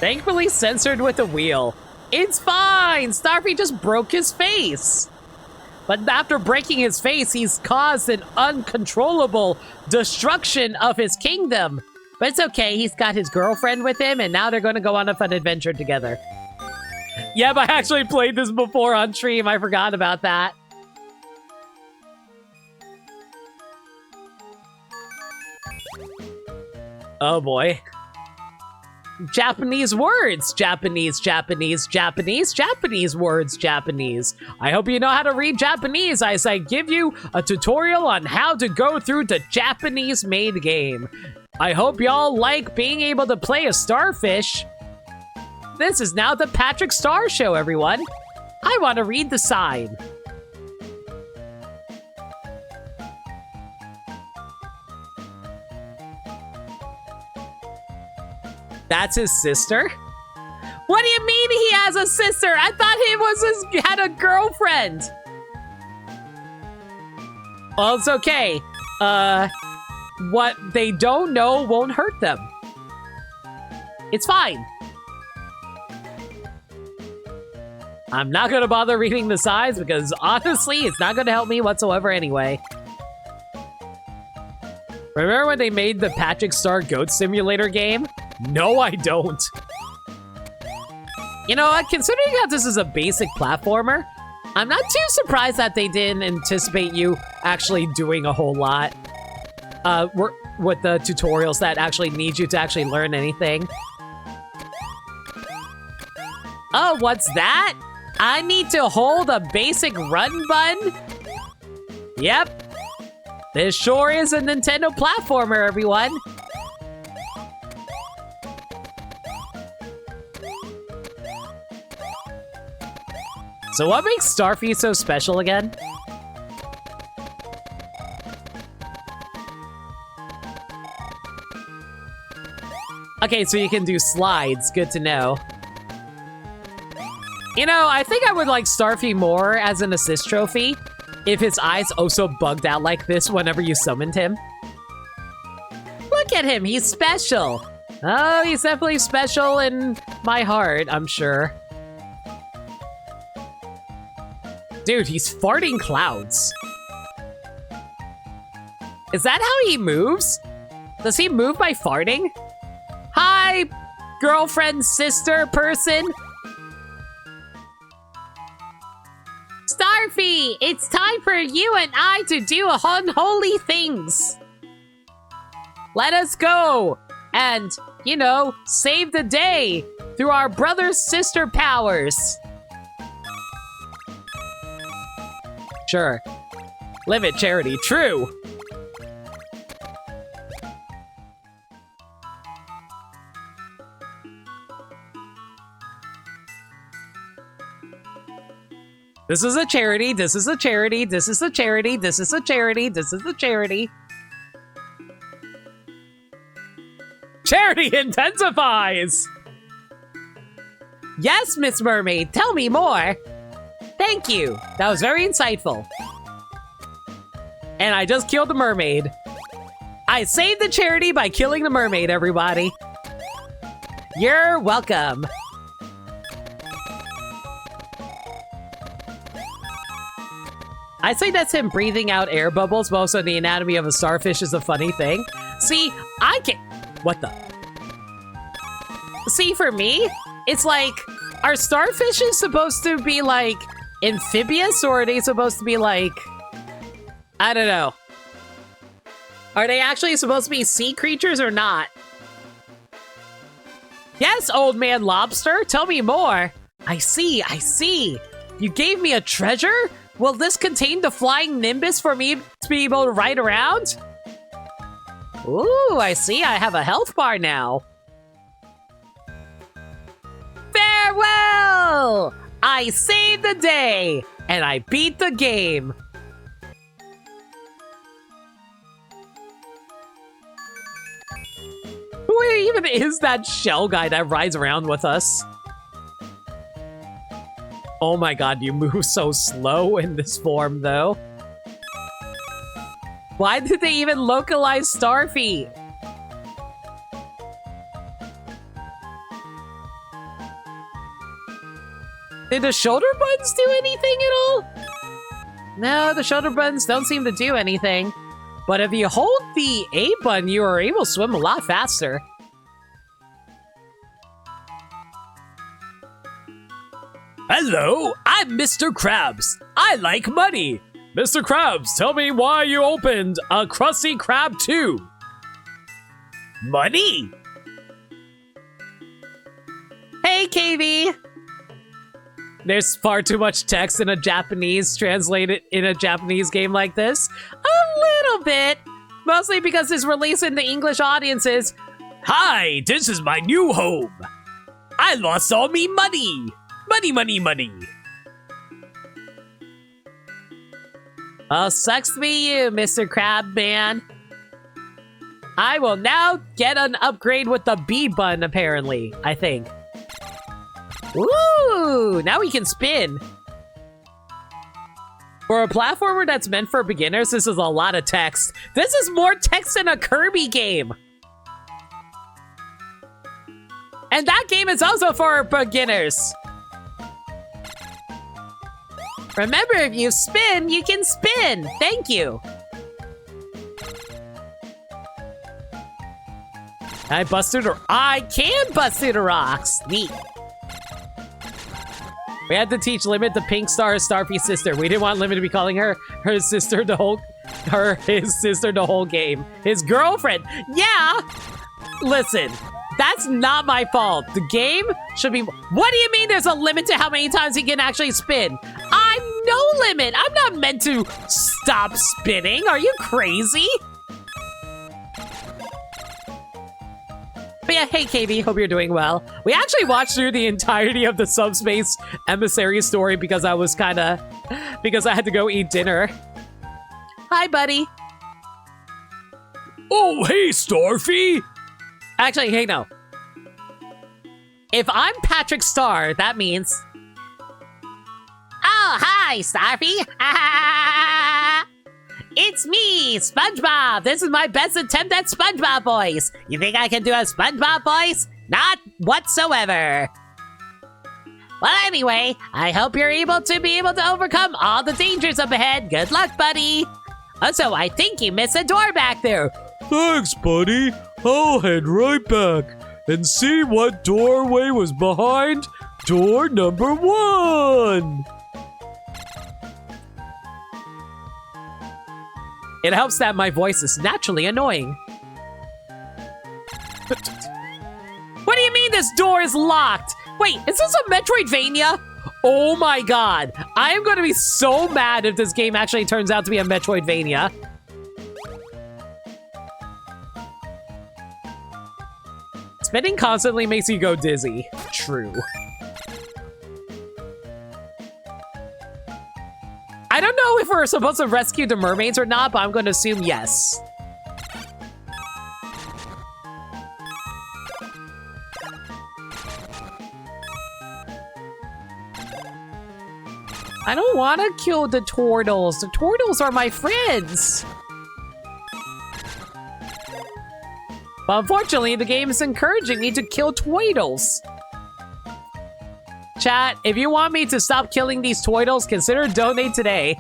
Thankfully censored with the wheel. It's fine. Starfy just broke his face. But after breaking his face, he's caused an uncontrollable destruction of his kingdom. But it's okay. He's got his girlfriend with him, and now they're going to go on a fun adventure together. Yep, I actually played this before on stream. I forgot about that. Oh boy. Japanese words. Japanese words. Japanese. I hope you know how to read Japanese as I give you a tutorial on how to go through the Japanese-made game. I hope y'all like being able to play a starfish. This is now the Patrick Star Show, everyone. I want to read the sign. That's his sister? What do you mean he has a sister? I thought he had a girlfriend. Well, it's okay. What they don't know won't hurt them. It's fine. I'm not gonna bother reading the signs because honestly, it's not gonna help me whatsoever anyway. Remember when they made the Patrick Star Goat Simulator game? No, I don't. You know what? Considering that this is a basic platformer, I'm not too surprised that they didn't anticipate you actually doing a whole lot. With the tutorials that actually need you to actually learn anything. Oh, what's that? I need to hold a basic run button? Yep. This sure is a Nintendo platformer, everyone. So what makes Starfy so special again? Okay, so you can do slides. Good to know. You know, I think I would like Starfy more as an assist trophy if his eyes also bugged out like this whenever you summoned him. Look at him, he's special. Oh, he's definitely special in my heart, I'm sure. Dude, he's farting clouds. Is that how he moves? Does he move by farting? Hi, girlfriend, sister, person. Starfy, it's time for you and I to do unholy things. Let us go and, you know, save the day through our brother-sister powers. Sure. Live it, Charity. True. This is a charity, this is a charity, this is a charity, this is a charity, this is a charity. Charity intensifies! Yes, Miss Mermaid, tell me more. Thank you. That was very insightful. And I just killed the mermaid. I saved the charity by killing the mermaid, everybody. You're welcome. I say that's him breathing out air bubbles, but also the anatomy of a starfish is a funny thing. See, I can't... What the... See, for me, it's like, are starfishes supposed to be like amphibious, or are they supposed to be like, I don't know. Are they actually supposed to be sea creatures or not? Yes, old man lobster, tell me more. I see, I see. You gave me a treasure? Will this contain the flying nimbus for me to be able to ride around? Ooh, I see, I have a health bar now. Farewell! I saved the day, and I beat the game. Who even is that shell guy that rides around with us? Oh my god, you move so slow in this form, though. Why did they even localize Starfy? Did the shoulder buttons do anything at all? No, the shoulder buttons don't seem to do anything. But if you hold the A button, you are able to swim a lot faster. Hello, I'm Mr. Krabs. I like money. Mr. Krabs, tell me why you opened a Krusty Krab 2. Money? Hey, KV! There's far too much text in a Japanese translated in a Japanese game like this. A little bit. Mostly because it's released in the English audiences. Hi, this is my new home. I lost all me money. Money, money, money. Oh, sucks to be you, Mr. Crab Man. I will now get an upgrade with the B button, apparently, I think. Ooh, now we can spin. For a platformer that's meant for beginners, this is a lot of text. This is more text than a Kirby game. And that game is also for beginners. Remember, if you spin, you can spin. Thank you. I can bust through the rocks. Neat. We had to teach Limit the Pink Star Starfy's sister. We didn't want Limit to be calling her his sister the whole game. His girlfriend. Yeah. Listen, that's not my fault. The game should be. What do you mean there's a limit to how many times he can actually spin? I'm no limit. I'm not meant to stop spinning. Are you crazy? But yeah, hey KB, hope you're doing well. We actually watched through the entirety of the Subspace Emissary story because I had to go eat dinner. Hi, buddy. Oh, hey, Starfy. Actually, hey, no. If I'm Patrick Star, that means... Oh, hi, Starfy. It's me, SpongeBob. This is my best attempt at SpongeBob voice. You think I can do a SpongeBob voice? Not whatsoever. Well, anyway, I hope you're able to overcome all the dangers up ahead. Good luck, buddy. Also, I think you missed a door back there. Thanks, buddy. I'll head right back and see what doorway was behind door number 1. It helps that my voice is naturally annoying. What do you mean this door is locked? Wait, is this a Metroidvania? Oh my god. I am going to be so mad if this game actually turns out to be a Metroidvania. Spinning constantly makes you go dizzy. True. I don't know if we're supposed to rescue the mermaids or not, but I'm going to assume yes. I don't want to kill the turtles. The turtles are my friends. But unfortunately, the game is encouraging me to kill turtles. Chat, if you want me to stop killing these turtles, consider donate today.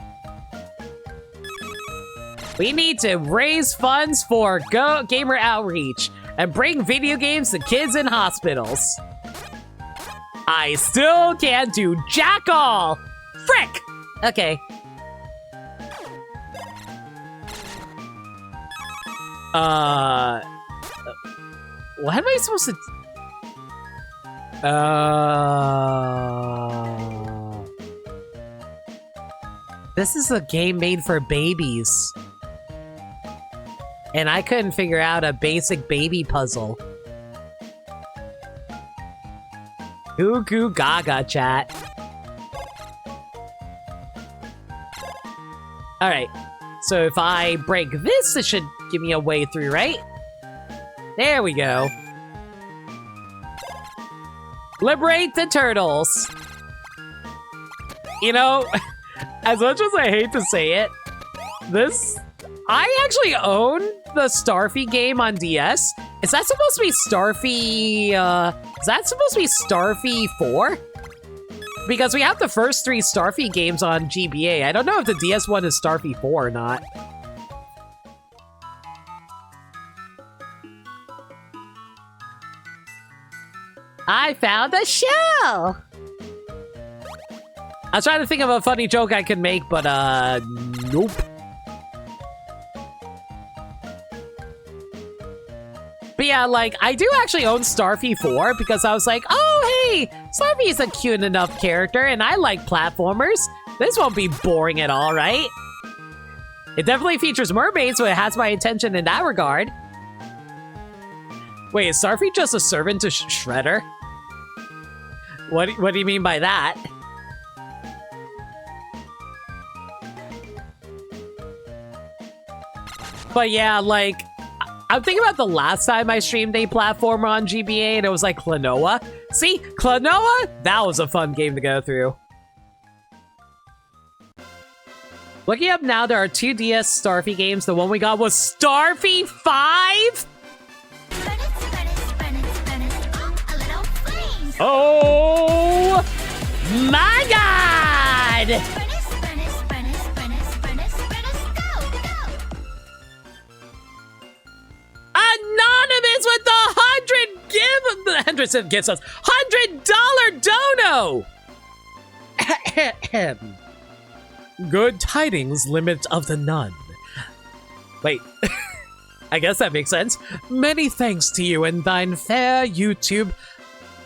We need to raise funds for Gamer Outreach. and bring video games to kids in hospitals. I still can't do jack all. Frick! Okay. What am I supposed to... This is a game made for babies. And I couldn't figure out a basic baby puzzle. Goo goo gaga, chat. Alright. So if I break this, it should give me a way through, right? There we go. Liberate the turtles. You know, as much as I hate to say it, I actually own the Starfy game on DS. Is that supposed to be Starfy, is that supposed to be Starfy 4? Because we have the first 3 Starfy games on GBA. I don't know if the DS one is Starfy 4 or not. I found a shell! I was trying to think of a funny joke I could make, but, nope. But yeah, like, I do actually own Starfy 4 because I was like, oh, hey, Starfy is a cute enough character and I like platformers. This won't be boring at all, right? It definitely features mermaids, so it has my attention in that regard. Wait, is Starfy just a servant to Shredder? What do you mean by that? But yeah, like, I'm thinking about the last time I streamed a platformer on GBA and it was like Klonoa. See, Klonoa? That was a fun game to go through. Looking up now, there are 2 DS Starfy games. The one we got was Starfy 5? Oh my god! Anonymous with the 100 gives us $100 dono! Good tidings, limit of the nun. Wait, I guess that makes sense. Many thanks to you and thine fair YouTube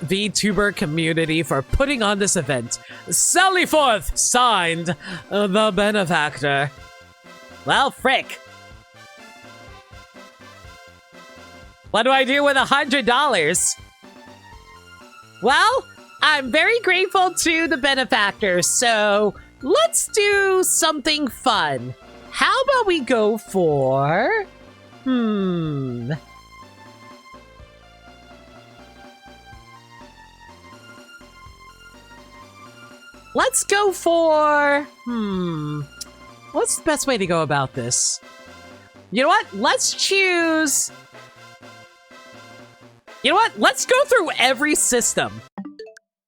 Vtuber community for putting on this event. Sally forth, signed, the benefactor. Well, frick. What do I do with $100? Well, I'm very grateful to the benefactor, so let's do something fun. How about we go for... Let's go for... What's the best way to go about this? You know what? Let's choose... You know what? Let's go through every system.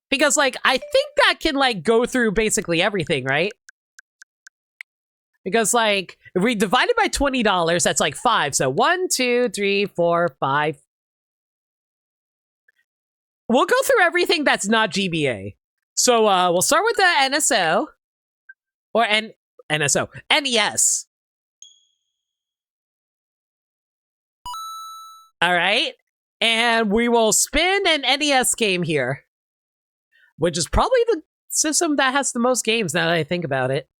Because, like, I think that can, like, go through basically everything, right? Because, like, if we divide it by $20, that's like 5. So 1, 2, 3, 4, 5. We'll go through everything that's not GBA. So, we'll start with the NSO. Or NSO. NES. Alright. And we will spin an NES game here. Which is probably the system that has the most games now that I think about it.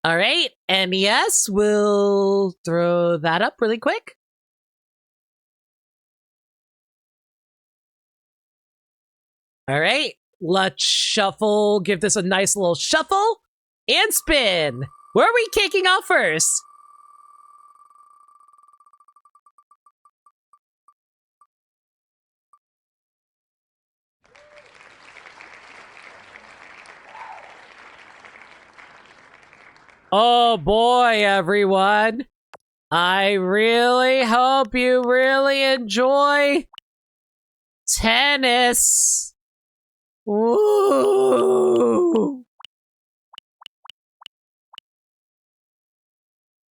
Alright, NES, we'll throw that up really quick. Alright, let's shuffle, give this a nice little shuffle, and spin! Where are we kicking off first? Oh boy, everyone. I really hope you really enjoy tennis. Woo!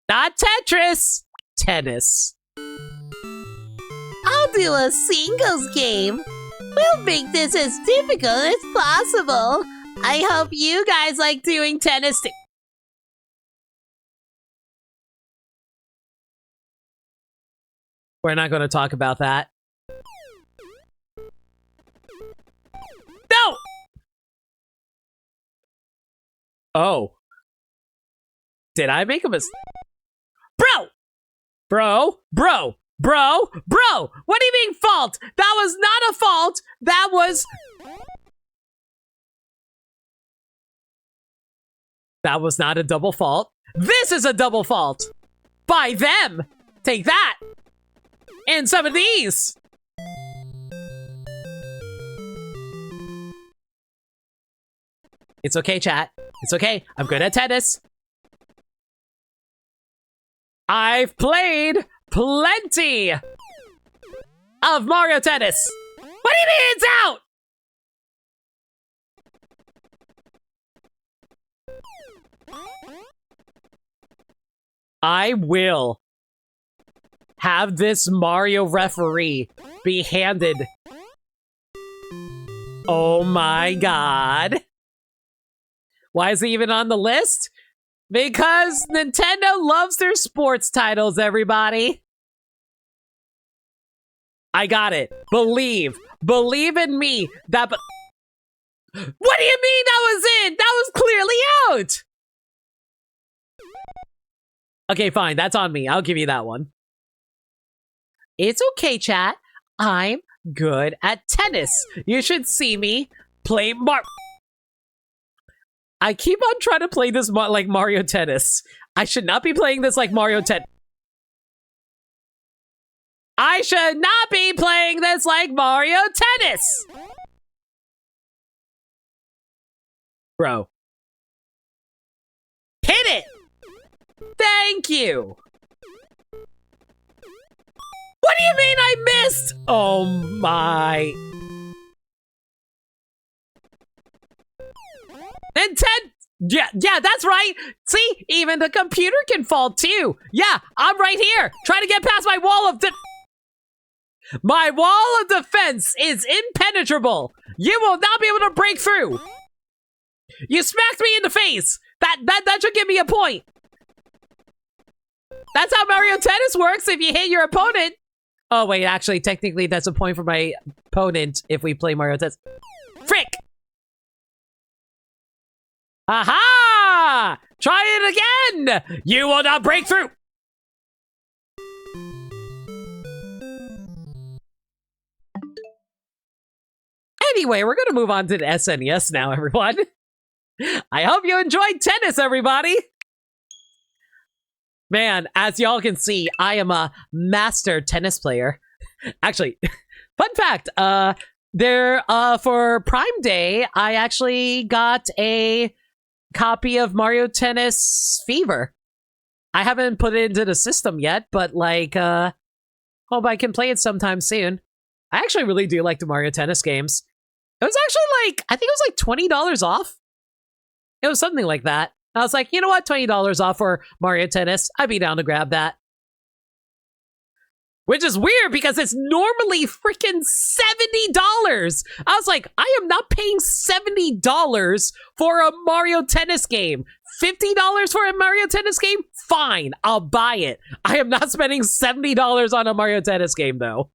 Not Tetris, tennis. I'll do a singles game. We'll make this as difficult as possible. I hope you guys like doing tennis too. We're not going to talk about that. No! Oh. Did I make a mistake? Bro! Bro! Bro! Bro! Bro! What do you mean fault? That was not a fault! That was... That was not a double fault. This is a double fault! By them! Take that! And some of these! It's okay, chat. It's okay. I'm good at tennis. I've played plenty of Mario Tennis. What do you mean it's out? I will have this Mario referee be handed. Oh my god. Why is he even on the list? Because Nintendo loves their sports titles, everybody. I got it. Believe. Believe in me. What do you mean that was it? That was clearly out. Okay, fine. That's on me. I'll give you that one. It's okay, chat. I'm good at tennis. You should see me play I keep on trying to play this like Mario Tennis. I should not be playing this like Mario Tennis. I should not be playing this like Mario Tennis! Bro. Hit it! Thank you! What do you mean I missed? Oh my... Yeah, that's right. See, even the computer can fall too. Yeah, I'm right here, trying to get past my wall of My wall of defense is impenetrable. You will not be able to break through. You smacked me in the face. That should give me a point. That's how Mario Tennis works if you hit your opponent. Oh wait, actually, technically that's a point for my opponent if we play Mario Tennis. Frick! Aha! Try it again! You will not break through! Anyway, we're gonna move on to the SNES now, everyone. I hope you enjoyed tennis, everybody! Man, as y'all can see, I am a master tennis player. Actually, fun fact, for Prime Day, I actually got a copy of Mario Tennis Fever. I haven't put it into the system yet, but like, hope I can play it sometime soon. I actually really do like the Mario Tennis games. It was actually like, I think it was like $20 off. It was something like that. I was like, you know what, $20 off for Mario Tennis. I'd be down to grab that. Which is weird because it's normally freaking $70. I was like, I am not paying $70 for a Mario Tennis game. $50 for a Mario Tennis game? Fine, I'll buy it. I am not spending $70 on a Mario Tennis game, though.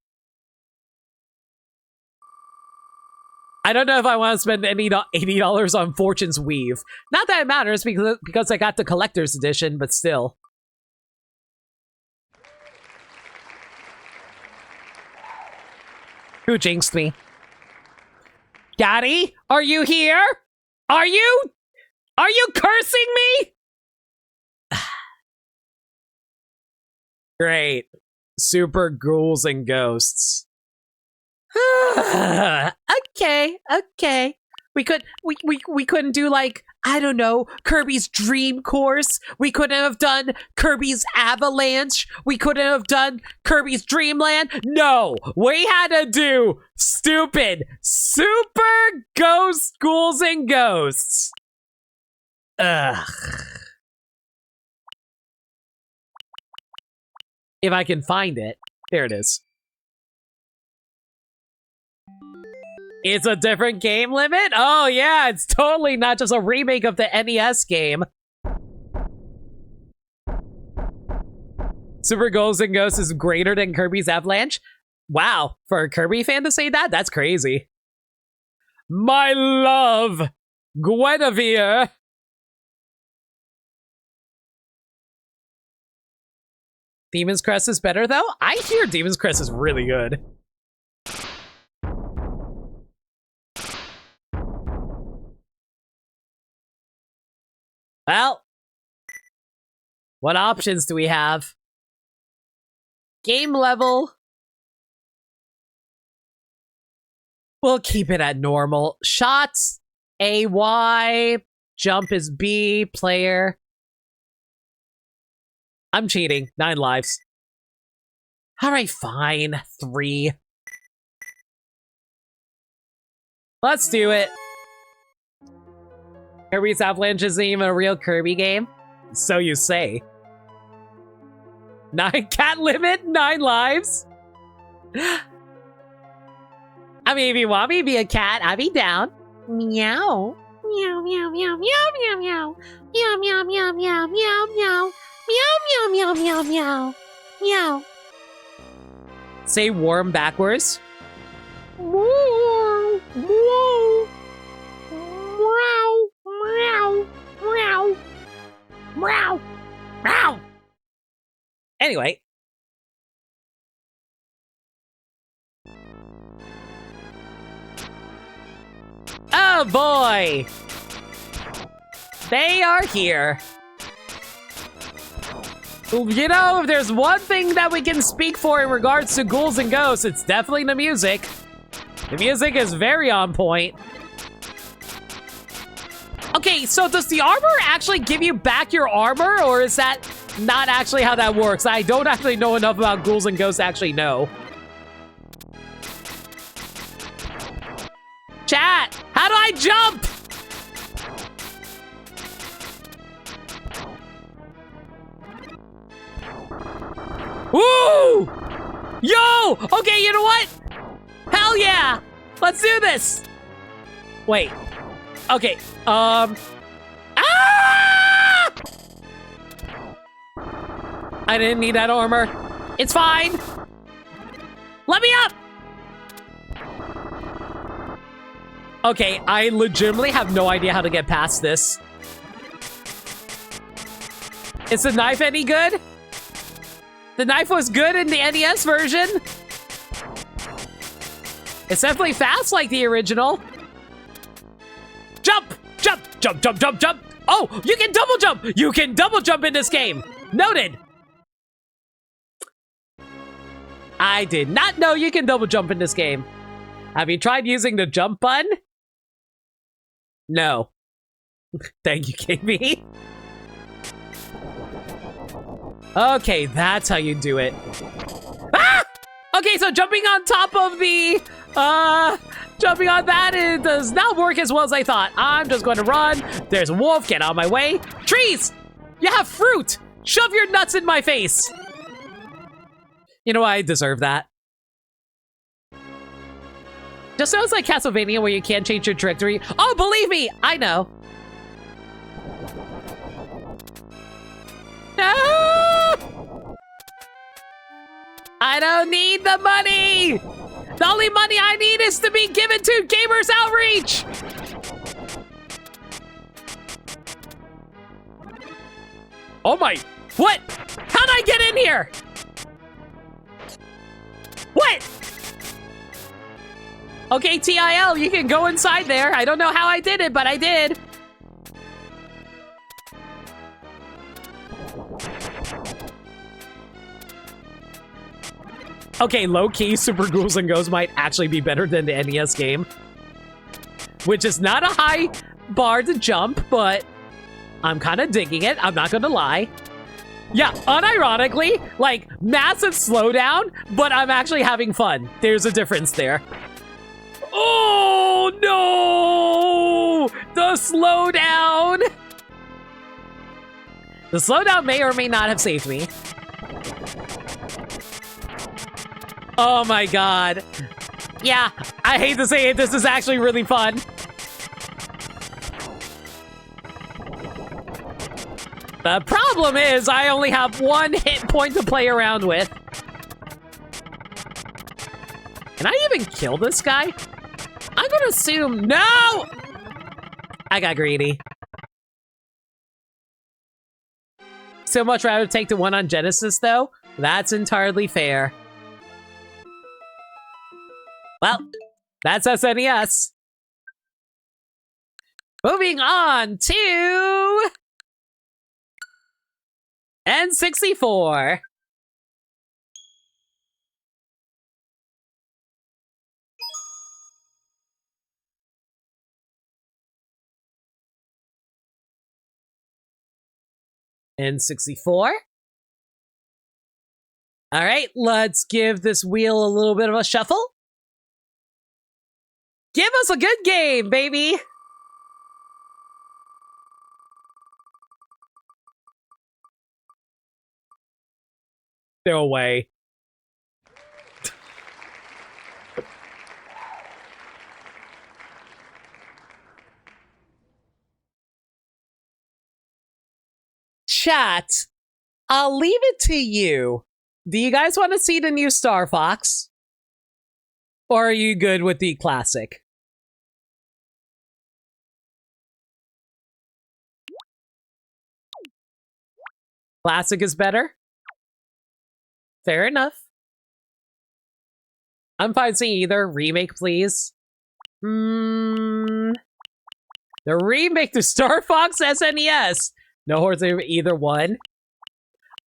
I don't know if I want to spend any $80 on Fortune's Weave. Not that it matters because I got the collector's edition, but still. Who jinxed me? Daddy, are you here? Are you cursing me? Great. Super ghouls and ghosts. Okay. We couldn't do like, I don't know, Kirby's Dream Course. We couldn't have done Kirby's Avalanche. We couldn't have done Kirby's Dreamland. No, we had to do stupid Super Ghost Ghouls and Ghosts. Ugh. If I can find it. There it is. It's a different game limit? Oh yeah, it's totally not just a remake of the NES game. Super Ghouls and Ghosts is greater than Kirby's Avalanche? Wow, for a Kirby fan to say that? That's crazy. My love, Guinevere. Demon's Crest is better though? I hear Demon's Crest is really good. Well, what options do we have? Game level. We'll keep it at normal. Shots, AY. Jump is B. Player. I'm cheating. 9 lives. Alright, fine. 3. Let's do it. Kirby's Avalanche isn't even a real Kirby game? So you say. 9 cat limit? 9 lives? I mean, if you want me to be a cat, I'd be down. Meow. Meow, meow, meow, meow, meow, meow. Meow, meow, meow, meow, meow, meow. Meow, meow, meow, meow, meow. Meow. Say warm backwards. Meow, meow. Meow, meow, meow. Meow, meow. Anyway. Oh boy! They are here. You know, if there's one thing that we can speak for in regards to Ghouls and Ghosts, it's definitely the music. The music is very on point. Okay, so does the armor actually give you back your armor, or is that not actually how that works? I don't actually know enough about Ghouls and Ghosts to actually know. Chat, how do I jump? Woo! Yo! Okay, you know what? Hell yeah! Let's do this! Wait. Okay, Ah! I didn't need that armor. It's fine. Let me up! Okay, I legitimately have no idea how to get past this. Is the knife any good? The knife was good in the NES version. It's definitely fast like the original. Jump! Jump! Jump, jump, jump, jump! Oh, you can double jump! You can double jump in this game! Noted! I did not know you can double jump in this game. Have you tried using the jump button? No. Thank you, KB. Okay, that's how you do it. Ah! Okay, so jumping on top of the, jumping on that, it does not work as well as I thought. I'm just going to run. There's a wolf, get out of my way. Trees! You have fruit! Shove your nuts in my face! You know what, I deserve that. Just sounds like Castlevania where you can't change your trajectory. Oh, believe me, I know. No! I don't need the money! The only money I need is to be given to Gamers Outreach! Oh my, what? How'd I get in here? What? Okay, TIL, you can go inside there. I don't know how I did it, but I did. Okay, low-key, Super Ghouls and Ghosts might actually be better than the NES game. Which is not a high bar to jump, but I'm kind of digging it. I'm not gonna lie. Yeah, unironically, like, massive slowdown, but I'm actually having fun. There's a difference there. Oh, no! The slowdown! The slowdown may or may not have saved me. Oh my god. Yeah, I hate to say it, this is actually really fun. The problem is I only have 1 hit point to play around with. Can I even kill this guy? I'm gonna assume no! I got greedy. So much rather take the one on Genesis though. That's entirely fair. Well, that's SNES. Moving on to N64. N64. All right, let's give this wheel a little bit of a shuffle. Give us a good game, baby! No way. Chat, I'll leave it to you. Do you guys want to see the new Star Fox? Or are you good with the classic? Classic is better? Fair enough. I'm fine seeing either. Remake, please. The remake to Star Fox SNES. No horse in either one.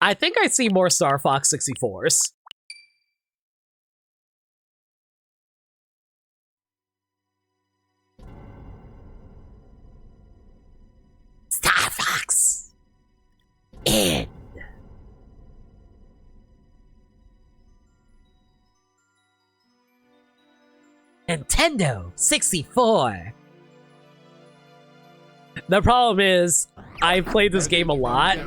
I think I see more Star Fox 64s. Star Fox. In. Nintendo 64. The problem is, I've played this game a lot.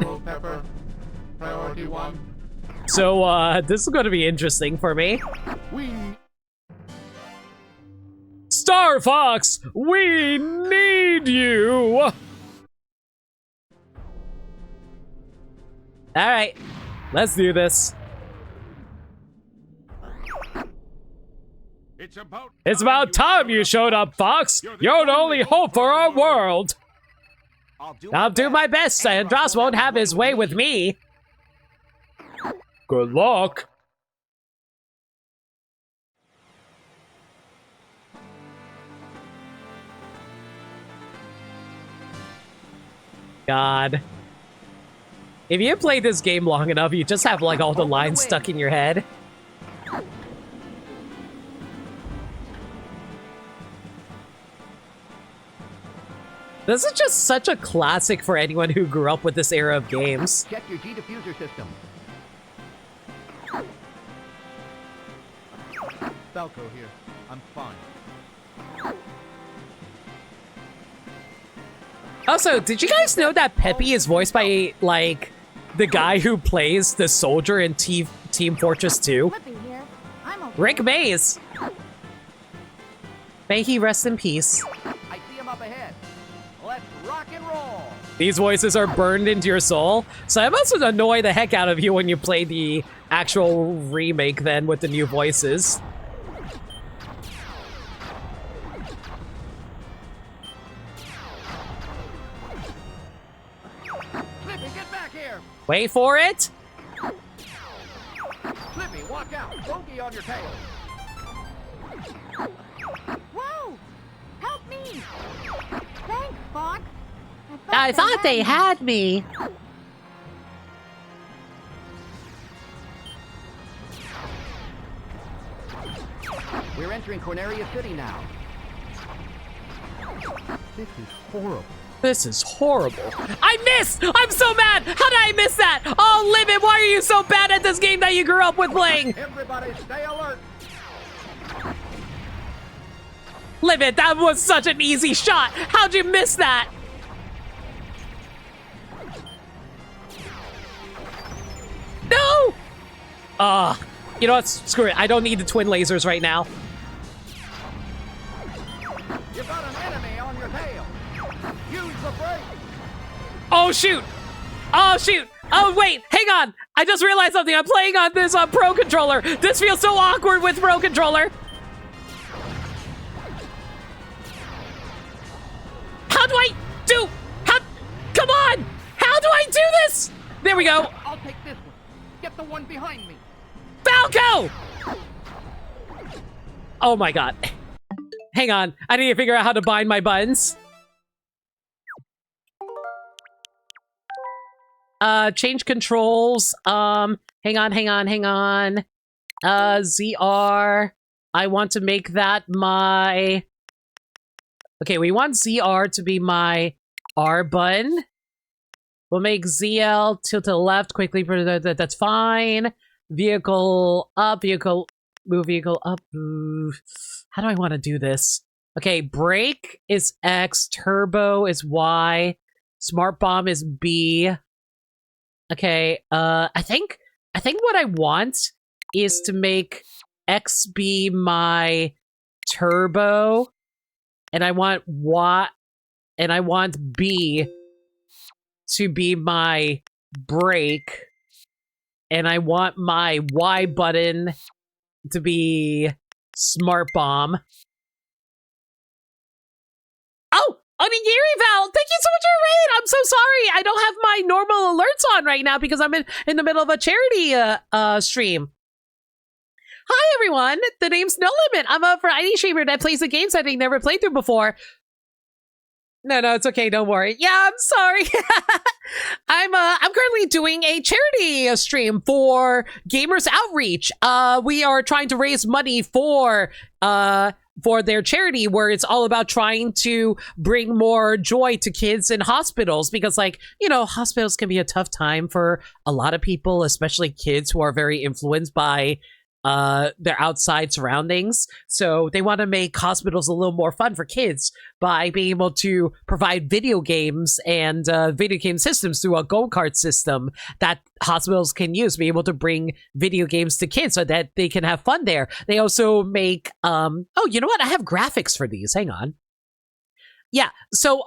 So, this is going to be interesting for me. Star Fox, we need you! Alright, let's do this. It's about time you showed up, Fox! You're the only hope for our world! I'll do my best, Andros won't have his way with me. Good luck. God. If you play this game long enough, you just have like all the lines stuck in your head. This is just such a classic for anyone who grew up with this era of games. Check your G-diffuser system. Falco here. I'm fine. Also, did you guys know that Peppy is voiced by, like, the guy who plays the soldier in Team Fortress 2? Rick Mays. May he rest in peace. I see him up ahead. Let's rock and roll. These voices are burned into your soul, so it must annoy the heck out of you when you play the actual remake then with the new voices. Flippy, get back here. Wait for it. Flippy, walk out. Bogey on your tail. Whoa! Help me! Thanks, Fox. I thought they had me. We're entering Corneria City now. This is horrible. This is horrible. I missed! I'm so mad! How did I miss that? Oh, Limit, why are you so bad at this game that you grew up with playing? Everybody stay alert. Limit, that was such an easy shot. How'd you miss that? No! You know what? Screw it. I don't need the twin lasers right now. You got an enemy on your tail. Use the brake. Oh, shoot. Oh, shoot. Oh, wait. Hang on. I just realized something. I'm playing on this Pro Controller. This feels so awkward with Pro Controller. How do I do? Come on. How do I do this? There we go. I'll take this one. Get the one behind me. Falco! Oh my god. Hang on. I need to figure out how to bind my buttons. Change controls. Hang on. ZR. I want to make that my... Okay, we want ZR to be my R button. We'll make ZL tilt to the left quickly. That's fine. Vehicle up, move vehicle up. How do I want to do this? Okay, brake is X, turbo is Y, smart bomb is B. Okay, I think what I want is to make X be my turbo, and I want Y, and I want B to be my brake, and I want my Y button to be smart bomb. Oh, Onigiri Val, thank you so much for your raid. I'm so sorry. I don't have my normal alerts on right now because I'm in the middle of a charity stream. Hi, everyone. The name's No Limit. I'm a variety streamer that plays the games I've never played through before. No, it's okay. Don't worry. Yeah, I'm sorry. I'm currently doing a charity stream for Gamers Outreach. We are trying to raise money for their charity, where it's all about trying to bring more joy to kids in hospitals, because, like, you know, hospitals can be a tough time for a lot of people, especially kids who are very influenced by their outside surroundings. So they want to make hospitals a little more fun for kids by being able to provide video games and video game systems through a go-kart system that hospitals can use, be able to bring video games to kids so that they can have fun there. They also make, oh, you know what? I have graphics for these. Hang on. Yeah, so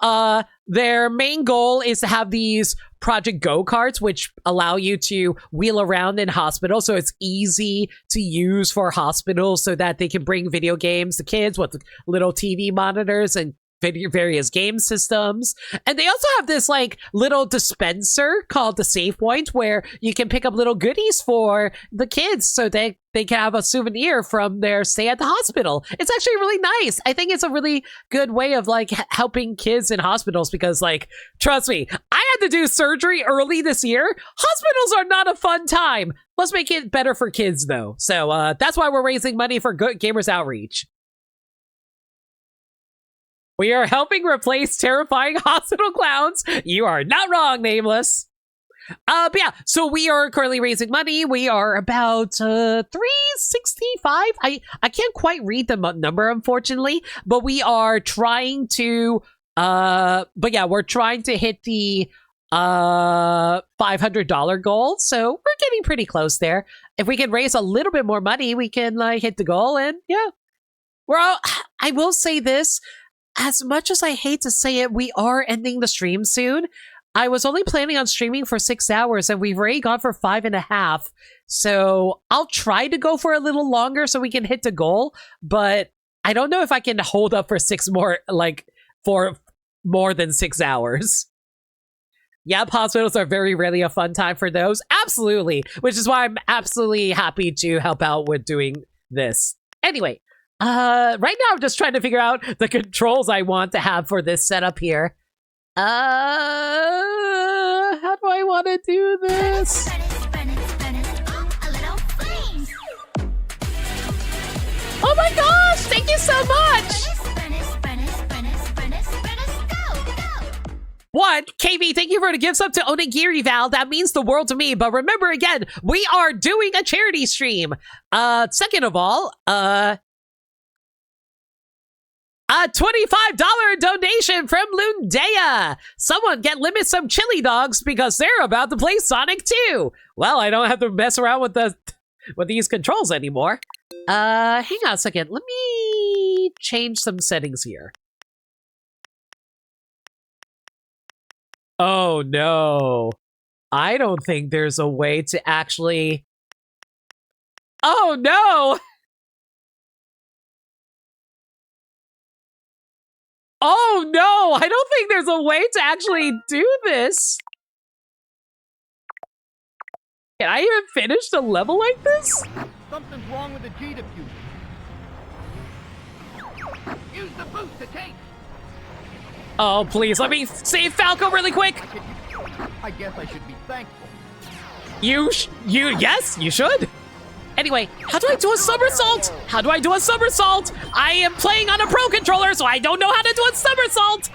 their main goal is to have these Project Go-Karts, which allow you to wheel around in hospitals, so it's easy to use for hospitals so that they can bring video games to kids with little TV monitors and various game systems. And they also have this, like, little dispenser called the Save Point, where you can pick up little goodies for the kids so they can have a souvenir from their stay at the hospital. It's actually really nice. I think it's a really good way of, like, helping kids in hospitals, because, like, trust me, I had to do surgery early this year. Hospitals are not a fun time. Let's make it better for kids, though. So that's why we're raising money for Gamers Outreach. We are helping replace terrifying hospital clowns. You are not wrong, Nameless. But yeah, so we are currently raising money. We are about 365. I can't quite read the number, unfortunately, but we are trying to but yeah, we're trying to hit the $500 goal. So we're getting pretty close there. If we can raise a little bit more money, we can, like, hit the goal, and yeah. I will say this. As much as I hate to say it, we are ending the stream soon. I was only planning on streaming for 6 hours, and we've already gone for 5.5. So I'll try to go for a little longer so we can hit the goal, but I don't know if I can hold up for for more than 6 hours. Yep, hospitals are very rarely a fun time for those. Absolutely. Which is why I'm absolutely happy to help out with doing this. Anyway. Right now I'm just trying to figure out the controls I want to have for this setup here. How do I want to do this? Oh my gosh, thank you so much! One, KB, thank you for the gifts up to Onigiri Val. That means the world to me. But remember, again, we are doing a charity stream. Second of all, a $25 donation from Lundea. Someone get Limit some chili dogs because they're about to play Sonic 2. Well, I don't have to mess around with the with these controls anymore. Hang on a second. Let me change some settings here. Oh no. I don't think there's a way to actually... Oh no! Oh no! I don't think there's a way to actually do this! Can I even finish the level like this? Something's wrong with the G diffuser. Use the boost to take. Oh, please, let me save Falco really quick! I guess I should be thankful. Yes, you should! Anyway, how do I do a somersault? How do I do a somersault? I am playing on a pro controller, so I don't know how to do a somersault!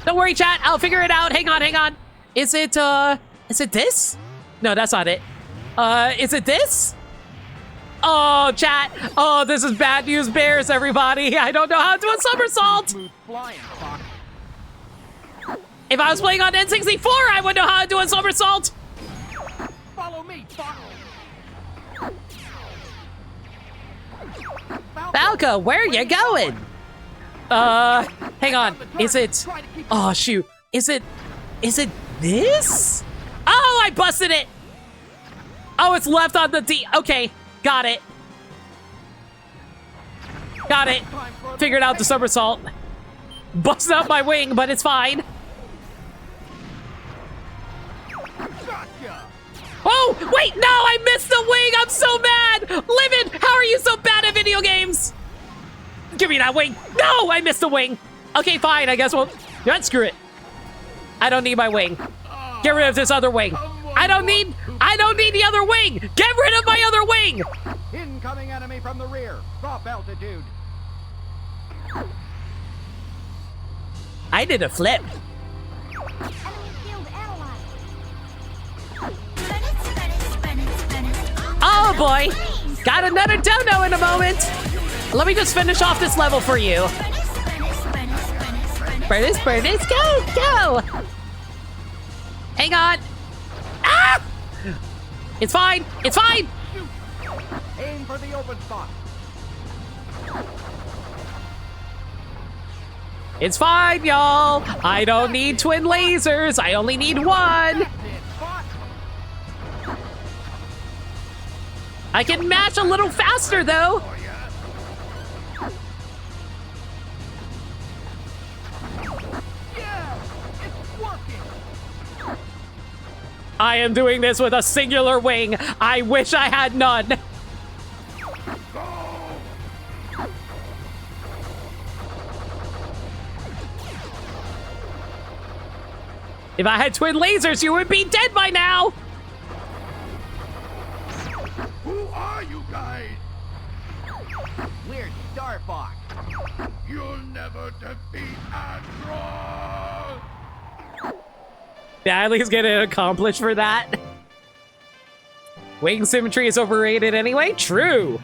Don't worry, chat, I'll figure it out. Hang on. Is it this? No, that's not it. Is it this? Oh, chat. Oh, this is bad news bears, everybody. I don't know how to do a somersault. Smooth flying, Fox. If I was playing on N64, I would know how to do a somersault. Follow me, Fox. Falco, where are you going? Hang on. Is it... Oh, shoot. Is it this? Oh, I busted it. Oh, it's left on the D. Okay, got it. Figured out the somersault. Busted out my wing, but it's fine. Gotcha. Oh, wait, no, I missed the wing. I'm so mad. Livin, how are you so bad at video games? Give me that wing. No, I missed the wing. Okay, fine, I guess we'll... Yeah, screw it. I don't need my wing. Get rid of this other wing. I don't need the other wing. Get rid of my other wing. Incoming enemy from the rear. Drop altitude. I did a flip. Enemy field analyzed. Oh boy, got another dono in a moment. Let me just finish off this level for you. Burnus, go! Hang on. Ah! It's fine. Aim for the open spot. It's fine, y'all. I don't need twin lasers. I only need one. That's it, Fox. I can match a little faster, though. Yeah, it's working. I am doing this with a singular wing. I wish I had none. If I had twin lasers, you would be dead by now. Who are you guys? We're Star Fox. You'll never defeat Astro! Yeah, at least get it accomplished for that. Wing symmetry is overrated anyway? True.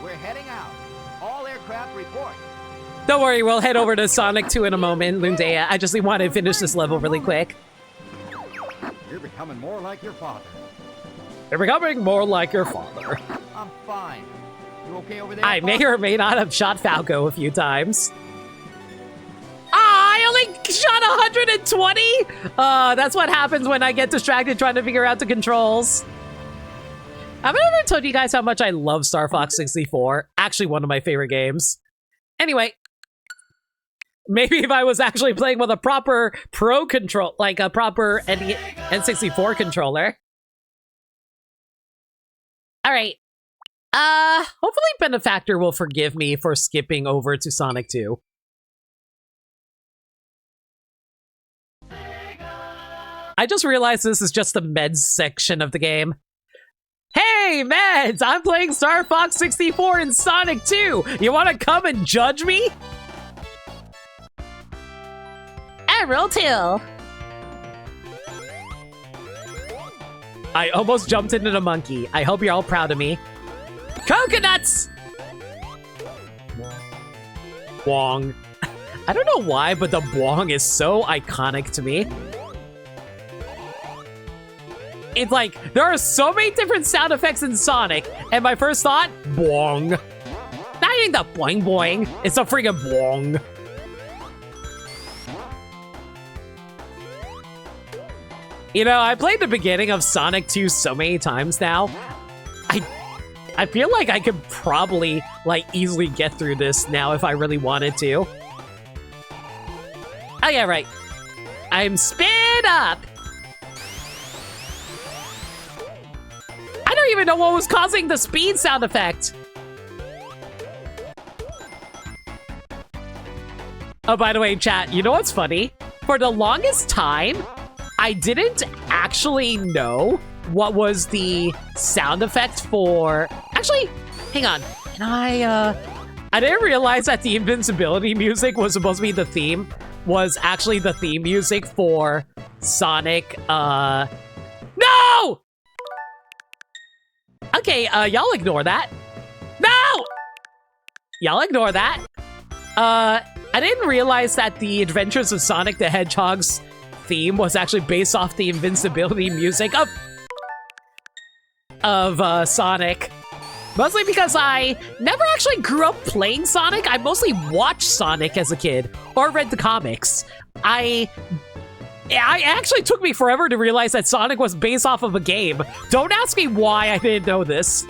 We're heading out. All aircraft report. Don't worry, we'll head over to Sonic 2 in a moment, Lundea. I just want to finish this level really quick. You're becoming more like your father. You're becoming more like your father. I'm fine. You okay over there? I may Fox? or may not have shot Falco a few times. I only shot 120? That's what happens when I get distracted trying to figure out the controls. Have I ever told you guys how much I love Star Fox 64? Actually, one of my favorite games. Anyway, maybe if I was actually playing with a proper pro control, like a proper N64 controller. All right. Hopefully Benefactor will forgive me for skipping over to Sonic 2. I just realized this is just the meds section of the game. Hey, meds! I'm playing Star Fox 64 and Sonic 2! You wanna come and judge me? Emerald Hill. I almost jumped into the monkey. I hope you're all proud of me. Coconuts! Bwong. I don't know why, but the bwong is so iconic to me. It's like, there are so many different sound effects in Sonic, and my first thought, boing. Not even the boing boing, it's a freaking boing. You know, I played the beginning of Sonic 2 so many times now. I feel like I could probably, like, easily get through this now if I really wanted to. Oh yeah, right. I'm sped up! I don't even know what was causing the speed sound effect. Oh, by the way, chat, you know what's funny? For the longest time, I didn't actually know what was the sound effect for... Actually, hang on. Can I didn't realize that the invincibility music was supposed to be the theme. Was actually the theme music for Sonic, No! Okay, y'all ignore that. No! Y'all ignore that. I didn't realize that the Adventures of Sonic the Hedgehog's theme was actually based off the invincibility music of Sonic. Mostly because I never actually grew up playing Sonic. I mostly watched Sonic as a kid or read the comics. It actually took me forever to realize that Sonic was based off of a game. Don't ask me why I didn't know this.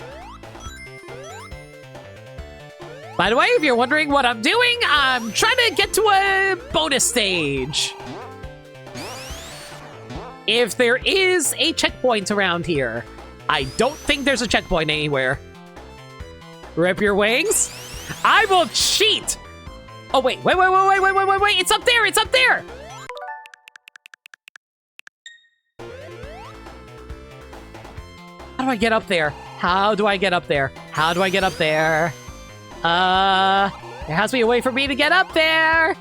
By the way, if you're wondering what I'm doing, I'm trying to get to a bonus stage. If there is a checkpoint around here, I don't think there's a checkpoint anywhere. Rip your wings. I will cheat. Oh, wait. It's up there. It's up there. How do I get up there? How do I get up there? How do I get up there? There has to be a way for me to get up there.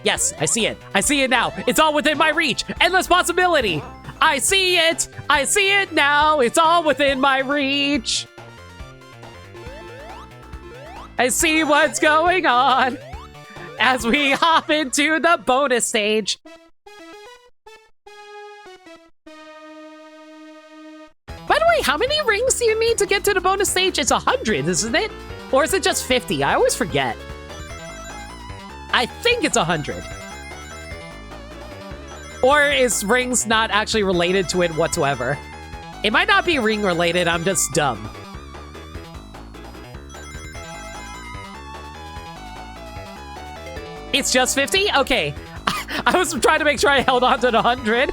Yes, I see it. I see it now. It's all within my reach. Endless possibility. I see it. I see it now. It's all within my reach. I see what's going on as we hop into the bonus stage. By the way, how many rings do you need to get to the bonus stage? It's 100, isn't it? Or is it just 50? I always forget. I think it's 100. Or is rings not actually related to it whatsoever? It might not be ring related, I'm just dumb. It's just 50? Okay. I was trying to make sure I held on to the 100.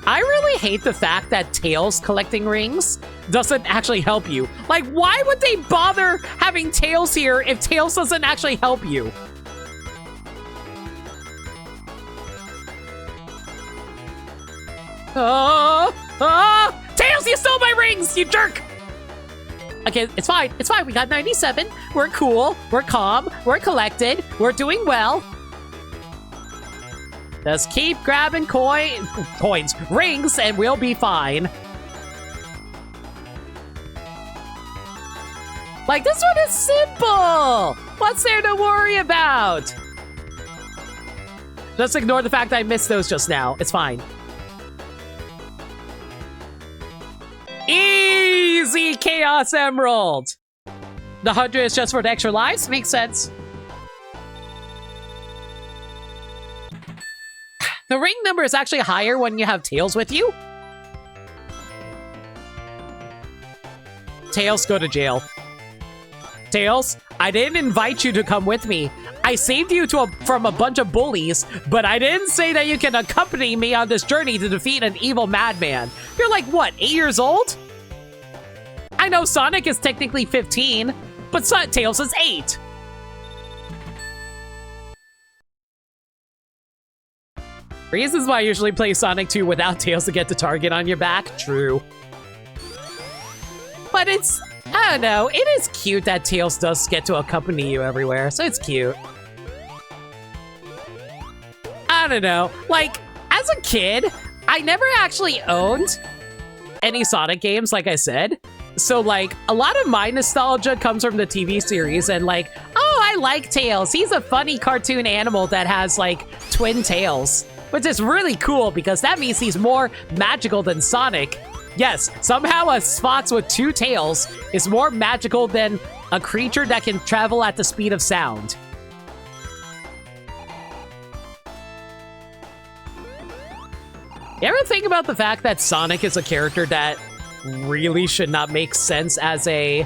I really hate the fact that Tails collecting rings doesn't actually help you. Like, why would they bother having Tails here if Tails doesn't actually help you? Tails, you stole my rings, you jerk! Okay, it's fine. It's fine. We got 97. We're cool. We're calm. We're collected. We're doing well. Just keep grabbing coins, rings, and we'll be fine. Like, this one is simple. What's there to worry about? Just ignore the fact that I missed those just now. It's fine. Easy Chaos Emerald! The 100 is just for the extra lives? Makes sense. The ring number is actually higher when you have Tails with you. Tails, go to jail. Tails, I didn't invite you to come with me. I saved you from a bunch of bullies, but I didn't say that you can accompany me on this journey to defeat an evil madman. You're like, what, 8 years old? I know Sonic is technically 15, but Tails is 8. Reasons why I usually play Sonic 2 without Tails to get the target on your back. True. But it's, I don't know, it is cute that Tails does get to accompany you everywhere, so it's cute. I don't know, like, as a kid, I never actually owned any Sonic games, like I said. So, like, a lot of my nostalgia comes from the TV series and, like, oh, I like Tails. He's a funny cartoon animal that has, like, twin tails. which is really cool because that means he's more magical than Sonic. Yes, somehow a fox with 2 tails is more magical than a creature that can travel at the speed of sound. You ever think about the fact that Sonic is a character that really should not make sense as a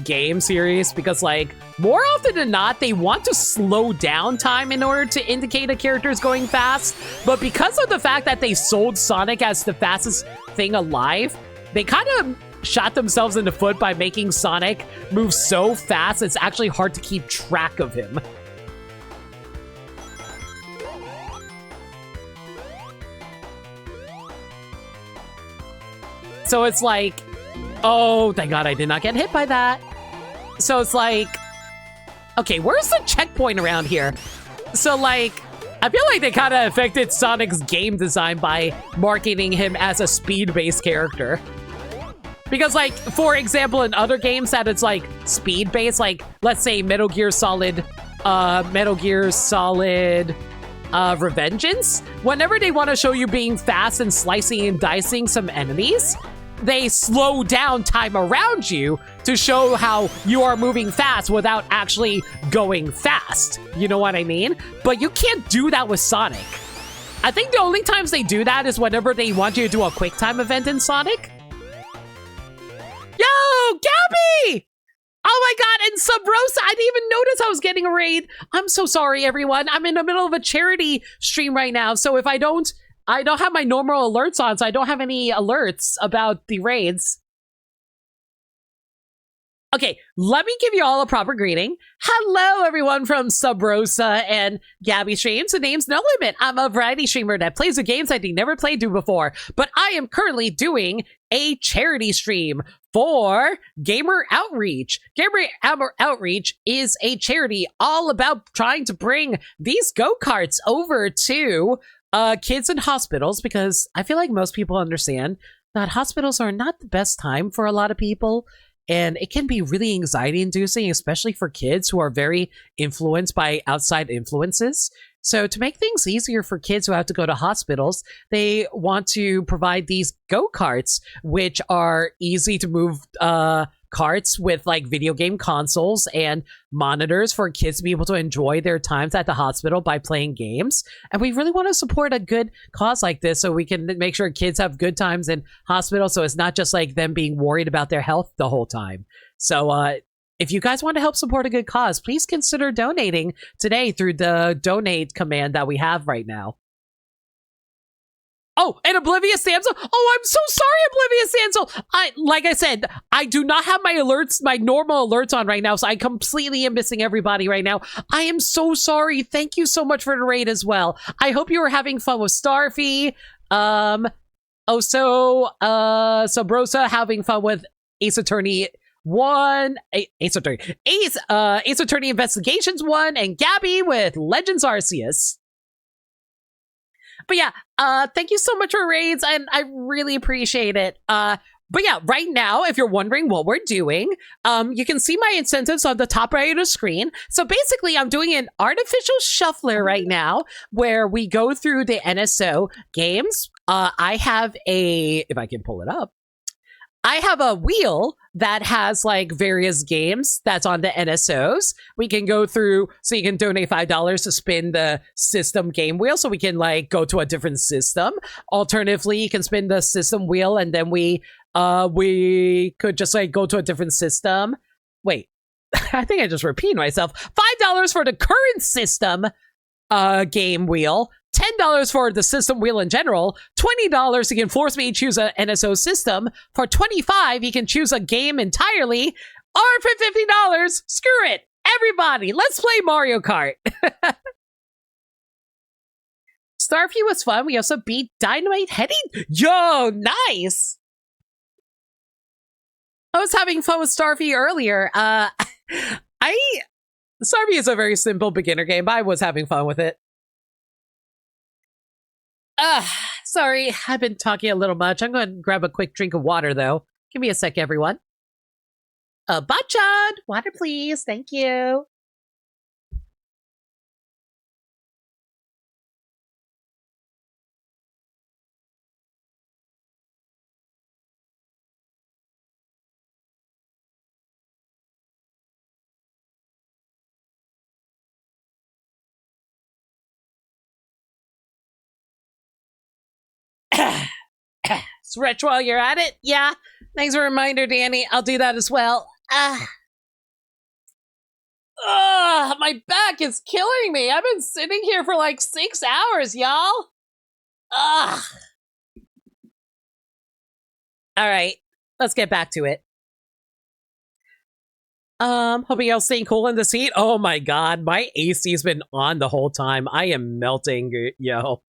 game series? Because, like, more often than not, they want to slow down time in order to indicate a character is going fast. But because of the fact that they sold Sonic as the fastest thing alive, they kind of shot themselves in the foot by making Sonic move so fast it's actually hard to keep track of him. So it's like, oh, thank God I did not get hit by that. So it's like, okay, where's the checkpoint around here? So like, I feel like they kind of affected Sonic's game design by marketing him as a speed-based character. Because like, for example, in other games that it's like speed-based, like let's say Metal Gear Solid Revengeance, whenever they want to show you being fast and slicing and dicing some enemies, they slow down time around you to show how you are moving fast without actually going fast. You know what I mean? But you can't do that with Sonic. I think the only times they do that is whenever they want you to do a quick time event in Sonic. Yo, Gabby! Oh my God, and Subrosa, I didn't even notice I was getting a raid. I'm so sorry, everyone. I'm in the middle of a charity stream right now, so if I don't have my normal alerts on, so I don't have any alerts about the raids. Okay, let me give you all a proper greeting. Hello, everyone from Subrosa and Gabby Streams. The name's No Limit. I'm a variety streamer that plays the games that they never played to before, but I am currently doing a charity stream for Gamer Outreach. Gamer Outreach is a charity all about trying to bring these go-karts over to kids in hospitals, because I feel like most people understand that hospitals are not the best time for a lot of people, and it can be really anxiety-inducing, especially for kids who are very influenced by outside influences. So to make things easier for kids who have to go to hospitals, they want to provide these go-karts, which are easy to move carts with like video game consoles and monitors for kids to be able to enjoy their times at the hospital by playing games. And we really want to support a good cause like this so we can make sure kids have good times in hospital, so it's not just like them being worried about their health the whole time. So if you guys want to help support a good cause, please consider donating today through the donate command that we have right now. Oh, and Oblivious Damsel. Oh, I'm so sorry, Oblivious Damsel. Like I said, I do not have my alerts, my normal alerts on right now, so I completely am missing everybody right now. I am so sorry. Thank you so much for the raid as well. I hope you were having fun with Starfy. Subrosa having fun with Ace Attorney 1, Ace Attorney Investigations 1, and Gabby with Legends Arceus. But yeah, thank you so much for raids, and I really appreciate it. But yeah, right now, if you're wondering what we're doing, you can see my incentives on the top right of the screen. So basically, I'm doing an artificial shuffler right now, where we go through the NSO games. I have if I can pull it up, I have a wheel that has like various games that's on the NSOs. We can go through, so you can donate $5 to spin the system game wheel, so we can like go to a different system. Alternatively, you can spin the system wheel and then we could just like go to a different system. Wait, I think I just repeated myself. $5 for the current system game wheel. $10 for the system wheel in general. $20 you can force me to choose an NSO system. For $25 you can choose a game entirely. Or for $50, screw it, everybody, let's play Mario Kart. Starfy was fun. We also beat Dynamite Heading. Yo, nice. I was having fun with Starfy earlier. Starfy is a very simple beginner game, but I was having fun with it. Sorry, I've been talking a little much. I'm going to grab a quick drink of water, though. Give me a sec, everyone. Bachan, water, please. Thank you. Stretch while you're at it. Yeah. Thanks for a reminder, Danny. I'll do that as well. My back is killing me. I've been sitting here for like 6 hours, y'all. All right, let's get back to it. Hoping y'all staying cool in the seat. Oh my god, my AC's been on the whole time. I am melting, yo. All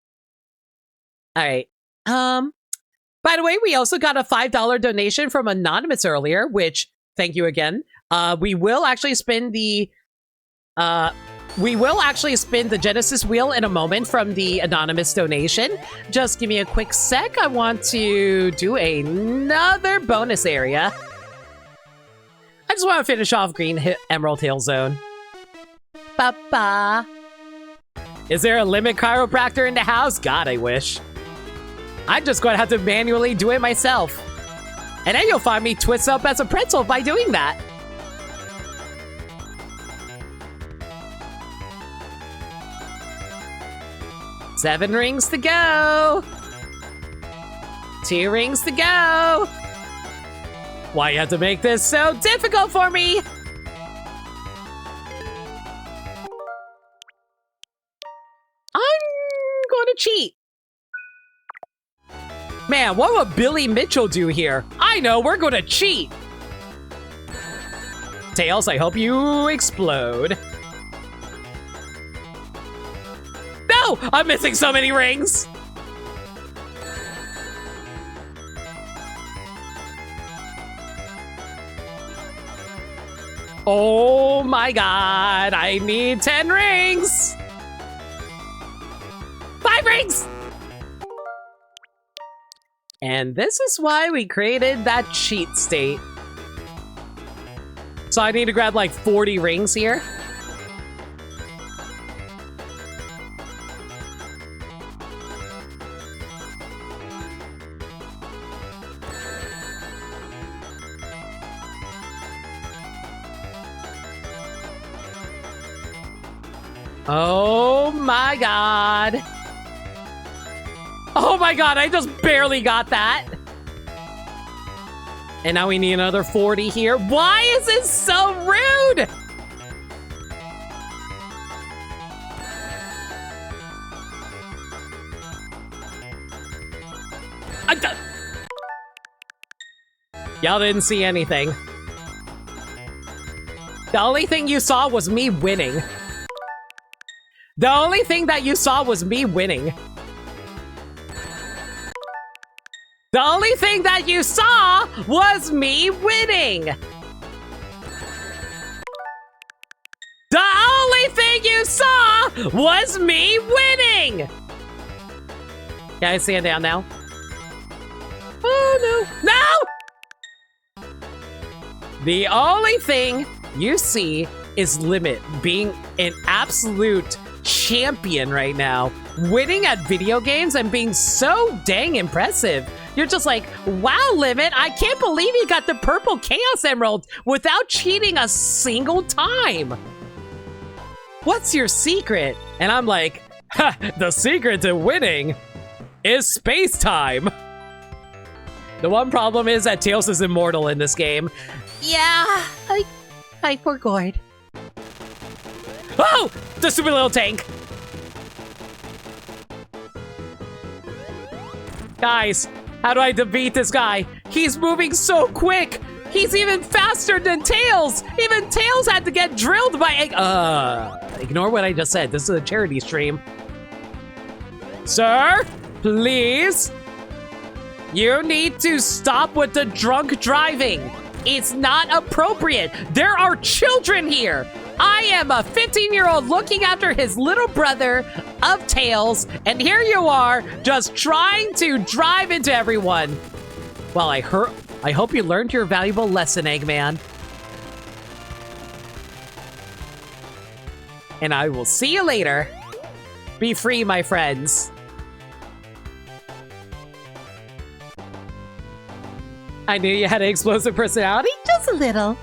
right. By the way, we also got a $5 donation from Anonymous earlier, which thank you again. We will actually spin the Genesis wheel in a moment from the Anonymous donation. Just give me a quick sec. I want to do another bonus area. I just want to finish off Green Emerald Hill Zone. Ba-ba. Is there a limit chiropractor in the house? God, I wish. I'm just going to have to manually do it myself. And then you'll find me twist up as a pretzel by doing that. Seven rings to go. 2 rings to go. Why you have to make this so difficult for me? I'm going to cheat. Man, what would Billy Mitchell do here? I know, we're going to cheat. Tails, I hope you explode. No! I'm missing so many rings! Oh my god, I need 10 rings! 5 rings! And this is why we created that cheat state. So I need to grab like 40 rings here. Oh my god. Oh my god, I just barely got that. And now we need another 40 here. Why is this so rude? Y'all didn't see anything. The only thing you saw was me winning. The only thing that you saw was me winning. The only thing that you saw was me winning. The only thing you saw was me winning. Can I stand down now? Oh no. No! The only thing you see is Limit being an absolute champion right now, winning at video games and being so dang impressive. You're just like, wow, Limit, I can't believe you got the purple Chaos Emerald without cheating a single time. What's your secret? And I'm like, ha, the secret to winning is space time. The one problem is that Tails is immortal in this game. Yeah, I forgot. Oh! The stupid little tank! Guys, how do I defeat this guy? He's moving so quick! He's even faster than Tails! Even Tails had to get drilled by ignore what I just said. This is a charity stream. Sir, please? You need to stop with the drunk driving. It's not appropriate. There are children here. I am a 15-year-old looking after his little brother of Tails, and here you are just trying to drive into everyone. Well, I hope you learned your valuable lesson, Eggman. And I will see you later. Be free, my friends. I knew you had an explosive personality. Just a little.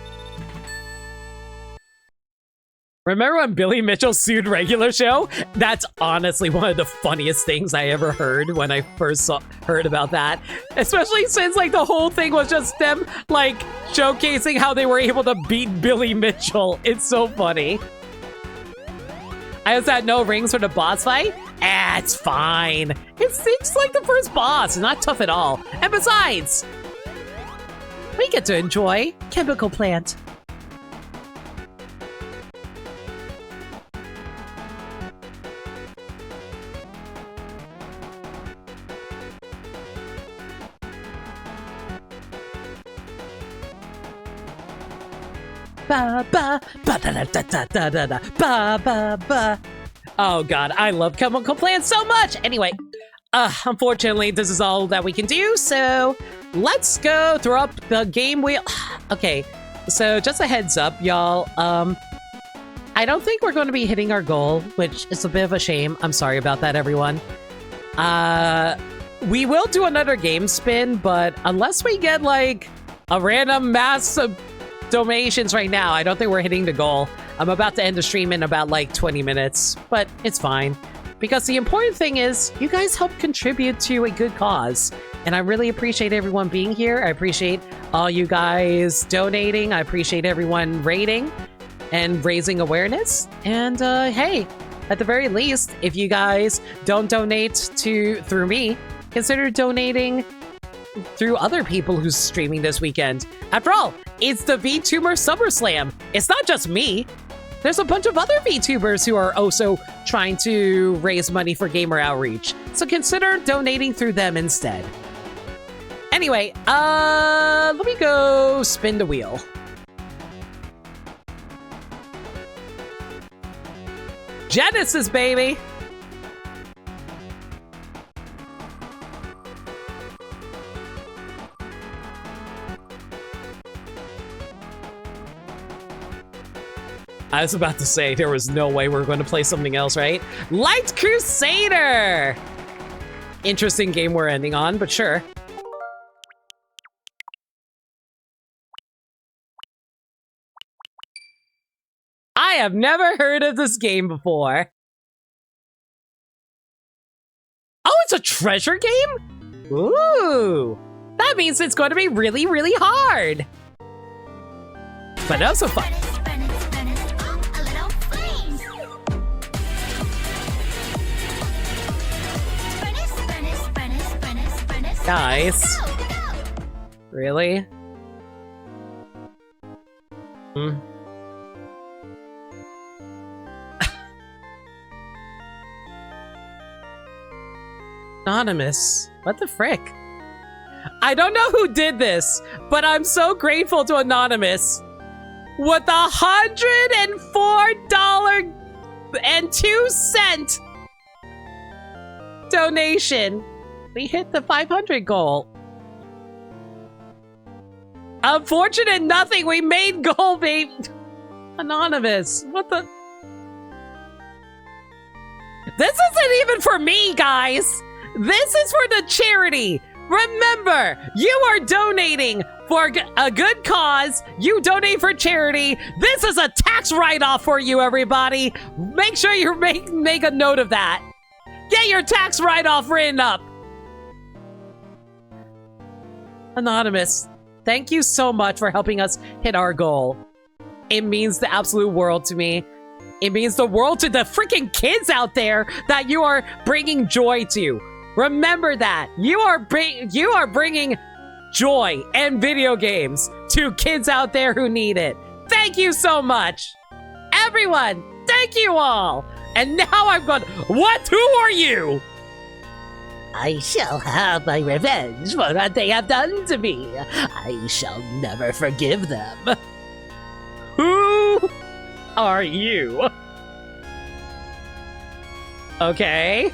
Remember when Billy Mitchell sued Regular Show? That's honestly one of the funniest things I ever heard when I first heard about that. Especially since like the whole thing was just them like showcasing how they were able to beat Billy Mitchell. It's so funny. I just had no rings for the boss fight. It's fine. It's like the first boss. It's not tough at all. And besides, we get to enjoy Chemical Plant. Ba ba ba da da da da da da da ba ba ba. Oh god, I love Chemical Plant so much. Anyway, unfortunately, this is all that we can do. So let's go throw up the game wheel. Okay, so just a heads up, y'all. I don't think we're going to be hitting our goal, which is a bit of a shame. I'm sorry about that, everyone. We will do another game spin, but unless we get like a random mass of donations right now, I don't think we're hitting the goal. I'm about to end the stream in about like 20 minutes, but it's fine. Because the important thing is, you guys help contribute to a good cause. And I really appreciate everyone being here. I appreciate all you guys donating. I appreciate everyone rating and raising awareness. And hey, at the very least, if you guys don't donate through me, consider donating through other people who's streaming this weekend. After all, it's the VTuber SummerSlam. It's not just me. There's a bunch of other VTubers who are also trying to raise money for gamer outreach. So consider donating through them instead. Anyway, let me go spin the wheel. Genesis, baby! I was about to say, there was no way we were going to play something else, right? Light Crusader! Interesting game we're ending on, but sure. I have never heard of this game before. Oh, it's a treasure game? Ooh! That means it's going to be really, really hard! But also fun. Guys. Really? Anonymous. What the frick? I don't know who did this, but I'm so grateful to Anonymous. With $104.02 donation. We hit the 500 goal. Unfortunate nothing. We made goal, babe. Anonymous. What the? This isn't even for me, guys. This is for the charity. Remember, you are donating for a good cause. You donate for charity. This is a tax write-off for you, everybody. Make sure you make a note of that. Get your tax write-off written up. Anonymous, thank you so much for helping us hit our goal. It means the absolute world to me. It means the world to the freaking kids out there that you are bringing joy to. Remember that. You are bringing joy and video games to kids out there who need it. Thank you so much. Everyone, thank you all. And now I'm going, what? Who are you? I shall have my revenge for what they have done to me. I shall never forgive them. Who are you? Okay.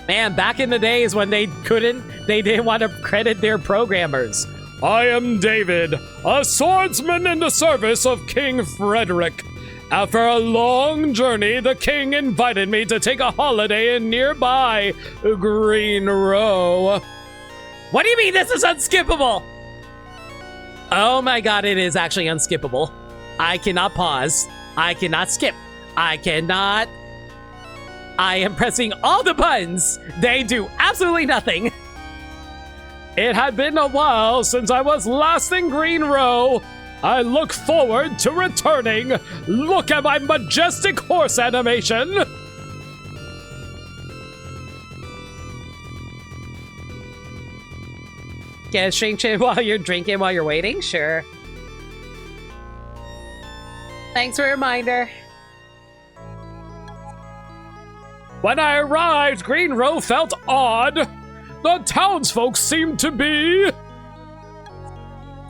Man, back in the days when they didn't want to credit their programmers. I am David, a swordsman in the service of King Frederick. After a long journey, the king invited me to take a holiday in nearby Green Row. What do you mean this is unskippable? Oh my god, it is actually unskippable. I cannot pause. I cannot skip. I cannot... I am pressing all the buttons. They do absolutely nothing. It had been a while since I was last in Green Row. I look forward to returning. Look at my majestic horse animation. Get a shrink chin while you're drinking while you're waiting? Sure. Thanks for a reminder. When I arrived, Green Row felt odd. The townsfolk seemed to be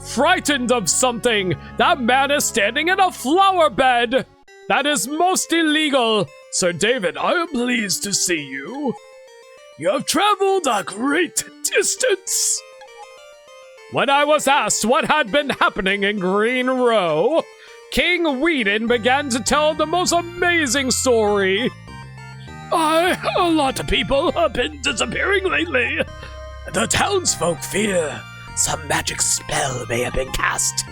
frightened of something. That man is standing in a flower bed. That is most illegal. Sir David, I am pleased to see you. You have traveled a great distance. When I was asked what had been happening in Green Row, King Whedon began to tell the most amazing story. A lot of people have been disappearing lately. The townsfolk fear some magic spell may have been cast.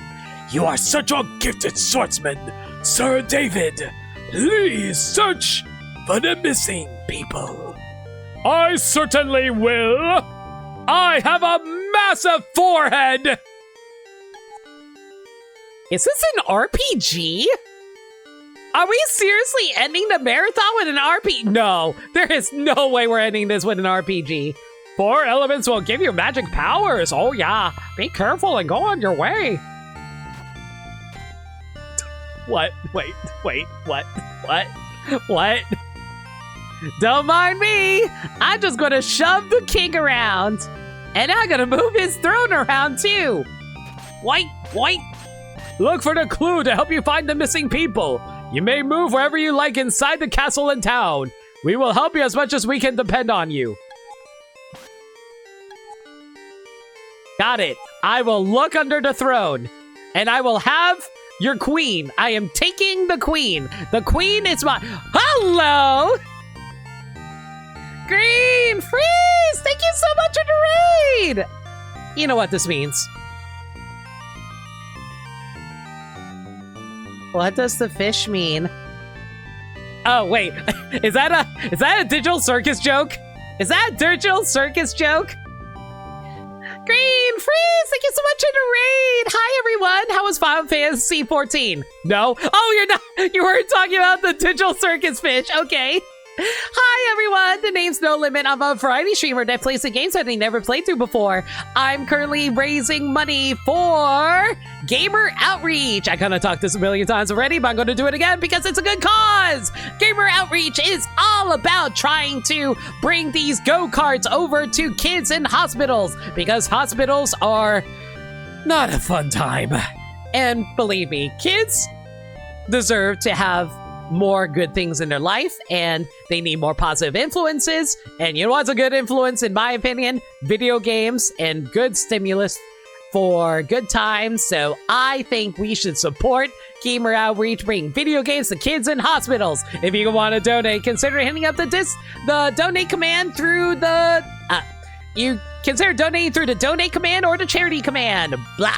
You are such a gifted swordsman, Sir David. Please search for the missing people. I certainly will. I have a massive forehead. Is this an RPG? Are we seriously ending the marathon with an RPG? No, there is no way we're ending this with an RPG. 4 elements will give you magic powers. Oh yeah, be careful and go on your way. What? Wait, what? What? Don't mind me. I'm just gonna shove the king around. And I'm gonna move his throne around too. Wait. Look for the clue to help you find the missing people. You may move wherever you like inside the castle and town. We will help you as much as we can depend on you. Got it. I will look under the throne. And I will have your queen. I am taking the queen. The queen is my... Hello! Green! Freeze! Thank you so much for the raid! You know what this means. What does the fish mean? Oh, wait. Is that a digital circus joke? Is that a digital circus joke? Green Freeze, thank you so much for the raid. Hi, everyone. How was Final Fantasy 14? No? Oh, you're not. You weren't talking about the digital circus fish. Okay. Hi, everyone. The name's No Limit. I'm a variety streamer that plays the games that they never played through before. I'm currently raising money for Gamer Outreach. I kind of talked this a million times already, but I'm going to do it again because it's a good cause. Gamer Outreach is all about trying to bring these go-karts over to kids in hospitals because hospitals are not a fun time. And believe me, kids deserve to have more good things in their life, and they need more positive influences. And you know what's a good influence, in my opinion? Video games and good stimulus for good times. So I think we should support Gamer Outreach, bring video games to kids in hospitals. If you want to donate, consider hitting up the donate command through the you consider donating through the donate command or the charity command. Blah.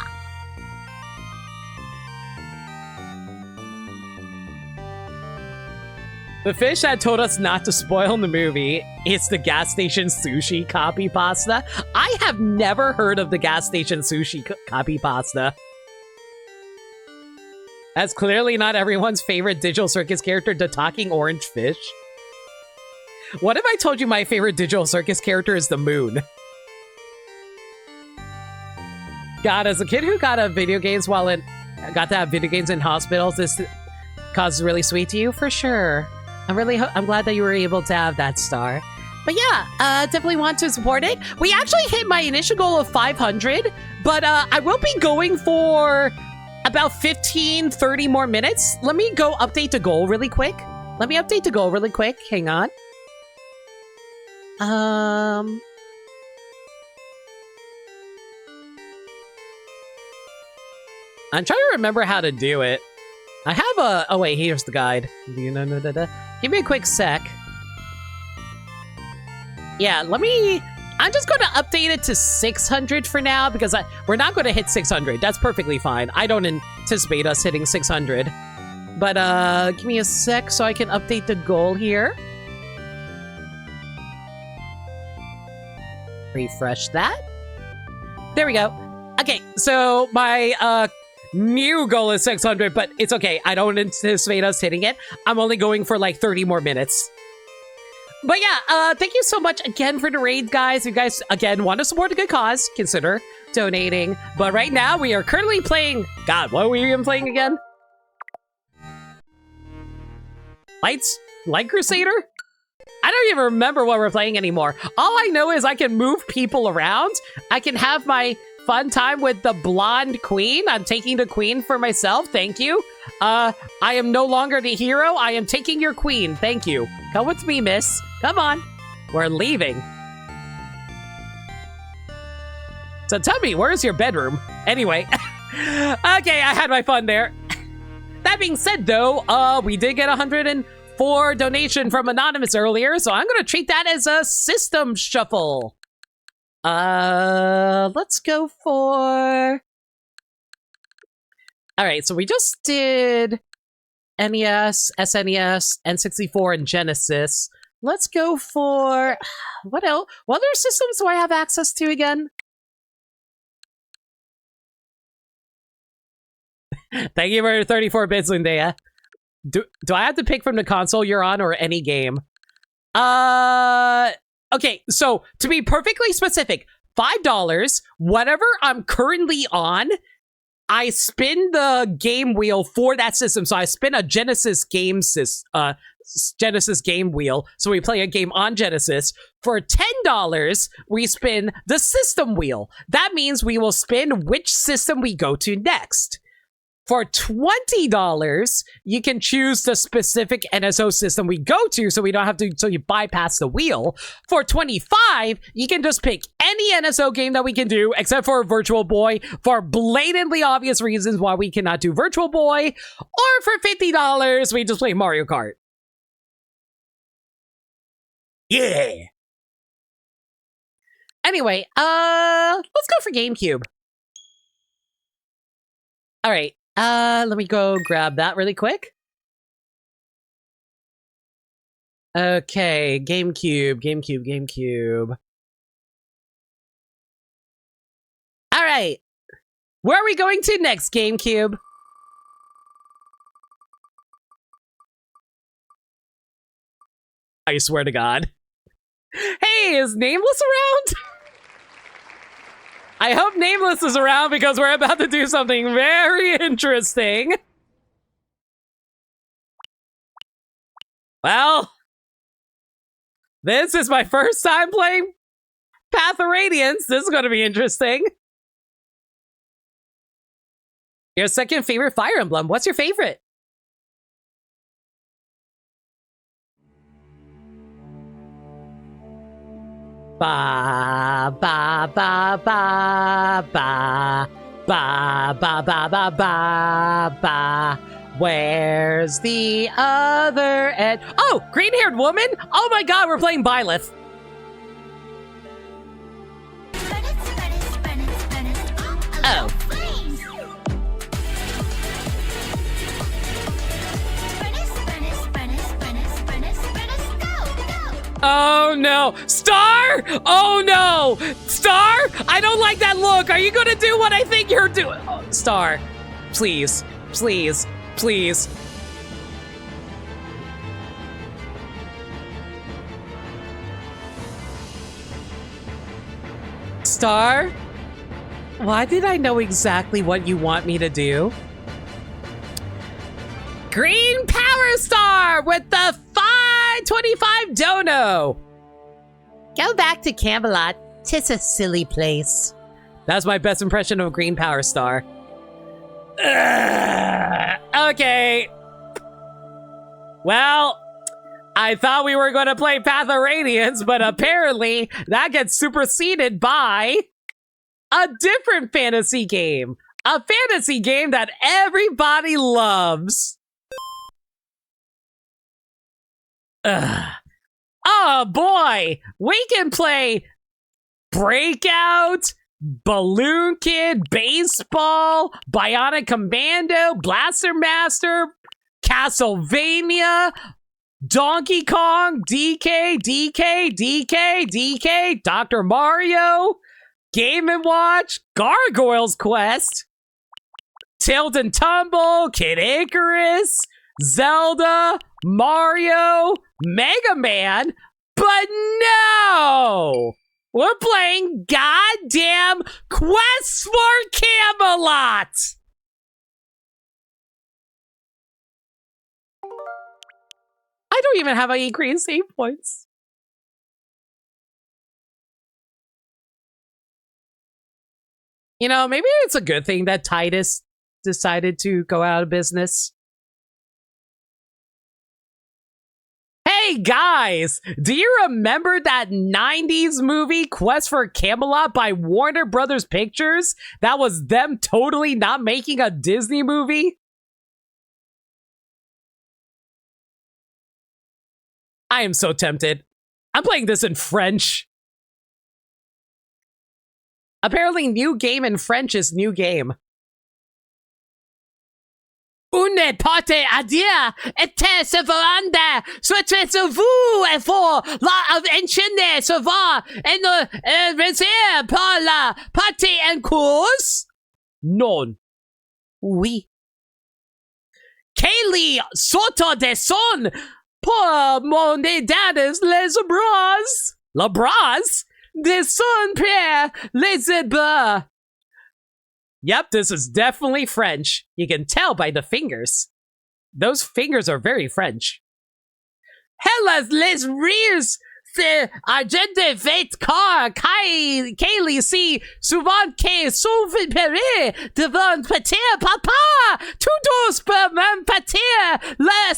The fish that told us not to spoil in the movie, it's the gas station sushi copy pasta. I have never heard of the gas station sushi copy pasta. That's clearly not everyone's favorite digital circus character, the talking orange fish. What if I told you my favorite digital circus character is the moon? God, as a kid who got to have video games in hospitals, this cause is really sweet to you, for sure. I'm glad that you were able to have that star. But yeah, definitely want to support it. We actually hit my initial goal of 500, but I will be going for about 15-30 more minutes. Let me go update the goal really quick. Hang on. I'm trying to remember how to do it. I have oh wait, here's the guide. Give me a quick sec. Yeah, let me I'm just going to update it to 600 for now because we're not going to hit 600. That's perfectly fine. I don't anticipate us hitting 600. But give me a sec so I can update the goal here. Refresh that. There we go. Okay, so my new goal is 600, but it's okay. I don't anticipate us hitting it. I'm only going for like 30 more minutes. But yeah, thank you so much again for the raid, guys. If you guys, again, want to support a good cause, consider donating. But right now, we are currently playing... God, what were we even playing again? Light Crusader? I don't even remember what we're playing anymore. All I know is I can move people around. I can have my fun time with the blonde queen. I'm taking the queen for myself. Thank you. I am no longer the hero. I am taking your queen. Thank you. Come with me, miss. Come on. We're leaving. So tell me, where's your bedroom? Anyway. Okay, I had my fun there. That being said, though, we did get 104 donation from Anonymous earlier, so I'm gonna treat that as a system shuffle. Let's go for... Alright, so we just did NES, SNES, N64, and Genesis. Let's go for... What else? What other systems do I have access to again? Thank you for 34 bits, Lindea. Do I have to pick from the console you're on or any game? Okay, so to be perfectly specific, $5, whatever I'm currently on, I spin the game wheel for that system. So I spin a Genesis game Genesis game wheel. So we play a game on Genesis. For $10, we spin the system wheel. That means we will spin which system we go to next. For $20, you can choose the specific NSO system we go to, so we don't have to, so you bypass the wheel. For $25, you can just pick any NSO game that we can do, except for Virtual Boy, for blatantly obvious reasons why we cannot do Virtual Boy. Or for $50, we just play Mario Kart. Yeah! Anyway, let's go for GameCube. All right. Let me go grab that really quick. Okay, GameCube. All right. Where are we going to next, GameCube? I swear to God. Hey, is Nameless around? I hope Nameless is around because we're about to do something very interesting. Well, this is my first time playing Path of Radiance. This is going to be interesting. Your second favorite Fire Emblem. What's your favorite? Ba ba ba ba ba ba ba ba ba ba ba. Where's the other end? Oh, green-haired woman! Oh my God, we're playing Byleth. Oh. Oh no! Star! Oh no! Star! I don't like that look! Are you gonna do what I think you're doing? Oh, Star, please, please, please. Star? Why did I know exactly what you want me to do? Green Power Star with the 525 dono. Go back to Camelot. Tis a silly place. That's my best impression of Green Power Star. Okay. Well, I thought we were going to play Path of Radiance, but apparently that gets superseded by a different fantasy game. A fantasy game that everybody loves. Oh boy, we can play Breakout, Balloon Kid, Baseball, Bionic Commando, Blaster Master, Castlevania, Donkey Kong, DK, Dr. Mario, Game & Watch, Gargoyle's Quest, Tilt and Tumble, Kid Icarus, Zelda, Mario, Mega Man, but no! We're playing goddamn Quest for Camelot! I don't even have any green save points. You know, maybe it's a good thing that Titus decided to go out of business. Hey guys, do you remember that 90s movie Quest for Camelot by Warner Brothers Pictures? That was them totally not making a Disney movie? I am so tempted. I'm playing this in French. Apparently, new game in French is new game. Une porte à dire était seconde, soit vous et for la enchaîner souvent et réserve par la partie en course? Non. Oui. Kaylee sortant des sons pour mon dadas les bras. Les bras? Des sons père les bras. Yep, this is definitely French. You can tell by the fingers. Those fingers are very French. Hellas les rires, c'est agente fait car Kaylee si souvent que sauve péré devant petit papa. Tout douce per même petit. La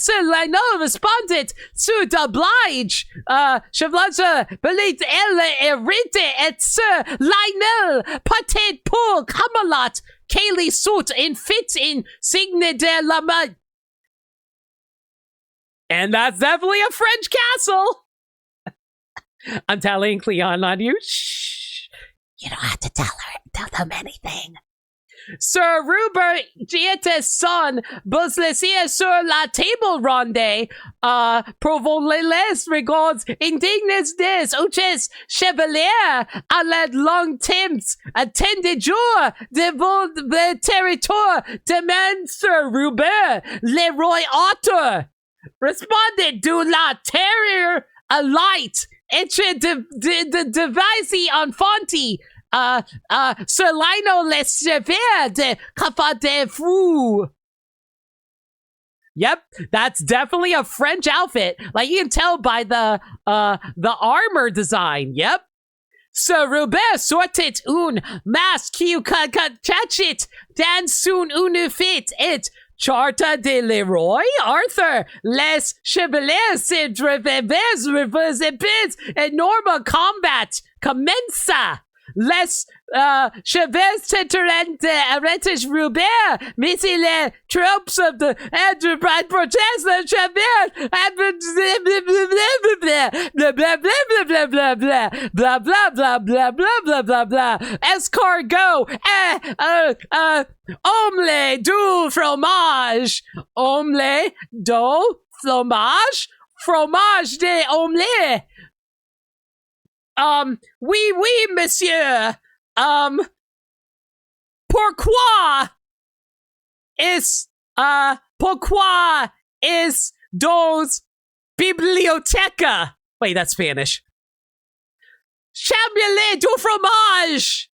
no respondit sous d'oblige. Chevalage belit elle hérite et ce Lionel peut-être pour Camelot. Kaylee suit in fit in signe de la mode. And that's definitely a French castle. I'm telling Cleon on you. Shh. You don't have to tell them anything. Sir Rupert Giete son, bus laissez sur la table ronde, provons les regards indignes des autres chevaliers à la longue temps, attendez jour devant le territoire demande Sir Rupert, le roi Arthur. Responded de la terreur a light. Entre de device en fonti. Sir Lionel les cheveux de Café de Fou. Yep, that's definitely a French outfit. Like you can tell by the armor design. Yep. Sir Robert sortit un masque qui cachit dans son une fit et Charta de Leroy Arthur, les chevaliers se reversent et normal combat commença. Les chevaliers s'enterrent arrêtent Robert, mais si les troupes de Enterprise protestent le chevalier, blah blah blah blah blah blah blah blah blah blah blah blah blah blah. Escargot, omelette du fromage, omelette du fromage, fromage de omelette. Oui, monsieur. Pourquoi is dos biblioteca? Wait, that's Spanish. Chamberlain du fromage.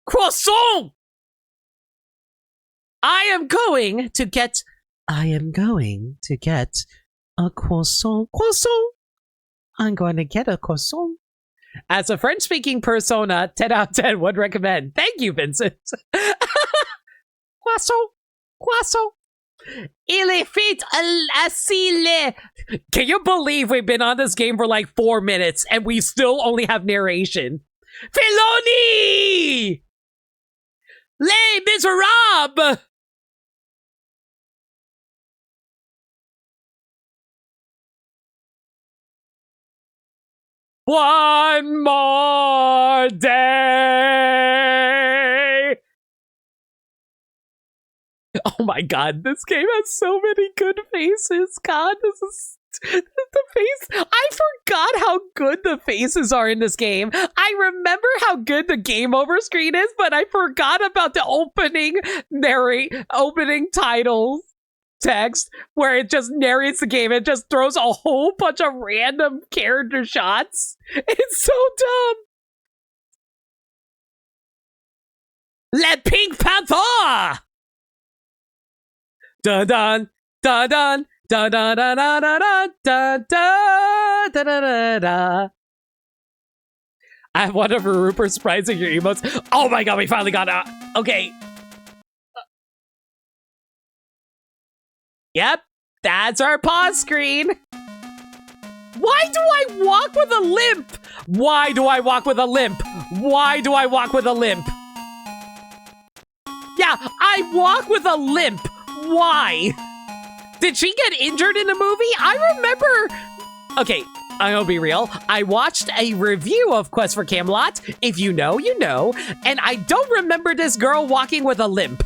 Croissant. I am going to get a croissant. Croissant. I'm going to get a croissant. As a French-speaking persona, 10 out of 10 would recommend. Thank you, Vincent. Croissant. Croissant. Il est fit asile. Can you believe we've been on this game for like 4 minutes and we still only have narration? Filoni! Les Miserables! One more day. Oh my god, this game has so many good faces. God, this is the face. I forgot how good the faces are in this game. I remember how good the game over screen is, but I forgot about the opening title text where it just narrates the game. It just throws a whole bunch of random character shots. It's so dumb. Le Pink Panther! Dun dun dun dun dun dun dun dun dun dun dun dun dun. I have one of Rupert's surprising your emotes. Oh my god, we finally got out. Okay. Yep, that's our pause screen. Why do I walk with a limp? Why do I walk with a limp? Why do I walk with a limp? Yeah, I walk with a limp. Why? Did she get injured in the movie? I remember... Okay, I'm gonna be real. I watched a review of Quest for Camelot. If you know, you know. And I don't remember this girl walking with a limp.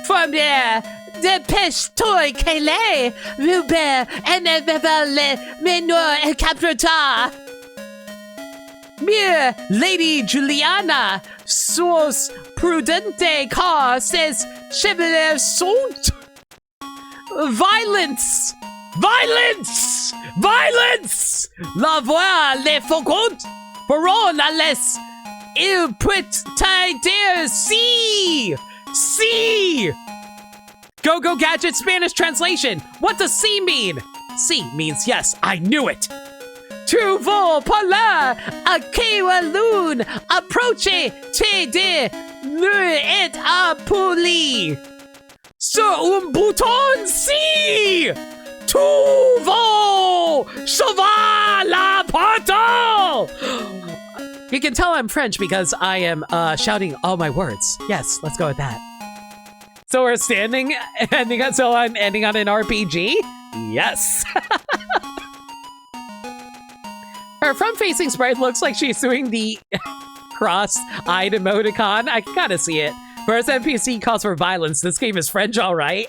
From there, dépêche toi, Kelly, Vtuber, le menor et caprota. Mieux, Lady Juliana, sos prudente car ses chevaliers sont violence, violence, violence. La voix les faucons feront à l'est. Il peut dire si. C! Go Go Gadget Spanish translation. What does C mean? C means yes, I knew it. Tu veux parler à Kewaloon? Approchez te de le et à poli. Sur un bouton C! Tu veux sauver la porte! You can tell I'm French because I am shouting all my words. Yes, let's go with that. So we're ending on an RPG? Yes. Her front-facing sprite looks like she's doing the cross-eyed emoticon. I can kind of see it. First NPC calls for violence. This game is French, all right.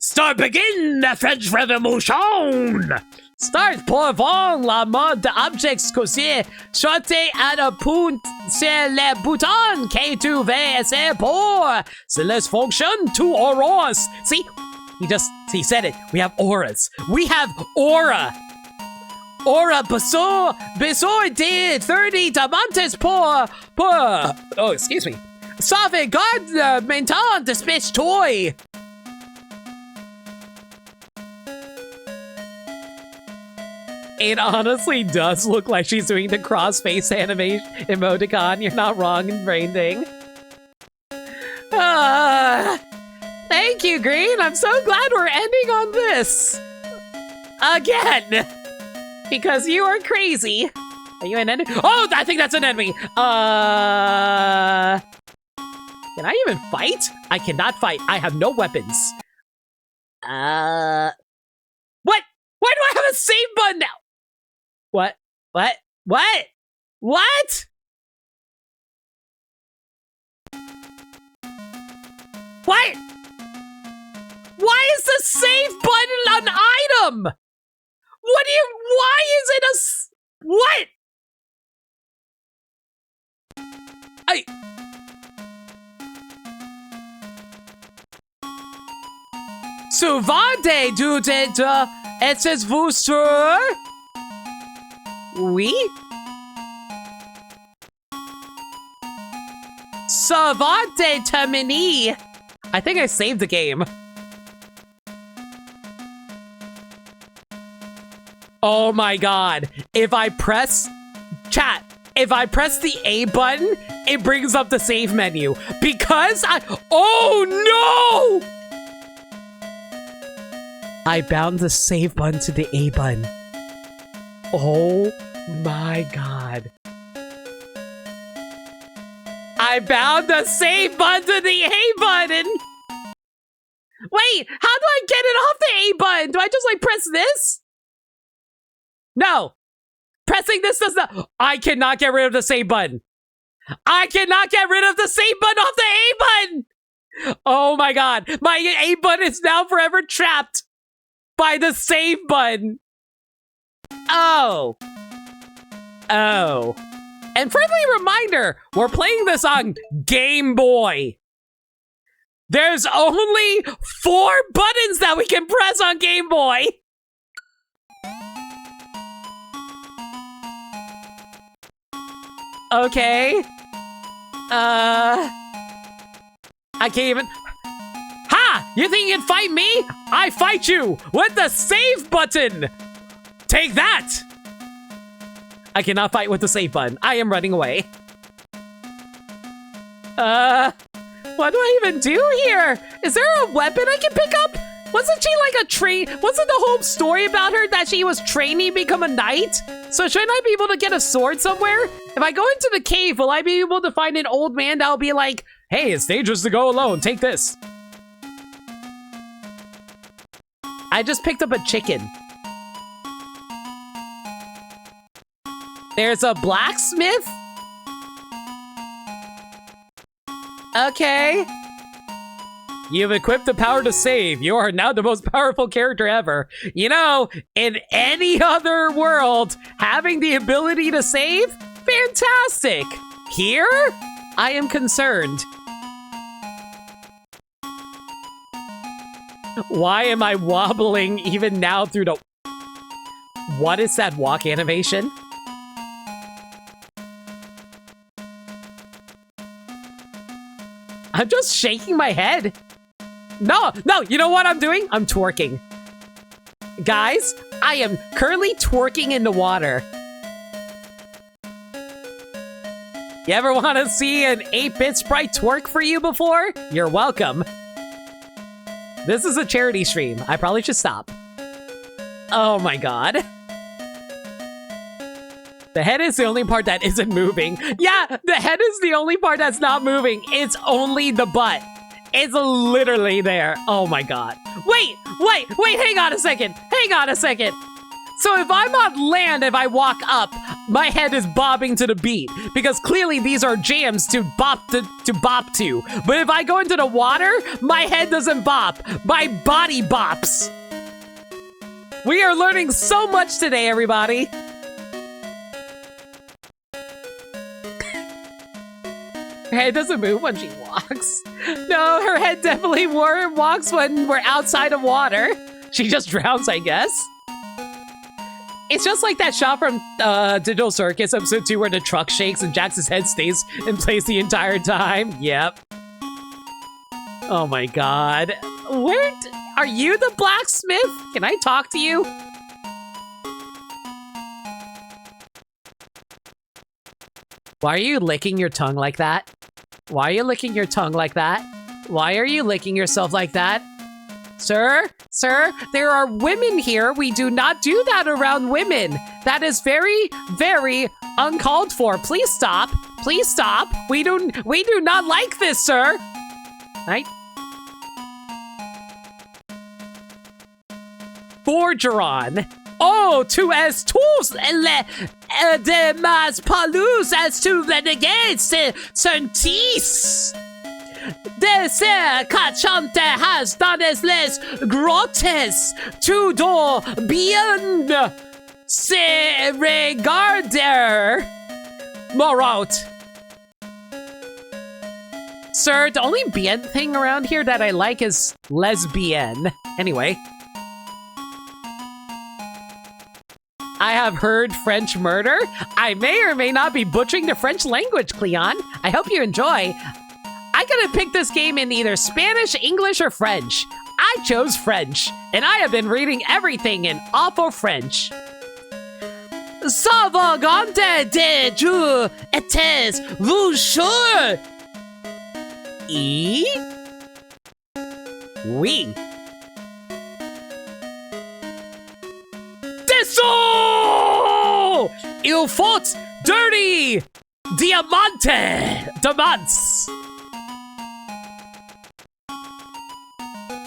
Start begin the French Revolution! Start pour voir la mode d'objets causés. Chantez à la pointe sur les boutons que tu veux essayer pour. Cela fonctionne tout auras. See? He said it. We have auras. We have aura. Aura besoin de 30 diamantes pour... Oh, excuse me. Sauvegarde maintenant de space toy. It honestly does look like she's doing the cross-face animation emoticon. You're not wrong in branding. Thank you, Green. I'm so glad we're ending on this. Again. Because you are crazy. Are you an enemy? Oh, I think that's an enemy. Can I even fight? I cannot fight. I have no weapons. What? Why do I have a save button now? What? What? What? What? What? Why is the save button an item? Why is it what? Souvent du êtes-vous sûr? Oui? Ça va terminer. I think I saved the game. Oh my god. If I press the A button, it brings up the save menu. Because oh no! I bound the save button to the A button. Oh my god. I bound the save button to the A button! Wait, how do I get it off the A button? Do I just like press this? No. Pressing this does not. I cannot get rid of the save button. I cannot get rid of the save button off the A button. Oh my god. My A button is now forever trapped by the save button. Oh. Oh. And friendly reminder, we're playing this on Game Boy. There's only 4 buttons that we can press on Game Boy. Okay. I can't even... Ha! You think you can fight me? I fight you with the save button! Take that! I cannot fight with the save button. I am running away. What do I even do here? Is there a weapon I can pick up? Wasn't she like a wasn't the whole story about her that she was training to become a knight? So shouldn't I be able to get a sword somewhere? If I go into the cave, will I be able to find an old man that'll be like, hey, it's dangerous to go alone, take this. I just picked up a chicken. There's a blacksmith? Okay. You've equipped the power to save. You are now the most powerful character ever. You know, in any other world, having the ability to save? Fantastic. Here? I am concerned. Why am I wobbling even now through the... What is that walk animation? I'm just shaking my head. No, you know what I'm doing? I'm twerking. Guys, I am currently twerking in the water. You ever want to see an 8-bit sprite twerk for you before? You're welcome. This is a charity stream. I probably should stop. Oh my god. The head is the only part that isn't moving. Yeah, the head is the only part that's not moving. It's only the butt. It's literally there. Oh my god. Wait, hang on a second. So if I'm on land, if I walk up, my head is bobbing to the beat. Because clearly these are jams to bop to. But if I go into the water, my head doesn't bop. My body bops. We are learning so much today, everybody. Her head doesn't move when she walks. No, her head definitely walks when we're outside of water. She just drowns, I guess. It's just like that shot from Digital Circus episode 2 where the truck shakes and Jax's head stays in place the entire time. Yep. Oh my god. Are you the blacksmith? Can I talk to you? Why are you licking your tongue like that? Why are you licking your tongue like that? Why are you licking yourself like that? Sir, there are women here. We do not do that around women. That is very, very uncalled for. Please stop. Please stop. We do not like this, sir. Right? Forgeron. Oh, tu es tous de mas palus as tu renegades sentis. De ser cachante has danes les grotes tu do bien se regarder morot. Sir, the only bien thing around here that I like is lesbian. Anyway. I have heard French murder. I may or may not be butchering the French language, Cleon. I hope you enjoy. I could have picked this game in either Spanish, English, or French. I chose French, and I have been reading everything in awful French. Savagante de Dieu etes vous sure? Oui. Dessous! Il faut dirty diamante! Diamants!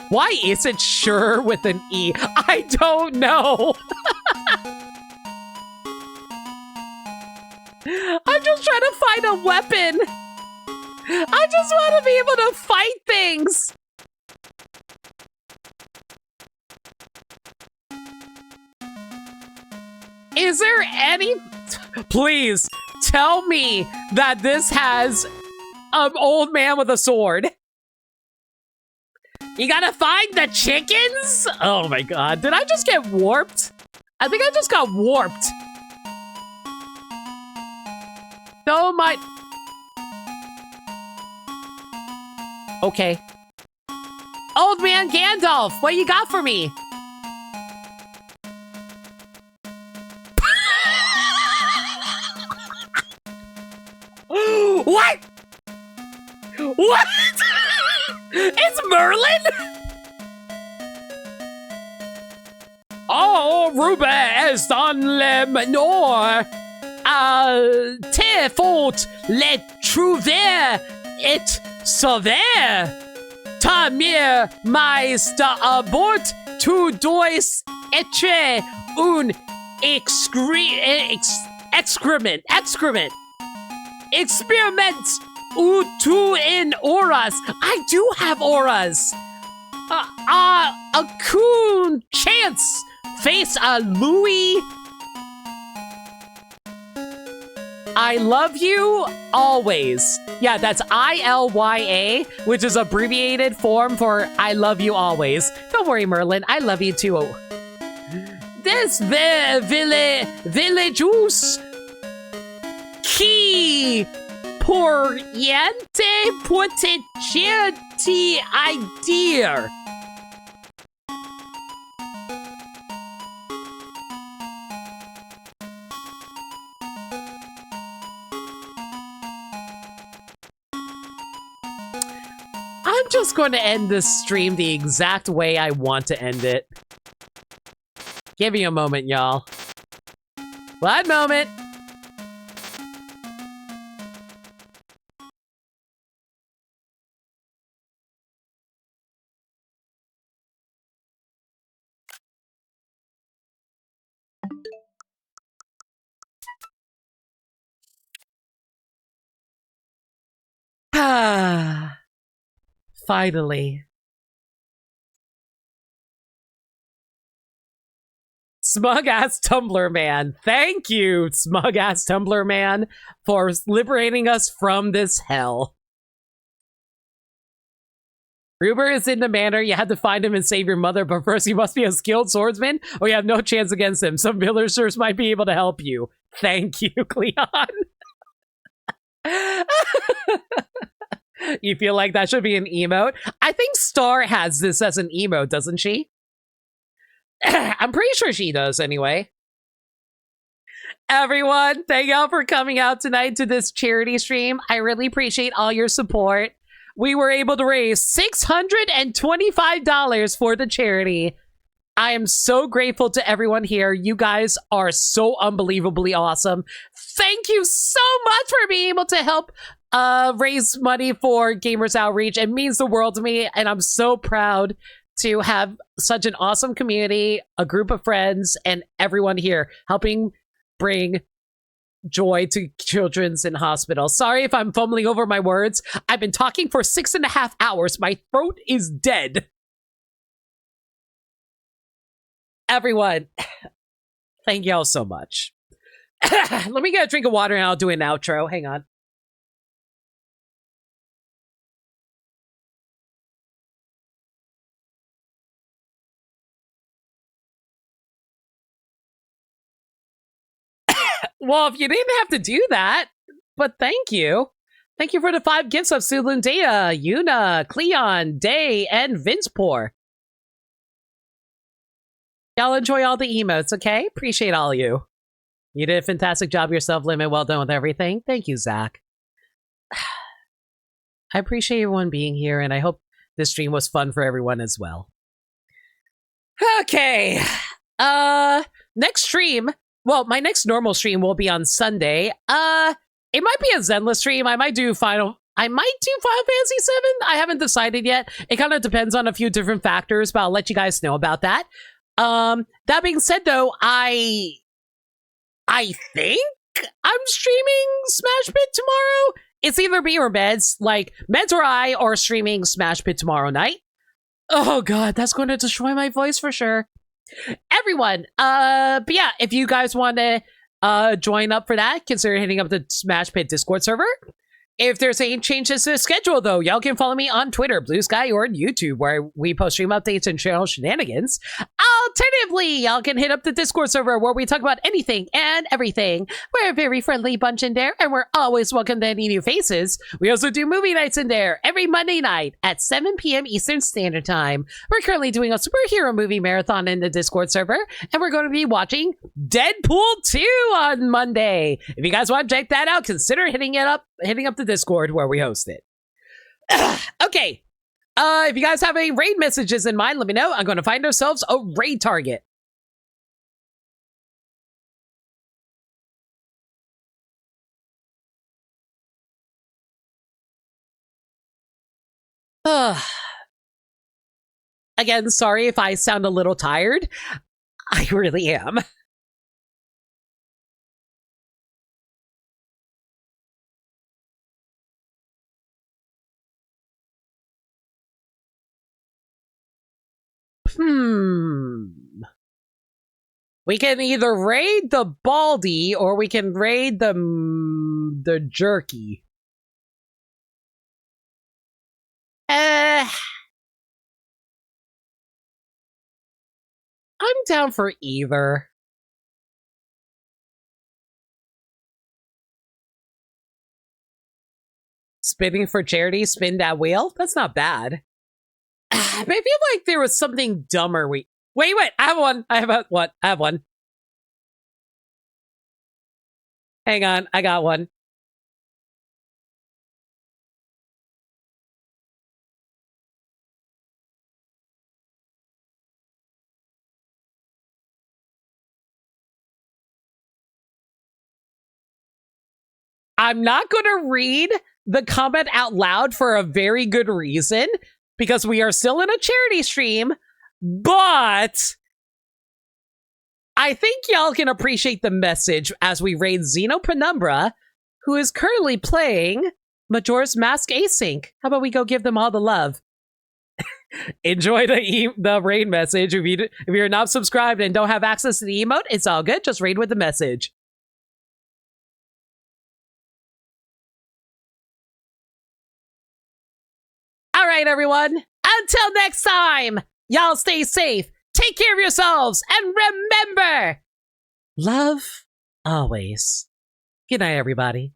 Why is it sure with an E? I don't know. I'm just trying to find a weapon. I just want to be able to fight things. Is there any... Please, tell me that this has an old man with a sword. You gotta find the chickens? Oh my god, did I just get warped? I think I just got warped. Oh my... Okay. Old man Gandalf, what you got for me? What? What? It's Merlin? Oh, Ruba est dans le menor. Te faut le trouver et sauver. Ta mère maiste abort, tu dois être un excrement. Experiment ou tu in auras. I do have auras. A coon chance face a Louis. I love you always. Yeah, that's ILYA, which is abbreviated form for I love you always. Don't worry, Merlin. I love you too. This villageus qui poriente potentiality idea. I'm just going to end this stream the exact way I want to end it. Give me a moment, y'all. One moment. Finally. Smug-ass Tumblr Man. Thank you, Smug-ass Tumblr Man, for liberating us from this hell. Ruber is in the manor. You had to find him and save your mother, but first you must be a skilled swordsman, or you have no chance against him. Some villagers might be able to help you. Thank you, Cleon. You feel like that should be an emote? I think Star has this as an emote, doesn't she? I'm pretty sure she does, anyway. Everyone, thank y'all for coming out tonight to this charity stream. I really appreciate all your support. We were able to raise $625 for the charity. I am so grateful to everyone here. You guys are so unbelievably awesome. Thank you so much for being able to help raise money for Gamers Outreach. It means the world to me, and I'm so proud to have such an awesome community, a group of friends, and everyone here helping bring joy to children's in hospitals. Sorry if I'm fumbling over my words. I've been talking for 6.5 hours. My throat is dead. Everyone, thank y'all so much. Let me get a drink of water and I'll do an outro. Hang on. Well, if you didn't have to do that, but thank you. Thank you for the 5 gifts of Sulundea, Yuna, Cleon, Day, and Vincepor. Y'all enjoy all the emotes, okay? Appreciate all of you. You did a fantastic job yourself, Limit. Well done with everything. Thank you, Zach. I appreciate everyone being here, and I hope this stream was fun for everyone as well. Okay. Next stream. Well, my next normal stream will be on Sunday. It might be a Zenless stream. I might do I might do Final Fantasy 7. I haven't decided yet. It kind of depends on a few different factors, but I'll let you guys know about that. That being said, though, I think I'm streaming Smash Pit tomorrow. It's either me or Meds. Like, Meds or I are streaming Smash Pit tomorrow night. Oh god, that's going to destroy my voice for sure. Everyone, but yeah, if you guys want to join up for that, consider hitting up the Smash Pit Discord server. If there's any changes to the schedule, though, y'all can follow me on Twitter, Blue Sky, or YouTube, where we post stream updates and channel shenanigans. Alternatively, y'all can hit up the Discord server where we talk about anything and everything. We're a very friendly bunch in there, and we're always welcome to any new faces. We also do movie nights in there every Monday night at 7 p.m. Eastern Standard Time. We're currently doing a superhero movie marathon in the Discord server, and we're going to be watching Deadpool 2 on Monday. If you guys want to check that out, consider hitting up the Discord where we host it. Okay. If you guys have any raid messages in mind, let me know. I'm going to find ourselves a raid target. Again, sorry if I sound a little tired. I really am. We can either raid the Baldy or we can raid the Jerky. I'm down for either. Spinning for charity, spin that wheel? That's not bad. But I feel like there was something dumber Wait, I have one. I have one. Hang on, I got one. I'm not going to read the comment out loud for a very good reason, because we are still in a charity stream, but I think y'all can appreciate the message as we raid Xeno Penumbra, who is currently playing Majora's Mask Async. How about we go give them all the love? Enjoy the raid message. If you're not subscribed and don't have access to the emote, it's all good. Just raid with the message. All right, everyone. Until next time, y'all stay safe, take care of yourselves, and remember, love always. Good night, everybody.